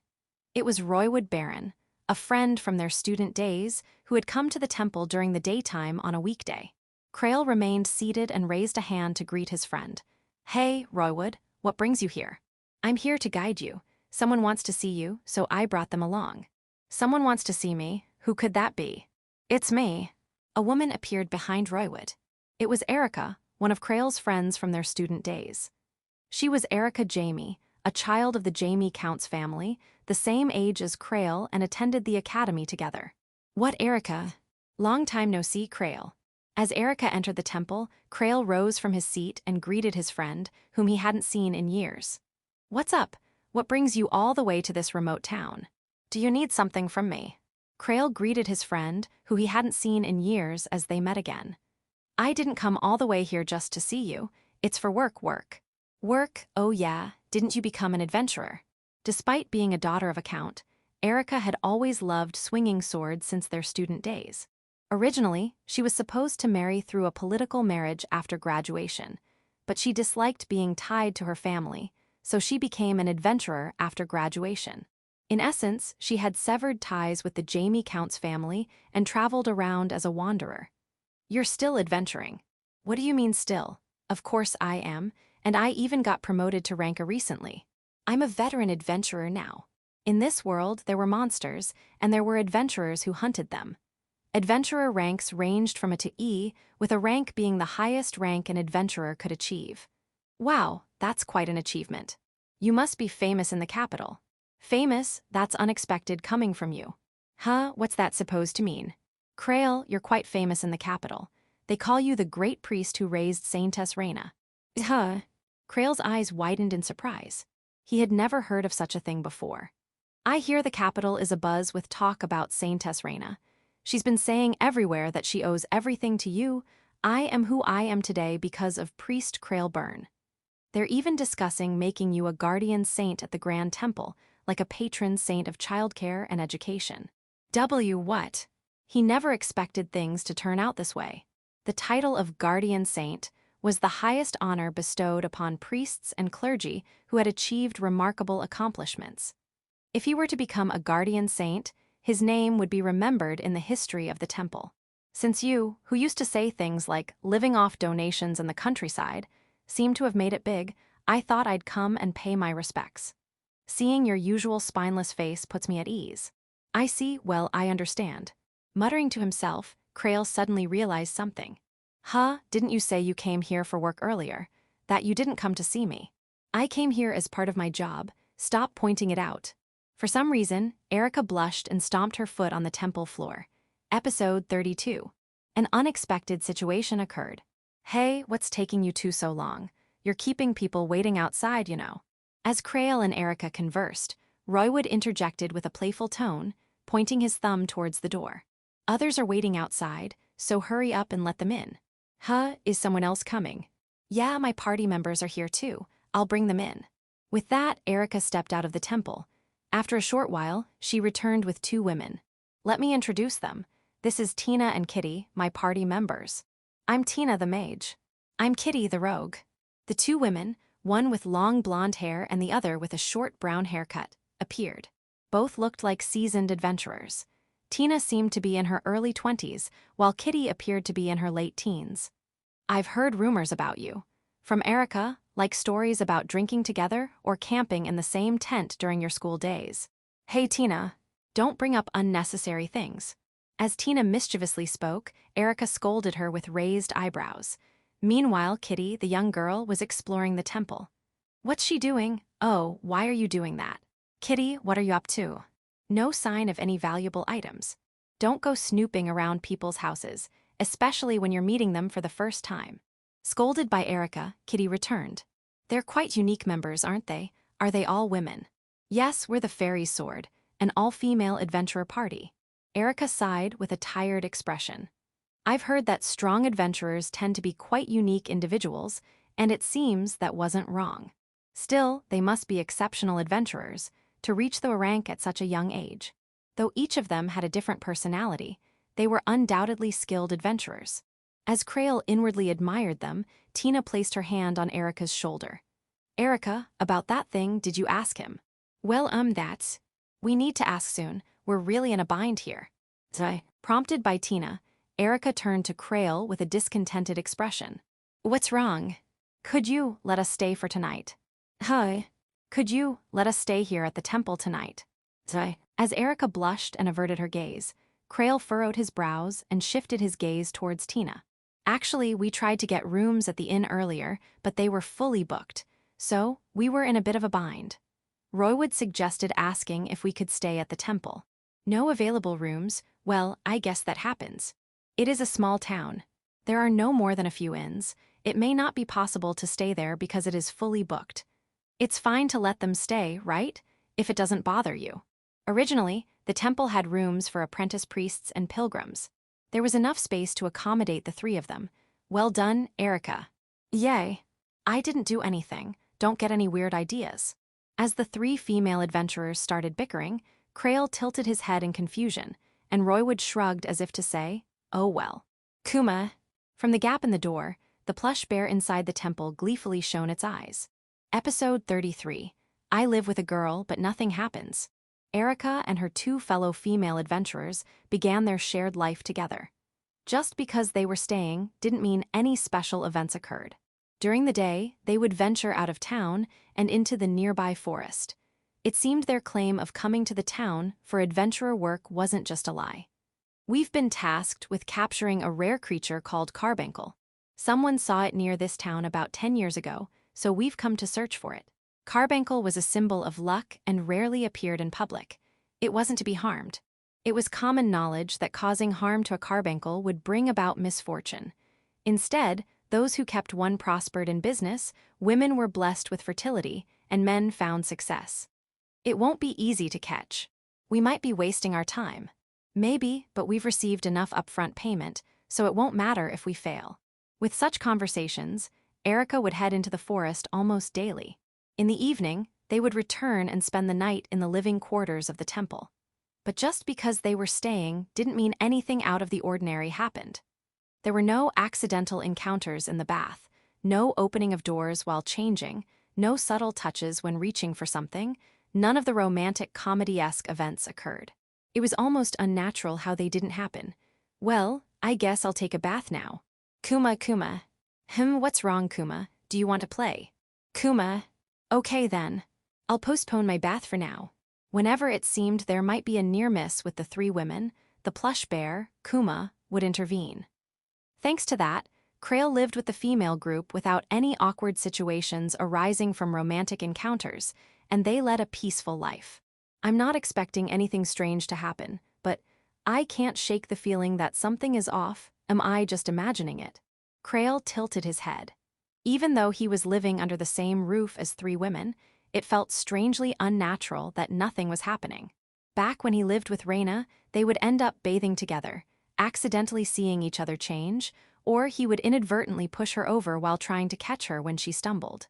It was Roywood Baron, a friend from their student days who had come to the temple during the daytime on a weekday. Krail remained seated and raised a hand to greet his friend. Hey, Roywood, what brings you here? I'm here to guide you. Someone wants to see you, so I brought them along. Someone wants to see me. Who could that be? It's me. A woman appeared behind Roywood. It was Erica, one of Krail's friends from their student days. She was Erica Jamie, a child of the Jamie Counts family, the same age as Krail, and attended the academy together. What Erica? Long time no see, Krail. As Erica entered the temple, Krail rose from his seat and greeted his friend, whom he hadn't seen in years. What's up? What brings you all the way to this remote town? Do you need something from me? Krail greeted his friend, who he hadn't seen in years, as they met again. I didn't come all the way here just to see you. It's for work. Work? Oh yeah, didn't you become an adventurer? Despite being a daughter of a count, Erica had always loved swinging swords since their student days. Originally, she was supposed to marry through a political marriage after graduation, but she disliked being tied to her family, so she became an adventurer after graduation. In essence, she had severed ties with the Jamie Counts family and traveled around as a wanderer. You're still adventuring. What do you mean still? Of course I am, and I even got promoted to ranker recently. I'm a veteran adventurer now. In this world, there were monsters, and there were adventurers who hunted them. Adventurer ranks ranged from A to E, with a rank being the highest rank an adventurer could achieve. Wow, that's quite an achievement. You must be famous in the capital. Famous? That's unexpected coming from you. Huh, what's that supposed to mean? Krail, you're quite famous in the capital. They call you the great priest who raised Saintess Reina. Huh? Krail's eyes widened in surprise. He had never heard of such a thing before. I hear the capital is abuzz with talk about Saintess Reina. She's been saying everywhere that she owes everything to you. I am who I am today because of Priest Krail Byrne. They're even discussing making you a guardian saint at the Grand Temple, like a patron saint of childcare and education. What? He never expected things to turn out this way. The title of guardian saint was the highest honor bestowed upon priests and clergy who had achieved remarkable accomplishments. If he were to become a guardian saint, his name would be remembered in the history of the temple. Since you, who used to say things like living off donations in the countryside, seem to have made it big, I thought I'd come and pay my respects. Seeing your usual spineless face puts me at ease. I see, well, I understand. Muttering to himself, Krail suddenly realized something. Didn't you say you came here for work earlier? That you didn't come to see me. I came here as part of my job. Stop pointing it out. For some reason, Erica blushed and stomped her foot on the temple floor. Episode 32. An unexpected situation occurred. Hey, what's taking you two so long? You're keeping people waiting outside, you know. As Krail and Erica conversed, Roywood interjected with a playful tone, pointing his thumb towards the door. Others are waiting outside, so hurry up and let them in. Is someone else coming? Yeah, my party members are here too. I'll bring them in. With that, Erica stepped out of the temple. After a short while, she returned with two women. Let me introduce them. This is Tina and Kitty, my party members. I'm Tina the mage. I'm Kitty the rogue. The two women, one with long blonde hair and the other with a short brown haircut, appeared. Both looked like seasoned adventurers. Tina seemed to be in her early 20s, while Kitty appeared to be in her late teens. I've heard rumors about you. From Erica, like stories about drinking together or camping in the same tent during your school days. Hey Tina, don't bring up unnecessary things. As Tina mischievously spoke, Erica scolded her with raised eyebrows. Meanwhile, Kitty, the young girl, was exploring the temple. What's she doing? Oh, why are you doing that? Kitty, what are you up to? No sign of any valuable items. Don't go snooping around people's houses, especially when you're meeting them for the first time. Scolded by Erica, Kitty returned. They're quite unique members, aren't they? Are they all women? Yes, we're the Fairy's Sword, an all-female adventurer party. Erica sighed with a tired expression. I've heard that strong adventurers tend to be quite unique individuals, and it seems that wasn't wrong. Still, they must be exceptional adventurers to reach the rank at such a young age. Though each of them had a different personality, they were undoubtedly skilled adventurers. As Krail inwardly admired them, Tina placed her hand on Erica's shoulder. Erica, about that thing, did you ask him? Well, that's. We need to ask soon. We're really in a bind here. Prompted by Tina, Erica turned to Krail with a discontented expression. What's wrong? Could you let us stay for tonight? Could you let us stay here at the temple tonight? As Erica blushed and averted her gaze, Krail furrowed his brows and shifted his gaze towards Tina. Actually, we tried to get rooms at the inn earlier, but they were fully booked, so we were in a bit of a bind. Roywood suggested asking if we could stay at the temple. No available rooms, well, I guess that happens. It is a small town. There are no more than a few inns. It may not be possible to stay there because it is fully booked. It's fine to let them stay, right? If it doesn't bother you. Originally, the temple had rooms for apprentice priests and pilgrims. There was enough space to accommodate the three of them. Well done, Erica. Yay. I didn't do anything. Don't get any weird ideas. As the three female adventurers started bickering, Krail tilted his head in confusion, and Roywood shrugged as if to say, oh well. Kuma. From the gap in the door, the plush bear inside the temple gleefully shone its eyes. Episode 33. I live with a girl, but nothing happens. Erica and her two fellow female adventurers began their shared life together. Just because they were staying didn't mean any special events occurred. During the day, they would venture out of town and into the nearby forest. It seemed their claim of coming to the town for adventurer work wasn't just a lie. We've been tasked with capturing a rare creature called carbuncle. Someone saw it near this town about 10 years ago, so we've come to search for it. Carbuncle was a symbol of luck and rarely appeared in public. It wasn't to be harmed. It was common knowledge that causing harm to a carbuncle would bring about misfortune. Instead, those who kept one prospered in business, women were blessed with fertility, and men found success. It won't be easy to catch. We might be wasting our time. Maybe, but we've received enough upfront payment, so it won't matter if we fail. With such conversations, Erica would head into the forest almost daily. In the evening, they would return and spend the night in the living quarters of the temple. But just because they were staying didn't mean anything out of the ordinary happened. There were no accidental encounters in the bath, no opening of doors while changing, no subtle touches when reaching for something. None of the romantic comedy-esque events occurred. It was almost unnatural how they didn't happen. Well, I guess I'll take a bath now. Kuma. What's wrong, Kuma? Do you want to play? Kuma. Okay then. I'll postpone my bath for now. Whenever it seemed there might be a near miss with the three women, the plush bear, Kuma, would intervene. Thanks to that, Krail lived with the female group without any awkward situations arising from romantic encounters, and they led a peaceful life. I'm not expecting anything strange to happen, but I can't shake the feeling that something is off. Am I just imagining it? Krail tilted his head. Even though he was living under the same roof as three women, it felt strangely unnatural that nothing was happening. Back when he lived with Reina, they would end up bathing together, accidentally seeing each other change, or he would inadvertently push her over while trying to catch her when she stumbled.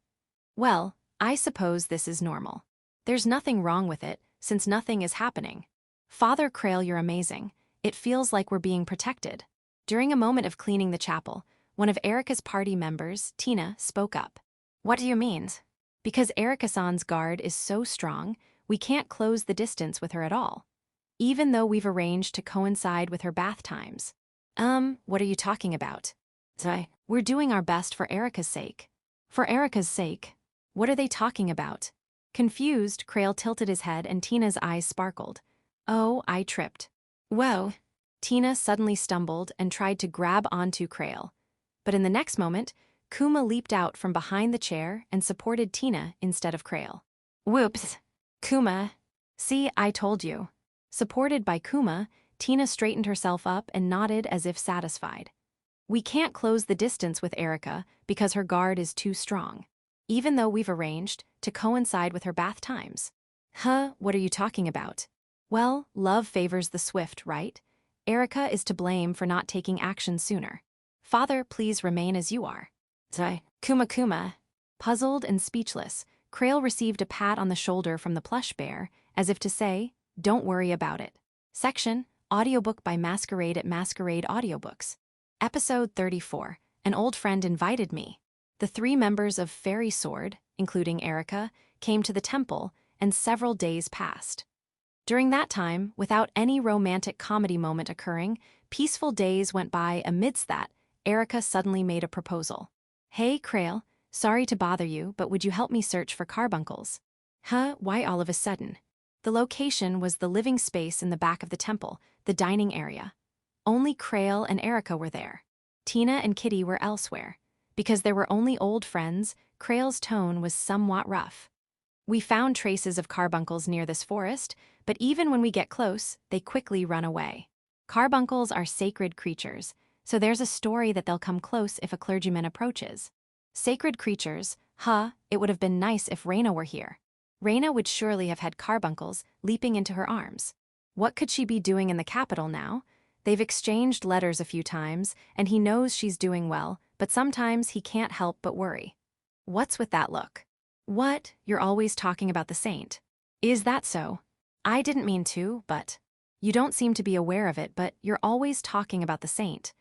Well, I suppose this is normal. There's nothing wrong with it, since nothing is happening. Father Krail, you're amazing. It feels like we're being protected. During a moment of cleaning the chapel, one of Erica's party members, Tina, spoke up. What do you mean? Because Erica-san's guard is so strong, we can't close the distance with her at all. Even though we've arranged to coincide with her bath times. What are you talking about? We're doing our best for Erica's sake. For Erica's sake? What are they talking about? Confused, Krail tilted his head and Tina's eyes sparkled. Oh, I tripped. Whoa. Tina suddenly stumbled and tried to grab onto Krail. But in the next moment, Kuma leaped out from behind the chair and supported Tina instead of Krail. Whoops. Kuma. See, I told you. Supported by Kuma, Tina straightened herself up and nodded as if satisfied. We can't close the distance with Erica because her guard is too strong, even though we've arranged to coincide with her bath times. What are you talking about? Well, love favors the swift, right? Erica is to blame for not taking action sooner. Father, please remain as you are. Kuma. Puzzled and speechless, Krail received a pat on the shoulder from the plush bear, as if to say, don't worry about it. Section, Audiobook by Masquerade Audiobooks. Episode 34, An Old Friend Invited Me. The three members of Fairy Sword, including Erica, came to the temple, and several days passed. During that time, without any romantic comedy moment occurring, peaceful days went by. Amidst that, Erica suddenly made a proposal. Hey, Krail, sorry to bother you, but would you help me search for carbuncles? Why all of a sudden? The location was the living space in the back of the temple, the dining area. Only Krail and Erica were there. Tina and Kitty were elsewhere. Because there were only old friends, Krail's tone was somewhat rough. We found traces of carbuncles near this forest, but even when we get close, they quickly run away. Carbuncles are sacred creatures, so there's a story that they'll come close if a clergyman approaches. Sacred creatures, it would have been nice if Reina were here. Reina would surely have had carbuncles leaping into her arms. What could she be doing in the capital now? They've exchanged letters a few times, and he knows she's doing well, but sometimes he can't help but worry. What's with that look? What? You're always talking about the saint. Is that so? I didn't mean to, but... You don't seem to be aware of it, but you're always talking about the saint.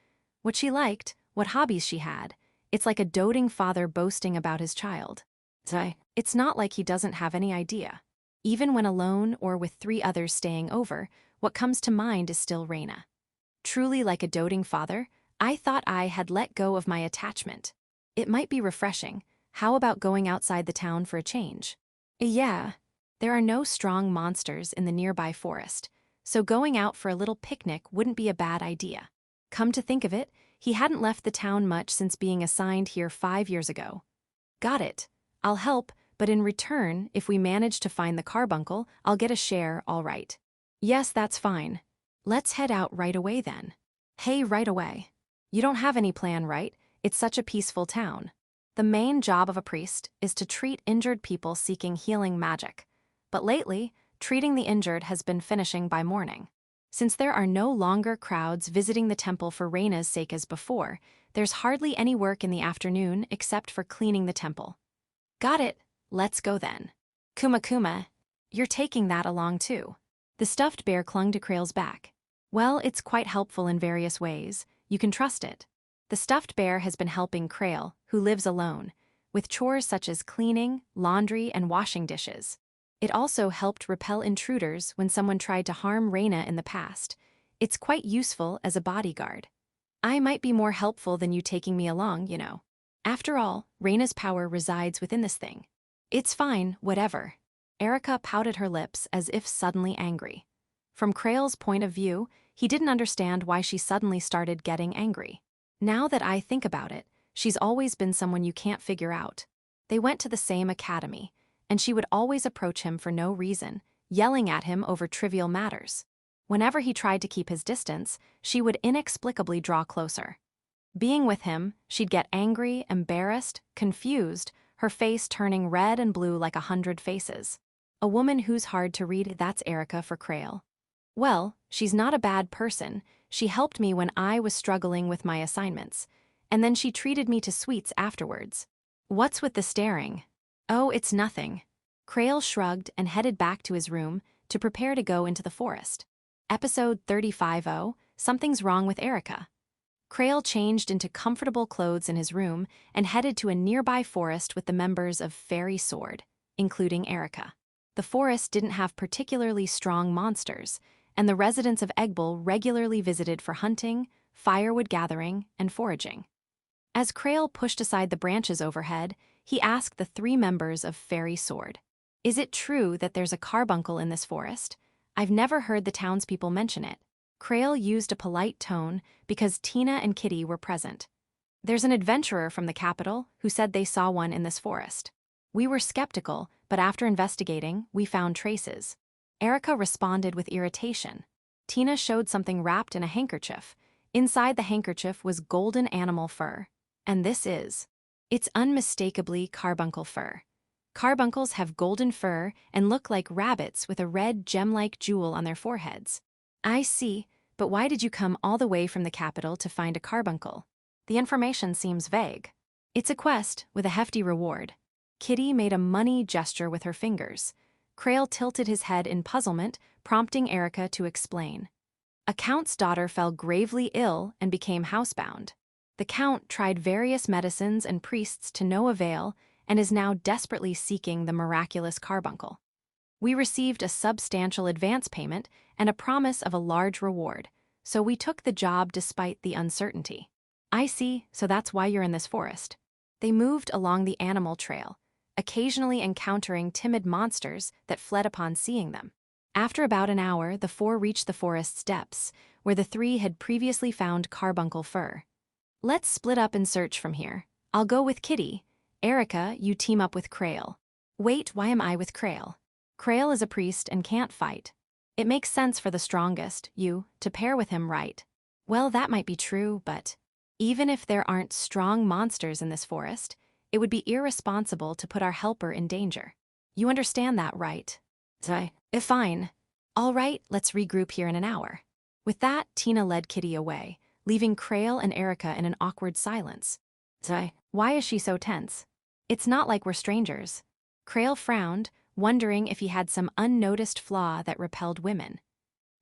What she liked, what hobbies she had. It's like a doting father boasting about his child. It's not like he doesn't have any idea. Even when alone or with three others staying over, what comes to mind is still Reina. Truly like a doting father, I thought I had let go of my attachment. It might be refreshing. How about going outside the town for a change? Yeah. There are no strong monsters in the nearby forest, so going out for a little picnic wouldn't be a bad idea. Come to think of it, he hadn't left the town much since being assigned here 5 years ago. Got it. I'll help, but in return, if we manage to find the carbuncle, I'll get a share, all right. Yes, that's fine. Let's head out right away then. Hey, right away. You don't have any plan, right? It's such a peaceful town. The main job of a priest is to treat injured people seeking healing magic. But lately, treating the injured has been finishing by morning. Since there are no longer crowds visiting the temple for Reina's sake as before, there's hardly any work in the afternoon except for cleaning the temple. Got it, let's go then. Kuma Kuma, you're taking that along too. The stuffed bear clung to Krail's back. Well, it's quite helpful in various ways, you can trust it. The stuffed bear has been helping Krail, who lives alone, with chores such as cleaning, laundry, and washing dishes. It also helped repel intruders when someone tried to harm Reina in the past. It's quite useful as a bodyguard. I might be more helpful than you taking me along, you know. After all, Reina's power resides within this thing. It's fine, whatever. Erica pouted her lips as if suddenly angry. From Krail's point of view, he didn't understand why she suddenly started getting angry. Now that I think about it, she's always been someone you can't figure out. They went to the same academy, and she would always approach him for no reason, yelling at him over trivial matters. Whenever he tried to keep his distance, she would inexplicably draw closer. Being with him, she'd get angry, embarrassed, confused, her face turning red and blue like 100 faces. A woman who's hard to read, that's Erica for Krail. Well, she's not a bad person. She helped me when I was struggling with my assignments, and then she treated me to sweets afterwards. What's with the staring? Oh, it's nothing. Krail shrugged and headed back to his room to prepare to go into the forest. Episode 35. Something's wrong with Erica. Krail changed into comfortable clothes in his room and headed to a nearby forest with the members of Fairy Sword, including Erica. The forest didn't have particularly strong monsters, and the residents of Eggbol regularly visited for hunting, firewood gathering, and foraging. As Krail pushed aside the branches overhead, he asked the 3 members of Fairy Sword, "Is it true that there's a carbuncle in this forest? I've never heard the townspeople mention it." Krail used a polite tone because Tina and Kitty were present. "There's an adventurer from the capital who said they saw one in this forest. We were skeptical, but after investigating, we found traces." Erica responded with irritation. Tina showed something wrapped in a handkerchief. Inside the handkerchief was golden animal fur. And this is. It's unmistakably carbuncle fur. Carbuncles have golden fur and look like rabbits with a red gem-like jewel on their foreheads. I see, but why did you come all the way from the capital to find a carbuncle? The information seems vague. It's a quest with a hefty reward. Kitty made a money gesture with her fingers. Krail tilted his head in puzzlement, prompting Erica to explain. A count's daughter fell gravely ill and became housebound. The count tried various medicines and priests to no avail and is now desperately seeking the miraculous carbuncle. We received a substantial advance payment and a promise of a large reward, so we took the job despite the uncertainty. I see, so that's why you're in this forest. They moved along the animal trail, occasionally encountering timid monsters that fled upon seeing them. After about an hour, the 4 reached the forest's depths, where the 3 had previously found carbuncle fur. Let's split up and search from here. I'll go with Kitty. Erica, you team up with Krail. Wait, why am I with Krail? Krail is a priest and can't fight. It makes sense for the strongest, you, to pair with him, right? Well, that might be true, but even if there aren't strong monsters in this forest, it would be irresponsible to put our helper in danger. You understand that, right? Fine. All right, let's regroup here in an hour. With that, Tina led Kitty away, leaving Krail and Erica in an awkward silence. Why is she so tense? It's not like we're strangers. Krail frowned, wondering if he had some unnoticed flaw that repelled women.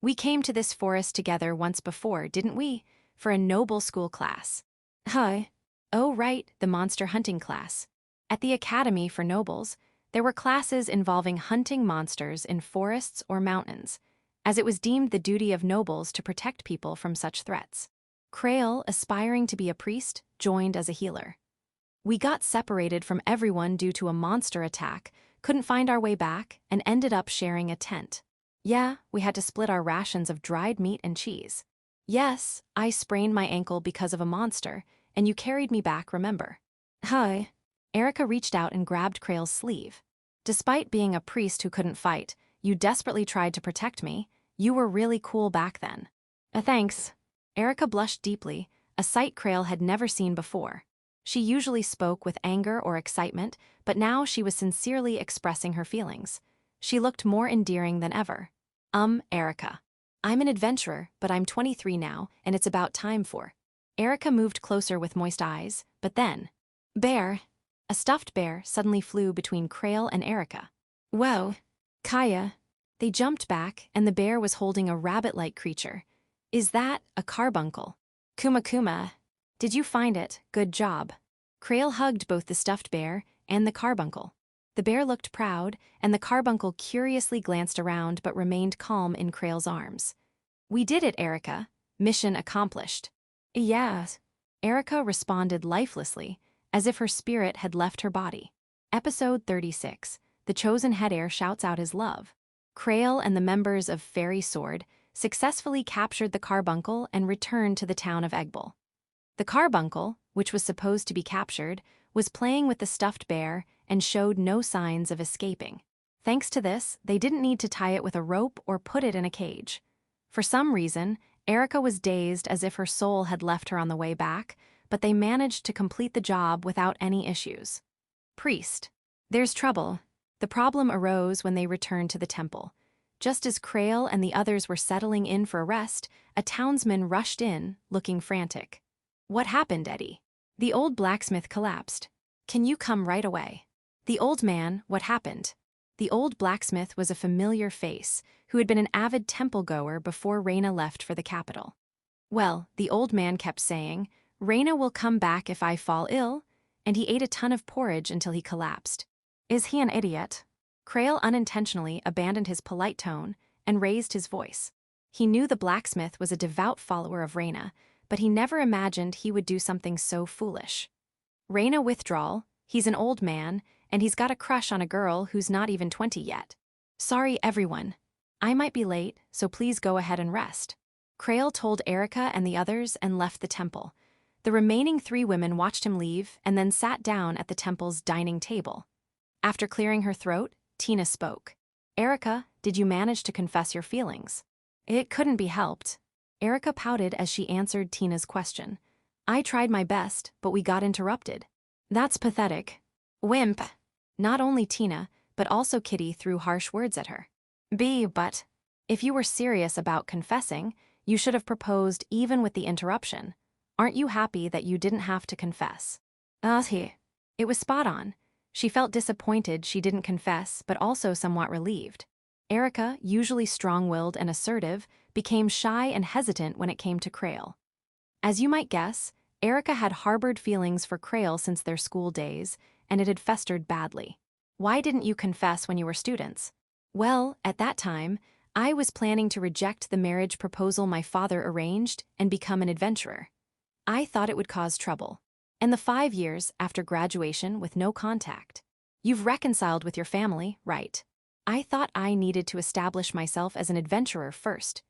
We came to this forest together once before, didn't we? For a noble school class. Huh? Oh, right, the monster hunting class. At the Academy for Nobles, there were classes involving hunting monsters in forests or mountains, as it was deemed the duty of nobles to protect people from such threats. Krail, aspiring to be a priest, joined as a healer. We got separated from everyone due to a monster attack, couldn't find our way back, and ended up sharing a tent. Yeah, we had to split our rations of dried meat and cheese. Yes, I sprained my ankle because of a monster, and you carried me back, remember? Hi. Erica reached out and grabbed Krail's sleeve. Despite being a priest who couldn't fight, you desperately tried to protect me. You were really cool back then. Thanks. Erica blushed deeply, a sight Krail had never seen before. She usually spoke with anger or excitement, but now she was sincerely expressing her feelings. She looked more endearing than ever. Erica. I'm an adventurer, but I'm 23 now, and it's about time for. Erica moved closer with moist eyes, but then. Bear. A stuffed bear suddenly flew between Krail and Erica. Whoa. Kaya. They jumped back, and the bear was holding a rabbit-like creature. Is that a carbuncle? Kuma Kuma. Did you find it? Good job. Krail hugged both the stuffed bear and the carbuncle. The bear looked proud, and the carbuncle curiously glanced around but remained calm in Krail's arms. We did it, Erica. Mission accomplished. Yes. Erica responded lifelessly, as if her spirit had left her body. Episode 36. The chosen head heir shouts out his love. Krail and the members of Fairy Sword successfully captured the carbuncle and returned to the town of Eggbol. The carbuncle, which was supposed to be captured, was playing with the stuffed bear and showed no signs of escaping. Thanks to this, they didn't need to tie it with a rope or put it in a cage. For some reason, Erica was dazed as if her soul had left her on the way back, but they managed to complete the job without any issues. Priest. There's trouble. The problem arose when they returned to the temple. Just as Krail and the others were settling in for a rest, a townsman rushed in, looking frantic. What happened, Eddie? The old blacksmith collapsed. Can you come right away? The old man, what happened? The old blacksmith was a familiar face, who had been an avid temple-goer before Reina left for the capital. Well, the old man kept saying, Reina will come back if I fall ill, and he ate a ton of porridge until he collapsed. Is he an idiot? Krail unintentionally abandoned his polite tone and raised his voice. He knew the blacksmith was a devout follower of Reina, but he never imagined he would do something so foolish. Reina withdrawal, he's an old man, and he's got a crush on a girl who's not even 20 yet. Sorry, everyone. I might be late, so please go ahead and rest. Krail told Erica and the others and left the temple. The remaining 3 women watched him leave and then sat down at the temple's dining table. After clearing her throat, Tina spoke. Erica, did you manage to confess your feelings? It couldn't be helped. Erica pouted as she answered Tina's question. I tried my best, but we got interrupted. That's pathetic. Wimp. Not only Tina, but also Kitty threw harsh words at her. But if you were serious about confessing, you should have proposed even with the interruption. Aren't you happy that you didn't have to confess? It was spot on. She felt disappointed she didn't confess, but also somewhat relieved. Erica, usually strong-willed and assertive, became shy and hesitant when it came to Krail. As you might guess, Erica had harbored feelings for Krail since their school days, and it had festered badly. Why didn't you confess when you were students? Well, at that time, I was planning to reject the marriage proposal my father arranged and become an adventurer. I thought it would cause trouble. And the 5 years after graduation with no contact. You've reconciled with your family, right? I thought I needed to establish myself as an adventurer first,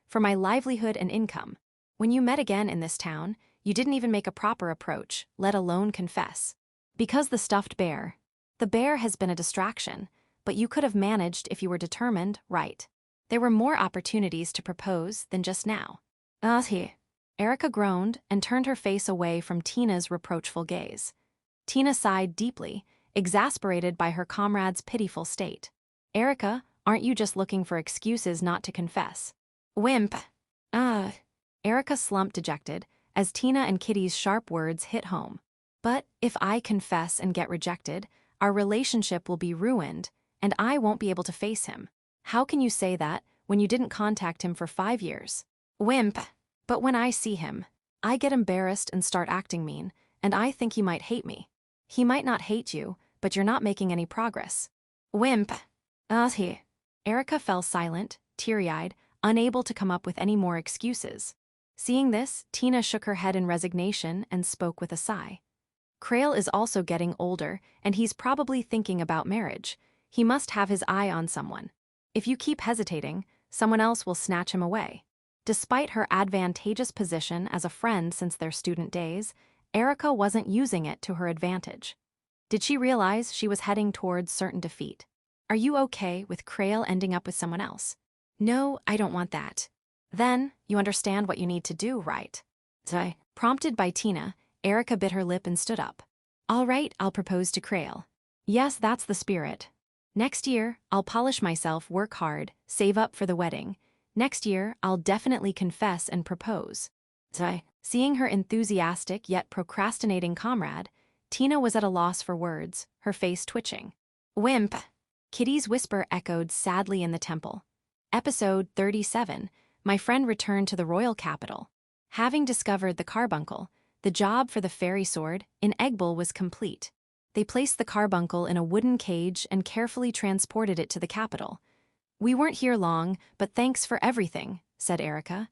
for my livelihood and income. When you met again in this town, you didn't even make a proper approach, let alone confess. Because the stuffed bear. The bear has been a distraction, but you could have managed if you were determined, right? There were more opportunities to propose than just now. Erica groaned and turned her face away from Tina's reproachful gaze. Tina sighed deeply, exasperated by her comrade's pitiful state. Erica, aren't you just looking for excuses not to confess? Wimp. Erica slumped dejected, as Tina and Kitty's sharp words hit home. But if I confess and get rejected, our relationship will be ruined, and I won't be able to face him. How can you say that when you didn't contact him for 5 years? Wimp. But when I see him, I get embarrassed and start acting mean, and I think he might hate me. He might not hate you, but you're not making any progress. Wimp. Erica fell silent, teary-eyed, unable to come up with any more excuses. Seeing this, Tina shook her head in resignation and spoke with a sigh. Krail is also getting older, and he's probably thinking about marriage. He must have his eye on someone. If you keep hesitating, someone else will snatch him away. Despite her advantageous position as a friend since their student days, Erica wasn't using it to her advantage. Did she realize she was heading towards certain defeat? Are you okay with Krail ending up with someone else? No, I don't want that. Then, you understand what you need to do, right? Prompted by Tina, Erica bit her lip and stood up. All right, I'll propose to Krail. Yes, that's the spirit. Next year, I'll polish myself, work hard, save up for the wedding. Next year, I'll definitely confess and propose. Seeing her enthusiastic yet procrastinating comrade, Tina was at a loss for words, her face twitching. Wimp! Kitty's whisper echoed sadly in the temple. Episode 37, my friend returned to the royal capital. Having discovered the carbuncle, the job for the fairy sword in Eggball was complete. They placed the carbuncle in a wooden cage and carefully transported it to the capital. We weren't here long, but thanks for everything, said Erica.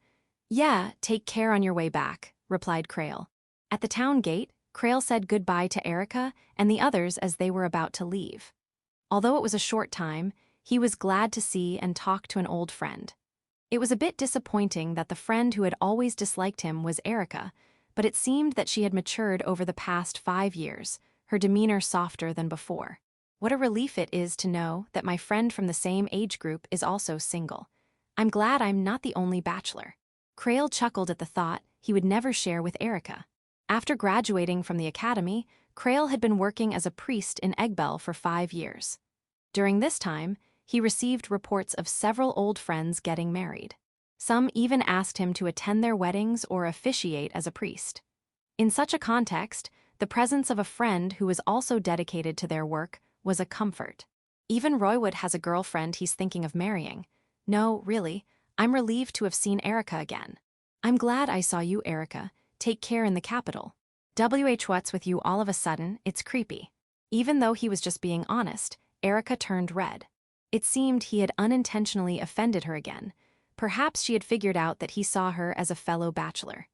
Yeah, take care on your way back, replied Krail. At the town gate, Krail said goodbye to Erica and the others as they were about to leave. Although it was a short time, he was glad to see and talk to an old friend. It was a bit disappointing that the friend who had always disliked him was Erica, but it seemed that she had matured over the past 5 years, her demeanor softer than before. What a relief it is to know that my friend from the same age group is also single. I'm glad I'm not the only bachelor. Krail chuckled at the thought he would never share with Erica. After graduating from the academy, Krail had been working as a priest in Eggball for 5 years. During this time, he received reports of several old friends getting married. Some even asked him to attend their weddings or officiate as a priest. In such a context, the presence of a friend who was also dedicated to their work was a comfort. Even Roywood has a girlfriend he's thinking of marrying. No, really, I'm relieved to have seen Erica again. I'm glad I saw you, Erica. Take care in the capital. What's with you all of a sudden? It's creepy. Even though he was just being honest, Erica turned red. It seemed he had unintentionally offended her again. Perhaps she had figured out that he saw her as a fellow bachelor.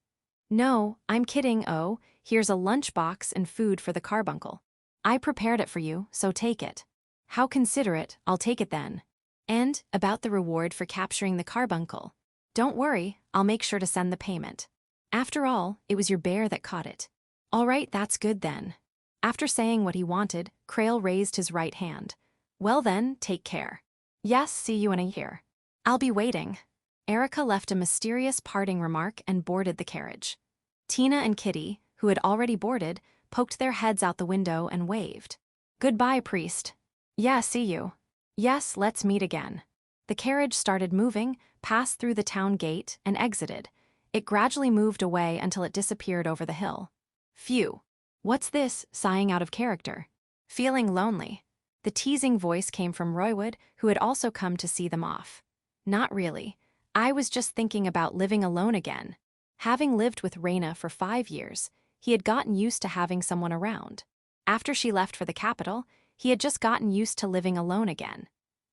No, I'm kidding, oh, here's a lunchbox and food for the carbuncle. I prepared it for you, so take it. How considerate, I'll take it then. And, about the reward for capturing the carbuncle. Don't worry, I'll make sure to send the payment. After all, it was your bear that caught it. All right, that's good then. After saying what he wanted, Krail raised his right hand. Well then, take care. Yes, see you in a year. I'll be waiting. Erica left a mysterious parting remark and boarded the carriage. Tina and Kitty, who had already boarded, poked their heads out the window and waved. Goodbye, priest. Yeah, see you. Yes, let's meet again. The carriage started moving, passed through the town gate, and exited. It gradually moved away until it disappeared over the hill. Phew. What's this, sighing out of character? Feeling lonely. The teasing voice came from Roywood, who had also come to see them off. Not really. I was just thinking about living alone again. Having lived with Raina for 5 years, he had gotten used to having someone around. After she left for the capital, he had just gotten used to living alone again.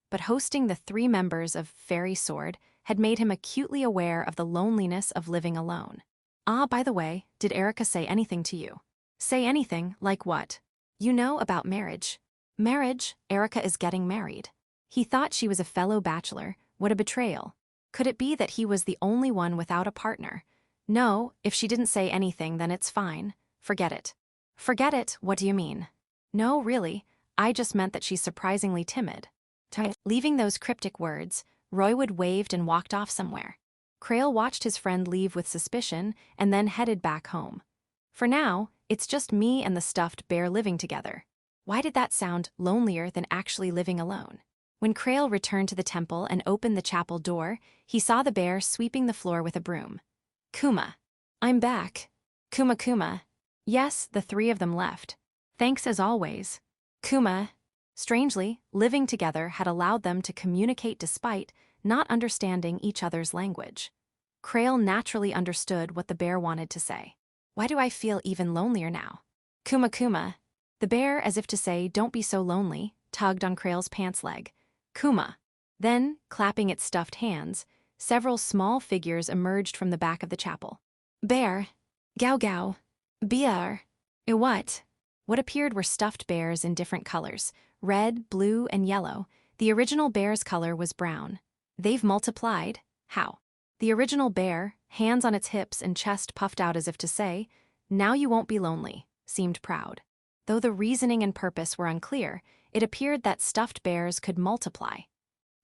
But hosting the 3 members of Fairy Sword had made him acutely aware of the loneliness of living alone. Ah, by the way, did Erica say anything to you? Say anything, like what? You know about marriage. Marriage, Erica is getting married. He thought she was a fellow bachelor. What a betrayal. Could it be that he was the only one without a partner? No, if she didn't say anything, then it's fine. Forget it. Forget it, what do you mean? No, really, I just meant that she's surprisingly timid. Leaving those cryptic words, Roywood waved and walked off somewhere. Krail watched his friend leave with suspicion and then headed back home. For now, it's just me and the stuffed bear living together. Why did that sound lonelier than actually living alone? When Krail returned to the temple and opened the chapel door, he saw the bear sweeping the floor with a broom. Kuma. I'm back. Kuma. Yes, the 3 of them left. Thanks as always. Kuma. Strangely, living together had allowed them to communicate despite not understanding each other's language. Krail naturally understood what the bear wanted to say. Why do I feel even lonelier now? Kuma. The bear, as if to say, don't be so lonely, tugged on Krail's pants leg. Kuma. Then, clapping its stuffed hands, several small figures emerged from the back of the chapel. Bear. Gao. Bear. What? What appeared were stuffed bears in different colors, red, blue, and yellow. The original bear's color was brown. They've multiplied. How? The original bear, hands on its hips and chest puffed out as if to say, now you won't be lonely, seemed proud. Though the reasoning and purpose were unclear, it appeared that stuffed bears could multiply.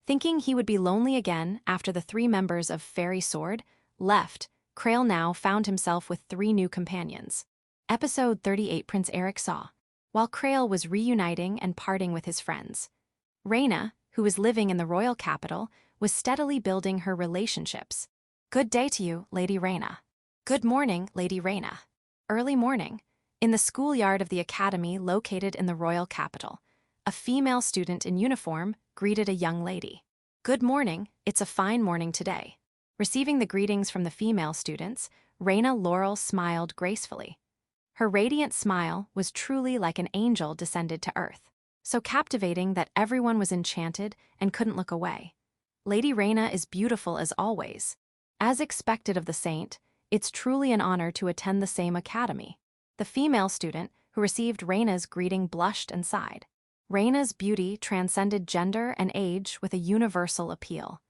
Thinking he would be lonely again after the 3 members of Fairy Sword left, Krail now found himself with 3 new companions. Episode 38 Prince Eric saw, while Krail was reuniting and parting with his friends. Raina, who was living in the royal capital, was steadily building her relationships. Good day to you, Lady Reina. Good morning, Lady Reina. Early morning. In the schoolyard of the academy located in the royal capital, a female student in uniform greeted a young lady. Good morning, it's a fine morning today. Receiving the greetings from the female students, Reina Laurel smiled gracefully. Her radiant smile was truly like an angel descended to earth, so captivating that everyone was enchanted and couldn't look away. Lady Reina is beautiful as always. As expected of the saint, it's truly an honor to attend the same academy. The female student who received Reina's greeting blushed and sighed. Reina's beauty transcended gender and age with a universal appeal.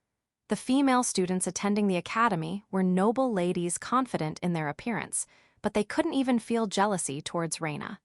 The female students attending the academy were noble ladies confident in their appearance, but they couldn't even feel jealousy towards Reina.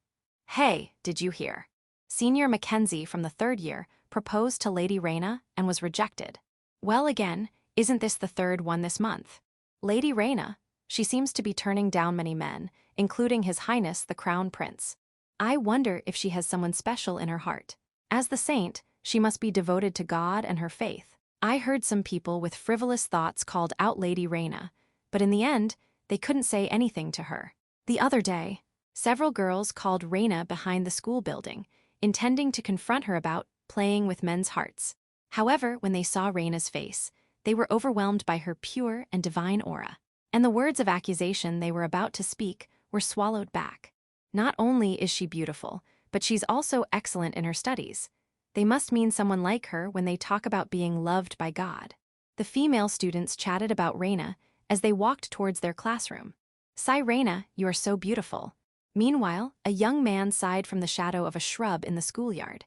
Hey, did you hear? Senior Mackenzie from the 3rd year proposed to Lady Reina and was rejected. Well again, isn't this the 3rd one this month? Lady Reina, she seems to be turning down many men, including His Highness the Crown Prince. I wonder if she has someone special in her heart. As the saint, she must be devoted to God and her faith. I heard some people with frivolous thoughts called out Lady Reina, but in the end, they couldn't say anything to her. The other day, several girls called Reina behind the school building, intending to confront her about playing with men's hearts. However, when they saw Reina's face, they were overwhelmed by her pure and divine aura, and the words of accusation they were about to speak were swallowed back. Not only is she beautiful, but she's also excellent in her studies. They must mean someone like her when they talk about being loved by God. The female students chatted about Reina as they walked towards their classroom. Sigh, Reina, you are so beautiful. Meanwhile, a young man sighed from the shadow of a shrub in the schoolyard.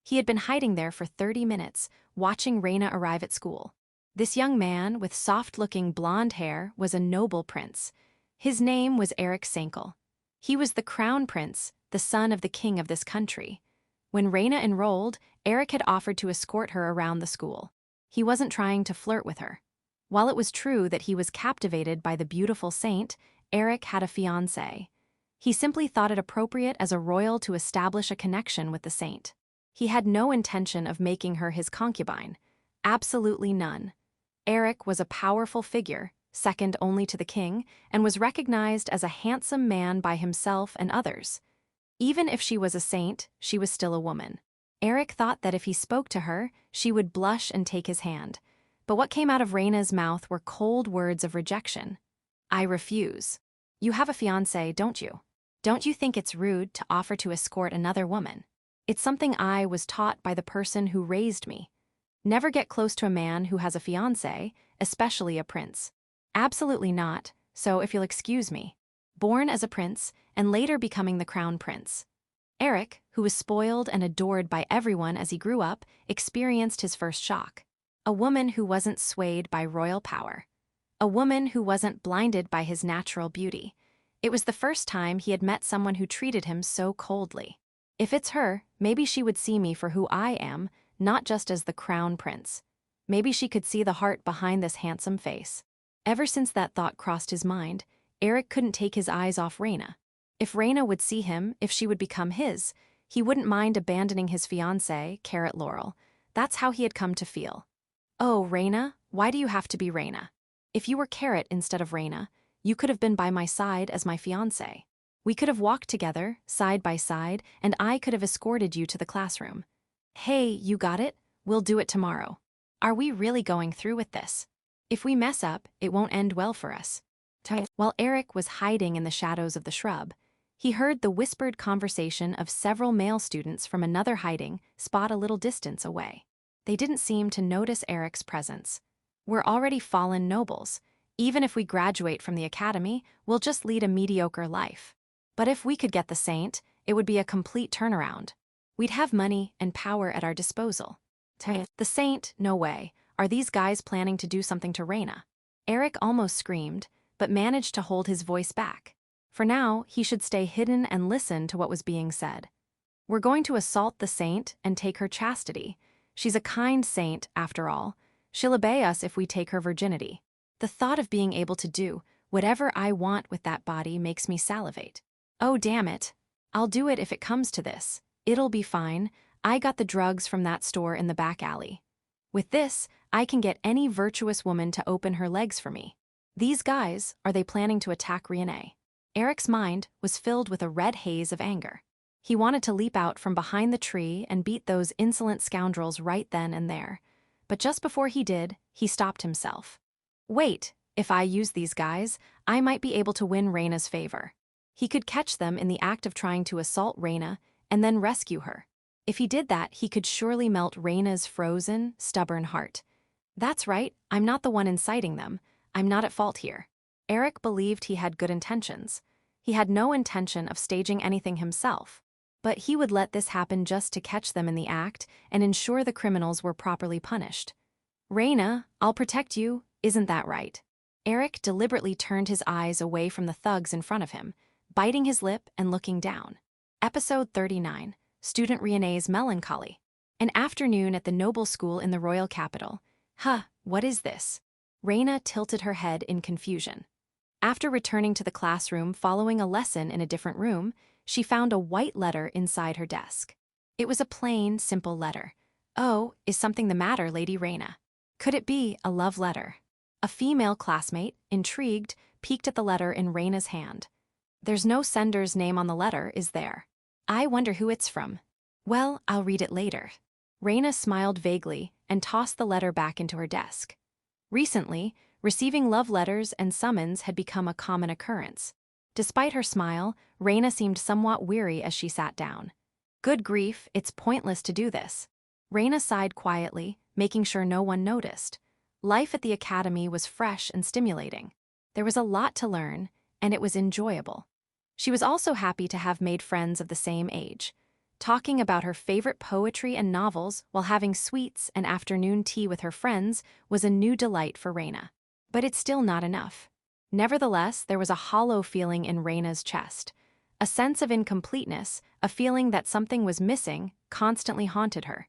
He had been hiding there for 30 minutes, watching Reina arrive at school. This young man, with soft-looking blonde hair, was a noble prince. His name was Eric Sankel. He was the crown prince, the son of the king of this country. When Reina enrolled, Eric had offered to escort her around the school. He wasn't trying to flirt with her. While it was true that he was captivated by the beautiful saint, Eric had a fiancée. He simply thought it appropriate as a royal to establish a connection with the saint. He had no intention of making her his concubine. Absolutely none. Eric was a powerful figure, second only to the king, and was recognized as a handsome man by himself and others. Even if she was a saint, she was still a woman. Eric thought that if he spoke to her, she would blush and take his hand. But what came out of Reina's mouth were cold words of rejection. I refuse. You have a fiancé, don't you? Don't you think it's rude to offer to escort another woman? It's something I was taught by the person who raised me. Never get close to a man who has a fiancé, especially a prince. Absolutely not, so if you'll excuse me. Born as a prince, and later becoming the crown prince. Eric, who was spoiled and adored by everyone as he grew up, experienced his first shock. A woman who wasn't swayed by royal power. A woman who wasn't blinded by his natural beauty. It was the first time he had met someone who treated him so coldly. If it's her, maybe she would see me for who I am, not just as the crown prince. Maybe she could see the heart behind this handsome face. Ever since that thought crossed his mind, Eric couldn't take his eyes off Reina. If Reina would see him, if she would become his, he wouldn't mind abandoning his fiancée, Carrot Laurel. That's how he had come to feel. Oh, Reina, why do you have to be Reina? If you were Carrot instead of Reina, you could have been by my side as my fiancé. We could have walked together, side by side, and I could have escorted you to the classroom. Hey, you got it? We'll do it tomorrow. Are we really going through with this? If we mess up, it won't end well for us. While Eric was hiding in the shadows of the shrub, he heard the whispered conversation of several male students from another hiding spot a little distance away. They didn't seem to notice Eric's presence. We're already fallen nobles. Even if we graduate from the academy, we'll just lead a mediocre life. But if we could get the saint, it would be a complete turnaround. We'd have money and power at our disposal. The saint, no way. Are these guys planning to do something to Reina? Eric almost screamed, but managed to hold his voice back. For now, he should stay hidden and listen to what was being said. We're going to assault the saint and take her chastity. She's a kind saint, after all. She'll obey us if we take her virginity. The thought of being able to do whatever I want with that body makes me salivate. Oh, damn it. I'll do it if it comes to this. It'll be fine. I got the drugs from that store in the back alley. With this, I can get any virtuous woman to open her legs for me. These guys, are they planning to attack Reincarnation? Eric's mind was filled with a red haze of anger. He wanted to leap out from behind the tree and beat those insolent scoundrels right then and there. But just before he did, he stopped himself. Wait, if I use these guys, I might be able to win Reina's favor. He could catch them in the act of trying to assault Reina and then rescue her. If he did that, he could surely melt Reina's frozen, stubborn heart. That's right, I'm not the one inciting them. I'm not at fault here. Eric believed he had good intentions. He had no intention of staging anything himself. But he would let this happen just to catch them in the act and ensure the criminals were properly punished. Reina, I'll protect you, isn't that right? Eric deliberately turned his eyes away from the thugs in front of him, biting his lip and looking down. Episode 39, Student Reincarnation's Melancholy. An afternoon at the noble school in the royal capital. What is this? Reina tilted her head in confusion. After returning to the classroom following a lesson in a different room, she found a white letter inside her desk. It was a plain, simple letter. Oh, is something the matter, Lady Reina? Could it be a love letter? A female classmate, intrigued, peeked at the letter in Reina's hand. There's no sender's name on the letter, is there? I wonder who it's from. Well, I'll read it later. Reina smiled vaguely and tossed the letter back into her desk. Recently, receiving love letters and summons had become a common occurrence. Despite her smile, Reina seemed somewhat weary as she sat down. Good grief, it's pointless to do this. Reina sighed quietly, making sure no one noticed. Life at the academy was fresh and stimulating. There was a lot to learn, and it was enjoyable. She was also happy to have made friends of the same age. Talking about her favorite poetry and novels while having sweets and afternoon tea with her friends was a new delight for Reina. But it's still not enough. Nevertheless, there was a hollow feeling in Reina's chest. A sense of incompleteness, a feeling that something was missing, constantly haunted her.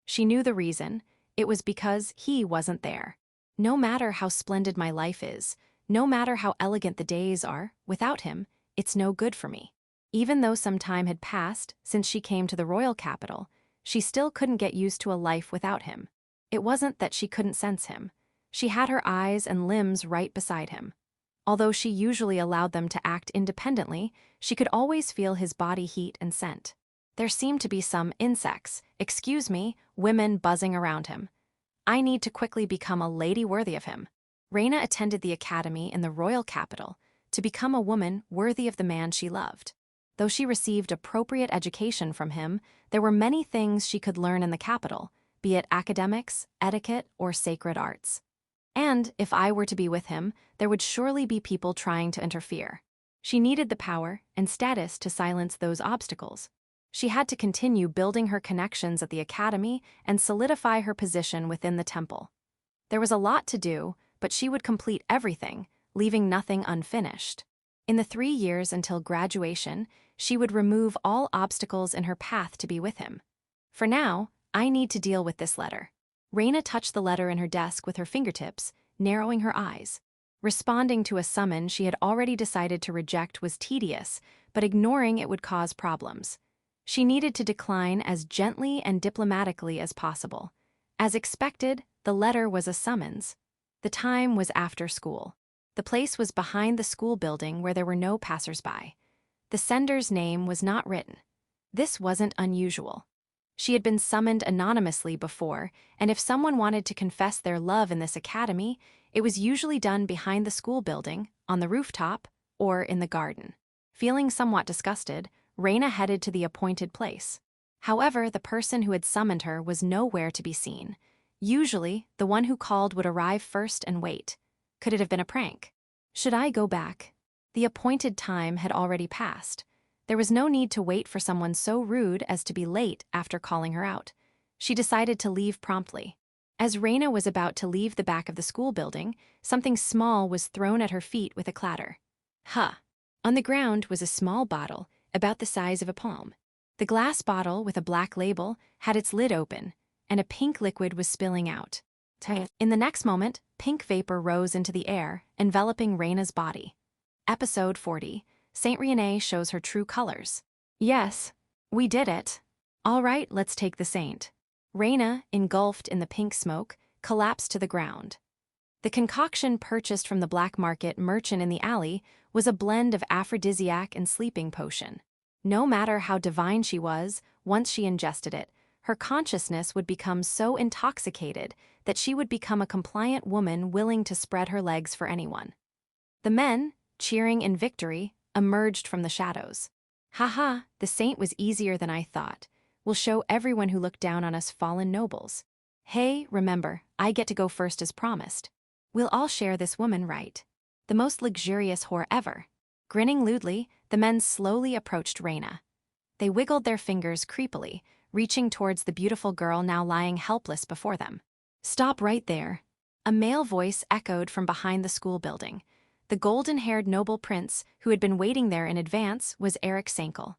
She knew the reason. It was because he wasn't there. No matter how splendid my life is, no matter how elegant the days are, without him, it's no good for me. Even though some time had passed since she came to the royal capital, she still couldn't get used to a life without him. It wasn't that she couldn't sense him. She had her eyes and limbs right beside him. Although she usually allowed them to act independently, she could always feel his body heat and scent. There seemed to be some women buzzing around him. I need to quickly become a lady worthy of him. Reina attended the academy in the royal capital to become a woman worthy of the man she loved. Though she received appropriate education from him, there were many things she could learn in the capital, be it academics, etiquette, or sacred arts. And, if I were to be with him, there would surely be people trying to interfere. She needed the power and status to silence those obstacles. She had to continue building her connections at the academy and solidify her position within the temple. There was a lot to do, but she would complete everything, leaving nothing unfinished. In the 3 years until graduation, she would remove all obstacles in her path to be with him. For now, I need to deal with this letter. Reina touched the letter in her desk with her fingertips, narrowing her eyes. Responding to a summon she had already decided to reject was tedious, but ignoring it would cause problems. She needed to decline as gently and diplomatically as possible. As expected, the letter was a summons. The time was after school. The place was behind the school building where there were no passersby. The sender's name was not written. This wasn't unusual. She had been summoned anonymously before, and if someone wanted to confess their love in this academy, it was usually done behind the school building, on the rooftop, or in the garden. Feeling somewhat disgusted, Reina headed to the appointed place. However, the person who had summoned her was nowhere to be seen. Usually, the one who called would arrive first and wait. Could it have been a prank? Should I go back? The appointed time had already passed. There was no need to wait for someone so rude as to be late after calling her out. She decided to leave promptly. As Reina was about to leave the back of the school building, something small was thrown at her feet with a clatter. On the ground was a small bottle, about the size of a palm. The glass bottle with a black label had its lid open, and a pink liquid was spilling out. In the next moment, pink vapor rose into the air, enveloping Reina's body. Episode 40. Saint Reincarnation shows her true colors. Yes, we did it. All right, let's take the saint. Reina, engulfed in the pink smoke, collapsed to the ground. The concoction purchased from the black market merchant in the alley was a blend of aphrodisiac and sleeping potion. No matter how divine she was, once she ingested it, her consciousness would become so intoxicated that she would become a compliant woman willing to spread her legs for anyone. The men, cheering in victory, emerged from the shadows. Haha, the saint was easier than I thought. We'll show everyone who looked down on us fallen nobles. Hey, remember, I get to go first as promised. We'll all share this woman, right? The most luxurious whore ever. Grinning lewdly, the men slowly approached Reina. They wiggled their fingers creepily, reaching towards the beautiful girl now lying helpless before them. Stop right there. A male voice echoed from behind the school building. The golden-haired noble prince, who had been waiting there in advance, was Eric Sankel.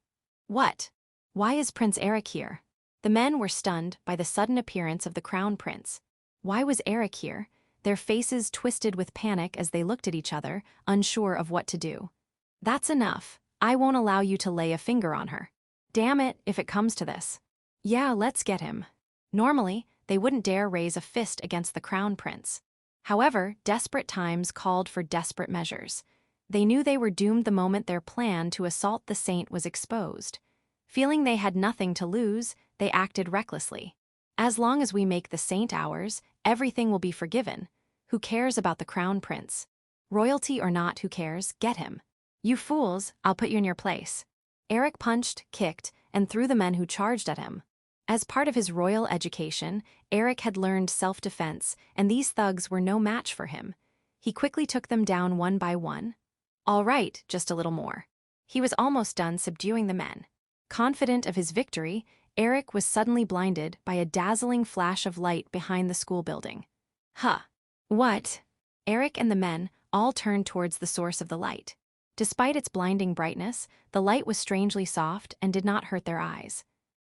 What? Why is Prince Eric here? The men were stunned by the sudden appearance of the crown prince. Why was Eric here? Their faces twisted with panic as they looked at each other, unsure of what to do. That's enough. I won't allow you to lay a finger on her. Damn it, if it comes to this. Yeah, let's get him. Normally, they wouldn't dare raise a fist against the crown prince. However, desperate times called for desperate measures. They knew they were doomed the moment their plan to assault the saint was exposed. Feeling they had nothing to lose, they acted recklessly. As long as we make the saint ours, everything will be forgiven. Who cares about the crown prince? Royalty or not, who cares? Get him. You fools, I'll put you in your place. Eric punched, kicked, and threw the men who charged at him. As part of his royal education, Eric had learned self-defense, and these thugs were no match for him. He quickly took them down one by one. All right, just a little more. He was almost done subduing the men. Confident of his victory, Eric was suddenly blinded by a dazzling flash of light behind the school building. Huh. What? Eric and the men all turned towards the source of the light. Despite its blinding brightness, the light was strangely soft and did not hurt their eyes.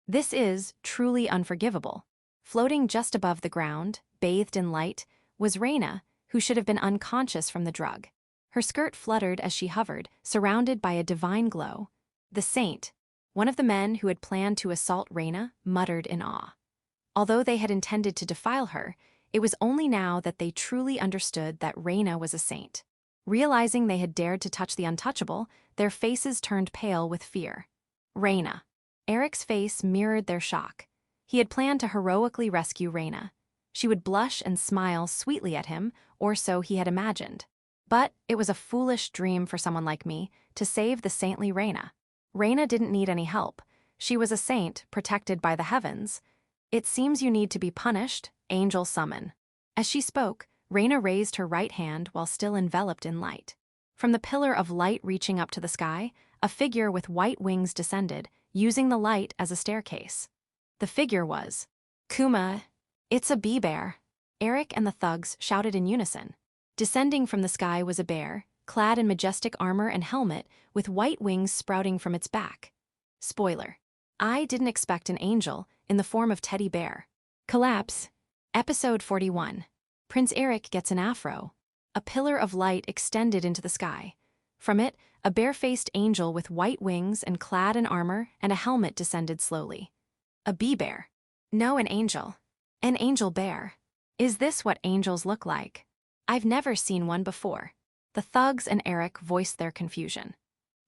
This is truly unforgivable. Floating just above the ground, bathed in light, was Reina, who should have been unconscious from the drug. Her skirt fluttered as she hovered, surrounded by a divine glow. The saint, one of the men who had planned to assault Reina, muttered in awe. Although they had intended to defile her, it was only now that they truly understood that Reina was a saint. Realizing they had dared to touch the untouchable, their faces turned pale with fear. Reina. Eric's face mirrored their shock. He had planned to heroically rescue Reina. She would blush and smile sweetly at him, or so he had imagined. But it was a foolish dream for someone like me to save the saintly Reina. Reina didn't need any help. She was a saint, protected by the heavens. It seems you need to be punished, angel summon. As she spoke, Reina raised her right hand while still enveloped in light. From the pillar of light reaching up to the sky, a figure with white wings descended, using the light as a staircase. The figure was Kuma. It's a bee-bear. Eric and the thugs shouted in unison. Descending from the sky was a bear, clad in majestic armor and helmet, with white wings sprouting from its back. Spoiler. I didn't expect an angel in the form of teddy bear. Collapse. Episode 41. Prince Eric gets an afro. A pillar of light extended into the sky. From it, a bare-faced angel with white wings and clad in armor and a helmet descended slowly. A bee-bear. No, an angel. An angel bear. Is this what angels look like? I've never seen one before. The thugs and Eric voiced their confusion.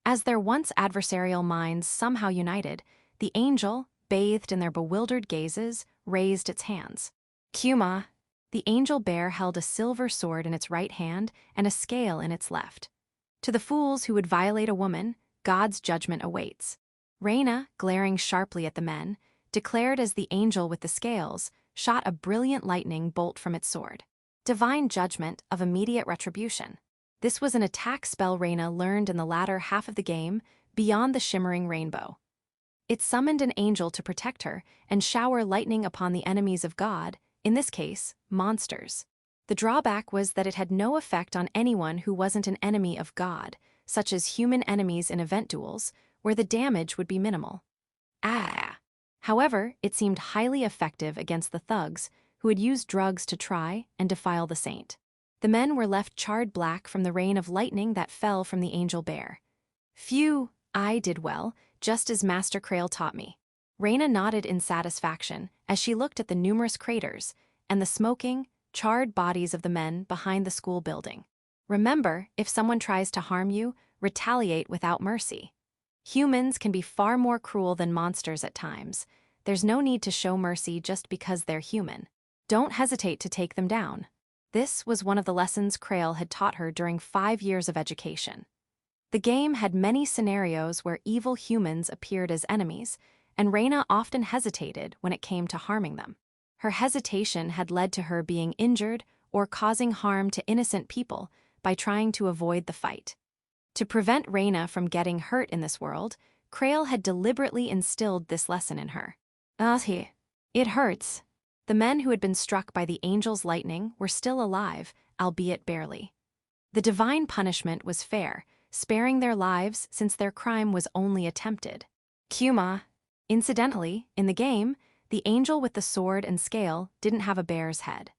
As their once adversarial minds somehow united, the angel, bathed in their bewildered gazes, raised its hands. Kuma. The angel bear held a silver sword in its right hand and a scale in its left. To the fools who would violate a woman, God's judgment awaits. Reina, glaring sharply at the men, declared as the angel with the scales shot a brilliant lightning bolt from its sword. Divine judgment of immediate retribution. This was an attack spell Reina learned in the latter half of the game, beyond the shimmering rainbow. It summoned an angel to protect her and shower lightning upon the enemies of God, in this case, monsters. The drawback was that it had no effect on anyone who wasn't an enemy of God, such as human enemies in event duels, where the damage would be minimal. However, it seemed highly effective against the thugs, who had used drugs to try and defile the saint. The men were left charred black from the rain of lightning that fell from the angel bear. Phew, I did well, just as Master Krail taught me. Reina nodded in satisfaction as she looked at the numerous craters and the smoking, charred bodies of the men behind the school building. Remember, if someone tries to harm you, retaliate without mercy. Humans can be far more cruel than monsters at times. There's no need to show mercy just because they're human. Don't hesitate to take them down. This was one of the lessons Krail had taught her during 5 years of education. The game had many scenarios where evil humans appeared as enemies, and Reina often hesitated when it came to harming them. Her hesitation had led to her being injured or causing harm to innocent people by trying to avoid the fight. To prevent Reina from getting hurt in this world, Krail had deliberately instilled this lesson in her. It hurts. The men who had been struck by the angel's lightning were still alive, albeit barely. The divine punishment was fair, sparing their lives since their crime was only attempted. Kuma. Incidentally, in the game, the angel with the sword and scale didn't have a bear's head.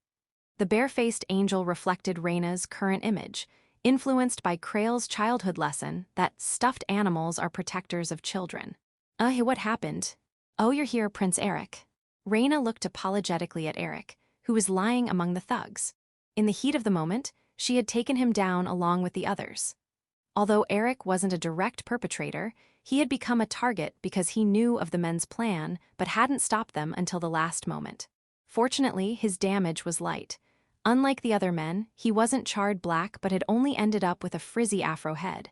The bare-faced angel reflected Reina's current image, influenced by Krail's childhood lesson that stuffed animals are protectors of children. What happened? Oh, you're here, Prince Eric. Reina looked apologetically at Eric, who was lying among the thugs. In the heat of the moment, she had taken him down along with the others. Although Eric wasn't a direct perpetrator, he had become a target because he knew of the men's plan but hadn't stopped them until the last moment. Fortunately, his damage was light. Unlike the other men, he wasn't charred black but had only ended up with a frizzy afro head.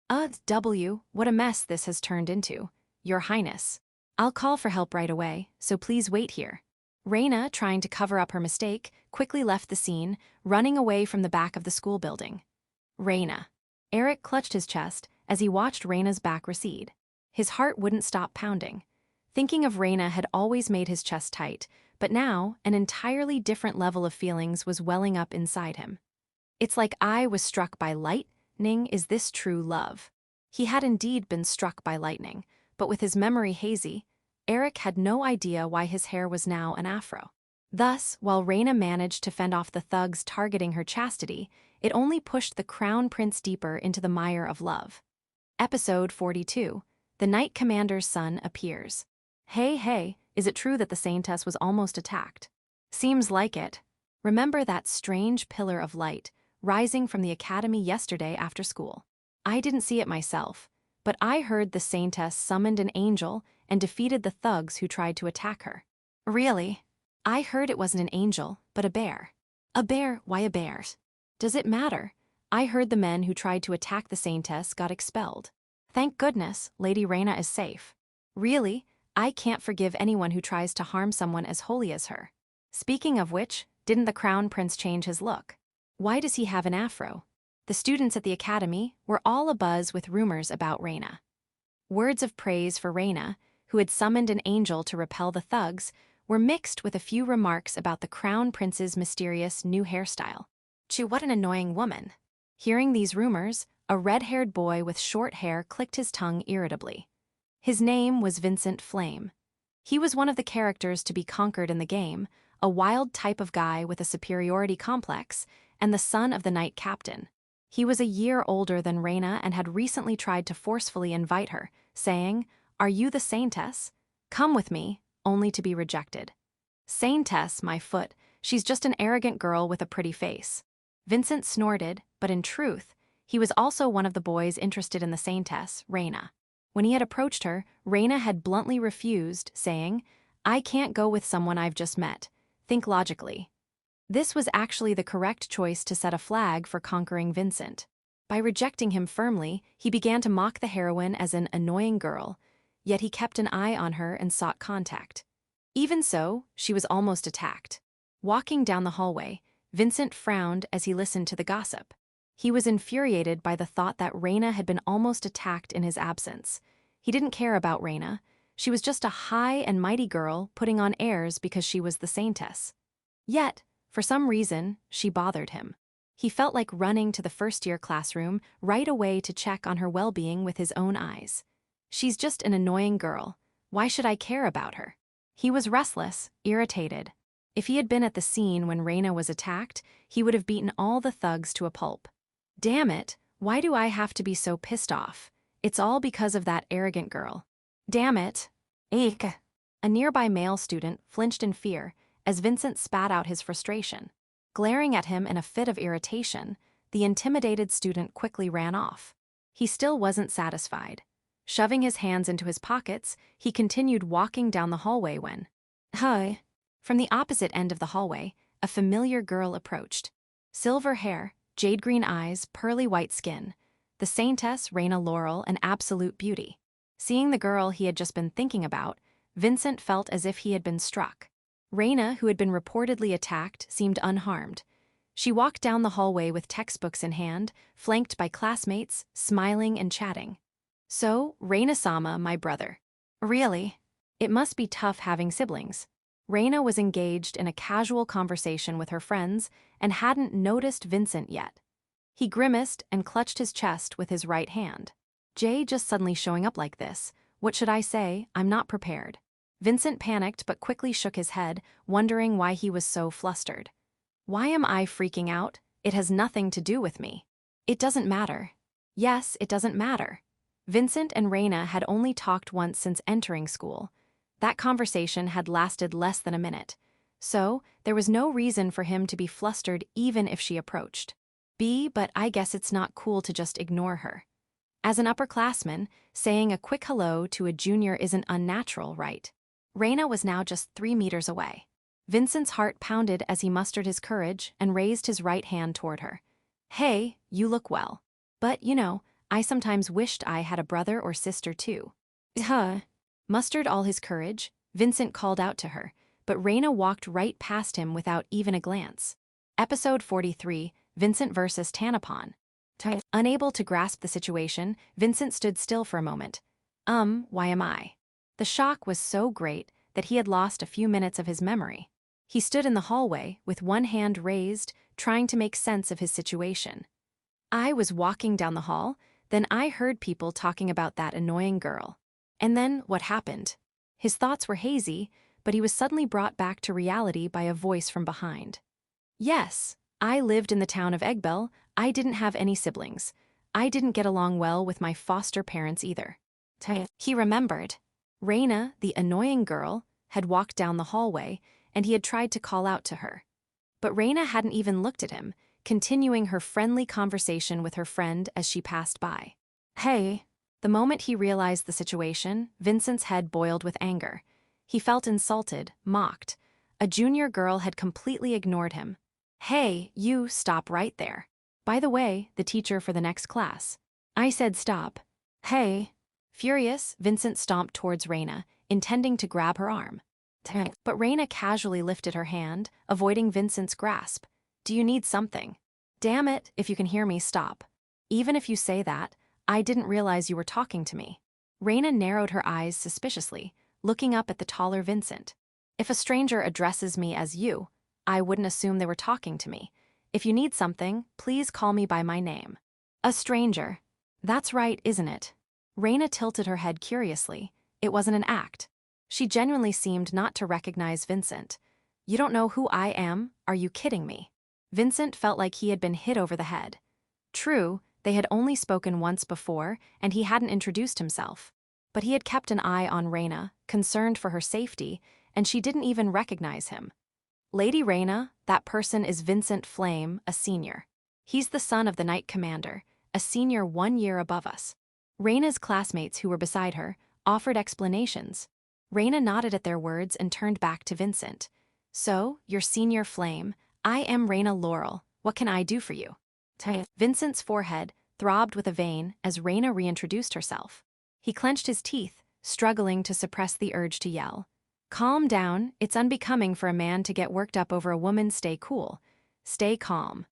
What a mess this has turned into. Your Highness. I'll call for help right away, so please wait here. Reina, trying to cover up her mistake, quickly left the scene, running away from the back of the school building. Reina. Eric clutched his chest as he watched Reina's back recede. His heart wouldn't stop pounding. Thinking of Reina had always made his chest tight, but now an entirely different level of feelings was welling up inside him. It's like I was struck by lightning. Is this true love? He had indeed been struck by lightning, but with his memory hazy, Eric had no idea why his hair was now an afro. Thus, while Reina managed to fend off the thugs targeting her chastity, it only pushed the crown prince deeper into the mire of love. Episode 42. The Knight Commander's son appears. Hey, is it true that the saintess was almost attacked? Seems like it. Remember that strange pillar of light rising from the academy yesterday after school? I didn't see it myself, but I heard the saintess summoned an angel and defeated the thugs who tried to attack her. Really? I heard it wasn't an angel, but a bear. A bear? Why a bear? Does it matter? I heard the men who tried to attack the saintess got expelled. Thank goodness, Lady Reina is safe. Really? I can't forgive anyone who tries to harm someone as holy as her. Speaking of which, didn't the crown prince change his look? Why does he have an afro? The students at the academy were all abuzz with rumors about Reina. Words of praise for Reina, who had summoned an angel to repel the thugs, were mixed with a few remarks about the crown prince's mysterious new hairstyle. What an annoying woman. Hearing these rumors, a red-haired boy with short hair clicked his tongue irritably. His name was Vincent Flame. He was one of the characters to be conquered in the game, a wild type of guy with a superiority complex, and the son of the knight captain. He was a year older than Reina and had recently tried to forcefully invite her, saying, "Are you the saintess? Come with me," only to be rejected. Saintess, my foot, she's just an arrogant girl with a pretty face. Vincent snorted, but in truth, he was also one of the boys interested in the saintess, Reina. When he had approached her, Reina had bluntly refused, saying, "I can't go with someone I've just met. Think logically." This was actually the correct choice to set a flag for conquering Vincent. By rejecting him firmly, he began to mock the heroine as an annoying girl, yet he kept an eye on her and sought contact. Even so, she was almost attacked. Walking down the hallway, Vincent frowned as he listened to the gossip. He was infuriated by the thought that Reina had been almost attacked in his absence. He didn't care about Reina. She was just a high and mighty girl putting on airs because she was the saintess. Yet, for some reason, she bothered him. He felt like running to the first-year classroom right away to check on her well-being with his own eyes. She's just an annoying girl. Why should I care about her? He was restless, irritated. If he had been at the scene when Reina was attacked, he would have beaten all the thugs to a pulp. Damn it, why do I have to be so pissed off? It's all because of that arrogant girl. Damn it. Eek. A nearby male student flinched in fear as Vincent spat out his frustration. Glaring at him in a fit of irritation, the intimidated student quickly ran off. He still wasn't satisfied. Shoving his hands into his pockets, he continued walking down the hallway when, "Hi." From the opposite end of the hallway, a familiar girl approached. Silver hair, jade green eyes, pearly white skin. The saintess, Reina Laurel, an absolute beauty. Seeing the girl he had just been thinking about, Vincent felt as if he had been struck. Reina, who had been reportedly attacked, seemed unharmed. She walked down the hallway with textbooks in hand, flanked by classmates, smiling and chatting. "So, Reina-sama, my brother." "Really? It must be tough having siblings." Reina was engaged in a casual conversation with her friends and hadn't noticed Vincent yet. He grimaced and clutched his chest with his right hand. "Jay just suddenly showing up like this. What should I say? I'm not prepared." Vincent panicked but quickly shook his head, wondering why he was so flustered. "Why am I freaking out? It has nothing to do with me." "It doesn't matter." Yes, it doesn't matter. Vincent and Reina had only talked once since entering school. That conversation had lasted less than a minute, so there was no reason for him to be flustered even if she approached. But I guess it's not cool to just ignore her. As an upperclassman, saying a quick hello to a junior isn't unnatural, right? Reina was now just 3 meters away. Vincent's heart pounded as he mustered his courage and raised his right hand toward her. "Hey, you look well. But, I sometimes wished I had a brother or sister too." Mustered all his courage, Vincent called out to her, but Reina walked right past him without even a glance. Episode 43, Vincent vs. Tanapon. Unable to grasp the situation, Vincent stood still for a moment. Why am I? The shock was so great that he had lost a few minutes of his memory. He stood in the hallway, with one hand raised, trying to make sense of his situation. I was walking down the hall, then I heard people talking about that annoying girl. And then what happened? His thoughts were hazy, but he was suddenly brought back to reality by a voice from behind. "Yes, I lived in the town of Eggbell. I didn't have any siblings. I didn't get along well with my foster parents either." He remembered. Reina, the annoying girl, had walked down the hallway, and he had tried to call out to her. But Reina hadn't even looked at him, continuing her friendly conversation with her friend as she passed by. "Hey." The moment he realized the situation, Vincent's head boiled with anger. He felt insulted, mocked. A junior girl had completely ignored him. "Hey, you, stop right there. By the way, the teacher for the next class." "I said stop." "Hey." Furious, Vincent stomped towards Reina, intending to grab her arm. But Reina casually lifted her hand, avoiding Vincent's grasp. "Do you need something?" "Damn it, if you can hear me, stop. Even if you say that, I didn't realize you were talking to me." Reina narrowed her eyes suspiciously, looking up at the taller Vincent. "If a stranger addresses me as you, I wouldn't assume they were talking to me. If you need something, please call me by my name." "A stranger. That's right, isn't it?" Reina tilted her head curiously. It wasn't an act. She genuinely seemed not to recognize Vincent. "You don't know who I am? Are you kidding me?" Vincent felt like he had been hit over the head. True, they had only spoken once before, and he hadn't introduced himself. But he had kept an eye on Reina, concerned for her safety, and she didn't even recognize him. "Lady Reina, that person is Vincent Flame, a senior. He's the son of the Knight Commander, a senior 1 year above us." Reina's classmates who were beside her offered explanations. Reina nodded at their words and turned back to Vincent. "So, you're Senior Flame. I am Reina Laurel. What can I do for you?" Vincent's forehead throbbed with a vein as Reina reintroduced herself. He clenched his teeth, struggling to suppress the urge to yell. "Calm down. It's unbecoming for a man to get worked up over a woman. Stay cool. Stay calm.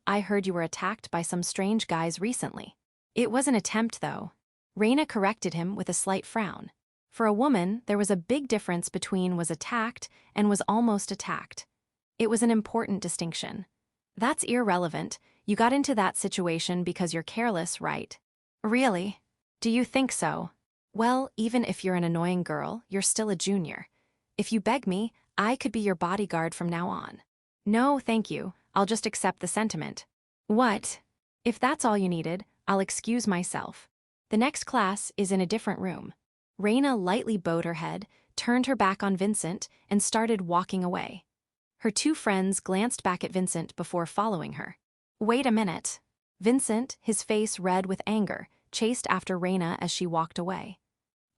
I heard you were attacked by some strange guys recently." "It was an attempt, though." Reina corrected him with a slight frown. For a woman, there was a big difference between was attacked and was almost attacked. It was an important distinction. "That's irrelevant. You got into that situation because you're careless, right?" "Really? Do you think so?" "Well, even if you're an annoying girl, you're still a junior. If you beg me, I could be your bodyguard from now on." "No, thank you. I'll just accept the sentiment." "What?" "If that's all you needed, I'll excuse myself. The next class is in a different room." Reina lightly bowed her head, turned her back on Vincent, and started walking away. Her two friends glanced back at Vincent before following her. Wait a minute. Vincent, his face red with anger, chased after Reina as she walked away.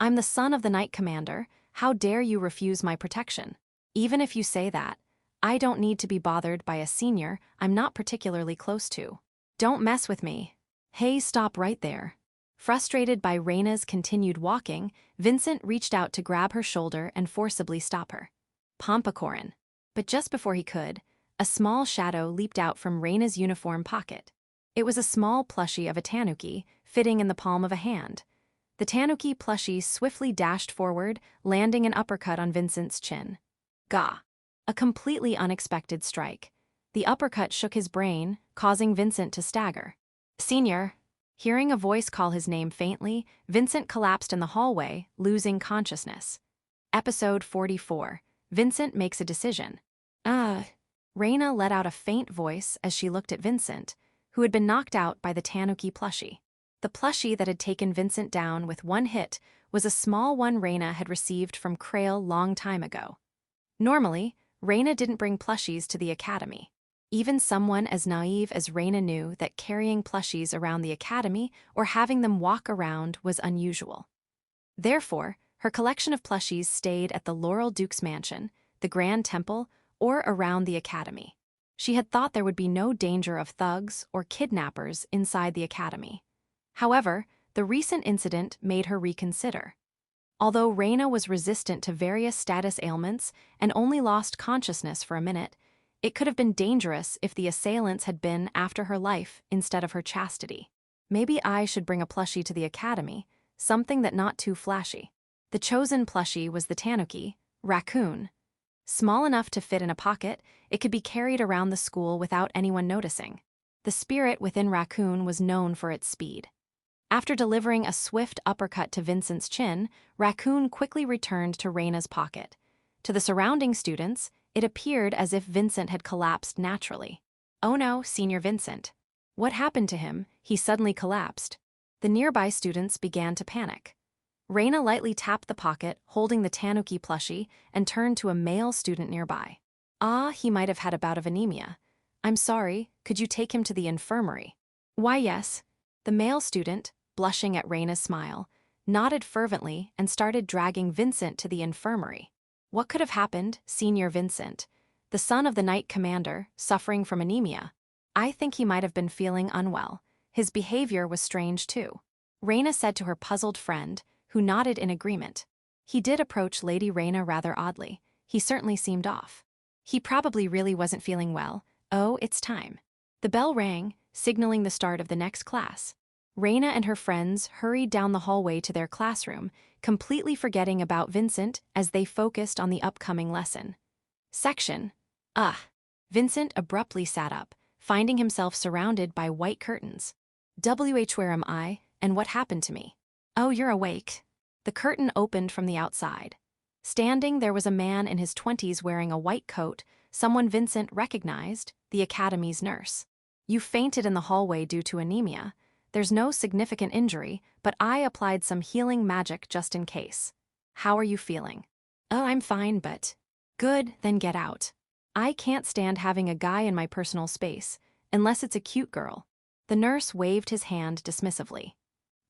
I'm the son of the Knight Commander. How dare you refuse my protection? Even if you say that, I don't need to be bothered by a senior I'm not particularly close to. Don't mess with me. Hey, stop right there. Frustrated by Reina's continued walking, Vincent reached out to grab her shoulder and forcibly stop her. Pompacorin. But just before he could, a small shadow leaped out from Reina's uniform pocket. It was a small plushie of a tanuki, fitting in the palm of a hand. The tanuki plushie swiftly dashed forward, landing an uppercut on Vincent's chin. Gah! A completely unexpected strike. The uppercut shook his brain, causing Vincent to stagger. Senior! Hearing a voice call his name faintly, Vincent collapsed in the hallway, losing consciousness. Episode 44. Vincent makes a decision. Reina let out a faint voice as she looked at Vincent, who had been knocked out by the tanuki plushie. The plushie that had taken Vincent down with one hit was a small one Reina had received from Krail long time ago. Normally, Reina didn't bring plushies to the academy. Even someone as naive as Reina knew that carrying plushies around the academy or having them walk around was unusual. Therefore, her collection of plushies stayed at the Laurel Duke's mansion, the Grand Temple, or around the academy. She had thought there would be no danger of thugs or kidnappers inside the academy. However, the recent incident made her reconsider. Although Reina was resistant to various status ailments and only lost consciousness for a minute, it could have been dangerous if the assailants had been after her life instead of her chastity. Maybe I should bring a plushie to the academy, something that not too flashy. The chosen plushie was the tanuki, raccoon. Small enough to fit in a pocket, it could be carried around the school without anyone noticing. The spirit within Raccoon was known for its speed. After delivering a swift uppercut to Vincent's chin, Raccoon quickly returned to Reina's pocket. To the surrounding students, it appeared as if Vincent had collapsed naturally. Oh no, Senior Vincent. What happened to him? He suddenly collapsed. The nearby students began to panic. Reina lightly tapped the pocket, holding the tanuki plushie, and turned to a male student nearby. He might have had a bout of anemia. I'm sorry, could you take him to the infirmary? Why, yes. The male student, blushing at Reina's smile, nodded fervently and started dragging Vincent to the infirmary. What could have happened, Senior Vincent? The son of the Knight Commander, suffering from anemia. I think he might have been feeling unwell. His behavior was strange too. Reina said to her puzzled friend, who nodded in agreement. He did approach Lady Reina rather oddly. He certainly seemed off. He probably really wasn't feeling well. Oh, it's time. The bell rang, signaling the start of the next class. Reina and her friends hurried down the hallway to their classroom, completely forgetting about Vincent as they focused on the upcoming lesson. Section. Vincent abruptly sat up, finding himself surrounded by white curtains. Where am I, and what happened to me? Oh, you're awake. The curtain opened from the outside. Standing, there was a man in his 20s wearing a white coat, someone Vincent recognized, the academy's nurse. You fainted in the hallway due to anemia. There's no significant injury, but I applied some healing magic just in case. How are you feeling? Oh, I'm fine, but... Good, then get out. I can't stand having a guy in my personal space, unless it's a cute girl. The nurse waved his hand dismissively.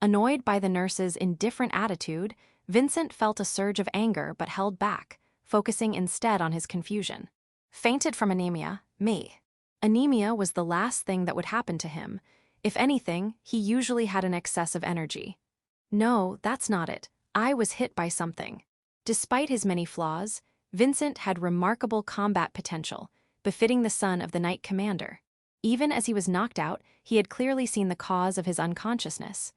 Annoyed by the nurse's indifferent attitude, Vincent felt a surge of anger but held back, focusing instead on his confusion. Fainted from anemia, me. Anemia was the last thing that would happen to him. If anything, he usually had an excess of energy. No, that's not it. I was hit by something. Despite his many flaws, Vincent had remarkable combat potential, befitting the son of the Knight Commander. Even as he was knocked out, he had clearly seen the cause of his unconsciousness.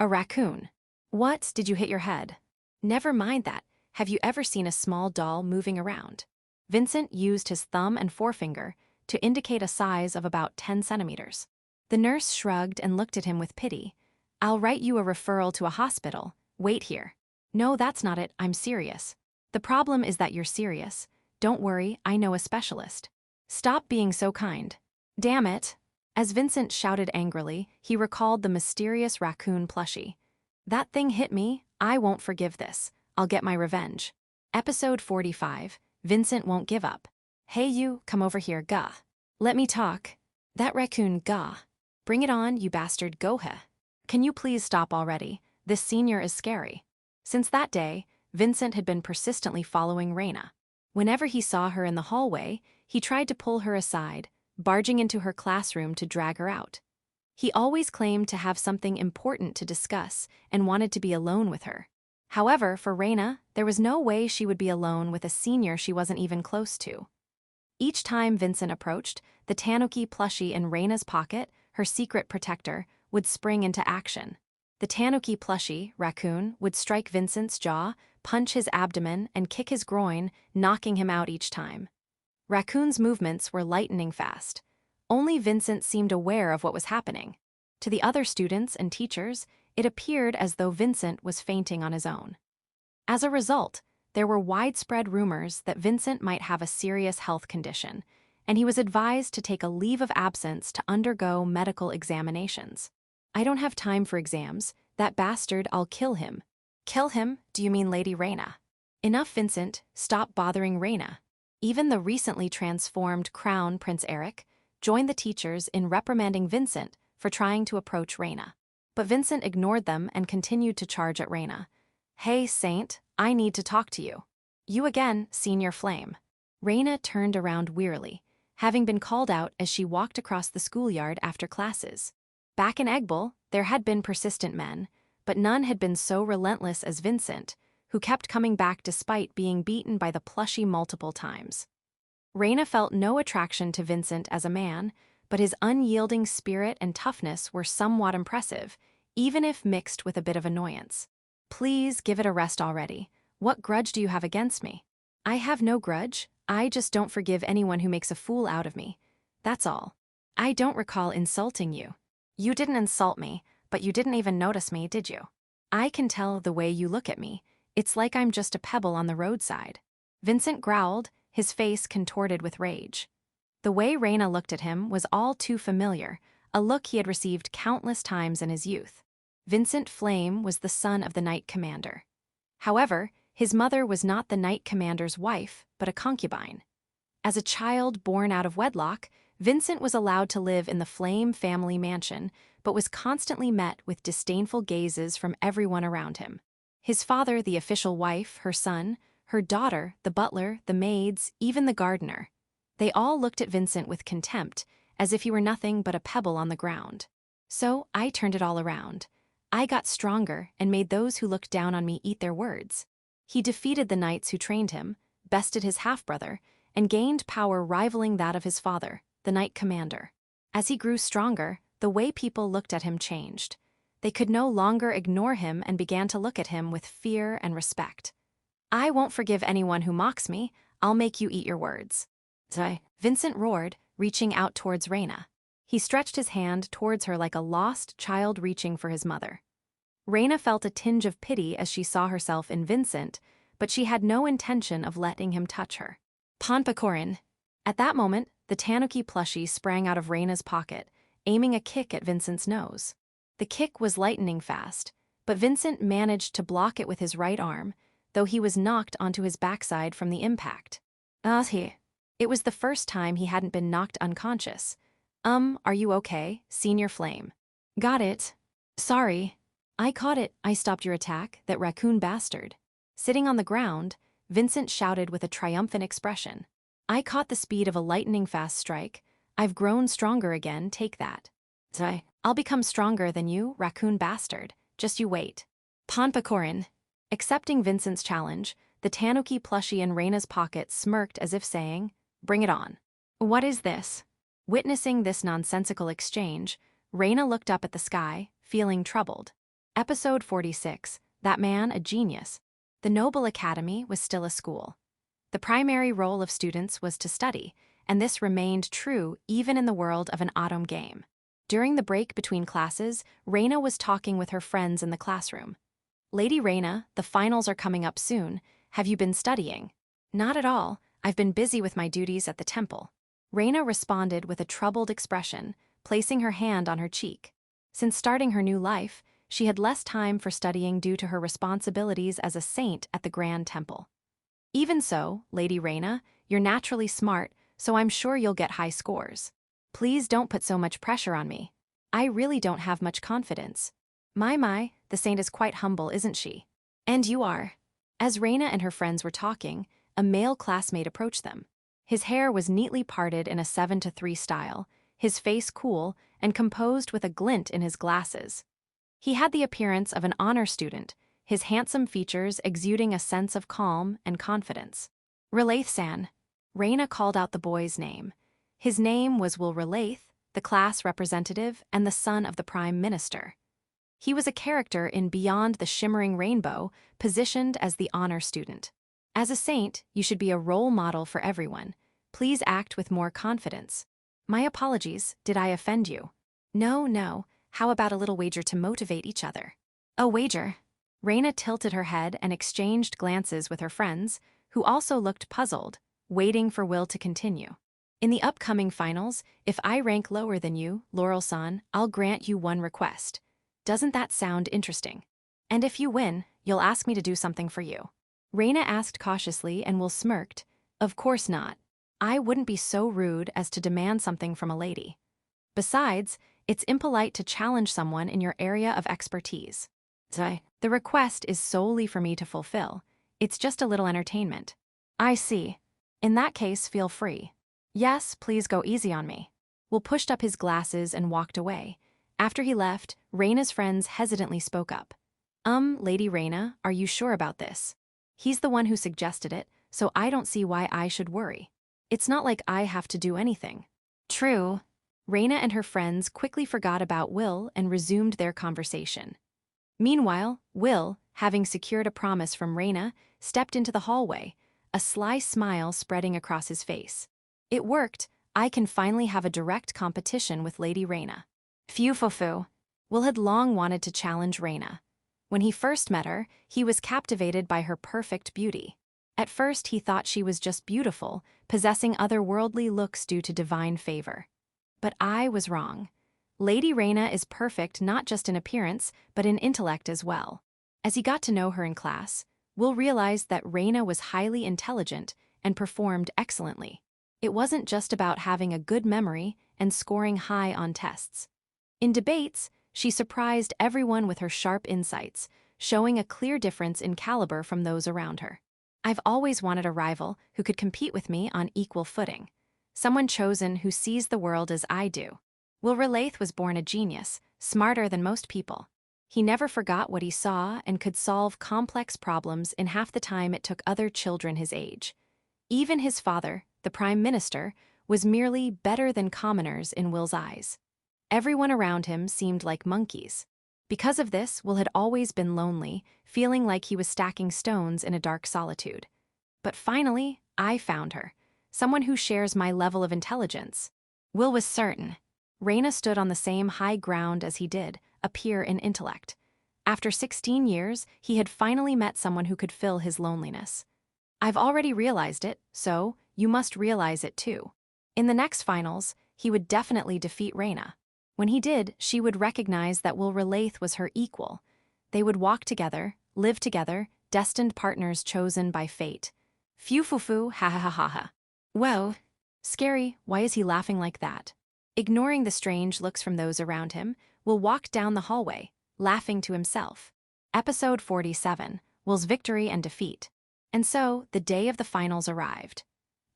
A raccoon. What, did you hit your head? Never mind that. Have you ever seen a small doll moving around? Vincent used his thumb and forefinger to indicate a size of about 10 centimeters. The nurse shrugged and looked at him with pity. I'll write you a referral to a hospital. Wait here. No, that's not it. I'm serious. The problem is that you're serious. Don't worry, I know a specialist. Stop being so kind. Damn it. As Vincent shouted angrily, he recalled the mysterious raccoon plushie. That thing hit me. I won't forgive this. I'll get my revenge. Episode 45. Vincent won't give up. Hey you, come over here, gah. Let me talk. That raccoon, gah. Bring it on, you bastard, gohe. Can you please stop already? This senior is scary. Since that day, Vincent had been persistently following Reina. Whenever he saw her in the hallway, he tried to pull her aside, barging into her classroom to drag her out. He always claimed to have something important to discuss and wanted to be alone with her. However, for Reina, there was no way she would be alone with a senior she wasn't even close to. Each time Vincent approached, the tanuki plushie in Reina's pocket, her secret protector, would spring into action. The tanuki plushie, Raccoon, would strike Vincent's jaw, punch his abdomen, and kick his groin, knocking him out each time. Raccoon's movements were lightning fast. Only Vincent seemed aware of what was happening. To the other students and teachers, it appeared as though Vincent was fainting on his own. As a result, there were widespread rumors that Vincent might have a serious health condition, and he was advised to take a leave of absence to undergo medical examinations. I don't have time for exams. That bastard, I'll kill him. Kill him? Do you mean Lady Reina? Enough, Vincent. Stop bothering Reina. Even the recently transformed Crown Prince Eric joined the teachers in reprimanding Vincent for trying to approach Reina. But Vincent ignored them and continued to charge at Reina. Hey, Saint, I need to talk to you. You again, Senior Flame. Reina turned around wearily, having been called out as she walked across the schoolyard after classes. Back in Eggball, there had been persistent men, but none had been so relentless as Vincent, who kept coming back despite being beaten by the plushie multiple times. Reina felt no attraction to Vincent as a man, but his unyielding spirit and toughness were somewhat impressive, even if mixed with a bit of annoyance. Please give it a rest already. What grudge do you have against me? I have no grudge. I just don't forgive anyone who makes a fool out of me. That's all. I don't recall insulting you. You didn't insult me, but you didn't even notice me, did you? I can tell the way you look at me. It's like I'm just a pebble on the roadside. Vincent growled, his face contorted with rage. The way Reina looked at him was all too familiar, a look he had received countless times in his youth. Vincent Flame was the son of the Knight Commander. However, his mother was not the Knight Commander's wife, but a concubine. As a child born out of wedlock, Vincent was allowed to live in the Flame family mansion, but was constantly met with disdainful gazes from everyone around him. His father, the official wife, her son, her daughter, the butler, the maids, even the gardener. They all looked at Vincent with contempt, as if he were nothing but a pebble on the ground. So I turned it all around. I got stronger and made those who looked down on me eat their words. He defeated the knights who trained him, bested his half-brother, and gained power rivaling that of his father, the Knight Commander. As he grew stronger, the way people looked at him changed. They could no longer ignore him and began to look at him with fear and respect. I won't forgive anyone who mocks me. I'll make you eat your words. Vincent roared, reaching out towards Reina. He stretched his hand towards her like a lost child reaching for his mother. Reina felt a tinge of pity as she saw herself in Vincent, but she had no intention of letting him touch her. Ponpacorin. At that moment, the tanuki plushie sprang out of Reina's pocket, aiming a kick at Vincent's nose. The kick was lightning fast, but Vincent managed to block it with his right arm, though he was knocked onto his backside from the impact. It was the first time he hadn't been knocked unconscious. Are you okay, Senior Flame? Got it. Sorry. I caught it. I stopped your attack, that raccoon bastard. Sitting on the ground, Vincent shouted with a triumphant expression. I caught the speed of a lightning-fast strike. I've grown stronger again, take that. I'll become stronger than you, raccoon bastard. Just you wait. Ponpacorin. Accepting Vincent's challenge, the tanuki plushie in Reina's pocket smirked as if saying, Bring it on. What is this? Witnessing this nonsensical exchange, Reina looked up at the sky, feeling troubled. Episode 46, That Man a Genius. The Noble Academy was still a school. The primary role of students was to study, and this remained true even in the world of an Otome game. During the break between classes, Reina was talking with her friends in the classroom. Lady Reina, the finals are coming up soon. Have you been studying? Not at all. I've been busy with my duties at the temple. Reina responded with a troubled expression, placing her hand on her cheek. Since starting her new life, she had less time for studying due to her responsibilities as a saint at the Grand Temple. Even so, Lady Reina, you're naturally smart, so I'm sure you'll get high scores. Please don't put so much pressure on me. I really don't have much confidence. My, the saint is quite humble, isn't she? And you are. As Reina and her friends were talking, a male classmate approached them. His hair was neatly parted in a 7-3 style, his face cool and composed with a glint in his glasses. He had the appearance of an honor student, his handsome features exuding a sense of calm and confidence. Relaith-san. Reina called out the boy's name. His name was Will Relaith, the class representative and the son of the Prime Minister. He was a character in Beyond the Shimmering Rainbow, positioned as the honor student. As a saint, you should be a role model for everyone. Please act with more confidence. My apologies, did I offend you? No, how about a little wager to motivate each other? A wager? Reina tilted her head and exchanged glances with her friends, who also looked puzzled, waiting for Will to continue. In the upcoming finals, if I rank lower than you, Laurel-san, I'll grant you one request. Doesn't that sound interesting? And if you win, you'll ask me to do something for you. Reina asked cautiously and Will smirked. Of course not. I wouldn't be so rude as to demand something from a lady. Besides, it's impolite to challenge someone in your area of expertise. The request is solely for me to fulfill. It's just a little entertainment. I see. In that case, feel free. Yes, please go easy on me. Will pushed up his glasses and walked away. After he left, Reina's friends hesitantly spoke up. Lady Reina, are you sure about this? He's the one who suggested it, so I don't see why I should worry. It's not like I have to do anything. True. Reina and her friends quickly forgot about Will and resumed their conversation. Meanwhile, Will, having secured a promise from Reina, stepped into the hallway, a sly smile spreading across his face. It worked. I can finally have a direct competition with Lady Reina. Phew. Will had long wanted to challenge Reina. When he first met her, he was captivated by her perfect beauty. At first, he thought she was just beautiful, possessing otherworldly looks due to divine favor. But I was wrong. Lady Reina is perfect not just in appearance, but in intellect as well. As he got to know her in class, Will realized that Reina was highly intelligent and performed excellently. It wasn't just about having a good memory and scoring high on tests. In debates, she surprised everyone with her sharp insights, showing a clear difference in caliber from those around her. I've always wanted a rival who could compete with me on equal footing. Someone chosen who sees the world as I do. Will Relaith was born a genius, smarter than most people. He never forgot what he saw and could solve complex problems in half the time it took other children his age. Even his father, the Prime Minister, was merely better than commoners in Will's eyes. Everyone around him seemed like monkeys. Because of this, Will had always been lonely, feeling like he was stacking stones in a dark solitude. But finally, I found her, someone who shares my level of intelligence. Will was certain. Reina stood on the same high ground as he did, a peer in intellect. After 16 years, he had finally met someone who could fill his loneliness. I've already realized it, so you must realize it too. In the next finals, he would definitely defeat Reina. When he did, she would recognize that Will Relaith was her equal. They would walk together, live together, destined partners chosen by fate. Phew, ha ha ha ha ha. Whoa. Scary, why is he laughing like that? Ignoring the strange looks from those around him, Will walked down the hallway, laughing to himself. Episode 47, Will's Victory and Defeat. And so, the day of the finals arrived.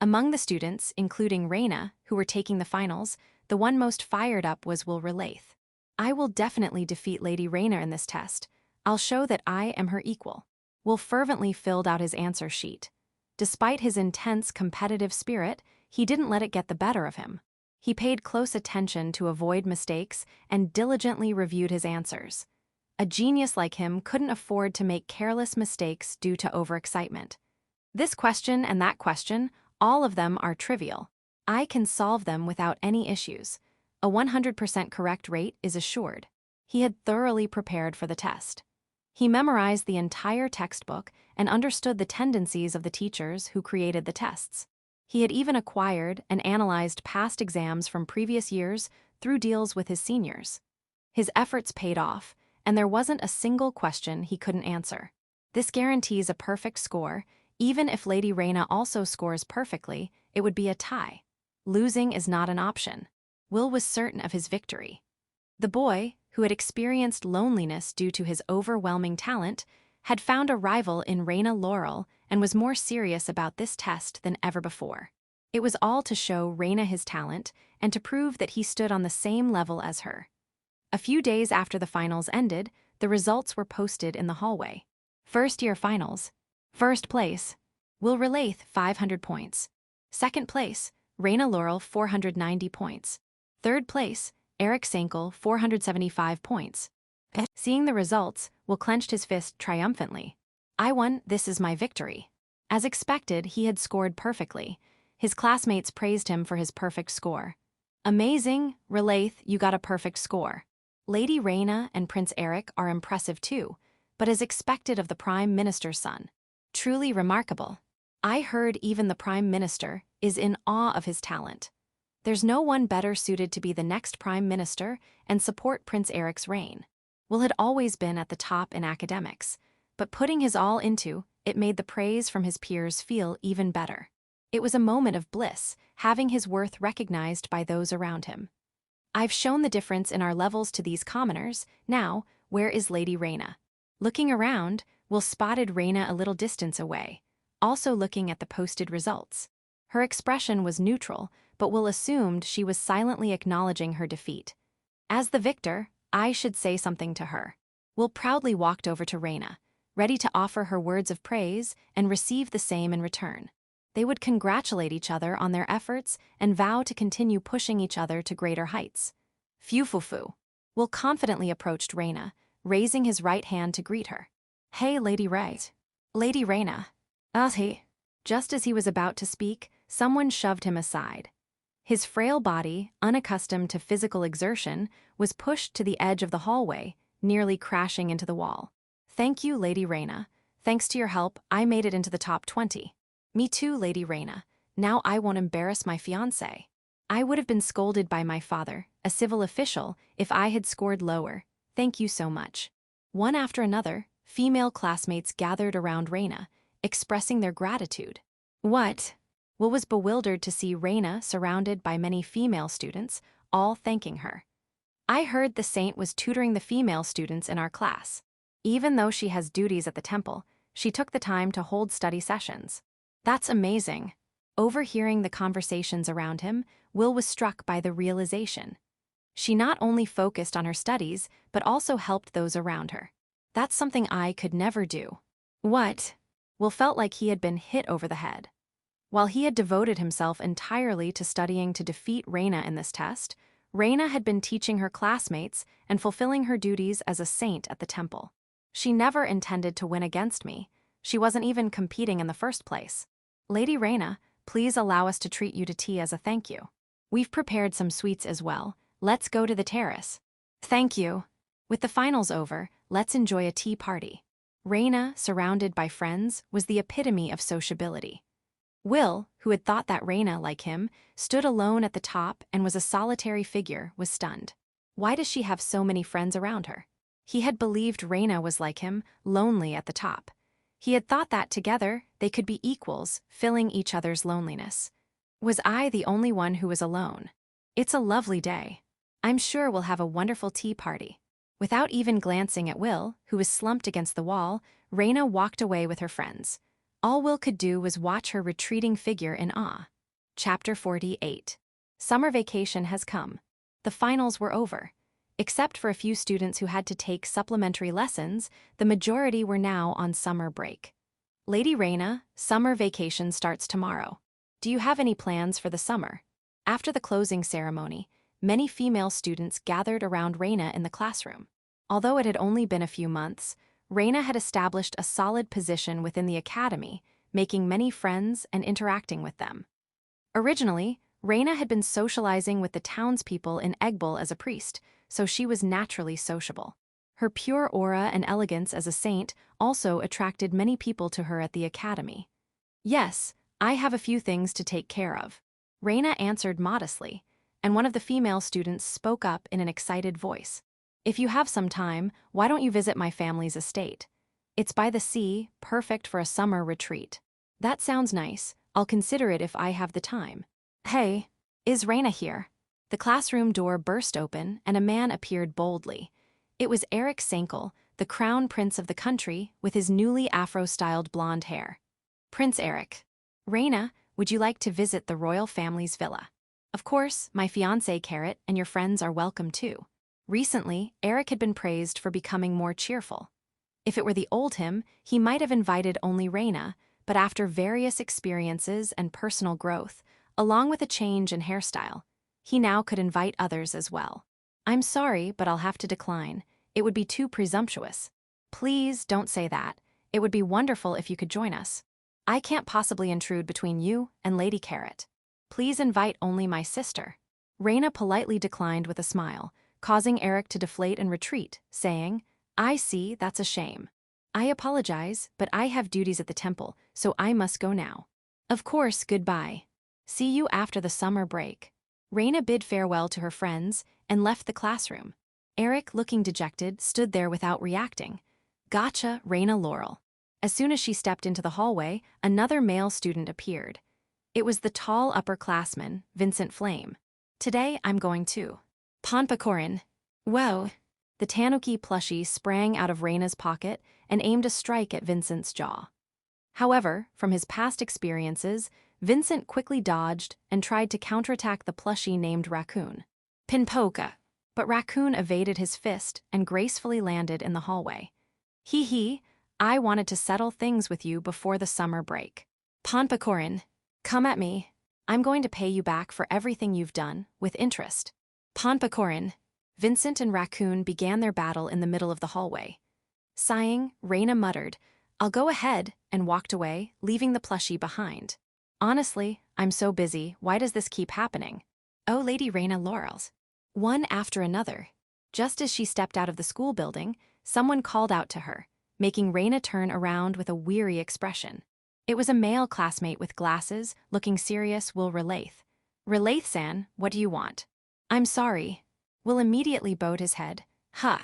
Among the students, including Reina, who were taking the finals, the one most fired up was Will Relaith. I will definitely defeat Lady Reina in this test. I'll show that I am her equal. Will fervently filled out his answer sheet. Despite his intense competitive spirit, he didn't let it get the better of him. He paid close attention to avoid mistakes and diligently reviewed his answers. A genius like him couldn't afford to make careless mistakes due to overexcitement. This question and that question, all of them are trivial. I can solve them without any issues. A 100% correct rate is assured. He had thoroughly prepared for the test. He memorized the entire textbook and understood the tendencies of the teachers who created the tests. He had even acquired and analyzed past exams from previous years through deals with his seniors. His efforts paid off, and there wasn't a single question he couldn't answer. This guarantees a perfect score. Even if Lady Reina also scores perfectly, it would be a tie. Losing is not an option. Will was certain of his victory. The boy, who had experienced loneliness due to his overwhelming talent, had found a rival in Reina Laurel and was more serious about this test than ever before. It was all to show Reina his talent and to prove that he stood on the same level as her. A few days after the finals ended, the results were posted in the hallway. First-year finals. First place, Will Relaith, 500 points. Second place, Reina Laurel, 490 points. Third place, Eric Sankel, 475 points. Seeing the results, Will clenched his fist triumphantly. I won, this is my victory. As expected, he had scored perfectly. His classmates praised him for his perfect score. Amazing, Relaith, you got a perfect score. Lady Reina and Prince Eric are impressive too, but as expected of the Prime Minister's son. Truly remarkable. I heard even the Prime Minister is in awe of his talent. There's no one better suited to be the next Prime Minister and support Prince Eric's reign. Will had always been at the top in academics, but putting his all into it made the praise from his peers feel even better. It was a moment of bliss, having his worth recognized by those around him. I've shown the difference in our levels to these commoners. Now, where is Lady Reina? Looking around, Will spotted Reina a little distance away, also looking at the posted results. Her expression was neutral, but Will assumed she was silently acknowledging her defeat. As the victor, I should say something to her. Will proudly walked over to Reina, ready to offer her words of praise and receive the same in return. They would congratulate each other on their efforts and vow to continue pushing each other to greater heights. Phew. Will confidently approached Reina, raising his right hand to greet her. Hey, Lady Ray. Lady Reina. He. Just as he was about to speak, someone shoved him aside. His frail body, unaccustomed to physical exertion, was pushed to the edge of the hallway, nearly crashing into the wall. Thank you, Lady Reina. Thanks to your help, I made it into the top 20. Me too, Lady Reina. Now I won't embarrass my fiancé. I would have been scolded by my father, a civil official, if I had scored lower. Thank you so much. One after another, female classmates gathered around Reina, expressing their gratitude. What? Will was bewildered to see Reina surrounded by many female students, all thanking her. I heard the saint was tutoring the female students in our class. Even though she has duties at the temple, she took the time to hold study sessions. That's amazing. Overhearing the conversations around him, Will was struck by the realization. She not only focused on her studies, but also helped those around her. That's something I could never do. What? Will felt like he had been hit over the head. While he had devoted himself entirely to studying to defeat Reina in this test, Reina had been teaching her classmates and fulfilling her duties as a saint at the temple. She never intended to win against me. She wasn't even competing in the first place. Lady Reina, please allow us to treat you to tea as a thank you. We've prepared some sweets as well. Let's go to the terrace. Thank you. With the finals over, let's enjoy a tea party. Reina, surrounded by friends, was the epitome of sociability. Will, who had thought that Reina, like him, stood alone at the top and was a solitary figure, was stunned. Why does she have so many friends around her? He had believed Reina was like him, lonely at the top. He had thought that together they could be equals, filling each other's loneliness. Was I the only one who was alone? It's a lovely day. I'm sure we'll have a wonderful tea party. Without even glancing at Will, who was slumped against the wall, Reina walked away with her friends. All Will could do was watch her retreating figure in awe. Chapter 48. Summer vacation has come. The finals were over. Except for a few students who had to take supplementary lessons, the majority were now on summer break. Lady Reina, summer vacation starts tomorrow. Do you have any plans for the summer? After the closing ceremony, many female students gathered around Reina in the classroom. Although it had only been a few months, Reina had established a solid position within the academy, making many friends and interacting with them. Originally, Reina had been socializing with the townspeople in Egbel as a priest, so she was naturally sociable. Her pure aura and elegance as a saint also attracted many people to her at the academy. Yes, I have a few things to take care of. Reina answered modestly, and one of the female students spoke up in an excited voice. If you have some time, why don't you visit my family's estate? It's by the sea, perfect for a summer retreat. That sounds nice. I'll consider it if I have the time. Hey, Is Reina here? The classroom door burst open and a man appeared boldly. It was Eric Sankel, the crown prince of the country, with his newly afro-styled blonde hair. Prince Eric. Reina, would you like to visit the royal family's villa? Of course, my fiancé Carrot and your friends are welcome too. Recently, Eric had been praised for becoming more cheerful. If it were the old him, he might have invited only Reina, but after various experiences and personal growth, along with a change in hairstyle, he now could invite others as well. I'm sorry, but I'll have to decline. It would be too presumptuous. Please don't say that. It would be wonderful if you could join us. I can't possibly intrude between you and Lady Carrot. Please invite only my sister. Reina politely declined with a smile, causing Eric to deflate and retreat, saying, I see, that's a shame. I apologize, but I have duties at the temple, so I must go now. Of course, goodbye. See you after the summer break. Reina bid farewell to her friends and left the classroom. Eric, looking dejected, stood there without reacting. Gotcha, Reina Laurel. As soon as she stepped into the hallway, another male student appeared. It was the tall upperclassman, Vincent Flame. Today, I'm going to Ponpacorin. Whoa. The tanuki plushie sprang out of Reina's pocket and aimed a strike at Vincent's jaw. However, from his past experiences, Vincent quickly dodged and tried to counterattack the plushie named Raccoon. Pinpoka. But Raccoon evaded his fist and gracefully landed in the hallway. Hee hee, I wanted to settle things with you before the summer break. Ponpacorin, come at me. I'm going to pay you back for everything you've done, with interest. Ponpacorin. Vincent and Raccoon began their battle in the middle of the hallway. Sighing, Reina muttered, I'll go ahead, and walked away, leaving the plushie behind. Honestly, I'm so busy, why does this keep happening? Oh, Lady Reina Laurels. One after another. Just as she stepped out of the school building, someone called out to her, making Reina turn around with a weary expression. It was a male classmate with glasses, looking serious, Will Relaith. Relaith-san, what do you want? I'm sorry. Will immediately bowed his head. Huh.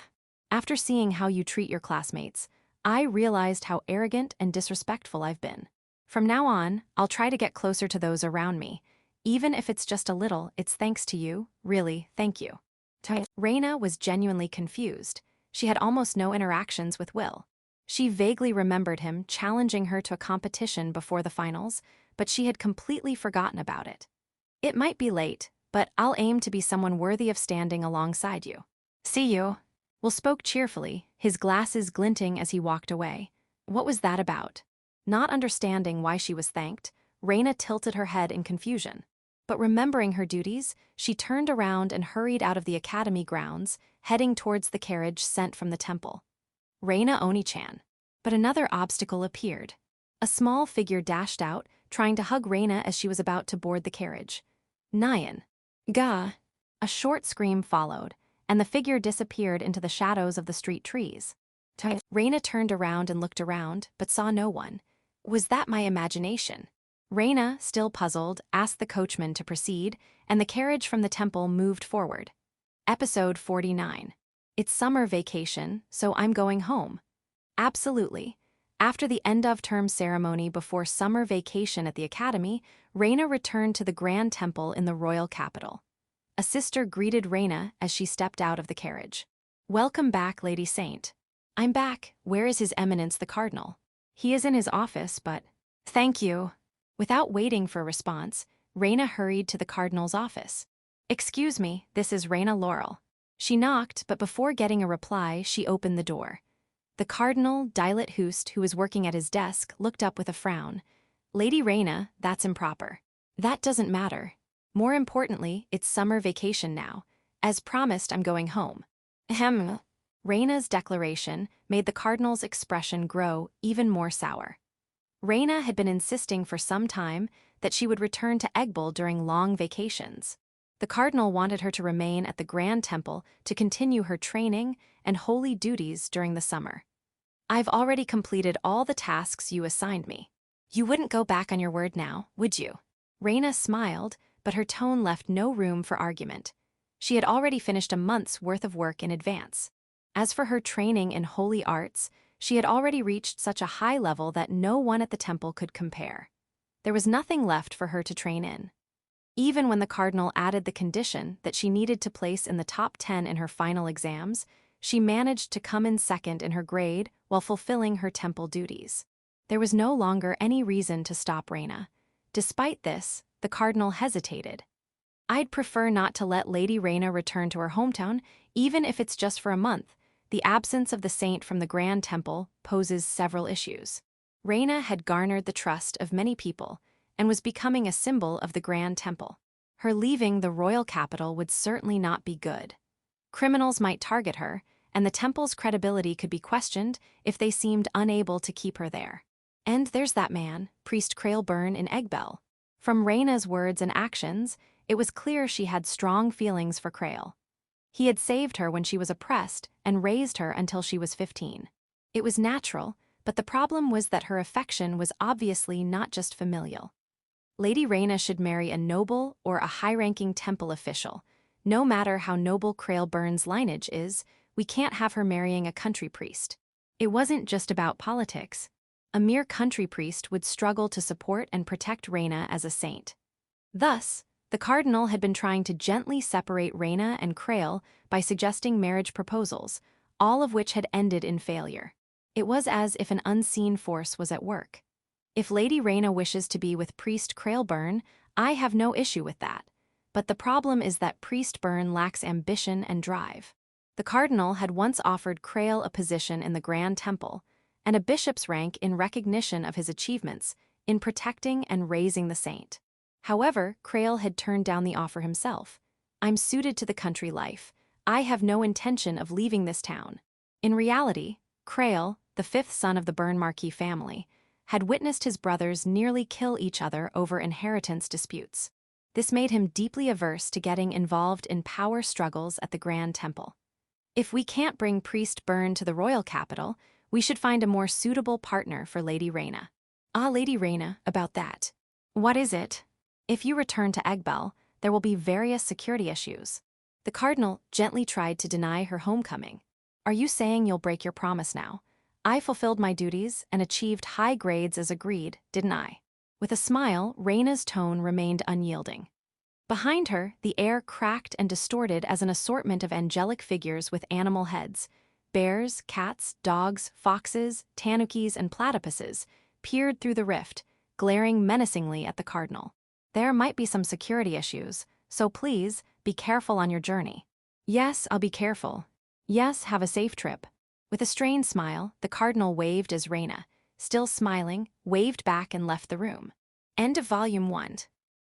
After seeing how you treat your classmates, I realized how arrogant and disrespectful I've been. From now on, I'll try to get closer to those around me. Even if it's just a little, it's thanks to you. Really, thank you. Reina was genuinely confused. She had almost no interactions with Will. She vaguely remembered him challenging her to a competition before the finals, but she had completely forgotten about it. It might be late, but I'll aim to be someone worthy of standing alongside you. See you. Will spoke cheerfully, his glasses glinting as he walked away. What was that about? Not understanding why she was thanked, Reina tilted her head in confusion. But remembering her duties, she turned around and hurried out of the academy grounds, heading towards the carriage sent from the temple. Reina Oni-chan. But another obstacle appeared. A small figure dashed out, trying to hug Reina as she was about to board the carriage. Nyan. Gah! A short scream followed, and the figure disappeared into the shadows of the street trees. Reina turned around and looked around, but saw no one. Was that my imagination? Reina, still puzzled, asked the coachman to proceed, and the carriage from the temple moved forward. Episode 49. It's summer vacation, so I'm going home. Absolutely. After the end-of-term ceremony before summer vacation at the academy, Reina returned to the grand temple in the royal capital. A sister greeted Reina as she stepped out of the carriage. Welcome back, Lady Saint. I'm back. Where is His Eminence the Cardinal? He is in his office, but... Thank you. Without waiting for a response, Reina hurried to the Cardinal's office. Excuse me, this is Reina Laurel. She knocked, but before getting a reply, she opened the door. The Cardinal, Dilet Hoost, who was working at his desk, looked up with a frown. Lady Reina, that's improper. That doesn't matter. More importantly, it's summer vacation now. As promised, I'm going home. Ahem. Reina's declaration made the Cardinal's expression grow even more sour. Reina had been insisting for some time that she would return to Eggbol during long vacations. The Cardinal wanted her to remain at the Grand Temple to continue her training and holy duties during the summer. I've already completed all the tasks you assigned me. You wouldn't go back on your word now, would you? Reina smiled, but her tone left no room for argument. She had already finished a month's worth of work in advance. As for her training in holy arts, she had already reached such a high level that no one at the temple could compare. There was nothing left for her to train in. Even when the cardinal added the condition that she needed to place in the top 10 in her final exams, she managed to come in second in her grade while fulfilling her temple duties. There was no longer any reason to stop Reina. Despite this, the cardinal hesitated. I'd prefer not to let Lady Reina return to her hometown, even if it's just for a month. The absence of the saint from the Grand Temple poses several issues. Reina had garnered the trust of many people and was becoming a symbol of the Grand Temple. Her leaving the royal capital would certainly not be good. Criminals might target her, and the temple's credibility could be questioned if they seemed unable to keep her there. And there's that man, Priest Crailburn in Eggbell. From Reina's words and actions, it was clear she had strong feelings for Crail. He had saved her when she was oppressed and raised her until she was 15. It was natural, but the problem was that her affection was obviously not just familial. Lady Reina should marry a noble or a high-ranking temple official. No matter how noble Crailburn's lineage is, we can't have her marrying a country priest. It wasn't just about politics. A mere country priest would struggle to support and protect Reina as a saint. Thus, the cardinal had been trying to gently separate Reina and Crail by suggesting marriage proposals, all of which had ended in failure. It was as if an unseen force was at work. If Lady Reina wishes to be with Priest Crailburn, I have no issue with that. But the problem is that Priest Burn lacks ambition and drive. The cardinal had once offered Crail a position in the Grand Temple, and a bishop's rank in recognition of his achievements in protecting and raising the saint. However, Crail had turned down the offer himself. I'm suited to the country life. I have no intention of leaving this town. In reality, Crail, the fifth son of the Burn Marquis family, had witnessed his brothers nearly kill each other over inheritance disputes. This made him deeply averse to getting involved in power struggles at the Grand Temple. If we can't bring Priest Burn to the royal capital, we should find a more suitable partner for Lady Reina. Lady Reina, about that. What is it? If you return to Eggbell, there will be various security issues. The cardinal gently tried to deny her homecoming. Are you saying you'll break your promise now? I fulfilled my duties and achieved high grades as agreed, didn't I? With a smile, Reina's tone remained unyielding. Behind her, the air cracked and distorted as an assortment of angelic figures with animal heads. Bears, cats, dogs, foxes, tanukis, and platypuses peered through the rift, glaring menacingly at the cardinal. There might be some security issues, so please, be careful on your journey. Yes, I'll be careful. Yes, have a safe trip. With a strained smile, the cardinal waved as Reina, still smiling, waved back and left the room. End of Volume 1.